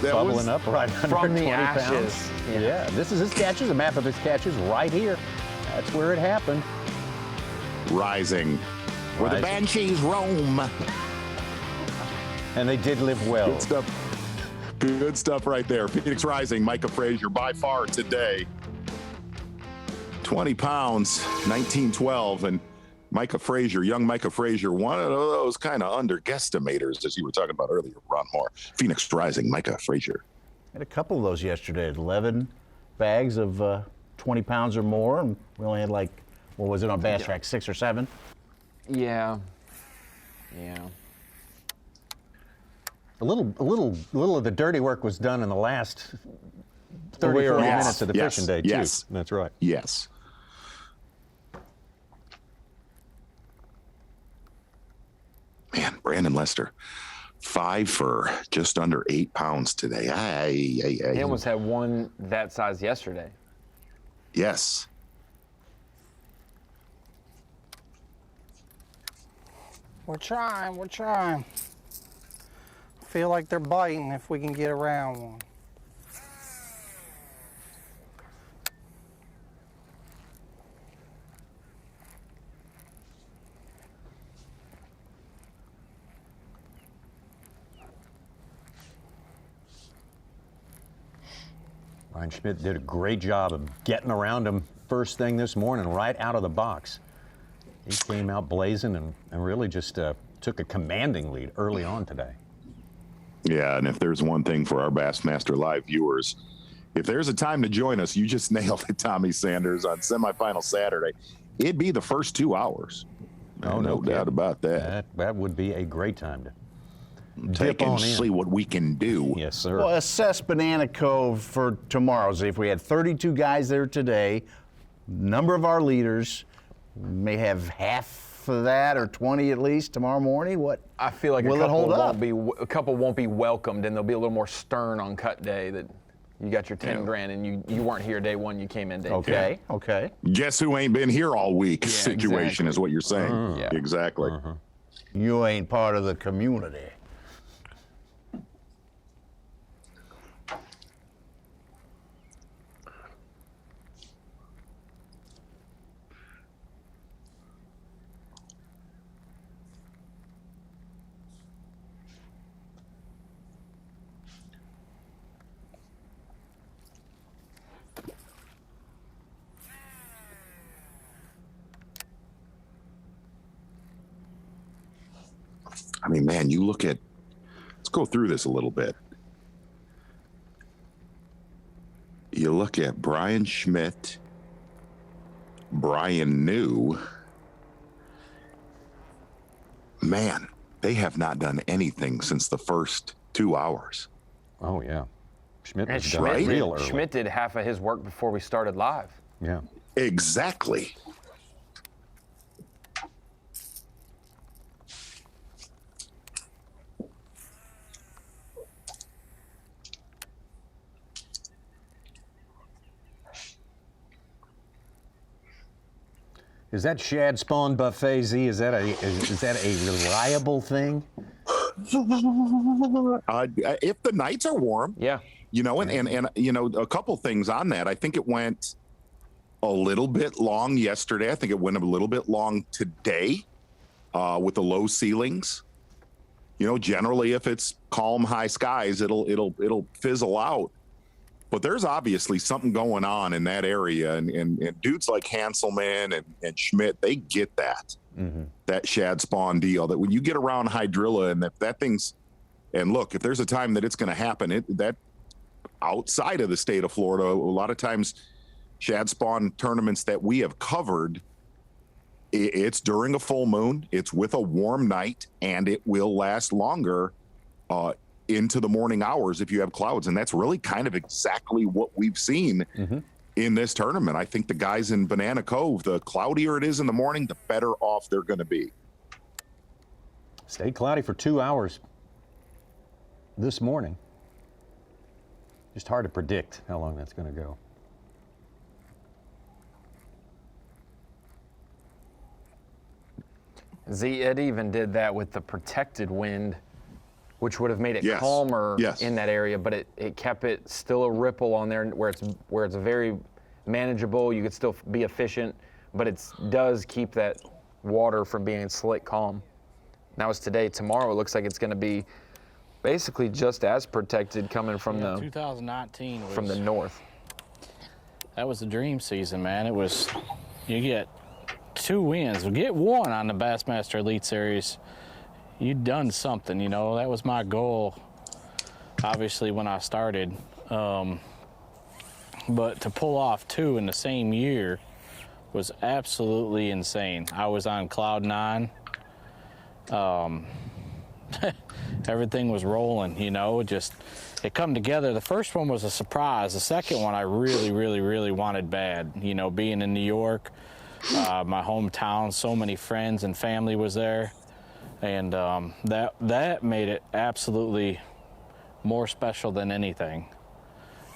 Bubbling up right under from the 20 ashes. pounds. Yeah, this is his catches, a map of his catches right here. That's where it happened. Rising. Where the Banshees roam. And they did live well. Good stuff. Good stuff right there. Phoenix Rising, Micah Frazier, by far today. 20 pounds, 1912. And Micah Frazier, young Micah Frazier, one of those kind of underguestimators, as you were talking about earlier, Ron Moore. Phoenix Rising, Micah Frazier. Had a couple of those yesterday. 11 bags of 20 pounds or more. And we only had like, what was it on Bass Track, 6 or 7? Yeah. Yeah. A little of the dirty work was done in the last 30, 40 minutes of the fishing day, too. Yes. That's right. Yes. Man, Brandon Lester, 5 for just under 8 pounds today. He almost had one that size yesterday. Yes. We're trying. Feel like they're biting if we can get around one. Ryan Schmidt did a great job of getting around him first thing this morning, right out of the box. He came out blazing and really just took a commanding lead early on today. Yeah, and if there's one thing for our Bassmaster Live viewers, if there's a time to join us, you just nailed it, Tommy Sanders, on semifinal Saturday. It'd be the first 2 hours. Oh, no doubt about that. That would be a great time to Take dip on and in. see what we can do. Yes, sir. Well, assess Banana Cove for tomorrow. See, if we had 32 guys there today, number of our leaders may have half of that or 20 at least tomorrow morning. What? I feel like will a it hold up? couple won't be welcomed, and they'll be a little more stern on cut day. That you got your 10 grand, and you weren't here day one. You came in day two. Okay. Guess who ain't been here all week? Yeah, Situation exactly. is what you're saying. Yeah. Exactly. You ain't part of the community. I mean, man, you look at, let's go through this a little bit. You look at Brian Schmidt, Brian New. Man, they have not done anything since the first 2 hours. Oh, yeah. Schmidt And was done real early. Schmidt did half of his work before we started live. Yeah. Exactly. Is that shad spawn buffet, Z? Is that a reliable thing? If the nights are warm, yeah, you know, and you know, a couple things on that. I think it went a little bit long yesterday. I think it went a little bit long today with the low ceilings. You know, generally, if it's calm, high skies, it'll fizzle out. But there's obviously something going on in that area, and dudes like Hanselman and Schmidt, they get that. That shad spawn deal, that when you get around hydrilla and that thing's, and look, if there's a time that it's going to happen, that outside of the state of Florida, a lot of times shad spawn tournaments that we have covered, it's during a full moon, it's with a warm night, and it will last longer into the morning hours if you have clouds. And that's really kind of exactly what we've seen in this tournament. I think the guys in Banana Cove, the cloudier it is in the morning, the better off they're going to be. Stayed cloudy for 2 hours this morning. Just hard to predict how long that's going to go. It even did that with the protected wind, which would have made it calmer in that area, but it kept it still a ripple on there where it's very manageable. You could still be efficient, but it does keep that water from being slick calm. That was today. Tomorrow it looks like it's going to be basically just as protected coming from 2019 from the north. That was the dream season, man. It was, you get 2 wins, get 1 on the Bassmaster Elite Series. You'd done something, you know. That was my goal, obviously, when I started. But to pull off 2 in the same year was absolutely insane. I was on cloud 9. Everything was rolling, you know. It come together. The first one was a surprise. The second one I really wanted bad. You know, being in New York, my hometown, so many friends and family was there. And that made it absolutely more special than anything.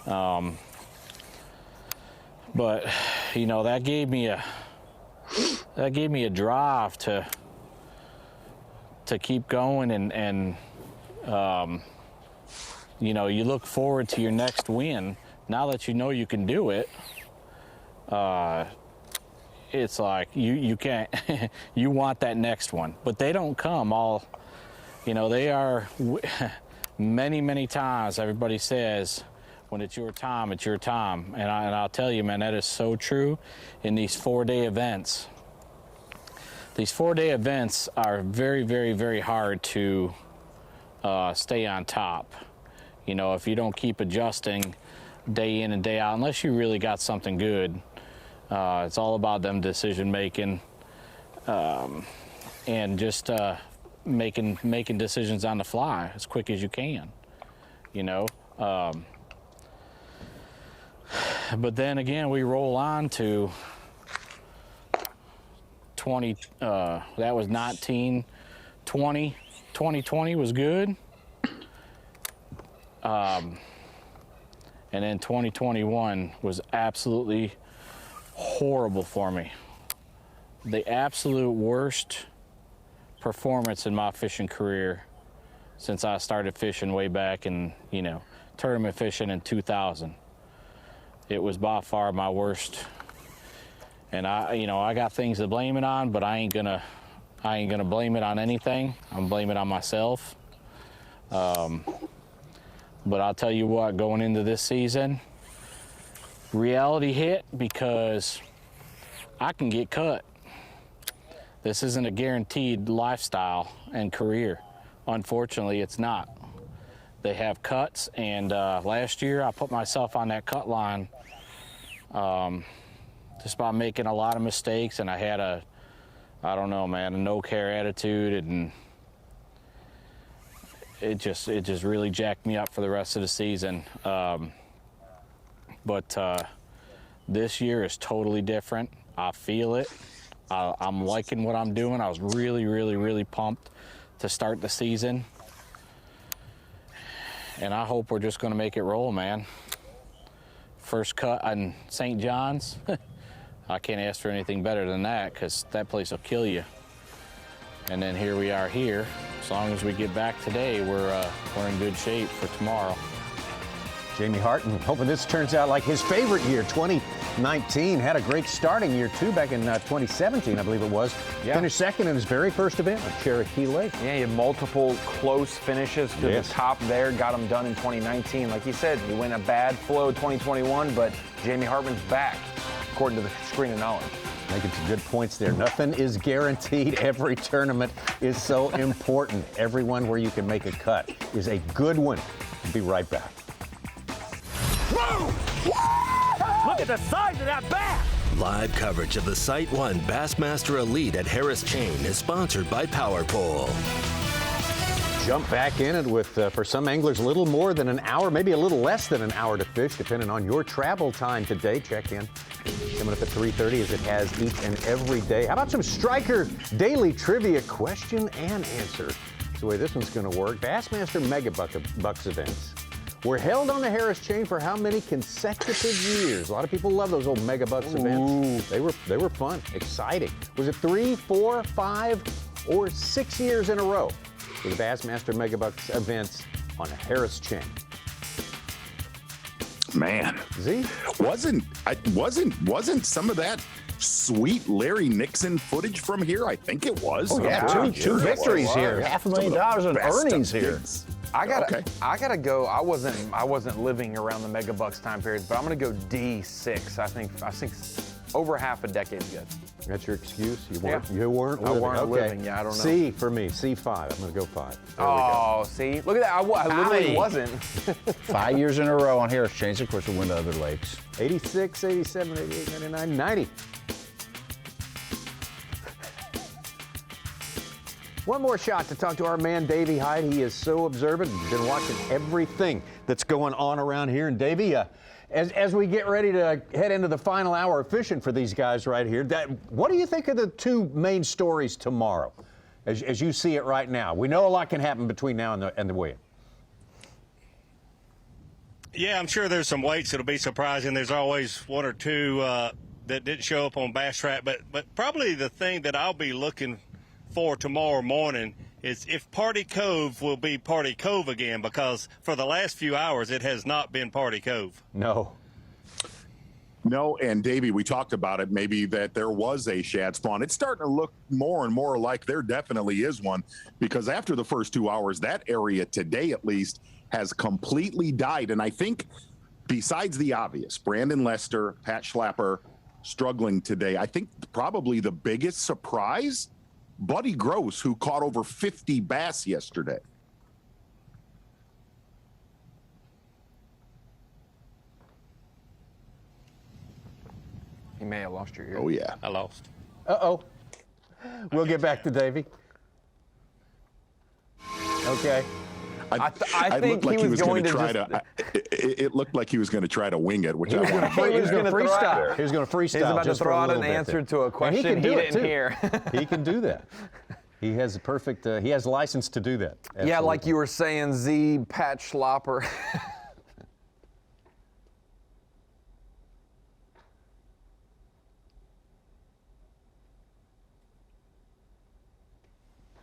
But you know, that gave me a drive to keep going, and you know, you look forward to your next win. Now that you know you can do it, it's like you can't you want that next one, but they don't come all, you know. They are many times everybody says when it's your time, it's your time, and I'll tell you, man, that is so true in these 4-day events. These 4-day events are very hard to stay on top. You know, if you don't keep adjusting day in and day out, unless you really got something good. It's all about them decision making, and just making decisions on the fly as quick as you can, you know. But then again, we roll on to 20. That was 19, 20. 2020 was good, and then 2021 was absolutely horrible for me. The absolute worst performance in my fishing career since I started fishing way back in, you know, tournament fishing in 2000. It was by far my worst. And I got things to blame it on, but I ain't gonna blame it on anything. I'm blaming it on myself. But I'll tell you what, going into this season, reality hit because I can get cut. This isn't a guaranteed lifestyle and career. Unfortunately, it's not. They have cuts, and last year I put myself on that cut line just by making a lot of mistakes, and I had a no-care attitude, and it just really jacked me up for the rest of the season. But this year is totally different. I feel it. I'm liking what I'm doing. I was really pumped to start the season. And I hope we're just going to make it roll, man. First cut on St. John's. I can't ask for anything better than that, because that place will kill you. And then here we are here. As long as we get back today, we're in good shape for tomorrow. Jamie Hartman, hoping this turns out like his favorite year. 2019 had a great starting year too, back in 2017, I believe it was. Yeah. Finished second in his very first event at Cherokee Lake. Yeah, he had multiple close finishes to the top there, got them done in 2019. Like he said, he went a bad flow 2021, but Jamie Hartman's back, according to the screen of knowledge. Making some good points there. Nothing is guaranteed. Every tournament is so important. Every one where you can make a cut is a good one. We'll be right back. Whoa! Look at the size of that bass! Live coverage of the SiteOne Bassmaster Elite at Harris Chain is sponsored by Power Pole. Jump back in it with, for some anglers, a little more than an hour, maybe a little less than an hour to fish, depending on your travel time today. Check in. Coming up at 3:30 as it has each and every day. How about some Striker Daily Trivia question and answer? That's the way this one's going to work. Bassmaster Mega Bucks events were held on the Harris Chain for how many consecutive years? A lot of people love those old Mega Bucks events. They were fun, exciting. Was it 3, 4, 5, or 6 years in a row for the Bassmaster Mega Bucks events on the Harris Chain? Man, wasn't some of that sweet Larry Nixon footage from here? I think it was. Oh yeah, two victories here, $500,000 in earnings here. I gotta go. I wasn't living around the Mega Bucks time periods, but I'm gonna go D6. I think over half a decade ago. That's your excuse? You weren't I living? weren't living, yeah, I don't know. C for me, C5. I'm gonna go 5. There oh, see? Look at that, I literally wasn't. 5 years in a row on Harris Chains. Of course, we went to other lakes. 86, 87, 88, 99, 90. One more shot to talk to our man, Davey Hyde. He is so observant. He's been watching everything that's going on around here. And Davey, as we get ready to head into the final hour of fishing for these guys right here, what do you think of the two main stories tomorrow, as you see it right now? We know a lot can happen between now and the weigh-in. Yeah, I'm sure there's some weights that'll be surprising. There's always one or two that didn't show up on Bass Track, but probably the thing that I'll be looking for tomorrow morning is if Party Cove will be Party Cove again, because for the last few hours it has not been Party Cove. No, and Davey, we talked about it, maybe that there was a shad spawn. It's starting to look more and more like there definitely is one, because after the first 2 hours, that area today at least has completely died. And I think besides the obvious, Brandon Lester, Pat Schlapper struggling today, I think probably the biggest surprise, Buddy Gross, who caught over 50 bass yesterday. You may have lost your ear. Oh, yeah. I lost. Uh-oh. We'll get back to Davey. Okay. I think he was going to try to. It looked like he was going to try to wing it, which he was going to freestyle. He was going to freestyle. He's about to throw out an answer to a question he didn't hear. He can do that. He has a perfect. He has license to do that. Absolutely. Yeah, like you were saying, Z, Pat Schlapper.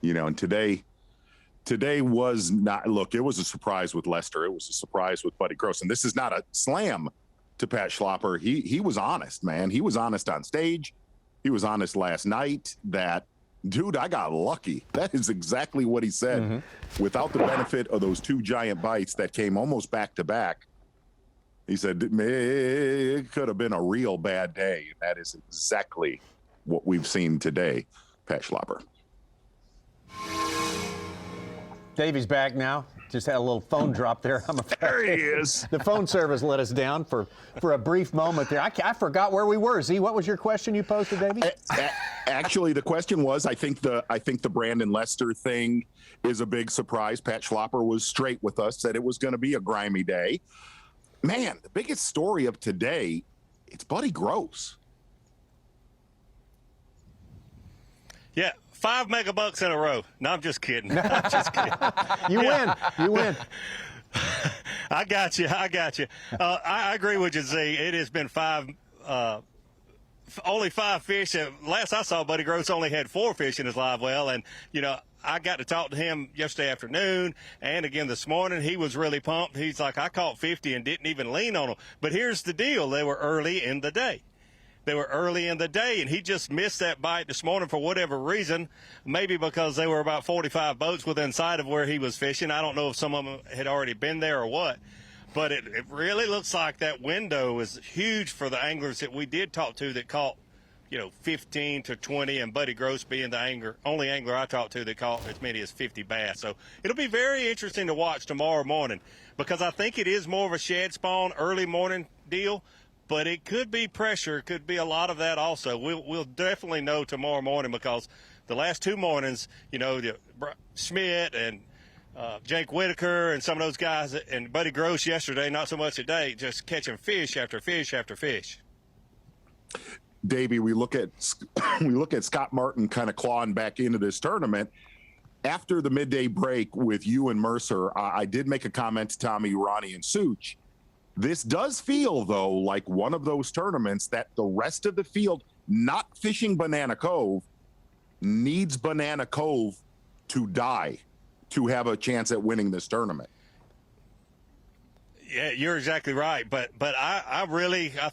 And today was not, look, it was a surprise with Lester. It was a surprise with Buddy Gross. And this is not a slam to Pat Schlapper. He was honest, man. He was honest on stage. He was honest last night that, dude, I got lucky. That is exactly what he said. Mm-hmm. Without the benefit of those two giant bites that came almost back to back, he said, it could have been a real bad day. And that is exactly what we've seen today, Pat Schlapper. Davey's back now. Just had a little phone drop there. I'm afraid. There he is. The phone service let us down for a brief moment there. I forgot where we were. Z, what was your question you posted, Davey? Actually, the question was, I think the Brandon Lester thing is a big surprise. Pat Schlapper was straight with us, said it was going to be a grimy day. Man, the biggest story of today, it's Buddy Gross. Yeah. 5 megabucks in a row. No, I'm just kidding. I'm just kidding. You win. I got you. I agree with you, Z. It has been only 5 fish. Last I saw, Buddy Gross only had 4 fish in his live well. And, I got to talk to him yesterday afternoon and again this morning. He was really pumped. He's like, I caught 50 and didn't even lean on them. But here's the deal. They were early in the day. And he just missed that bite this morning for whatever reason, maybe because they were about 45 boats within sight of where he was fishing. I don't know if some of them had already been there or what, but it really looks like that window is huge for the anglers that we did talk to that caught, 15 to 20, and Buddy Gross being the only angler I talked to that caught as many as 50 bass. So it'll be very interesting to watch tomorrow morning, because I think it is more of a shad spawn early morning deal. but it could be pressure. It could be a lot of that also. We'll definitely know tomorrow morning, because the last 2 mornings, Schmidt and Jake Whitaker and some of those guys, and Buddy Gross yesterday, not so much today, just catching fish after fish after fish. Davey, we look at Scott Martin kind of clawing back into this tournament. After the midday break with you and Mercer, I did make a comment to Tommy, Ronnie, and Such. This does feel, though, like one of those tournaments that the rest of the field, not fishing Banana Cove, needs Banana Cove to die to have a chance at winning this tournament. Yeah, you're exactly right. But I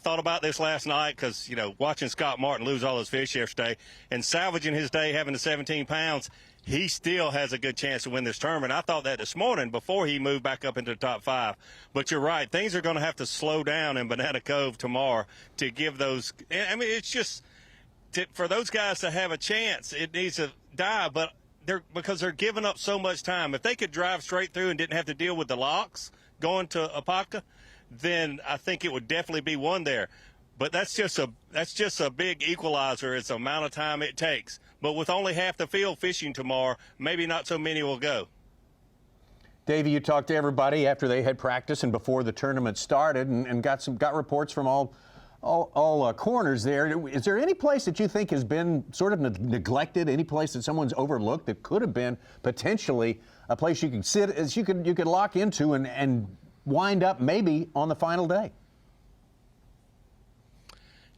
thought about this last night, because, watching Scott Martin lose all those fish yesterday and salvaging his day, having the 17 pounds, he still has a good chance to win this tournament. I thought that this morning before he moved back up into the top 5. But you're right. Things are going to have to slow down in Banana Cove tomorrow to give those. I mean, it's just for those guys to have a chance, it needs to die. But because they're giving up so much time. If they could drive straight through and didn't have to deal with the locks going to Apopka, then I think it would definitely be one there. But that's just a big equalizer. It's the amount of time it takes. But with only half the field fishing tomorrow, maybe not so many will go. Davey, you talked to everybody after they had practice and before the tournament started, and got reports from all corners there. Is there any place that you think has been sort of neglected? Any place that someone's overlooked that could have been potentially a place you could sit, as you could lock into and wind up maybe on the final day?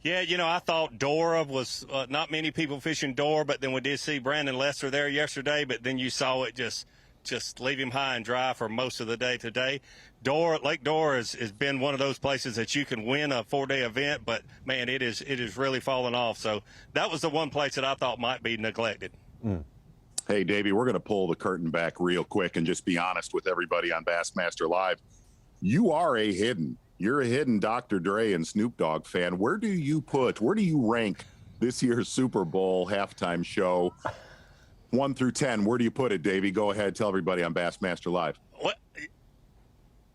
Yeah, I thought Dora was not many people fishing Dora, but then we did see Brandon Lesser there yesterday, but then you saw it just leave him high and dry for most of the day today. Lake Dora has been one of those places that you can win a 4-day event, but, man, it is really falling off. So that was the one place that I thought might be neglected. Hey, Davey, we're going to pull the curtain back real quick and just be honest with everybody on Bassmaster Live. You're a hidden Dr. Dre and Snoop Dogg fan. Where do you rank this year's Super Bowl halftime show? 1 through 10. Where do you put it, Davey? Go ahead. Tell everybody on Bassmaster Live.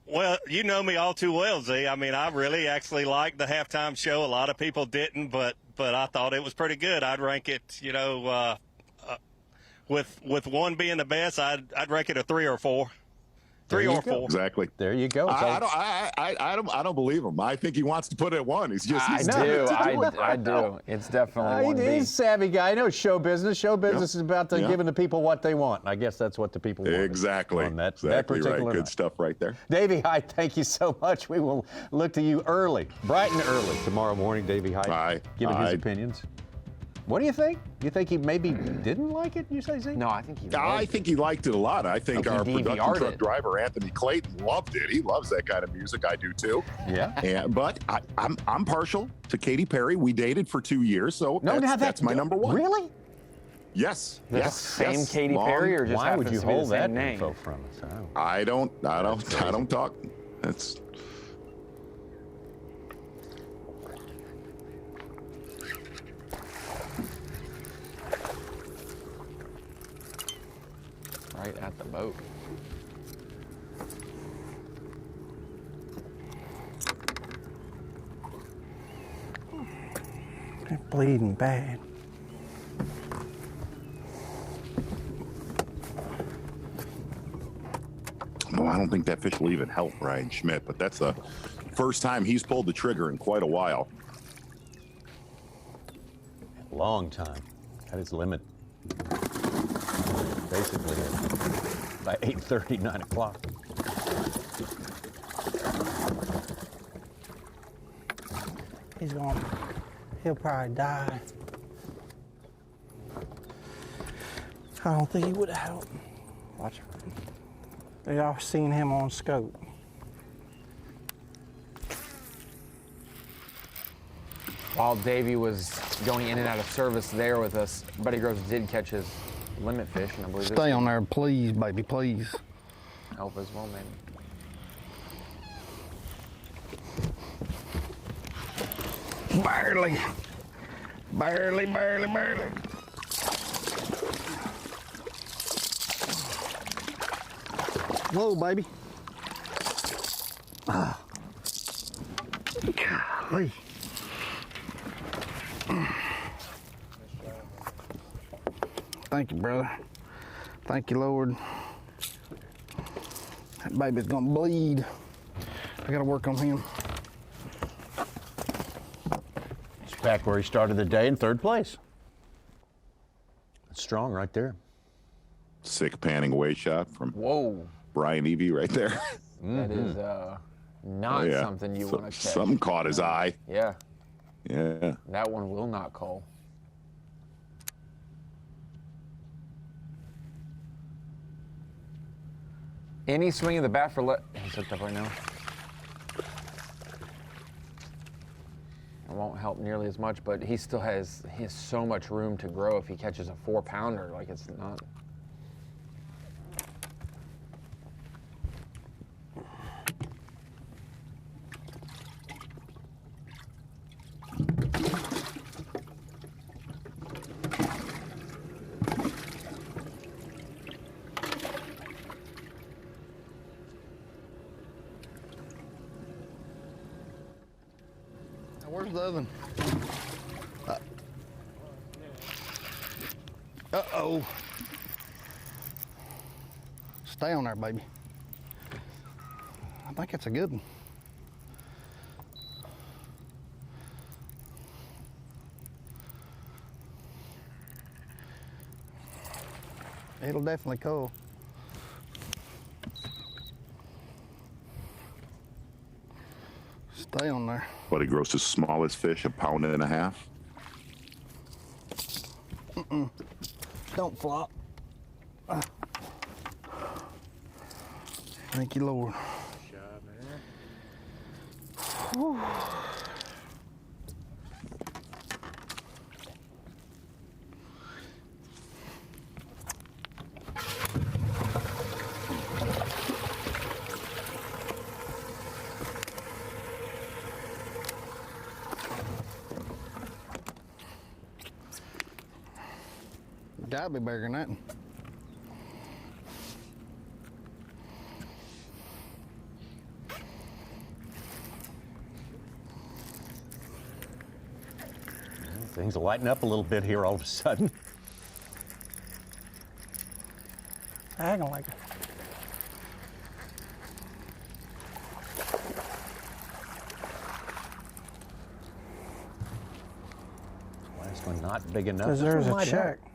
Well, you know me all too well, Z. I mean, I really actually liked the halftime show. A lot of people didn't, but I thought it was pretty good. I'd rank it, with 1 being the best, I'd rank it a 3 or 4. 3 or 4. Exactly. There you go. I don't believe him. I think he wants to put it at 1. I do. It's definitely one. He's a savvy guy. I know show business. Show business is about giving the people what they want. I guess that's what the people want. Exactly. Exactly right. Good night. Stuff right there. Davey Hyde, thank you so much. We will look to you bright and early tomorrow morning. Davey Hyde, giving his opinions. What do you think? You think he maybe didn't like it, you say, Z? No, I think he liked it a lot. I think our production DVR'd truck it. driver, Anthony Clayton, loved it. He loves that kind of music. I do, too. Yeah. But I'm partial to Katy Perry. We dated for 2 years, so that's my number 1. Really? Yes. The same Katy Perry, or just why would you hold that name? info from us? I don't talk. That's... Right at the boat. They're bleeding bad. Well, I don't think that fish will even help Brian Schmidt, but that's the first time he's pulled the trigger in quite a while. Long time. At its limit. Basically, by 8:30, 9 o'clock. He'll probably die. I don't think he would have helped. Watch. They all seen him on scope. While Davey was going in and out of service there with us, Buddy Groves did catch his limit fish, and I believe Stay on there, please, baby, please. Help as well, maybe. Barely. Whoa, baby. Golly. Hey. Thank you, brother. Thank you, Lord. That baby's gonna bleed. I gotta work on him. It's back where he started the day in third place. That's strong right there. Sick panning away shot from Brian Evie right there. That is not Oh, yeah. something you want to catch. Something caught his eye. Yeah, Yeah. that one will not call. Any swing of the bat for he's hooked up right now. It won't help nearly as much, but he has so much room to grow if he catches a 4-pounder. Like, it's not. Where's the other one? Uh-oh. Stay on there, baby. I think it's a good one. It'll definitely call. Stay on there. But he grows his smallest fish, 1.5 pounds. Don't flop. Thank you, Lord. Whew. Gotta be bigger than that. Things are lighting up a little bit here all of a sudden. I don't like it. Last one not big enough. Because This there's one a might check. help.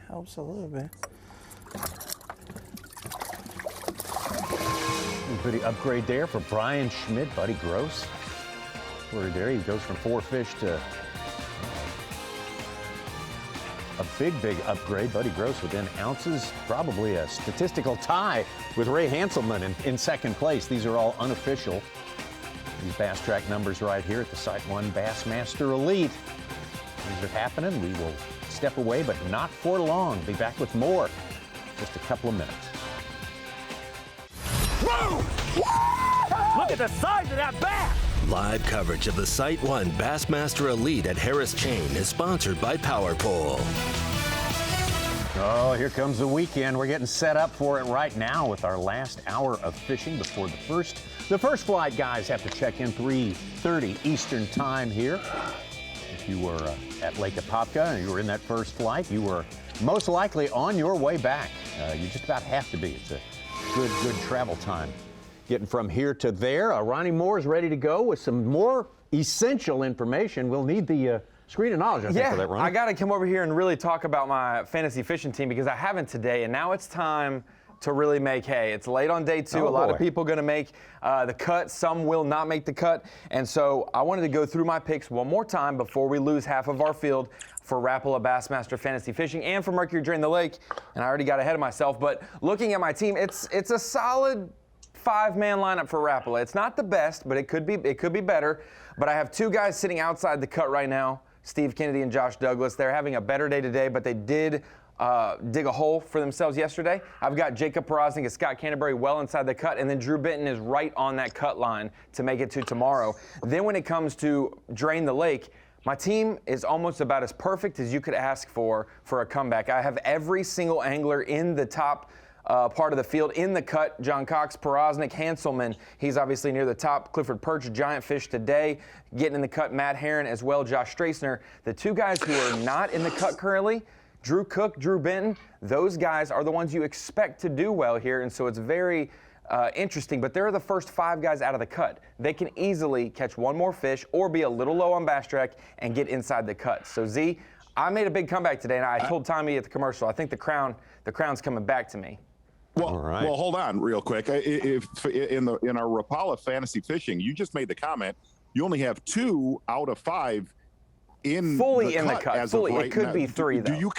Helps a little bit. Pretty upgrade there for Brian Schmidt, Buddy Gross. Where there he goes from 4 fish to a big upgrade. Buddy Gross within ounces, probably a statistical tie with Ray Hanselman in second place. These are all unofficial. These Bass Track numbers right here at the SiteOne Bassmaster Elite. These are happening. We will step away, but not for long. Be back with more in just a couple of minutes. Look at the size of that bass! Live coverage of the SiteOne Bassmaster Elite at Harris Chain is sponsored by Power Pole. Oh, here comes the weekend. We're getting set up for it right now with our last hour of fishing before the first flight. Guys have to check in 3:30 Eastern time here. If you were at Lake Apopka and you were in that first flight, you were most likely on your way back. You just about have to be. It's a good travel time. Getting from here to there. Ronnie Moore is ready to go with some more essential information. We'll need the screen of knowledge, I think, for that, Ronnie. I got to come over here and really talk about my fantasy fishing team because I haven't today, and now it's time to really make hay. It's late on day 2. Oh, a lot boy. of people going to make the cut. Some will not make the cut. And so I wanted to go through my picks one more time before we lose half of our field for Rapala Bassmaster Fantasy Fishing and for Mercury Drain the Lake. And I already got ahead of myself. But looking at my team, it's a solid 5-man lineup for Rapala. It's not the best, but it could be better. But I have two guys sitting outside the cut right now, Steve Kennedy and Josh Douglas. They're having a better day today, but they did dig a hole for themselves yesterday. I've got Jacob Porosnik and Scott Canterbury well inside the cut, and then Drew Benton is right on that cut line to make it to tomorrow. Then when it comes to Drain the Lake, my team is almost about as perfect as you could ask for a comeback. I have every single angler in the top part of the field in the cut. John Cox, Porosnik, Hanselman, he's obviously near the top. Clifford Perch, giant fish today. Getting in the cut, Matt Herron as well, Josh Strassner. The two guys who are not in the cut currently, Drew Cook, Drew Benton, those guys are the ones you expect to do well here, and so it's very interesting, but they're the first 5 guys out of the cut. They can easily catch one more fish or be a little low on bass track and get inside the cut. So Z, I made a big comeback today, and I told Tommy at the commercial, I think the crown's coming back to me. Well, well, hold on real quick. If in our Rapala fantasy fishing, you just made the comment, you only have 2 out of 5 fully in the cut. As fully, of right it could now. be 3 though.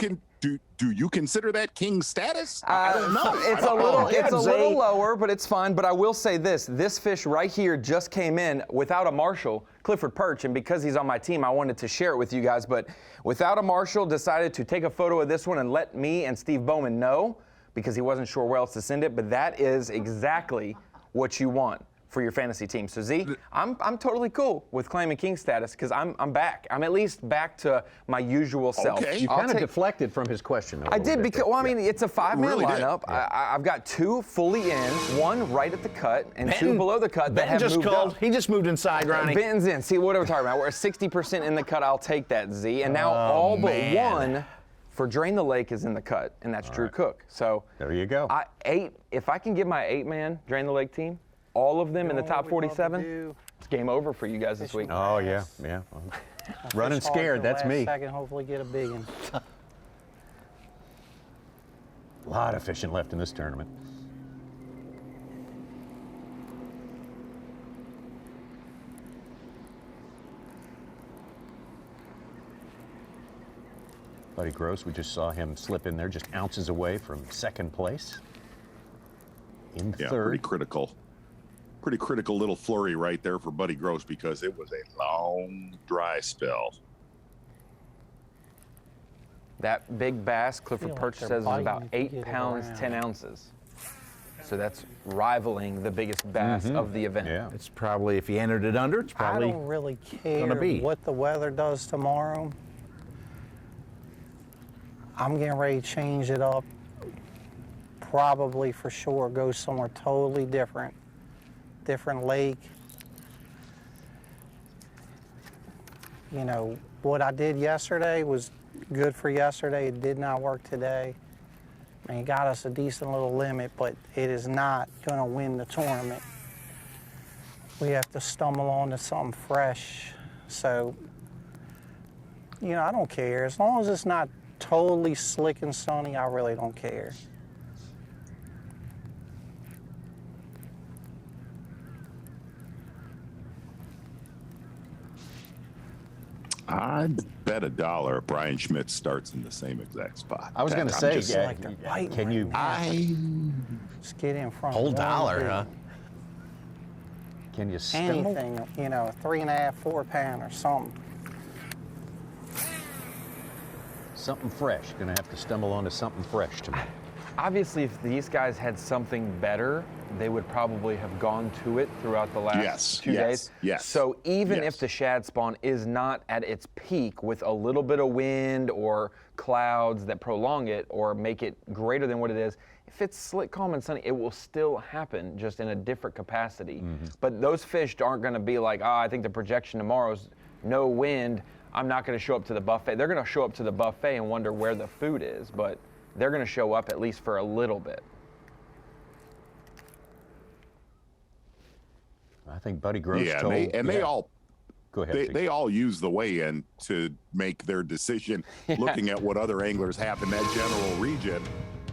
Do you consider that king status? I don't know. It's a little lower, but it's fine. But I will say this fish right here just came in without a marshal, Clifford Perch, and because he's on my team, I wanted to share it with you guys. But without a marshal, decided to take a photo of this one and let me and Steve Bowman know because he wasn't sure where else to send it. But that is exactly what you want for your fantasy team. So Z, I'm totally cool with claiming king status because I'm back. I'm at least back to my usual self. Okay. You kind of deflected from his question. I did because, well, I mean, it's a 5-man lineup. Yeah. I've got 2 fully in, 1 right at the cut, and Benton, 2 below the cut that Benton have just moved called. up. He just moved inside, Ronnie. Benton's in. See, what are we talking about? We're 60% in the cut. I'll take that, Z. And now all but 1 for Drain the Lake is in the cut, and that's Drew Cook. So there you go. If I can get my 8-man Drain the Lake team, all of them in the top 47, it's game over for you guys this week. Oh, yeah. Running scared, that's me. Second, hopefully get a big one. A lot of fishing left in this tournament. Buddy Gross, we just saw him slip in there just ounces away from second place. In third. Pretty critical little flurry right there for Buddy Gross because it was a long dry spell. That big bass, Clifford Perch says, is about 8 pounds, 10 ounces. So that's rivaling the biggest bass of the event. Yeah, it's probably, if he entered it under, it's probably I don't really care be. what the weather does tomorrow. I'm getting ready to change it up. Probably for sure go somewhere totally different lake. You know, what I did yesterday was good for yesterday. It did not work today. I mean, it got us a decent little limit, but it is not going to win the tournament. We have to stumble onto something fresh. So, you know, I don't care. As long as it's not totally slick and sunny, I really don't care. I'd bet $1 Brian Schmidt starts in the same exact spot. I was going to say, can you? Just get in front. Whole of dollar, huh? Can you stumble? Anything, you know, 3.5, 4 pound or something. Something fresh. Going to have to stumble onto something fresh tonight. Obviously, if these guys had something better, they would probably have gone to it throughout the last 2 days. Yes. So even if the shad spawn is not at its peak with a little bit of wind or clouds that prolong it or make it greater than what it is, if it's slick, calm, and sunny, it will still happen, just in a different capacity. But those fish aren't going to be like, I think the projection tomorrow is no wind, I'm not going to show up to the buffet. They're going to show up to the buffet and wonder where the food is, but they're going to show up at least for a little bit. I think Buddy Gross told. They all go ahead. They all use the weigh-in to make their decision. Looking at what other anglers have in that general region,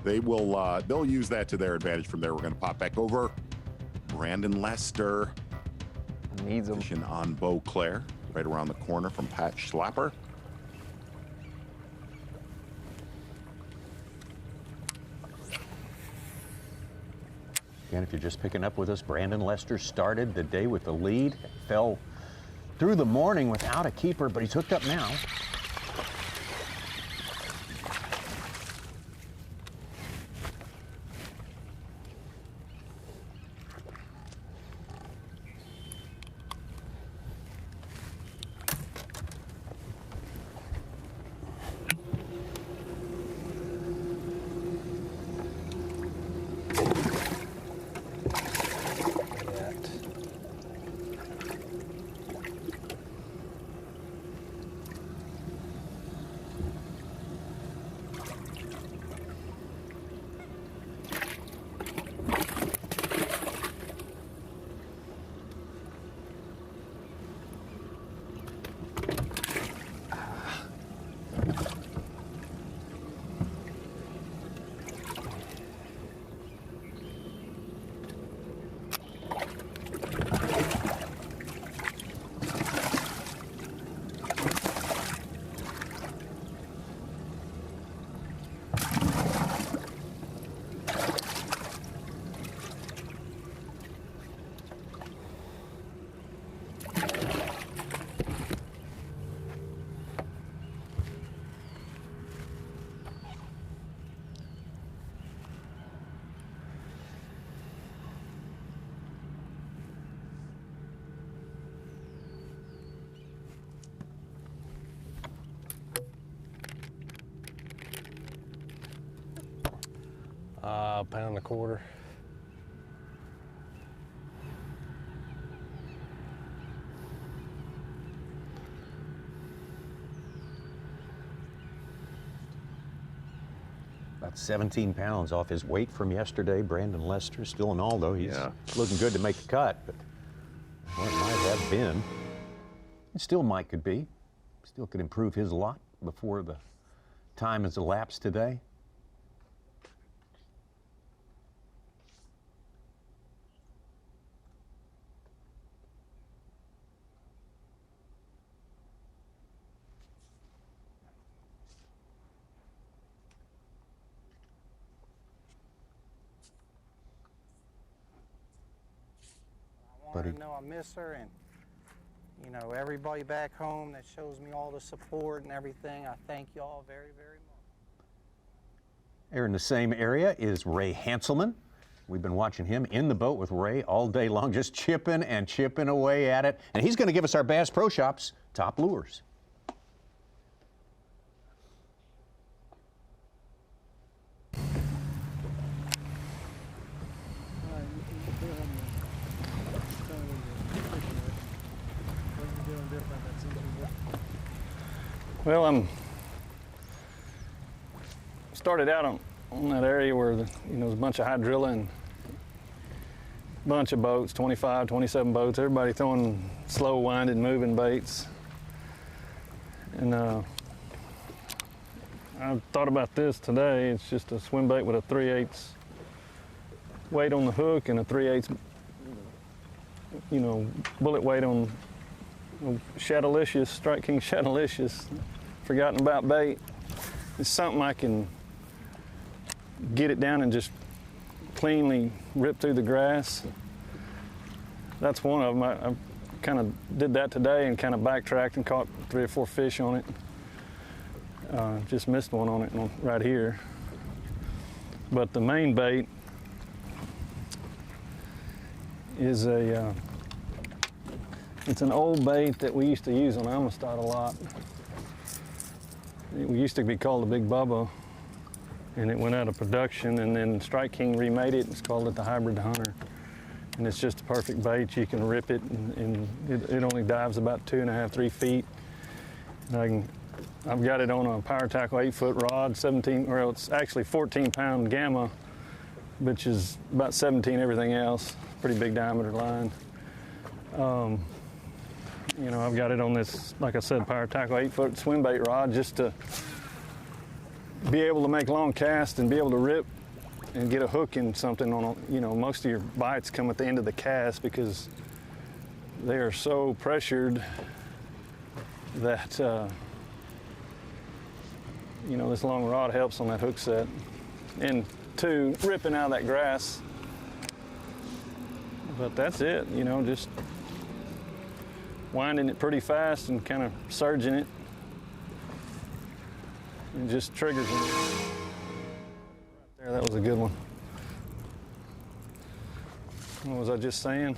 they'll use that to their advantage. From there, we're going to pop back over. Brandon Lester needs a position on Beauclair, right around the corner from Pat Schlapper. Again, if you're just picking up with us, Brandon Lester started the day with the lead, fell through the morning without a keeper, but he's hooked up now. Pound and a quarter. About 17 pounds off his weight from yesterday. Brandon Lester, still in all though, he's looking good to make the cut, but well, it might have been. It still might could be. Still could improve his lot before the time has elapsed today. I want her to know I miss her, and you know, everybody back home that shows me all the support and everything, I thank you all very, very much. There in the same area is Ray Hanselman. We've been watching him in the boat with Ray all day long, just chipping and chipping away at it. And he's going to give us our Bass Pro Shops top lures. Well, I'm started out on that area where there's a bunch of hydrilla and a bunch of boats, 25, 27 boats, everybody throwing slow winded moving baits. And I thought about this today. It's just a swim bait with a 3/8 weight on the hook and a 3/8 bullet weight on Shadowlicious, Strike King Shadowlicious, forgotten about bait. It's something I can get it down and just cleanly rip through the grass. That's one of them. I kind of did that today and kind of backtracked and caught 3 or 4 fish on it. Just missed one on it right here. But the main bait is it's an old bait that we used to use on Amistad a lot. It used to be called the Big Bubba, and it went out of production, and then Strike King remade it. It's called it the Hybrid Hunter, and it's just a perfect bait. You can rip it, and it only dives about 2.5, 3 feet. And I've got it on a Power Tackle 8-foot rod, 17, well, it's actually 14-pound Gamma, which is about 17 everything else. Pretty big diameter line. I've got it on this, like I said, Power Tackle 8-foot swim bait rod just to be able to make long casts and be able to rip and get a hook in something on, most of your bites come at the end of the cast because they are so pressured that, this long rod helps on that hook set. And 2, ripping out of that grass But that's it, you know, just winding it pretty fast and kind of surging it. It just triggers it. Right there, that was a good one. What was I just saying?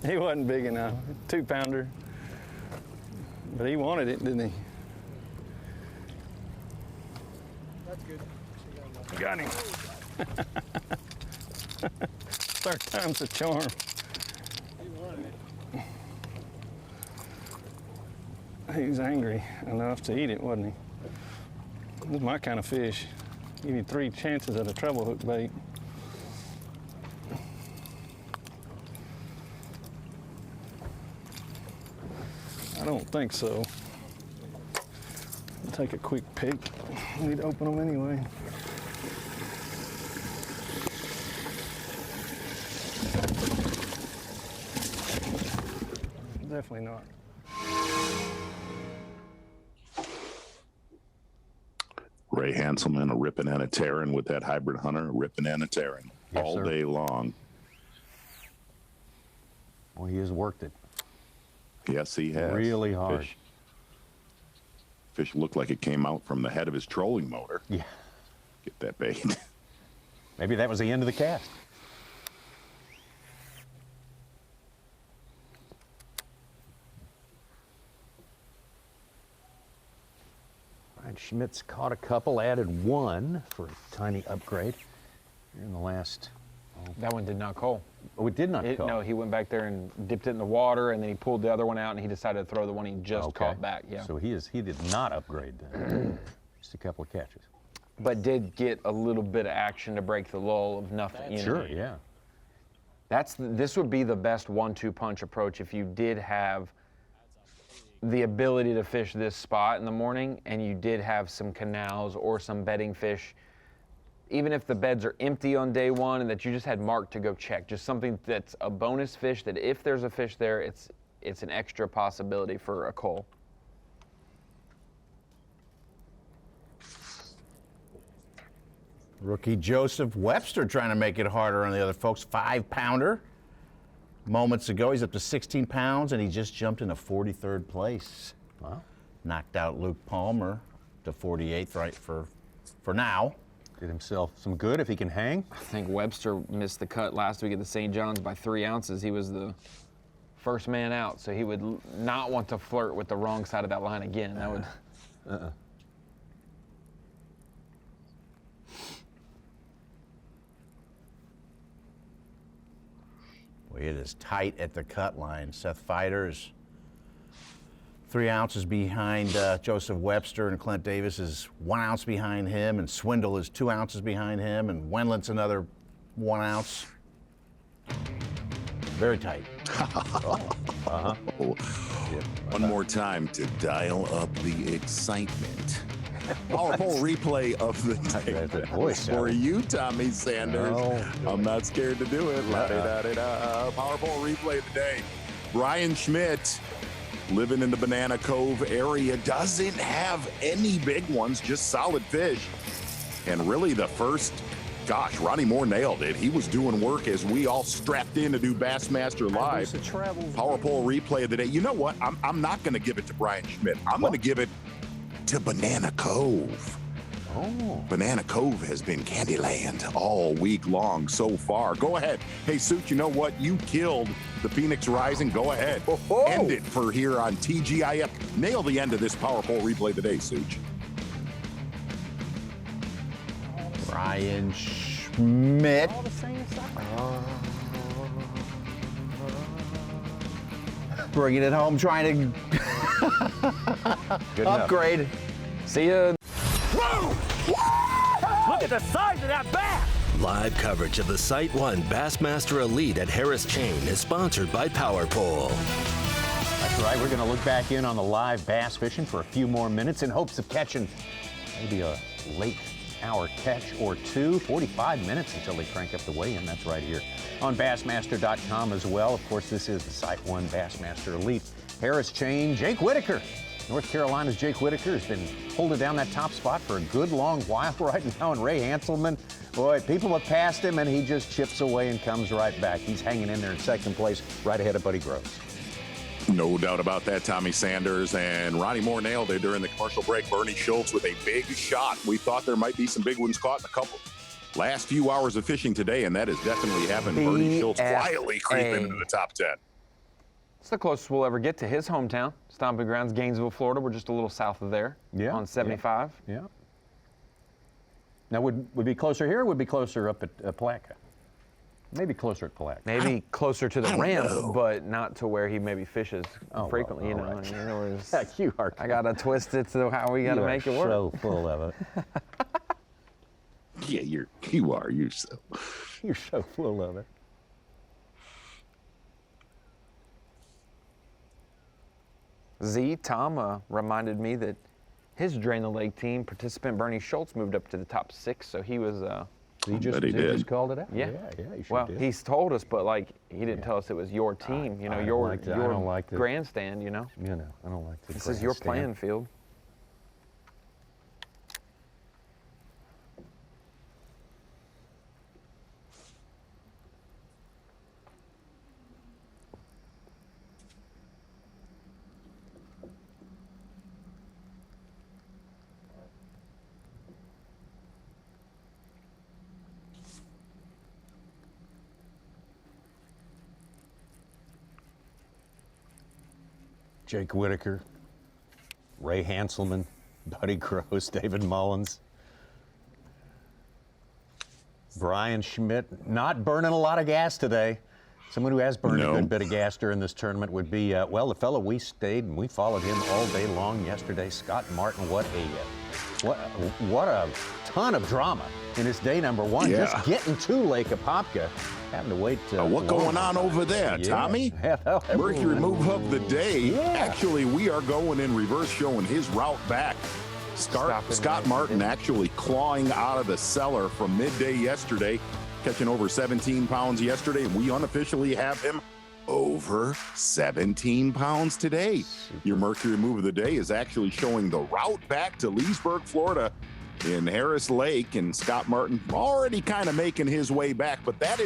He wasn't big enough, 2-pounder. But he wanted it, didn't he? That's good. Got him. Third time's a charm. He wanted it. He was angry enough to eat it, wasn't he? This is my kind of fish. Give you 3 chances at a treble hook bait. I don't think so. I'll take a quick pick. Need to open them anyway. Definitely not. Ray Hanselman, a ripping and a tearing with that hybrid hunter, ripping and a tearing all day long. Well, he has worked it. Yes, he has. Really hard. Fish looked like it came out from the head of his trolling motor. Yeah. Get that bait. Maybe that was the end of the cast. All right, Schmidt's caught a couple, added 1 for a tiny upgrade here in the last. That one did not call. Oh, it did not call? No, he went back there and dipped it in the water, and then he pulled the other one out, and he decided to throw the one he just caught back. Yeah. So he did not upgrade then. Just a couple of catches. But did get a little bit of action to break the lull of nothing. You know? Sure, yeah. This would be the best 1-2 punch approach if you did have the ability to fish this spot in the morning, and you did have some canals or some bedding fish. Even if the beds are empty on day 1 and that you just had marked to go check, just something that's a bonus fish that if there's a fish there, it's an extra possibility for a cull. Rookie Joseph Webster trying to make it harder on the other folks. 5-pounder. Moments ago, he's up to 16 pounds, and he just jumped into 43rd place. Wow. Knocked out Luke Palmer to 48th right for now. Did himself some good if he can hang. I think Webster missed the cut last week at the St. John's by 3 ounces. He was the first man out, so he would not want to flirt with the wrong side of that line again. That would. Boy, it is tight at the cut line. Seth Feider is 3 ounces behind Joseph Webster, and Clint Davis is 1 ounce behind him, and Swindle is 2 ounces behind him, and Wendland's another 1 ounce. Very tight. One more time to dial up the excitement. Powerful replay of the day for you, Tommy Sanders. No. I'm not scared to do it. La-da-da-da-da. Powerful replay of the day. Brian Schmidt, living in the Banana Cove area, doesn't have any big ones, just solid fish. And really the first, gosh, Ronnie Moore nailed it. He was doing work as we all strapped in to do Bassmaster Live. Power Pole replay of the day. You know what? I'm not going to give it to Brian Schmidt. I'm going to give it to Banana Cove. Oh. Banana Cove has been Candyland all week long so far. Go ahead. Hey, Suit, you know what? You killed the Phoenix Rising. Go ahead. End it for here on TGIF. Nail the end of this Power Pole replay today, Such. Brian Schmidt. Bringing it home, trying to upgrade. See ya. Whoa! Look at the size of that bass! Live coverage of the SiteOne Bassmaster Elite at Harris Chain is sponsored by Power Pole. That's right. We're going to look back in on the live bass fishing for a few more minutes in hopes of catching maybe a late hour catch or two. 45 minutes until they crank up the weigh-in. That's right here on Bassmaster.com as well. Of course, this is the SiteOne Bassmaster Elite Harris Chain. Jake Whitaker North Carolina's Jake Whitaker has been holding down that top spot for a good long while right now, and Ray Hanselman, boy, people have passed him, and he just chips away and comes right back. He's hanging in there in second place, right ahead of Buddy Groves. No doubt about that, Tommy Sanders. And Ronnie Moore nailed it during the commercial break. Bernie Schultz with a big shot. We thought there might be some big ones caught in a couple last few hours of fishing today, and that has definitely happened. Bernie Schultz quietly creeping into the top 10. It's the closest we'll ever get to his hometown, stomping grounds, Gainesville, Florida. We're just a little south of there, on 75. Yeah. Now, would we be closer here, or would we be closer up at Palatka? Maybe closer at Palatka. Maybe closer to the ramp, but not to where he maybe fishes frequently. Well, you know, in other words, you are. I gotta twist it to how we gotta make it work. So full of it. Yeah, you're so full of it. Tom reminded me that his Drain the Lake team participant Bernie Schultz moved up to the top 6, so he was. He just called it out. Yeah, he sure did. He's told us, but like he didn't tell us it was your team. You know, your grandstand. You know. You know, I don't like this is your playing field. Jake Whitaker, Ray Hanselman, Buddy Groves, David Mullins, Brian Schmidt, not burning a lot of gas today. Someone who has burned a good bit of gas during this tournament would be, the fellow we stayed and we followed him all day long yesterday, Scott Martin. What a ton of drama in his day number one. Yeah. Just getting to Lake Apopka. Having to wait. What going on over there, Tommy? Mercury move of the day. Yeah. Actually, we are going in reverse, showing his route back. Scott Martin actually clawing out of the cellar from midday yesterday, catching over 17 pounds yesterday. We unofficially have him over 17 pounds today. Your Mercury move of the day is actually showing the route back to Leesburg, Florida, in Harris Lake, and Scott Martin already kind of making his way back, but that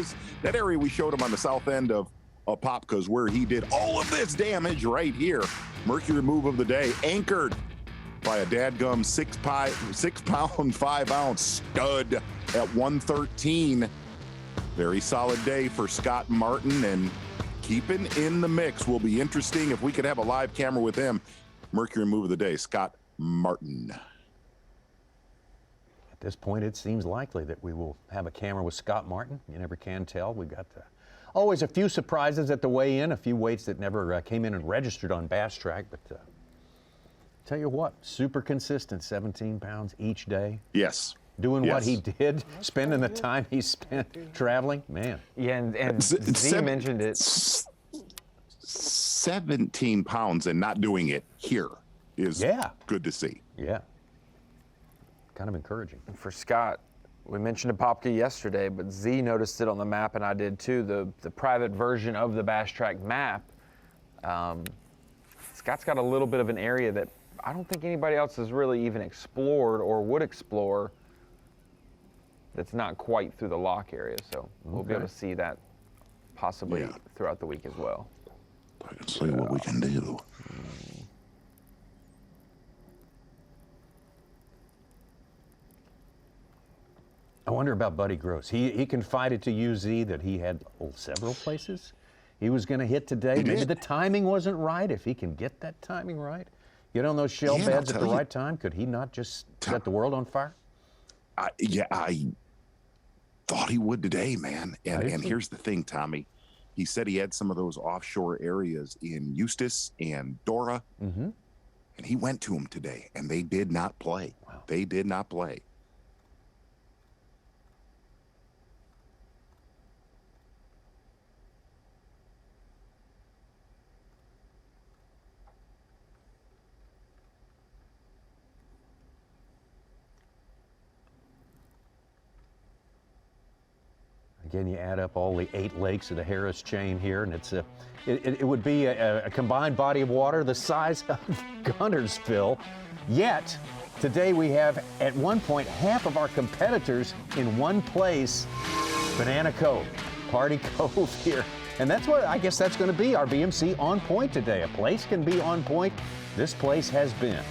area we showed him on the south end of Apopka's where he did all of this damage right here. Mercury move of the day, anchored by a dadgum 6 pound 5 ounce stud at 113. Very solid day for Scott Martin, and keeping in the mix will be interesting if we could have a live camera with him. Mercury move of the day, Scott Martin. At this point, it seems likely that we will have a camera with Scott Martin. You never can tell. We got always a few surprises at the weigh-in, a few weights that never came in and registered on Bass Track. But tell you what, super consistent, 17 pounds each day. Yes. Doing what he did, spending the time he spent traveling, man. Yeah, and Z mentioned it. 17 pounds and not doing it here is good to see. Yeah. Kind of encouraging. And for Scott, we mentioned Apopka yesterday, but Z noticed it on the map, and I did too, the private version of the Bass Track map. Scott's got a little bit of an area that I don't think anybody else has really even explored or would explore that's not quite through the lock area. So we'll be able to see that possibly throughout the week as well. I can see what we can do. I wonder about Buddy Groves. He confided to UZ that he had several places he was going to hit today. Maybe the timing wasn't right. If he can get that timing right, get on those shell beds at the right time, could he not just set the world on fire? I thought he would today, man. And here's the thing, Tommy. He said he had some of those offshore areas in Eustis and Dora, and he went to them today, and they did not play. Wow. They did not play. Again, you add up all the 8 lakes of the Harris chain here, and it would be a combined body of water the size of Guntersville. Yet, today we have, at one point, half of our competitors in one place, Banana Cove, Party Cove here. And that's what, I guess that's going to be our BMC on point today. A place can be on point. This place has been.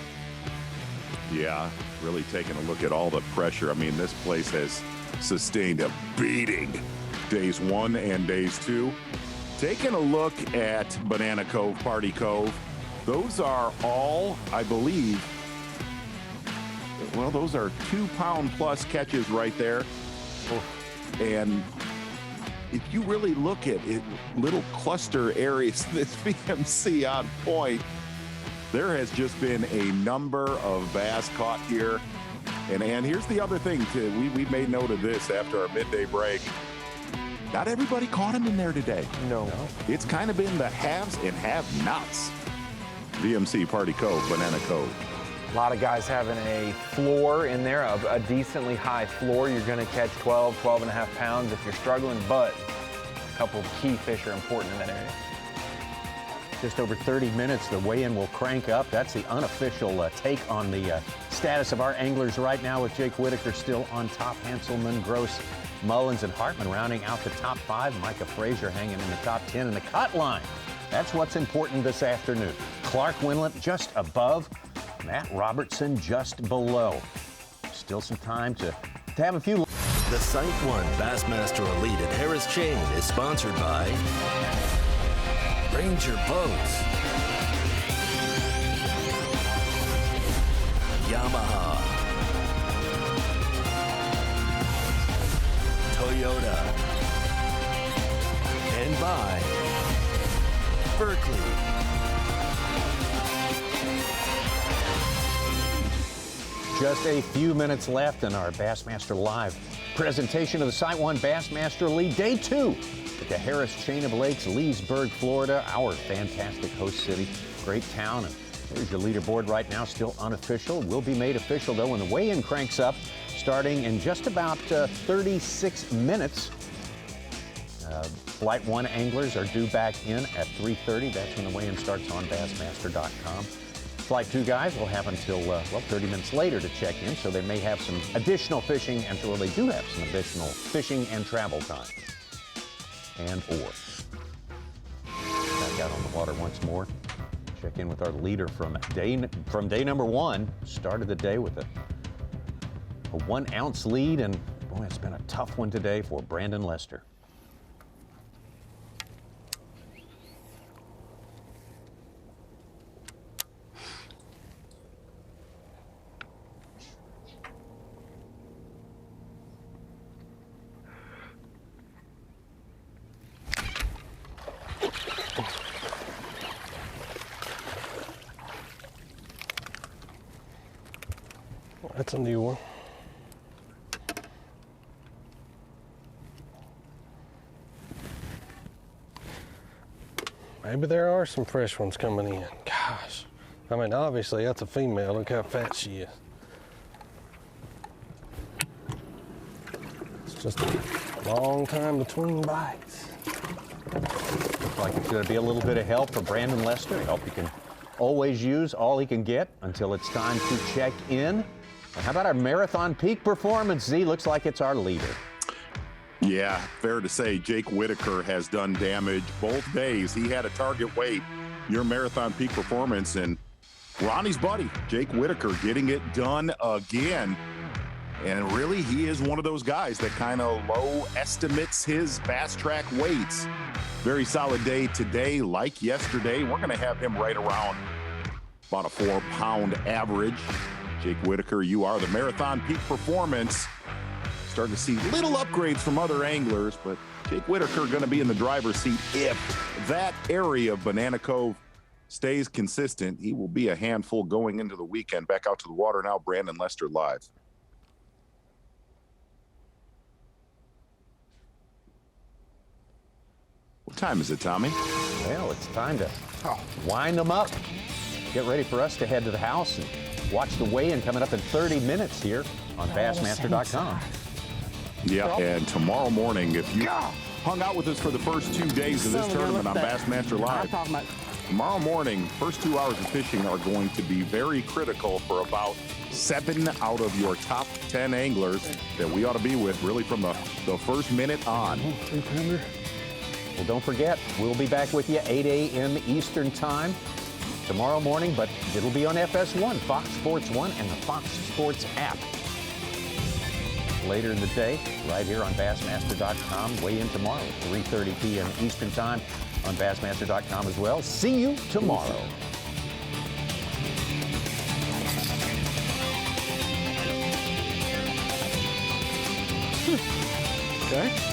Yeah, really taking a look at all the pressure. I mean, this place has sustained a beating days 1 and days 2. Taking a look at Banana Cove, Party Cove, those are all, I believe, well, those are 2-pound plus catches right there. And if you really look at it, little cluster areas, this BMC on point, there has just been a number of bass caught here. And here's the other thing, too. We made note of this after our midday break. Not everybody caught him in there today. No. It's kind of been the haves and have-nots. BMC Party Cove, Banana Cove. A lot of guys having a floor in there, a decently high floor. You're going to catch 12, 12 and a half pounds if you're struggling, but a couple of key fish are important in that area. Just over 30 minutes, the weigh-in will crank up. That's the unofficial take on the status of our anglers right now, with Jake Whitaker still on top. Hanselman, Gross, Mullins, and Hartman rounding out the top 5. Micah Frazier hanging in the top 10 in the cut line. That's what's important this afternoon. Clark Winlet just above. Matt Robertson just below. Still some time to have a few. The SiteOne Bassmaster Elite at Harris Chain is sponsored by Ranger Boats, Yamaha, Toyota, and by Berkeley. Just a few minutes left in our Bassmaster Live presentation of the SiteOne Bassmaster Elite Day 2 at the Harris Chain of Lakes, Leesburg, Florida, our fantastic host city. Great town. And there's your leaderboard right now, still unofficial. Will be made official, though, when the weigh-in cranks up, starting in just about 36 minutes. Flight 1 anglers are due back in at 3:30. That's when the weigh-in starts on Bassmaster.com. Flight 2 guys will have until, 30 minutes later to check in, so they may have some additional fishing, and they do have some additional fishing and travel time. And back out on the water once more. Check in with our leader from day number 1. Started the day with a 1-ounce lead, and boy, it's been a tough one today for Brandon Lester. That's a new one. Maybe there are some fresh ones coming in. Gosh. I mean, obviously, that's a female. Look how fat she is. It's just a long time between bites. Looks like it's going to be a little bit of help for Brandon Lester. Help he can always use, all he can get until it's time to check in. And how about our marathon peak performance, Z? Looks like it's our leader. Yeah, fair to say Jake Whitaker has done damage both days. He had a target weight, your marathon peak performance, and Ronnie's buddy, Jake Whitaker, getting it done again. And really, he is one of those guys that kind of low estimates his fast track weights. Very solid day today, like yesterday. We're going to have him right around about a 4-pound average. Jake Whitaker, you are the marathon peak performance. Starting to see little upgrades from other anglers, but Jake Whitaker going to be in the driver's seat. If that area of Banana Cove stays consistent, he will be a handful going into the weekend. Back out to the water now, Brandon Lester live. What time is it, Tommy? Well, it's time to wind them up. Get ready for us to head to the house and watch the weigh-in coming up in 30 minutes here on Bassmaster.com. Yeah, and tomorrow morning, if you hung out with us for the first 2 days of this tournament on Bassmaster Live, tomorrow morning, first 2 hours of fishing are going to be very critical for about 7 out of your top 10 anglers that we ought to be with really from the first minute on. Well, don't forget, we'll be back with you 8 a.m. Eastern Time tomorrow morning, but it'll be on FS1, Fox Sports 1, and the Fox Sports app. Later in the day, right here on Bassmaster.com. Weigh in tomorrow at 3:30 p.m. Eastern Time on Bassmaster.com as well. See you tomorrow. Okay.